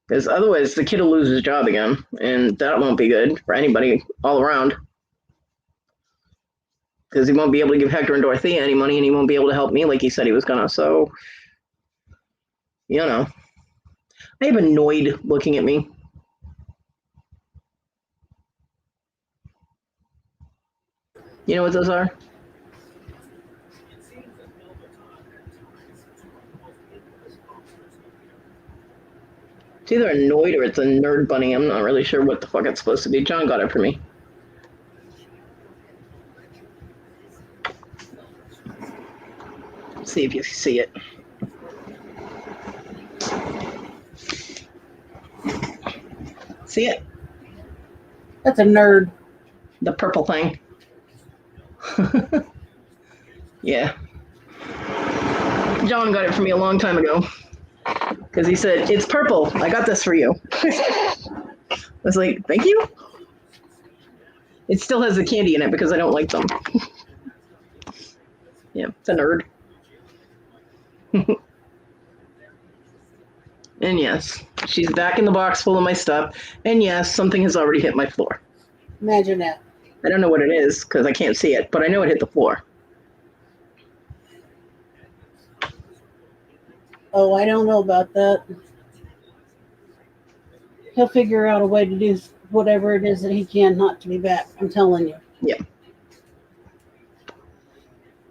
Because otherwise the kid will lose his job again. And that won't be good for anybody all around. Because he won't be able to give Hector and Dorothea any money, and he won't be able to help me like he said he was going to. So, you know. I have a Noid looking at me. You know what those are? It's either a Noid or it's a Nerd Bunny. I'm not really sure what the fuck it's supposed to be. John got it for me. See if you see it. See it? That's a nerd. The purple thing. Yeah. John got it for me a long time ago. Because he said, it's purple. I got this for you. I was like, thank you. It still has the candy in it because I don't like them. Yeah, it's a nerd. And yes, she's back in the box full of my stuff. And yes, something has already hit my floor. Imagine that. I don't know what it is because I can't see it, but I know it hit the floor. Oh, I don't know about that. He'll figure out a way to do whatever it is that he can not to be back. I'm telling you. Yeah.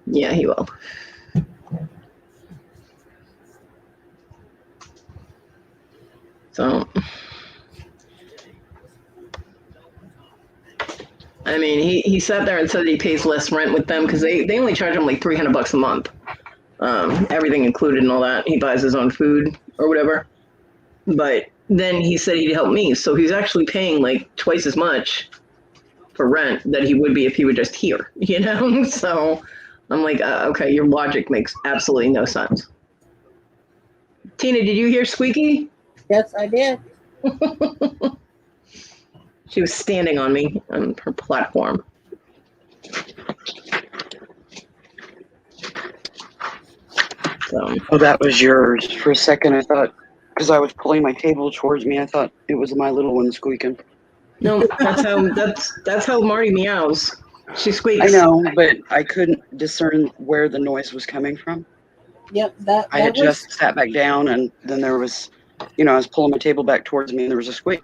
Yeah, he will. So, I mean, he sat there and said he pays less rent with them because they only charge him like $300 a month. Everything included and all that. He buys his own food or whatever. But then he said he'd help me. So he's actually paying like twice as much for rent that he would be if he were just here, you know? So I'm like, okay, your logic makes absolutely no sense. Tina, did you hear Squeaky? Yes, I did. She was standing on me on her platform. So, Oh, that was yours. For a second, I thought, because I was pulling my table towards me, I thought it was my little one squeaking. no, that's how Marty meows. She squeaks. I know, but I couldn't discern where the noise was coming from. Yep, that I had was just sat back down, and then there was, I was pulling my table back towards me, and there was a squeak.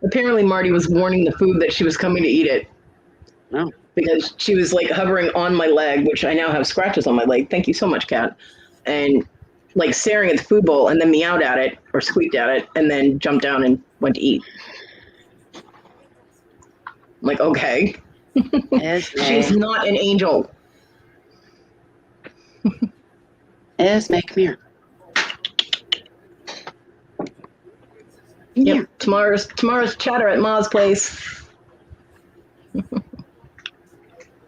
Apparently, Marty was warning the food that she was coming to eat it. No. Because she was like hovering on my leg, which I now have scratches on my leg. Thank you so much, Kat. And like staring at the food bowl and then meowed at it or squeaked at it and then jumped down and went to eat. I'm like, okay. She's not an angel. Esme, come here. Yep. Tomorrow's chatter at Ma's place.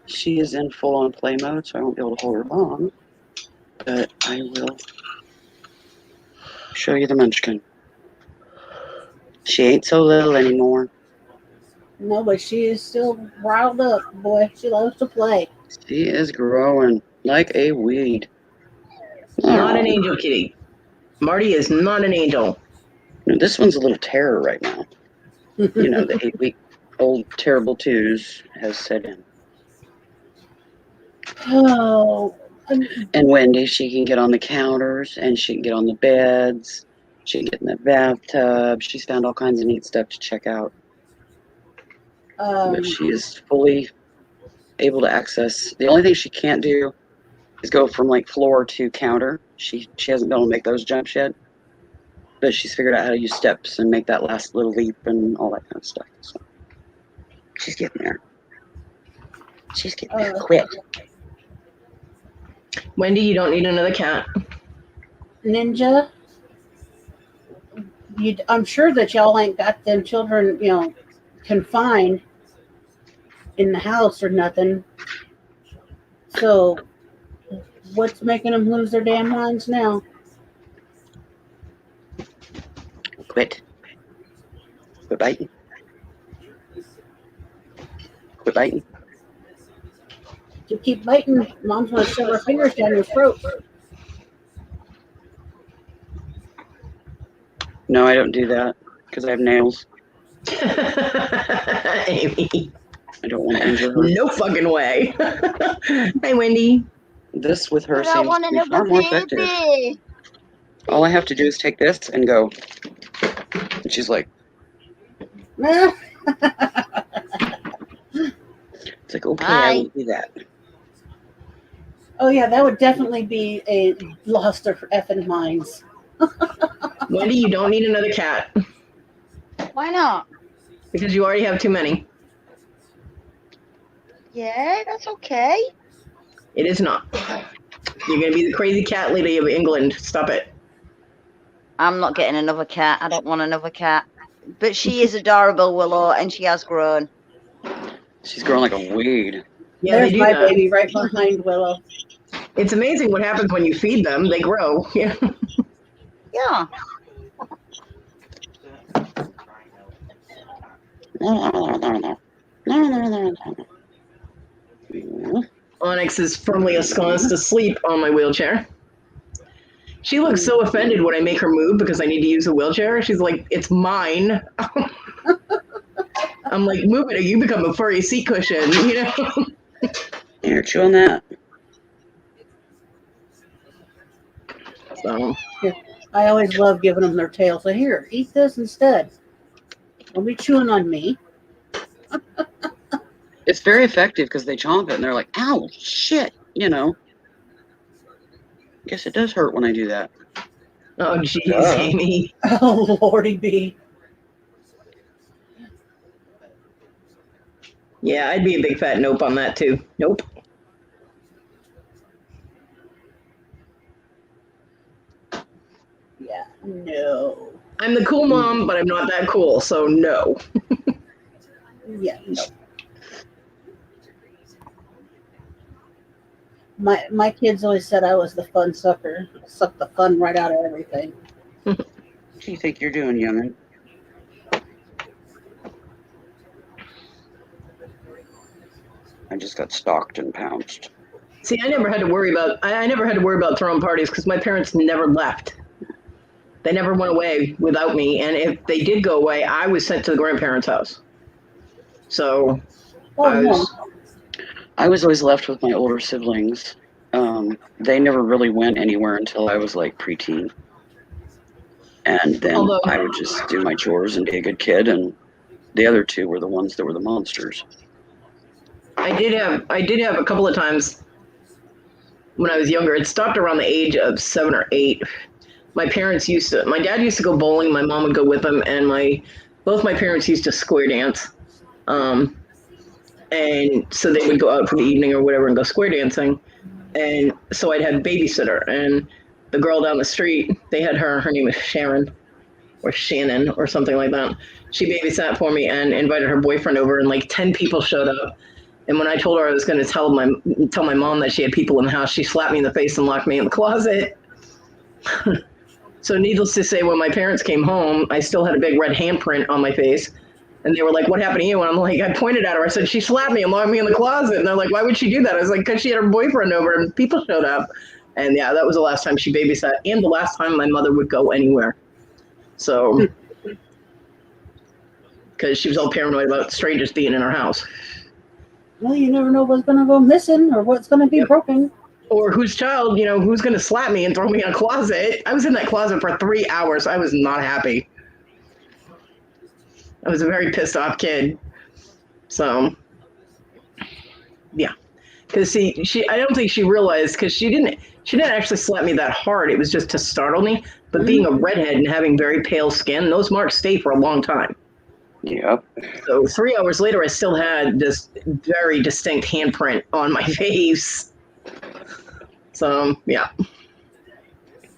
She is in full-on play mode, so I won't be able to hold her long. But I will show you the munchkin. She ain't so little anymore. no, but she is still riled up, boy. She loves to play. She is growing like a weed. Not an angel, kitty. Marty is not an angel. This one's a little terror right now. The 8-week-old terrible twos has set in. Oh, And Wendy, she can get on the counters and she can get on the beds. She can get in the bathtub. She's found all kinds of neat stuff to check out. But she is fully able to access. The only thing she can't do is go from like floor to counter. She hasn't been able to make those jumps yet. But she's figured out how to use steps and make that last little leap and all that kind of stuff. So she's getting there. She's getting there quick. Wendy, you don't need another cat. Ninja, I'm sure that y'all ain't got them children, confined in the house or nothing. So, what's making them lose their damn minds now? Quit. Quit biting. Quit biting. You keep biting, Mom's gonna shove her fingers down your throat. No, I don't do that because I have nails. Amy. I don't want to injure her. No fucking way. Hey, Wendy. This with her I don't seems want to be far another more effective. baby. All I have to do is take this and go. And she's like, It's like, okay, Hi. I will do that. Oh yeah, that would definitely be a lost their effing minds. Wendy, you don't need another cat Why not? because you already have too many. Yeah, that's okay. It is not. You're going to be the crazy cat lady of England. Stop it. I'm not getting another cat. I don't want another cat. But she is adorable, Willow, and she has grown. She's growing like a weed. Yeah, they There's do my that. baby right behind Willow. It's amazing what happens when you feed them. They grow. Yeah. Yeah. Onyx is firmly ensconced asleep on my wheelchair. She looks so offended when I make her move because I need to use a wheelchair. She's like, "It's mine." I'm like, "Move it, or you become a furry seat cushion." You know. Here, chew on that. So I always love giving them their tail. So here, eat this instead. Don't be chewing on me. It's very effective because they chomp it and they're like, ow, shit, you know. Guess it does hurt when I do that. oh jeez, Duh. Amy. Oh lordy be. Yeah, I'd be a big fat nope on that too. Nope. Yeah, no. I'm the cool mom, but I'm not that cool, so no. Yeah, no. My kids always said I was the fun sucker. I sucked the fun right out of everything. What do you think you're doing, young'un? I just got stalked and pounced. See, I never had to worry about throwing parties because my parents never left. They never went away without me, and if they did go away, I was sent to the grandparents' house. So Oh, I was always left with my older siblings. They never really went anywhere until I was like preteen. And then Although- I would just do my chores and be a good kid, and the other two were the ones that were the monsters. I did have a couple of times when I was younger. It stopped around the age of 7 or 8. My dad used to go bowling. My mom would go with him, and both my parents used to square dance. And so they would go out for the evening or whatever and go square dancing. And so I'd have a babysitter, and the girl down the street, they had her name was Sharon or Shannon or something like that. She babysat for me and invited her boyfriend over, and like 10 people showed up. And when I told her I was going to tell my mom that she had people in the house, she slapped me in the face and locked me in the closet. So needless to say, when my parents came home, I still had a big red handprint on my face. And they were like, "What happened to you?" And I'm like, I pointed at her. I said, "She slapped me and locked me in the closet." And they're like, "Why would she do that?" I was like, "Because she had her boyfriend over and people showed up." And yeah, that was the last time she babysat and the last time my mother would go anywhere. So, because she was all paranoid about strangers being in her house. well, you never know what's going to go missing or what's going to be broken. Or whose child, who's going to slap me and throw me in a closet. I was in that closet for 3 hours. I was not happy. I was a very pissed off kid. So, yeah. Because I don't think she realized, because she didn't actually slap me that hard. It was just to startle me. But being a redhead and having very pale skin, those marks stay for a long time. Yep. So 3 hours later, I still had this very distinct handprint on my face. So, yeah.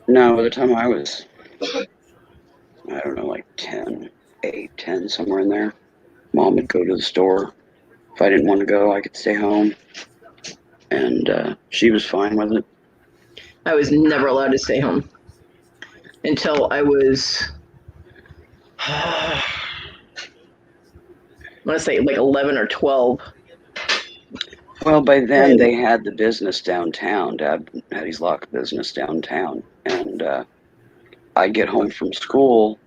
No, by the time I was, I don't know, like 10, 8, 10, somewhere in there, Mom would go to the store. If I didn't want to go, I could stay home. And she was fine with it. I was never allowed to stay home until I was, I want to say like 11 or 12. Well, by then they had the business downtown. Dad had his lock business downtown. And I'd get home from school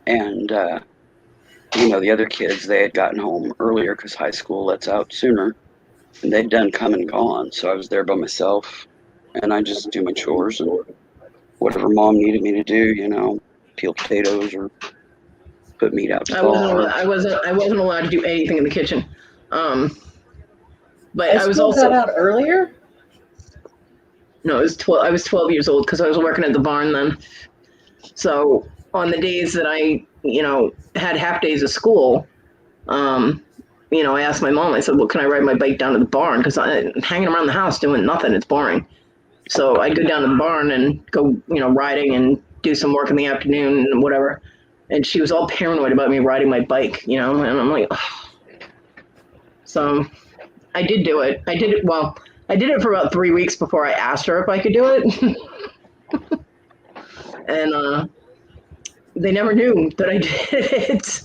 and, the other kids, they had gotten home earlier because high school lets out sooner. And they'd done come and gone. So I was there by myself. And I just do my chores and whatever Mom needed me to do, peel potatoes or put meat out to thaw. I wasn't allowed to do anything in the kitchen. But I was school also got out earlier. no, I was 12 years old because I was working at the barn then. So on the days that I, had half days of school, I asked my mom. I said, "Well, can I ride my bike down to the barn? Because I'm hanging around the house doing nothing. It's boring." So I'd go down to the barn and go, riding and do some work in the afternoon and whatever. And she was all paranoid about me riding my bike, and I'm like, oh. So I did do it. I did it. Well, I did it for about 3 weeks before I asked her if I could do it. And they never knew that I did it.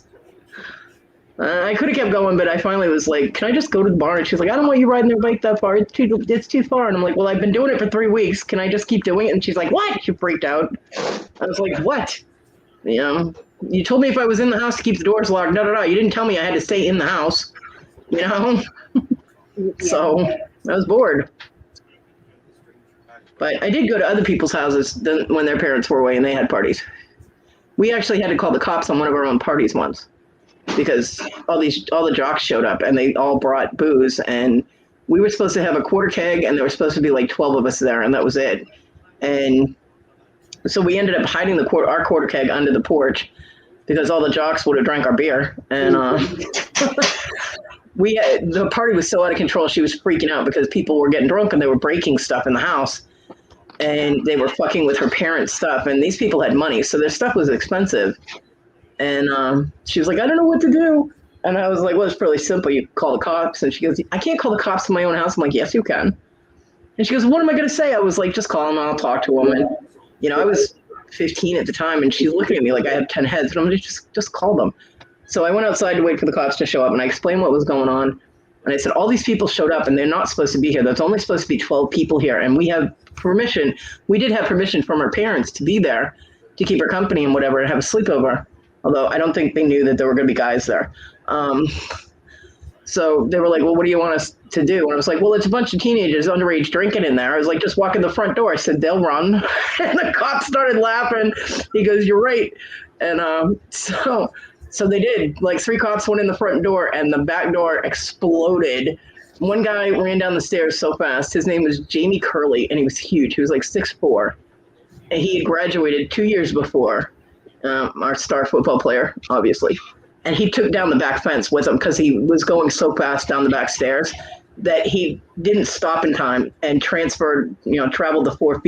I could have kept going, but I finally was like, "Can I just go to the barn?" And she's like, "I don't want you riding your bike that far. It's too far." And I'm like, "Well, I've been doing it for 3 weeks. Can I just keep doing it?" And she's like, "What?" She freaked out. I was like, "What? You told me if I was in the house to keep the doors locked. No, no, no. You didn't tell me I had to stay in the house. So I was bored. But I did go to other people's houses when their parents were away and they had parties. We actually had to call the cops on one of our own parties once because all the jocks showed up and they all brought booze, and we were supposed to have a quarter keg and there were supposed to be like 12 of us there, and that was it. And so we ended up hiding our quarter keg under the porch because all the jocks would have drank our beer. And the party was so out of control. She was freaking out because people were getting drunk and they were breaking stuff in the house, and they were fucking with her parents' stuff. And these people had money, so their stuff was expensive. And she was like, "I don't know what to do." And I was like, "Well, it's fairly simple. You call the cops." And she goes, "I can't call the cops in my own house." I'm like, "Yes, you can." And she goes, "What am I going to say?" I was like, "Just call them and I'll talk to them." And, I was 15 at the time, and she's looking at me like I have 10 heads. And I'm like, just call them. So I went outside to wait for the cops to show up, and I explained what was going on. And I said, all these people showed up, and they're not supposed to be here. There's only supposed to be 12 people here, and we have permission. We did have permission from our parents to be there, to keep her company and whatever, and have a sleepover. Although I don't think they knew that there were going to be guys there. So they were like, "Well, what do you want us to do?" And I was like, "Well, it's a bunch of teenagers underage drinking in there." I was like, "Just walk in the front door." I said, "They'll run." And the cop started laughing. He goes, "You're right." And so they did. Like 3 cops went in the front door and the back door exploded. One guy ran down the stairs so fast. His name was Jamie Curley, and he was huge. He was like 6'4". And he had graduated 2 years before, our star football player, obviously. And he took down the back fence with him because he was going so fast down the back stairs that he didn't stop in time and traveled the 4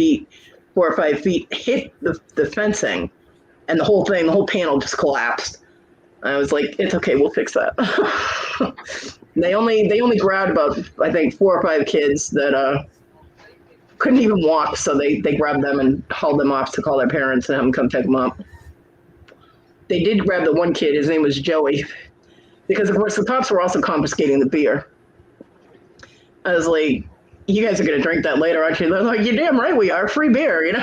or 5 feet, hit the fencing, and the whole panel just collapsed. I was like, "It's okay, we'll fix that." They only grabbed about, I think, 4 or 5 kids that couldn't even walk, so they grabbed them and hauled them off to call their parents and have them come pick them up. They did grab the one kid. His name was Joey, because of course the cops were also confiscating the beer. I was like, "You guys are gonna drink that later, aren't you?" They're like, "You're damn right we are. Free beer,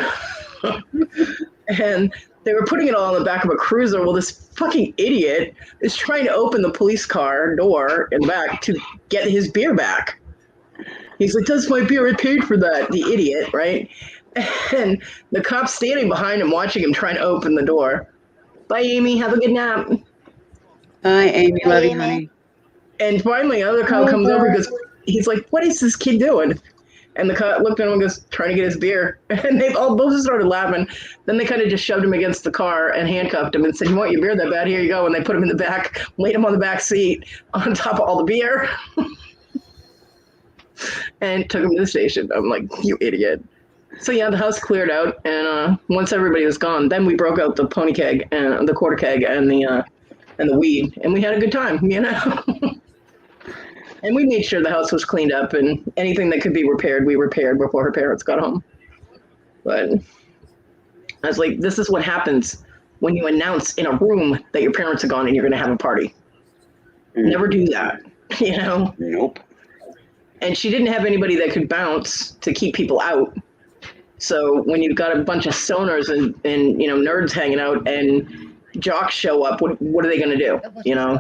And they were putting it all on the back of a cruiser. Well, this fucking idiot is trying to open the police car door in the back to get his beer back. He's like, "That's my beer. I paid for that." The idiot, right? And the cop's standing behind him, watching him trying to open the door. "Bye, Amy. Have a good nap." Hi, Amy. Bye, Love you, Amy. honey. And finally, another cop comes over and goes, he's like, "What is this kid doing?" And the cop looked at him and goes, "Trying to get his beer." And they all both started laughing. Then they kind of just shoved him against the car and handcuffed him and said, "You want your beer that bad? Here you go." And they put him in the back, laid him on the back seat on top of all the beer, and took him to the station. I'm like, "You idiot." So yeah, the house cleared out, and once everybody was gone, then we broke out the pony keg and the quarter keg and the weed, and we had a good time, And we made sure the house was cleaned up, and anything that could be repaired, we repaired before her parents got home. But I was like, this is what happens when you announce in a room that your parents are gone and you're going to have a party. Never do that, Nope. And she didn't have anybody that could bounce to keep people out. So when you've got a bunch of stoners and nerds hanging out and jocks show up, what are they going to do?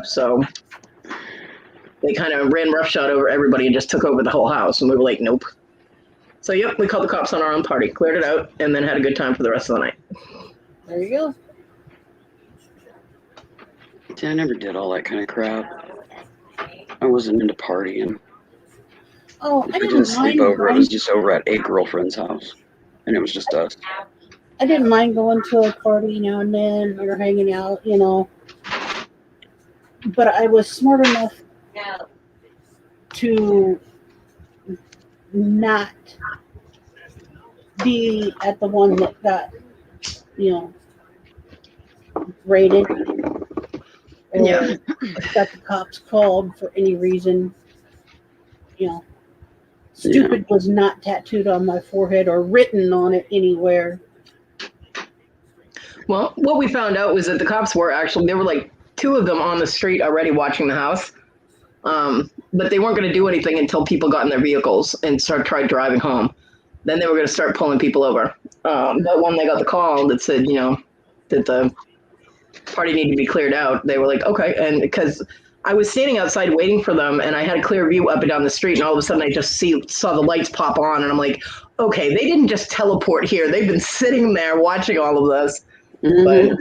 So they kind of ran roughshod over everybody and just took over the whole house. And we were like, nope. So, yep, we called the cops on our own party, cleared it out, and then had a good time for the rest of the night. There you go. See, I never did all that kind of crap. I wasn't into partying. Oh, We didn't sleep over. It was just over at a girlfriend's house, and it was just us. I didn't mind going to a party now and then or hanging out, But I was smart enough to not be at the one that got, raided or Yeah. got the cops called for any reason. Stupid was not tattooed on my forehead or written on it anywhere. Well, what we found out was that the cops were actually, there were like 2 of them on the street already watching the house. But they weren't going to do anything until people got in their vehicles and tried driving home. Then they were going to start pulling people over. But when they got the call that said, that the party needed to be cleared out, they were like, okay. And because I was standing outside waiting for them, and I had a clear view up and down the street, and all of a sudden I just saw the lights pop on, and I'm like, okay, they didn't just teleport here. They've been sitting there watching all of this. Mhm. But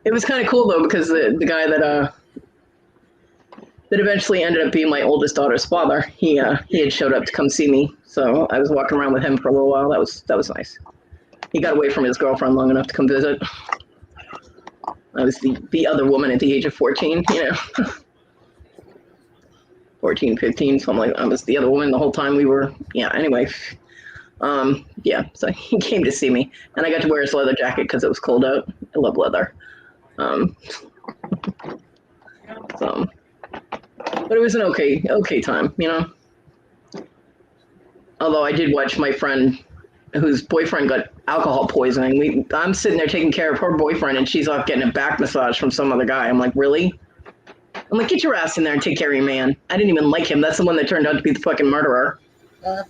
it was kind of cool, though, because the guy that eventually ended up being my oldest daughter's father, he had showed up to come see me. So I was walking around with him for a little while. That was nice. He got away from his girlfriend long enough to come visit. I was the other woman at the age of 14, 14, 15, something like that. I was the other woman the whole time we were, anyway. So he came to see me, and I got to wear his leather jacket because it was cold out. I love leather. But it was an okay time, Although I did watch my friend whose boyfriend got alcohol poisoning. I'm sitting there taking care of her boyfriend, and she's off getting a back massage from some other guy. I'm like, really? I'm like, get your ass in there and take care of your man. I didn't even like him. That's the one that turned out to be the fucking murderer. I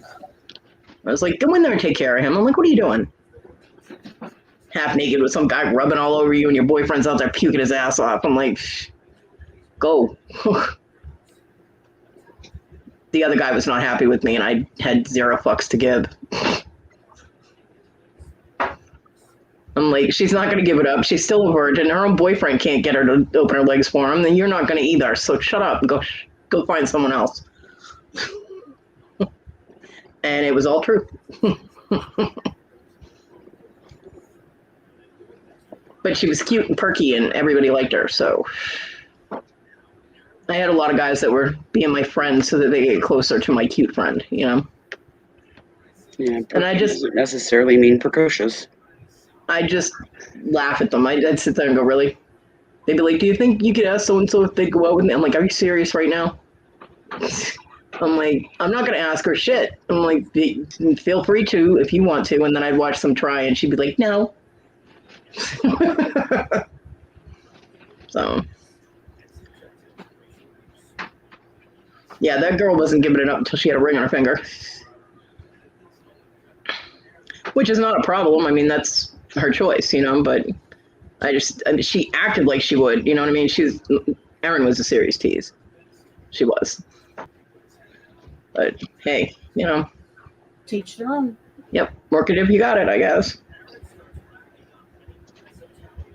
was like, go in there and take care of him. I'm like, what are you doing? Half naked with some guy rubbing all over you, and your boyfriend's out there puking his ass off. I'm like, go. The other guy was not happy with me, and I had 0 fucks to give. I'm like, she's not going to give it up. She's still a virgin. Her own boyfriend can't get her to open her legs for him. Then you're not going to either. So shut up and go find someone else. And it was all true. But she was cute and perky, and everybody liked her. So I had a lot of guys that were being my friends so that they get closer to my cute friend, Yeah, and I just doesn't necessarily mean precocious. I just laugh at them. I'd sit there and go, really? They'd be like, do you think you could ask so-and-so if they'd go out with me? I'm like, are you serious right now? I'm like, I'm not going to ask her shit. I'm like, feel free to if you want to. And then I'd watch them try, and she'd be like, no. So, yeah, that girl wasn't giving it up until she had a ring on her finger. Which is not a problem. I mean, that's her choice, but she acted like she would, you know what I mean? Erin was a serious tease. She was. But hey, Teach their own. Yep, work it if you got it, I guess.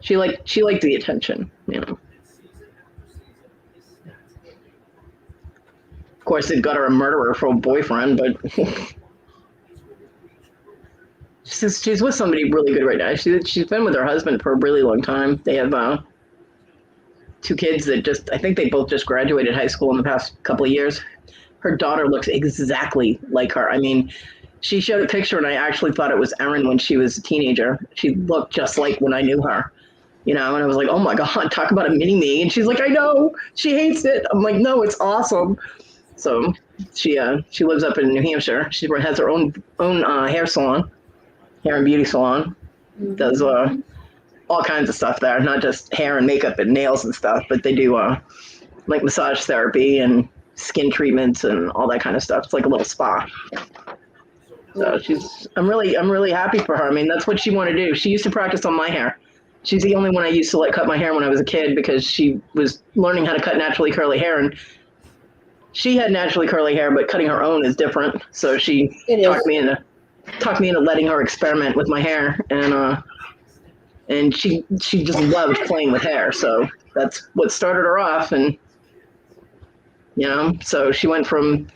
She liked the attention, Of course, they've got her a murderer for a boyfriend, but she's with somebody really good right now. She's been with her husband for a really long time. They have 2 kids that I think they both just graduated high school in the past couple of years. Her daughter looks exactly like her. I mean, she showed a picture, and I actually thought it was Erin when she was a teenager. She looked just like when I knew her, and I was like, oh my God, talk about a mini-me. And she's like, I know, she hates it. I'm like, no, it's awesome. So she lives up in New Hampshire. She has her own hair salon. Hair and beauty salon. Does all kinds of stuff there, not just hair and makeup and nails and stuff, but they do like massage therapy and skin treatments and all that kind of stuff. It's like a little spa. So I'm really happy for her. I mean, that's what she wanted to do. She used to practice on my hair. She's the only one I used to let cut my hair when I was a kid because she was learning how to cut naturally curly hair, and she had naturally curly hair, but cutting her own is different. So she talked me into letting her experiment with my hair, and she just loved playing with hair. So that's what started her off, and so she went from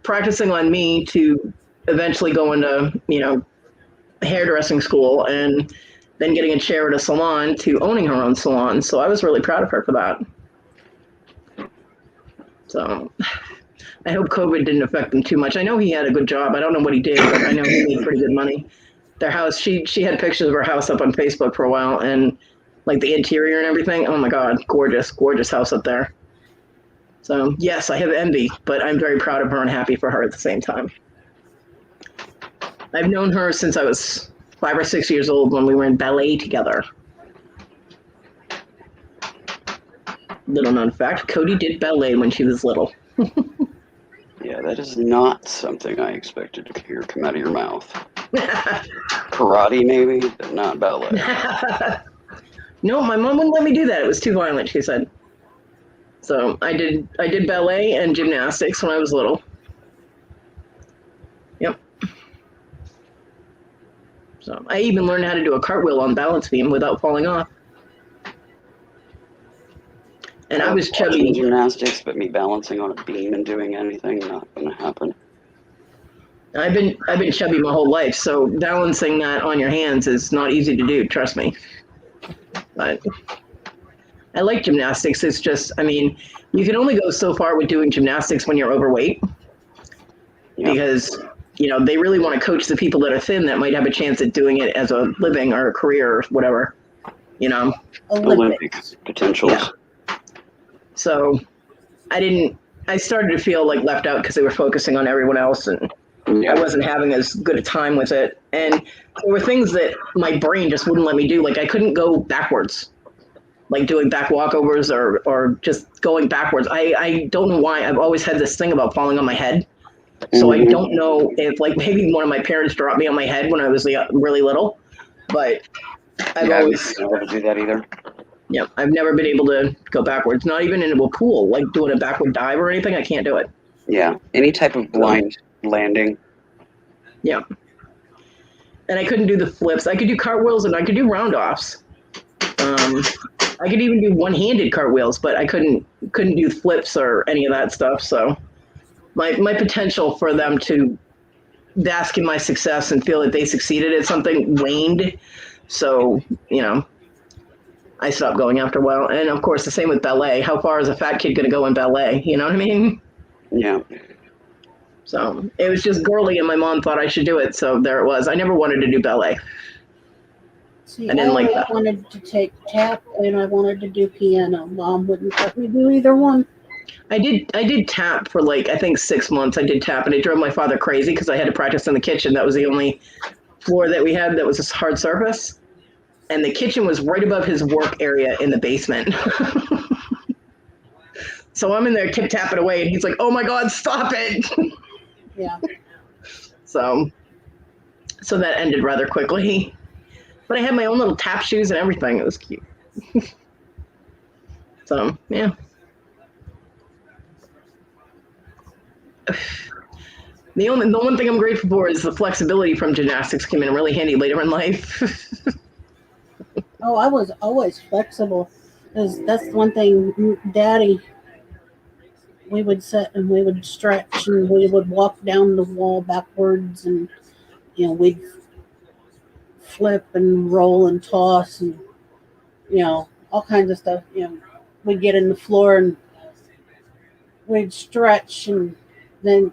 practicing on me to eventually go into, hairdressing school and then getting a chair at a salon to owning her own salon. So I was really proud of her for that. So I hope COVID didn't affect him too much. I know he had a good job. I don't know what he did, but I know he made pretty good money. Their house, she had pictures of her house up on Facebook for a while, and like the interior and everything. Oh my God, gorgeous, gorgeous house up there. So yes, I have envy, but I'm very proud of her and happy for her at the same time. I've known her since I was 5 or 6 years old when we were in ballet together. Little known fact, Kodi did ballet when she was little. Yeah, that is not something I expected to hear come out of your mouth. Karate, maybe, but not ballet. No, my mom wouldn't let me do that. It was too violent, she said. So I did ballet and gymnastics when I was little. Yep. So I even learned how to do a cartwheel on balance beam without falling off. And I was chubby. Gymnastics, but me balancing on a beam and doing anything, not going to happen. I've been chubby my whole life, so balancing that on your hands is not easy to do, trust me. But I like gymnastics. It's just, you can only go so far with doing gymnastics when you're overweight. Yeah. Because, they really want to coach the people that are thin that might have a chance at doing it as a living or a career or whatever, Olympic potentials. Yeah. So I started to feel like left out because they were focusing on everyone else, and I wasn't having as good a time with it. And there were things that my brain just wouldn't let me do. Like I couldn't go backwards, like doing back walkovers or just going backwards. I don't know why. I've always had this thing about falling on my head. So I don't know if maybe one of my parents dropped me on my head when I was really little, but I've always been able to do that either. Yeah, I've never been able to go backwards, not even into a pool, like doing a backward dive or anything. I can't do it. Yeah, any type of blind landing. Yeah. And I couldn't do the flips. I could do cartwheels and I could do round-offs. I could even do one-handed cartwheels, but I couldn't do flips or any of that stuff. So my potential for them to bask in my success and feel that they succeeded at something waned. So, I stopped going after a while. And of course, the same with ballet. How far is a fat kid going to go in ballet? You know what I mean? Yeah. So it was just girly, and my mom thought I should do it. So there it was. I never wanted to do ballet. See, I didn't like that. wanted to take tap, and I wanted to do piano. Mom wouldn't let me do either one. I did tap for I think 6 months. I did tap, and it drove my father crazy because I had to practice in the kitchen. That was the only floor that we had that was a hard surface. And the kitchen was right above his work area in the basement. So I'm in there tip-tapping away, and he's like, oh, my God, stop it. Yeah. So that ended rather quickly. But I had my own little tap shoes and everything. It was cute. So, yeah. The one thing I'm grateful for is the flexibility from gymnastics came in really handy later in life. Oh, I was always flexible. That's one thing, Daddy, we would sit and we would stretch and we would walk down the wall backwards and, we'd flip and roll and toss and, all kinds of stuff. We'd get in the floor and we'd stretch and then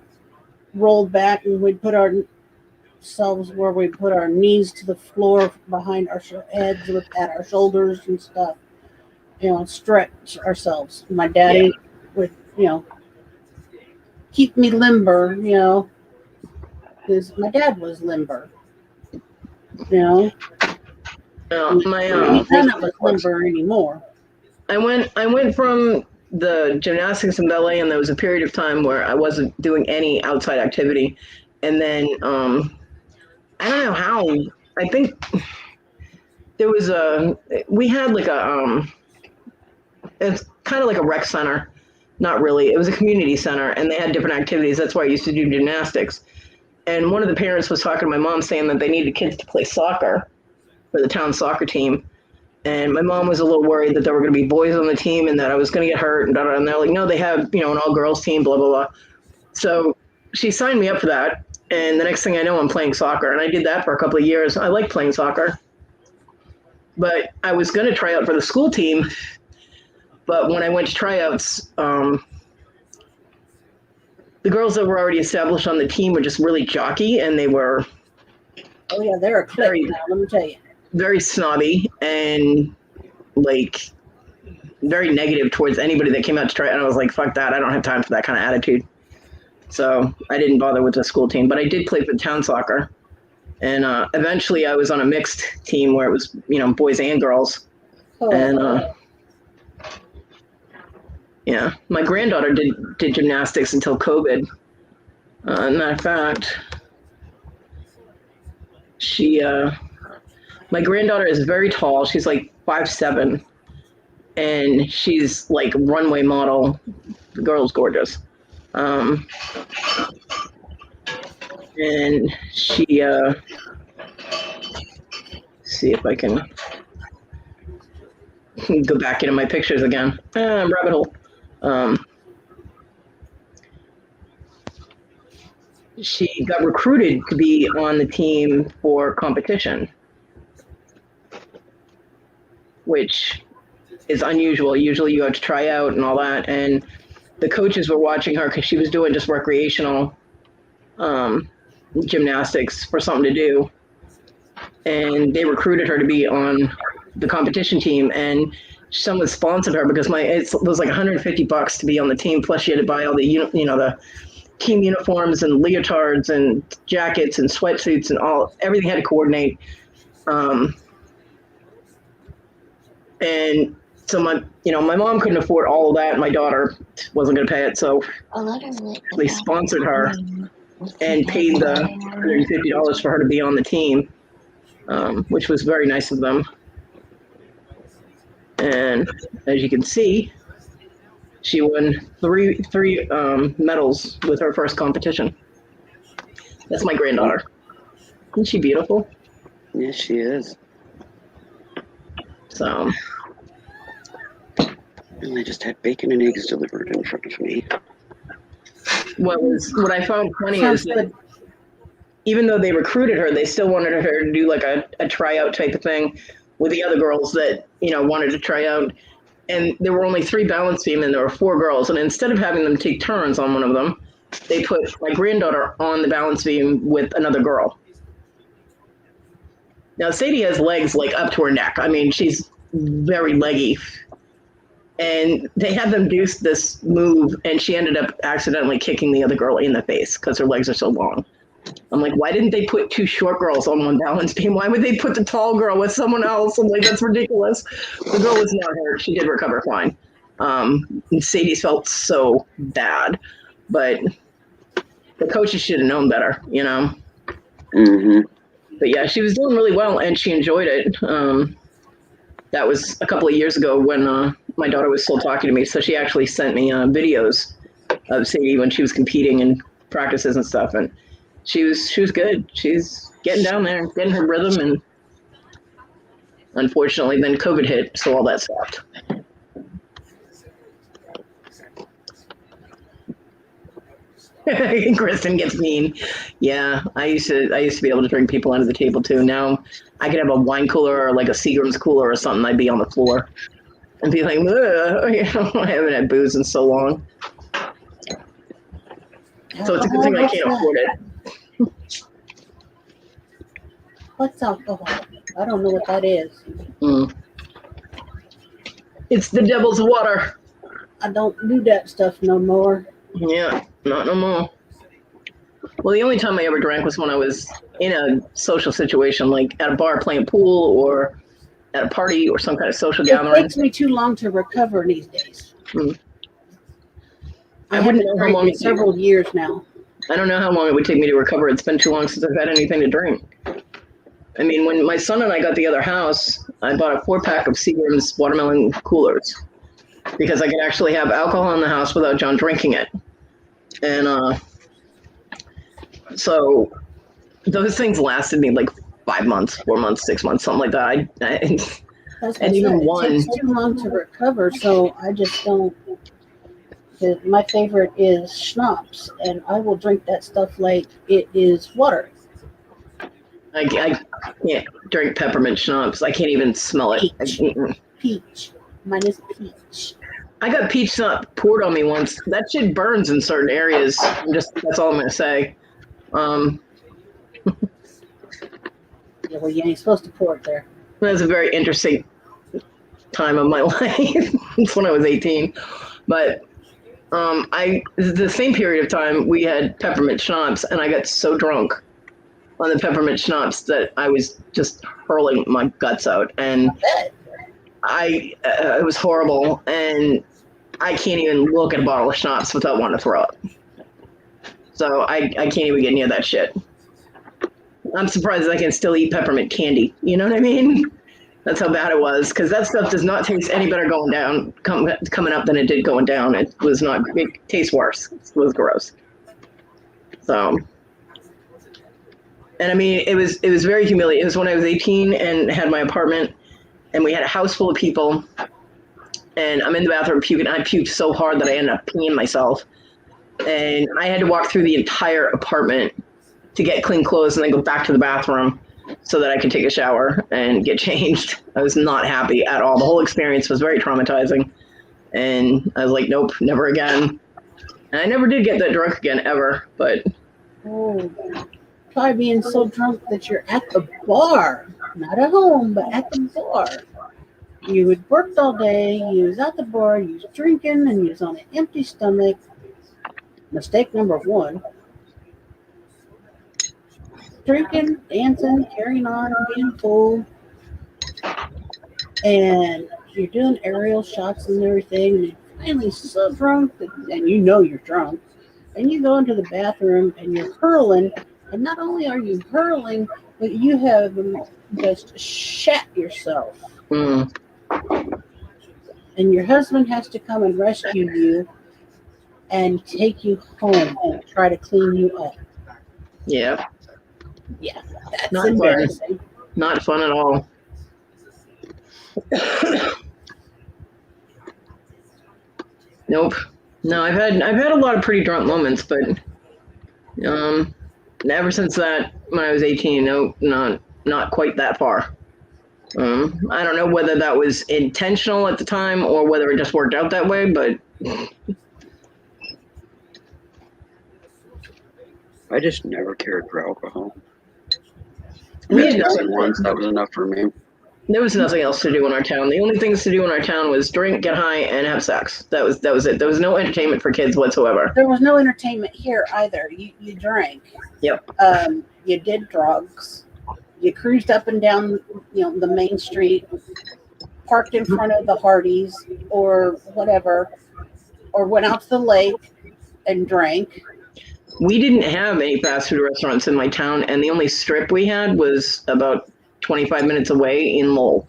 roll back and we'd put ourselves where we put our knees to the floor behind our heads at our shoulders and stuff, and stretch ourselves. My daddy would, keep me limber, because my dad was limber, None of us limber anymore. I went from the gymnastics and ballet, and there was a period of time where I wasn't doing any outside activity, and then I don't know how. I think there was we had it's kind of like a rec center. Not really. It was a community center, and they had different activities. That's why I used to do gymnastics. And one of the parents was talking to my mom saying that they needed kids to play soccer for the town soccer team. And my mom was a little worried that there were going to be boys on the team and that I was going to get hurt. And they're like, no, they have, an all-girls team, blah, blah, blah. So she signed me up for that. And the next thing I know, I'm playing soccer. And I did that for a couple of years. I like playing soccer. But I was going to try out for the school team. But when I went to tryouts, the girls that were already established on the team were just really jockey. And they were Oh yeah, they're a clique now, let me tell you. very snobby and like very negative towards anybody that came out to try. And I was like, fuck that. I don't have time for that kind of attitude. So I didn't bother with the school team, but I did play for town soccer. And eventually I was on a mixed team where it was, boys and girls. Oh, And yeah, my granddaughter did gymnastics until COVID. Matter of fact, my granddaughter is very tall. She's like 5'7", and she's like runway model. The girl's gorgeous. And she, see if I can go back into my pictures again. Rabbit hole. She got recruited to be on the team for competition, which is unusual. Usually you have to try out and all that. And the coaches were watching her because she was doing just recreational gymnastics for something to do. And they recruited her to be on the competition team. And someone sponsored her because it was like $150 to be on the team. Plus she had to buy all the, the team uniforms and leotards and jackets and sweatsuits and everything had to coordinate. And so my mom couldn't afford all of that. And my daughter wasn't going to pay it. So they sponsored her and paid the $150 for her to be on the team, which was very nice of them. And as you can see, she won three medals with her first competition. That's my granddaughter. Isn't she beautiful? Yes, she is. So. And I just had bacon and eggs delivered in front of me. What I found funny is that even though they recruited her, they still wanted her to do like a tryout type of thing with the other girls that, wanted to try out. And there were only 3 balance beam and there were 4 girls. And instead of having them take turns on one of them, they put my granddaughter on the balance beam with another girl. Now, Sadie has legs like up to her neck. I mean, she's very leggy. And they had them do this move, and she ended up accidentally kicking the other girl in the face because her legs are so long. I'm like, why didn't they put 2 short girls on one balance beam? Why would they put the tall girl with someone else? I'm like, that's ridiculous. The girl was not hurt. She did recover fine. And Sadie felt so bad. But the coaches should have known better, Mm-hmm. But yeah, she was doing really well, and she enjoyed it. That was a couple of years ago when my daughter was still talking to me. So she actually sent me videos of Sadie when she was competing in practices and stuff. And she was good. She's getting down there, getting her rhythm. And unfortunately, then COVID hit, so all that stopped. Kristen gets mean. Yeah, I used to be able to bring people under the table too. Now I could have a wine cooler or like a Seagram's cooler or something. I'd be on the floor and be like, I haven't had booze in so long. So it's a good thing I can't afford it. What's alcohol? I don't know what that is. It's the devil's water. I don't do that stuff no more. Yeah, not no more. Well, the only time I ever drank was when I was in a social situation, like at a bar playing pool or at a party or some kind of social gathering. It takes me too long to recover these days. I wouldn't know how long it several years now. I don't know how long it would take me to recover. It's been too long since I've had anything to drink. I mean, when my son and I got the other house, I bought a 4-pack of Seagram's watermelon coolers because I could actually have alcohol in the house without John drinking it. And so those things lasted me like 5 months, 4 months, 6 months, something like that. And even one. It takes too long to recover, so I just don't. because my favorite is schnapps, and I will drink that stuff like it is water. I can't drink peppermint schnapps. I can't even smell it. Peach. Peach. Mine is peach. I got peach schnapps poured on me once. That shit burns in certain areas. That's all I'm gonna say. Yeah, well, you ain't supposed to pour it there. That was a very interesting time of my life. It's when I was 18. But the same period of time we had peppermint schnapps, and I got so drunk on the peppermint schnapps that I was just hurling my guts out, and it was horrible, and I can't even look at a bottle of schnapps without wanting to throw up. So I can't even get near that shit. I'm surprised I can still eat peppermint candy. You know what I mean? That's how bad it was, because that stuff does not taste any better going down, coming up than it did going down. It was not. It tastes worse. It was gross. So, and I mean, it was very humiliating. It was when I was 18 and had my apartment, and we had a house full of people, and I'm in the bathroom puking. I puked so hard that I ended up peeing myself, and I had to walk through the entire apartment to get clean clothes and then go back to the bathroom so that I could take a shower and get changed. I was not happy at all. The whole experience was very traumatizing. And I was like, nope, never again. And I never did get that drunk again, ever. But Oh, probably being so drunk that you're at the bar, not at home, but at the bar. You had worked all day, you was at the bar, you was drinking, and you was on an empty stomach. Mistake number one. Drinking, dancing, carrying on, being full, and you're doing aerial shots and everything, and you're finally so drunk, and you know you're drunk, and you go into the bathroom and you're hurling, and not only are you hurling, but you have just shat yourself, and your husband has to come and rescue you and take you home and try to clean you up. yeah, Yeah, that's not embarrassing. fun. Not fun at all. Nope. No, I've had a lot of pretty drunk moments, but ever since that, when I was 18, no, not quite that far. I don't know whether that was intentional at the time or whether it just worked out that way, but I just never cared for alcohol. we I had tasted once, that was enough for me. there was nothing else to do in our town. The only things to do in our town was drink, get high, and have sex. That was it. There was no entertainment for kids whatsoever. There was no entertainment here either. You drank. Yep. You did drugs. You cruised up and down, the main street, parked in front of the Hardee's or whatever, or went out to the lake and drank. We didn't have any fast food restaurants in my town, and the only strip we had was about 25 minutes away in Lowell.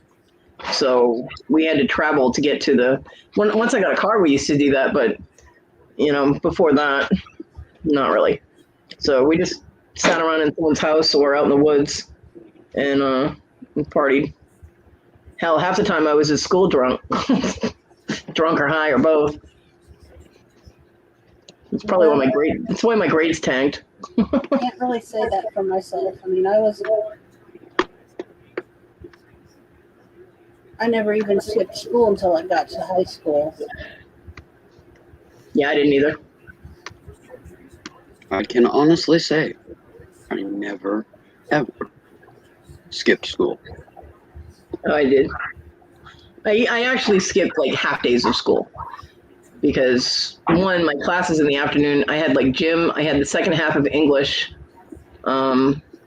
So we had to travel to get to the. Once I got a car, we used to do that, but before that, not really. So we just sat around in someone's house or out in the woods and partied. Hell, half the time I was at school drunk, drunk or high or both. It's probably why my grade. That's why my grades tanked. I can't really say that for myself. I mean, I never even skipped school until I got to high school. Yeah, I didn't either. I can honestly say I never, ever skipped school. Oh, I did. I actually skipped like half days of school because one, my classes in the afternoon, I had like gym. I had the second half of English,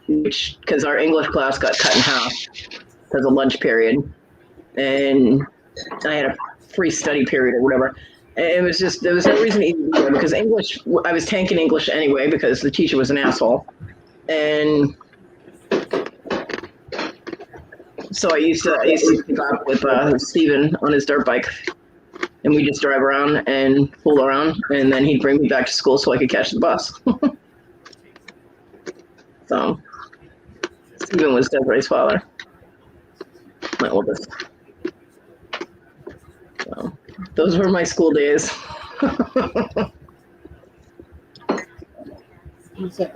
which because our English class got cut in half because of lunch period, and I had a free study period or whatever. And it was just, there was no reason to even do it because English, I was tanking English anyway because the teacher was an asshole. And so I used to keep up with Steven on his dirt bike, and we just drive around and fool around, and then he'd bring me back to school so I could catch the bus. So Steven was Desiree's father, my oldest. So those were my school days. So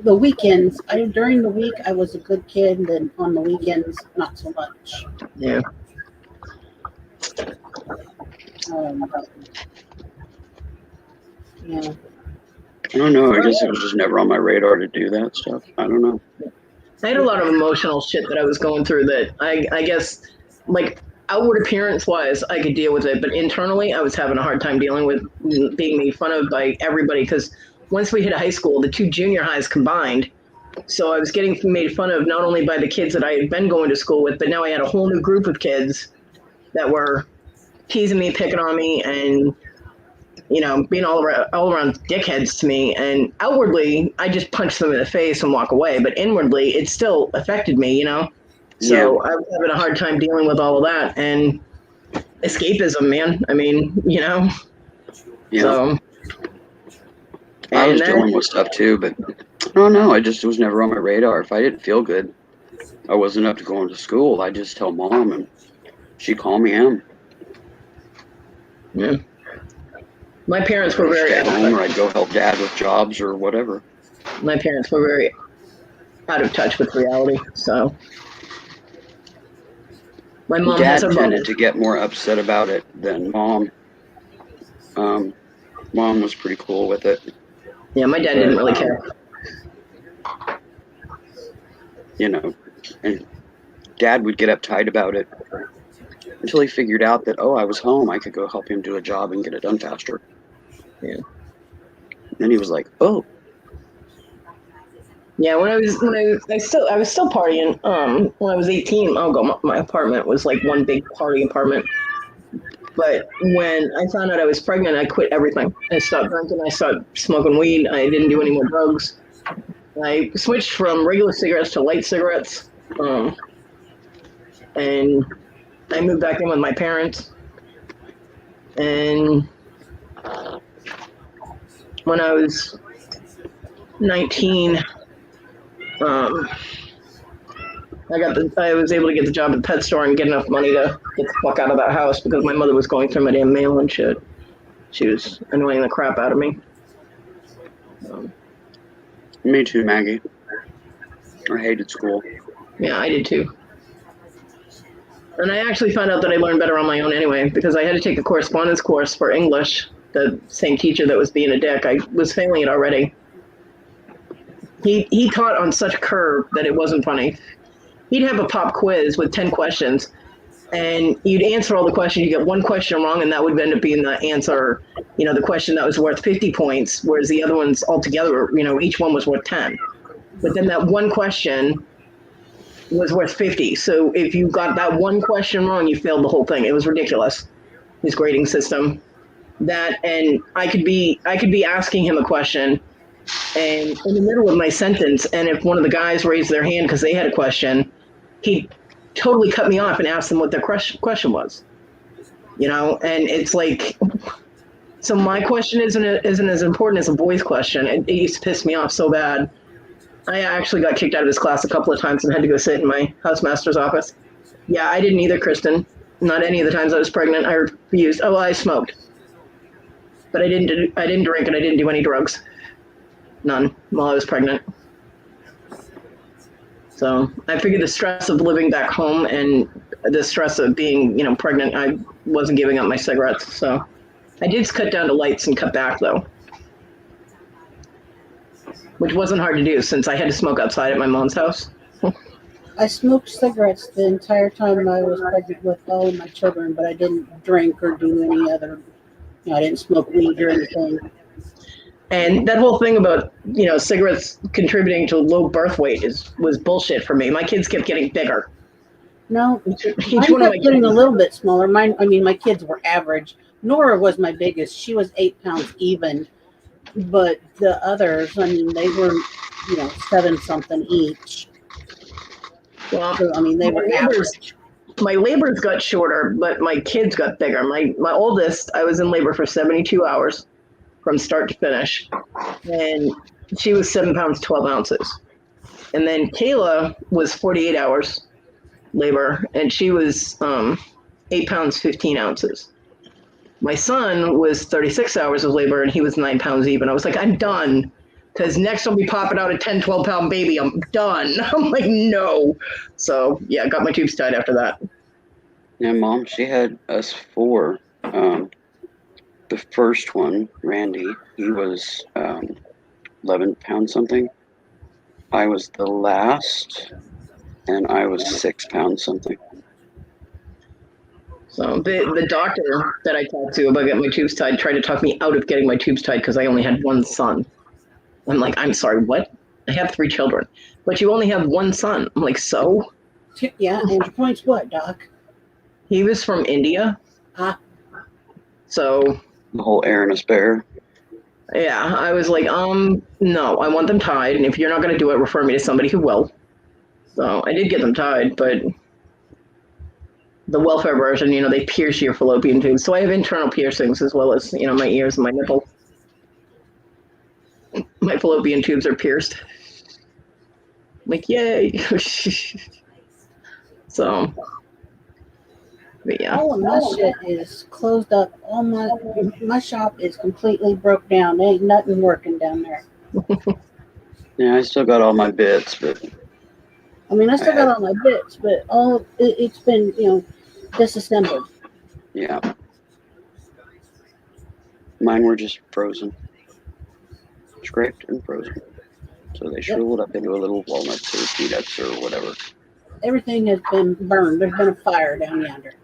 the weekends, during the week I was a good kid, and then on the weekends not so much. Yeah. Um, yeah. I don't know. I guess it was just never on my radar to do that stuff. I don't know. I had a lot of emotional shit that I was going through that I guess, like, outward appearance wise, I could deal with it, but internally, I was having a hard time dealing with being made fun of by everybody. Because once we hit high school, the two junior highs combined, so I was getting made fun of not only by the kids that I had been going to school with, but now I had a whole new group of kids that were teasing me, picking on me, and being all around dickheads to me. And outwardly, I just punched them in the face and walk away. But inwardly, it still affected me, So I was having a hard time dealing with all of that. And escapism, man. I mean, Yeah. So. I was dealing with stuff too, but I don't know. It was never on my radar. If I didn't feel good, I wasn't up to going to school. I just tell mom, and she'd call me in. Yeah. My parents were very stay home, or I'd go help dad with jobs or whatever. My parents were very out of touch with reality. So my mom Dad has her tended moments. to get more upset about it than mom. Mom was pretty cool with it. Yeah, my dad didn't really care. And dad would get uptight about it until he figured out that, I was home. I could go help him do a job and get it done faster. Yeah. Then he was like, oh. Yeah, I was still partying. When I was 18, my apartment was like one big party apartment. But when I found out I was pregnant, I quit everything. I stopped drinking. I started smoking weed. I didn't do any more drugs. I switched from regular cigarettes to light cigarettes. And I moved back in with my parents. And when I was 19, I was able to get the job at the pet store and get enough money to get the fuck out of that house because my mother was going through my damn mail and shit. She was annoying the crap out of me. Me too, Maggie. I hated school. Yeah, I did too. And I actually found out that I learned better on my own anyway because I had to take a correspondence course for English. The same teacher that was being a dick, I was failing it already. He taught on such a curve that it wasn't funny. He'd have a pop quiz with 10 questions, and you'd answer all the questions. You get one question wrong, and that would end up being the answer, the question that was worth 50 points, whereas the other ones altogether, each one was worth 10. But then that one question was worth 50. So if you got that one question wrong, you failed the whole thing. It was ridiculous, his grading system. And I could be asking him a question, and in the middle of my sentence, and if one of the guys raised their hand because they had a question, he totally cut me off and asked them what their question was. And it's like, so my question isn't as important as a boy's question. It used to piss me off so bad. I actually got kicked out of his class a couple of times and had to go sit in my housemaster's office. Yeah, I didn't either, Kristen. Not any of the times I was pregnant. I refused. Oh, well, I smoked, but I didn't drink and I didn't do any drugs. None while I was pregnant. So I figured the stress of living back home and the stress of being, pregnant, I wasn't giving up my cigarettes. So I did cut down to lights and cut back though, which wasn't hard to do since I had to smoke outside at my mom's house. I smoked cigarettes the entire time I was pregnant with all of my children, but I didn't drink or do any other. I didn't smoke weed or anything. And that whole thing about, cigarettes contributing to low birth weight was bullshit for me. My kids kept getting bigger. No, Each mine one of kept getting a little bit smaller. My kids were average. Nora was my biggest. She was 8 pounds even. But the others, they were, 7 something each. Well, So, they were average. My labors got shorter, but my kids got bigger. My oldest, I was in labor for 72 hours from start to finish. And she was 7 pounds, 12 ounces. And then Kayla was 48 hours labor, and she was 8 pounds, 15 ounces. My son was 36 hours of labor and he was 9 pounds even. I was like, I'm done. Because next I'll be popping out a 10, 12 pound baby. I'm done. I'm like, no. So, yeah, got my tubes tied after that. Yeah, Mom, she had us 4. The first one, Randy, he was 11 pounds something. I was the last, and I was 6 pounds something. So the doctor that I talked to about getting my tubes tied tried to talk me out of getting my tubes tied because I only had one son. I'm like, I'm sorry, what? I have 3 children, but you only have one son. I'm like, so? Yeah, and your point's what, Doc? He was from India. Ah. So The whole Aaron bear. yeah, I was like, no, I want them tied, and if you're not going to do it, refer me to somebody who will. So I did get them tied, but the welfare version, they pierce your fallopian tubes. So I have internal piercings as well as, my ears and my nipple. My fallopian tubes are pierced. I'm like, yay. So, but yeah. All of my shit is closed up. All my shop is completely broke down. There ain't nothing working down there. Yeah, I still got all my bits, but I mean, I still got all my bits, but it's been, disassembled. yeah. Mine were just frozen. Scraped and frozen. So they shriveled up into a little walnuts or peanuts or whatever. Everything has been burned. There's been a fire down yonder.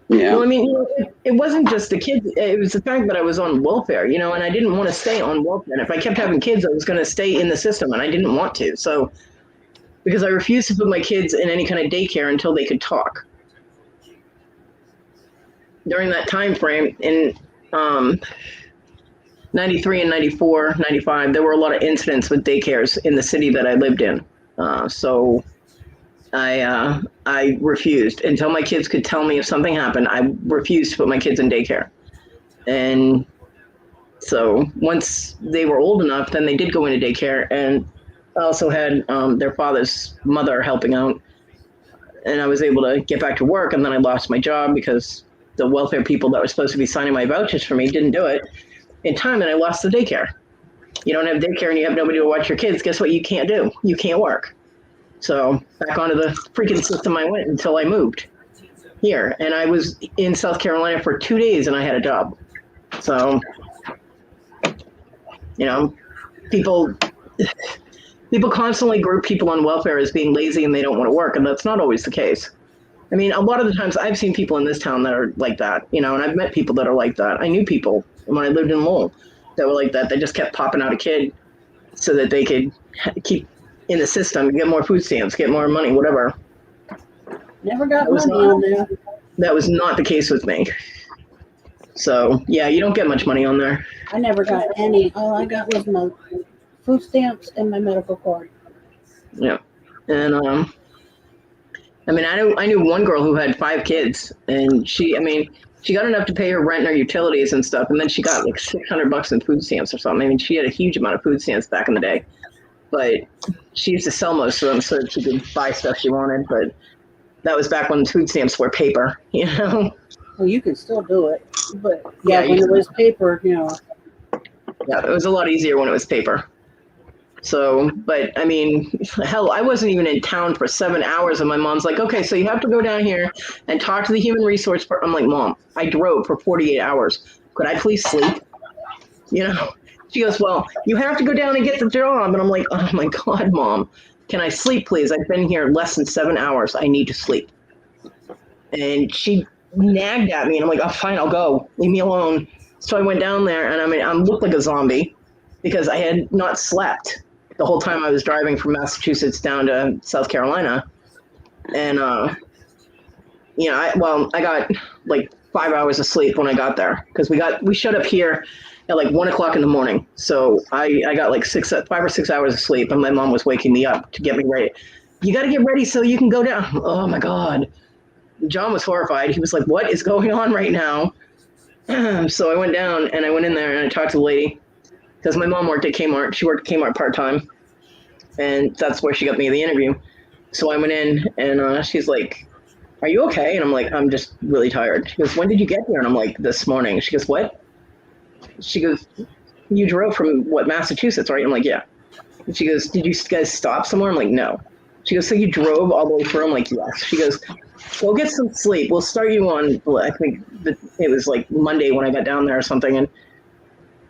Yeah. Well, I mean, it wasn't just the kids. It was the fact that I was on welfare, and I didn't want to stay on welfare. And if I kept having kids, I was going to stay in the system, and I didn't want to. So, because I refused to put my kids in any kind of daycare until they could talk. During that time frame, in 93 and 94, 95, there were a lot of incidents with daycares in the city that I lived in. So I refused until my kids could tell me if something happened. I refused to put my kids in daycare. And so once they were old enough, then they did go into daycare. And I also had their father's mother helping out. And I was able to get back to work. And then I lost my job because the welfare people that were supposed to be signing my vouchers for me didn't do it in time, and I lost the daycare. You don't have daycare and you have nobody to watch your kids. Guess what? You can't do. You can't work. So back onto the freaking system I went until I moved here. And I was in South Carolina for 2 days and I had a job. So, people constantly group people on welfare as being lazy and they don't want to work. And that's not always the case. I mean, a lot of the times I've seen people in this town that are like that, and I've met people that are like that. I knew people when I lived in Lowell that were like that. They just kept popping out a kid so that they could keep in the system, get more food stamps, get more money, whatever. Never got money on there. That was not the case with me. So, yeah, you don't get much money on there. I never got any. All I got was my food stamps and my medical card. Yeah. And, I mean, I knew one girl who had 5 kids, and she got enough to pay her rent and her utilities and stuff, and then she got like $600 in food stamps or something. I mean, she had a huge amount of food stamps back in the day, but she used to sell most of them so that she could buy stuff she wanted. But that was back when food stamps were paper, Well, you can still do it, but yeah when it was paper, Yeah, it was a lot easier when it was paper. So, but I mean, hell, I wasn't even in town for 7 hours, and my mom's like, okay, so you have to go down here and talk to the human resource person. I'm like, Mom, I drove for 48 hours. Could I please sleep? She goes, well, you have to go down and get the job. And I'm like, oh my God, Mom, can I sleep, please? I've been here less than 7 hours. I need to sleep. And she nagged at me, and I'm like, oh, fine, I'll go. Leave me alone. So I went down there, and I looked like a zombie because I had not slept the whole time I was driving from Massachusetts down to South Carolina. And, I got like 5 hours of sleep when I got there because we shut up here at like 1 o'clock in the morning. So I got like 5 or 6 hours of sleep, and my mom was waking me up to get me ready. You got to get ready so you can go down. Oh my God. John was horrified. He was like, what is going on right now? So I went down and I went in there and I talked to the lady because my mom worked at Kmart. She worked at Kmart part-time, and that's where she got me the interview. So I went in and she's like, are you okay? And I'm like, I'm just really tired. She goes, when did you get here? And I'm like, this morning. She goes, what? She goes, you drove from what, Massachusetts, right? I'm like, yeah. And she goes, did you guys stop somewhere? I'm like, no. She goes, so you drove all the way through? I'm like, yes. She goes, go get some sleep. We'll start you on, I think it was like Monday when I got down there or something. And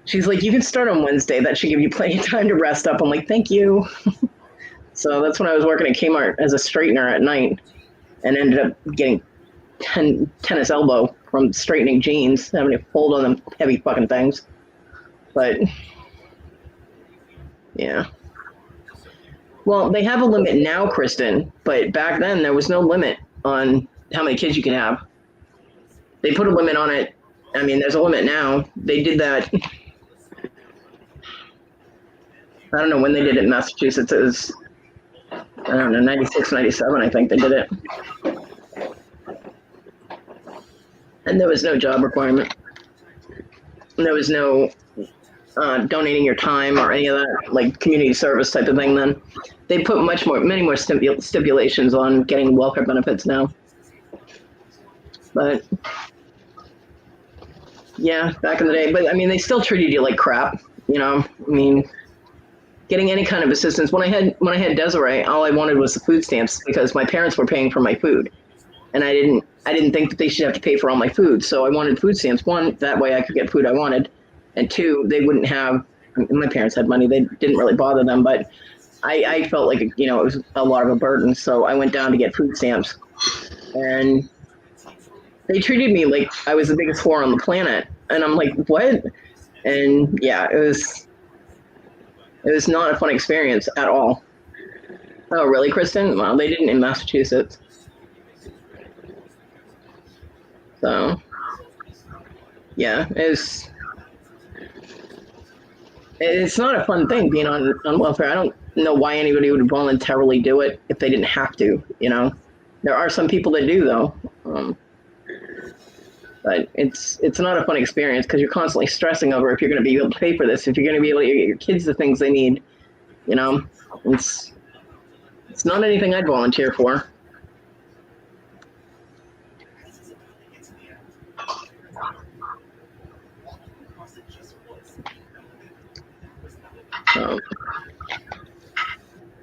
she's like, you can start on Wednesday. That should give you plenty of time to rest up. I'm like, thank you. So that's when I was working at Kmart as a straightener at night and ended up getting tennis elbow from straightening jeans, having to fold on them heavy fucking things. But, yeah. Well, they have a limit now, Kristen, but back then there was no limit on how many kids you can have. They put a limit on it. I mean, there's a limit now. They did that. I don't know when they did it in Massachusetts. It was, I don't know, 96, 97, I think they did it. And there was no job requirement. And there was no donating your time or any of that, like community service type of thing then. They put many more stipulations on getting welfare benefits now. But yeah, back in the day. But I mean, they still treated you like crap, you know? I mean, getting any kind of assistance. When I had Desiree, all I wanted was the food stamps because my parents were paying for my food. And I didn't think that they should have to pay for all my food. So I wanted food stamps. One, that way I could get food I wanted. And two, they wouldn't have, my parents had money. They didn't really bother them, but I felt like, you know, it was a lot of a burden. So I went down to get food stamps and they treated me like I was the biggest whore on the planet. And I'm like, what? And yeah, it was not a fun experience at all. Oh, really, Kristen? Well, they didn't in Massachusetts. So, yeah, it's not a fun thing being on welfare. I don't know why anybody would voluntarily do it if they didn't have to, you know. There are some people that do, though. But it's not a fun experience because you're constantly stressing over if you're going to be able to pay for this, if you're going to be able to get your kids the things they need, you know. It's not anything I'd volunteer for.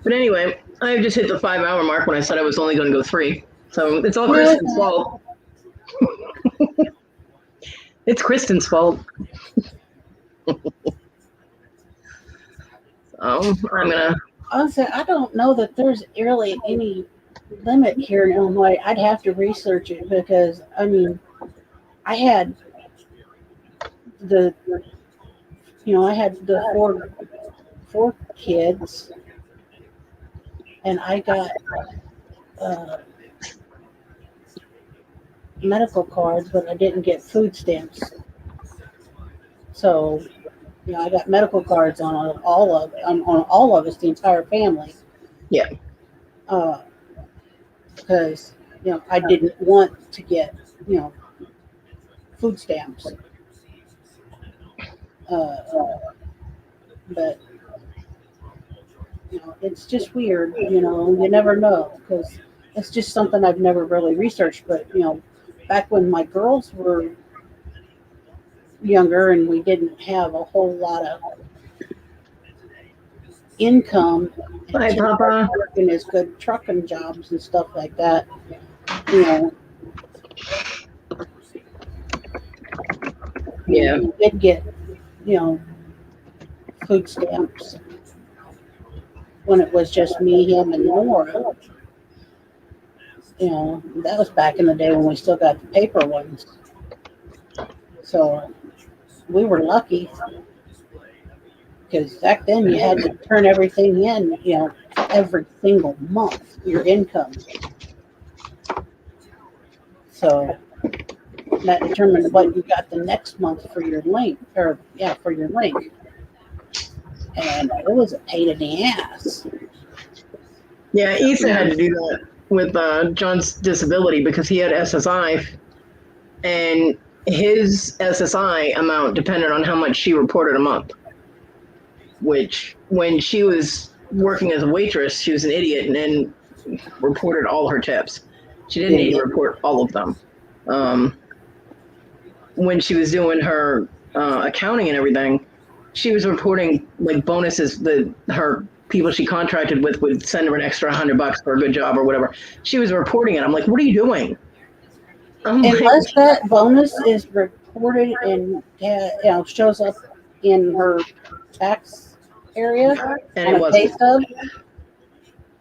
But anyway, I just hit the 5-hour mark when I said I was only going to go 3. So it's all Kristen's fault. It's Kristen's fault. I'm gonna. Honestly, I don't know that there's really any limit here in Illinois. I'd have to research it because I mean, I had the four kids, and I got medical cards, but I didn't get food stamps. So, you know, I got medical cards on all of us, the entire family. Yeah. Because you know, I didn't want to get, you know, food stamps. But you know, it's just weird. You know, you never know because it's just something I've never really researched. But you know, back when my girls were younger and we didn't have a whole lot of income, Hi, Papa. working as good trucking jobs and stuff like that, you know. Yeah. You did get, you know, food stamps when it was just me, him, and Laura. You know, that was back in the day when we still got the paper ones. So we were lucky because back then you had to turn everything in, you know, every single month, your income. So that determined what you got the next month for your link, for your link. And it was a pain in the ass. Yeah, Ethan had to do that with John's disability because he had SSI, and his SSI amount depended on how much she reported a month. Which, when she was working as a waitress, she was an idiot and then reported all her tips. She didn't need to report all of them. When she was doing her accounting and everything, she was reporting like bonuses that her people she contracted with would send her an extra $100 for a good job or whatever. She was reporting it. I'm like, what are you doing? Unless that bonus is reported and shows up in her tax area and on it a pay wasn't. stub.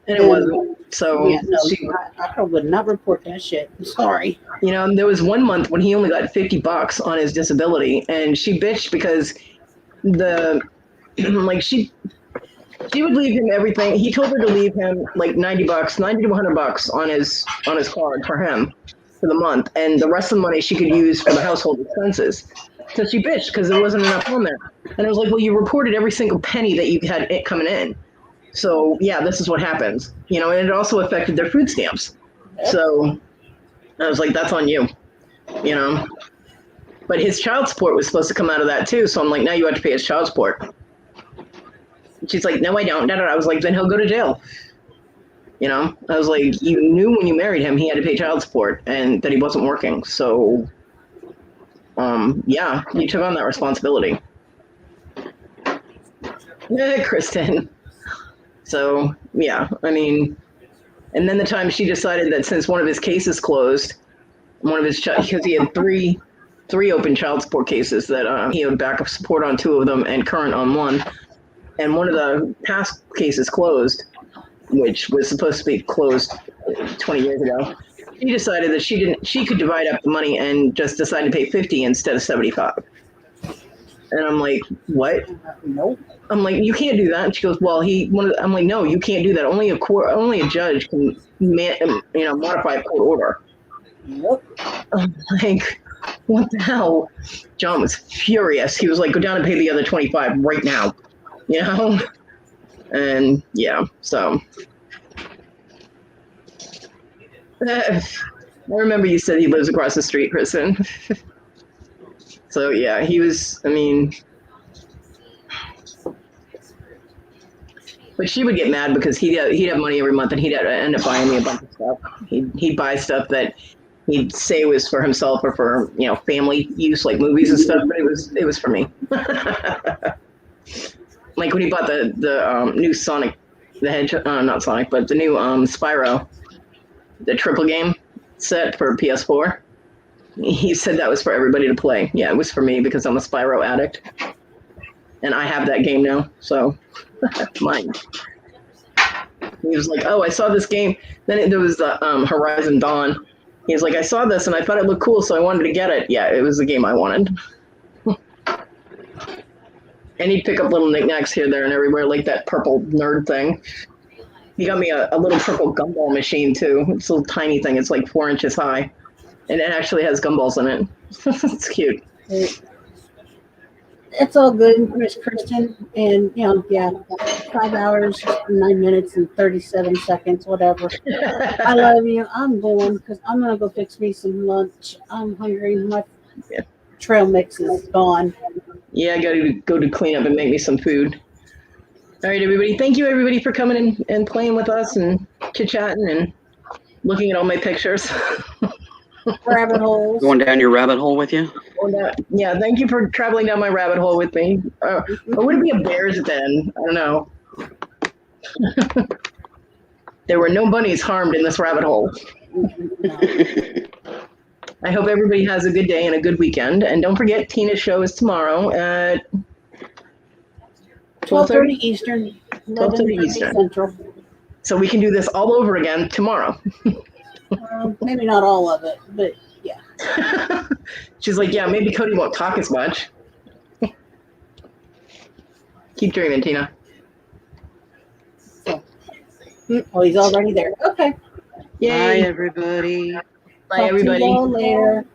And it wasn't. So Yeah, no, she, I would not report that shit. I'm sorry. you know, there was one month when he only got $50 on his disability, and she bitched because the like she would leave him everything. He told her to leave him like $90, $90 to $100 on his card for him for the month, and the rest of the money she could use for the household expenses. So she bitched because there wasn't enough on there, and it was like, well, you reported every single penny that you had it coming in. So yeah, this is what happens, you know, and it also affected their food stamps. So I was like, that's on you, you know. But his child support was supposed to come out of that too. So I'm like, now you have to pay his child support. She's like, no, I don't. I was like, then he'll go to jail. You know, I was like, you knew when you married him, he had to pay child support and that he wasn't working. So, yeah, you took on that responsibility. Kristen. So, yeah, I mean, and then the time she decided that since one of his cases closed, because he had three open child support cases that he had backup support on 2 of them and current on 1. And one of the past cases closed, which was supposed to be closed 20 years ago. She decided that she could divide up the money and just decide to pay 50 instead of 75. And I'm like, what? Nope. I'm like, you can't do that. And she goes, well, I'm like, no, you can't do that. Only a judge can, modify a court order. Nope. I'm like, what the hell? John was furious. He was like, go down and pay the other 25 right now, you know? And yeah, so. I remember you said he lives across the street, Kristen. So yeah, he was, I mean, but she would get mad because he'd have money every month and he'd end up buying me a bunch of stuff. He'd buy stuff that he'd say was for himself or for, family use, like movies and stuff, but it was for me. Like when he bought the new Sonic the Hedgehog, not Sonic, but the new Spyro, the triple game set for PS4. He said that was for everybody to play. Yeah, it was for me because I'm a Spyro addict. And I have that game now, so mine. He was like, oh, I saw this game. Then there was the Horizon Dawn. He was like, I saw this and I thought it looked cool, so I wanted to get it. Yeah, it was the game I wanted. And he'd pick up little knickknacks here, there, and everywhere, like that purple nerd thing. He got me a little purple gumball machine, too. It's a little tiny thing. It's like 4 inches high. And it actually has gumballs in it. It's cute. It's all good, Miss Kristen. And, 5 hours, 9 minutes, and 37 seconds, whatever. I love you. I'm going because I'm going to go fix me some lunch. I'm hungry. My trail mix is gone. Yeah, I got to go to clean up and make me some food. All right, everybody. Thank you, everybody, for coming in and playing with us and chit-chatting and looking at all my pictures. Rabbit holes. Going down your rabbit hole with you? Yeah, thank you for traveling down my rabbit hole with me. Or would it be a bear's den? I don't know. There were no bunnies harmed in this rabbit hole. I hope everybody has a good day and a good weekend. And don't forget, Tina's show is tomorrow at 12:30 Eastern, 12:30 Eastern. Central. So we can do this all over again tomorrow. Maybe not all of it, but yeah. She's like, yeah, maybe Kodi won't talk as much. Keep dreaming, Tina. Oh, he's already there. Okay. Yay. Bye, everybody. Bye, everybody. Talk to you all later.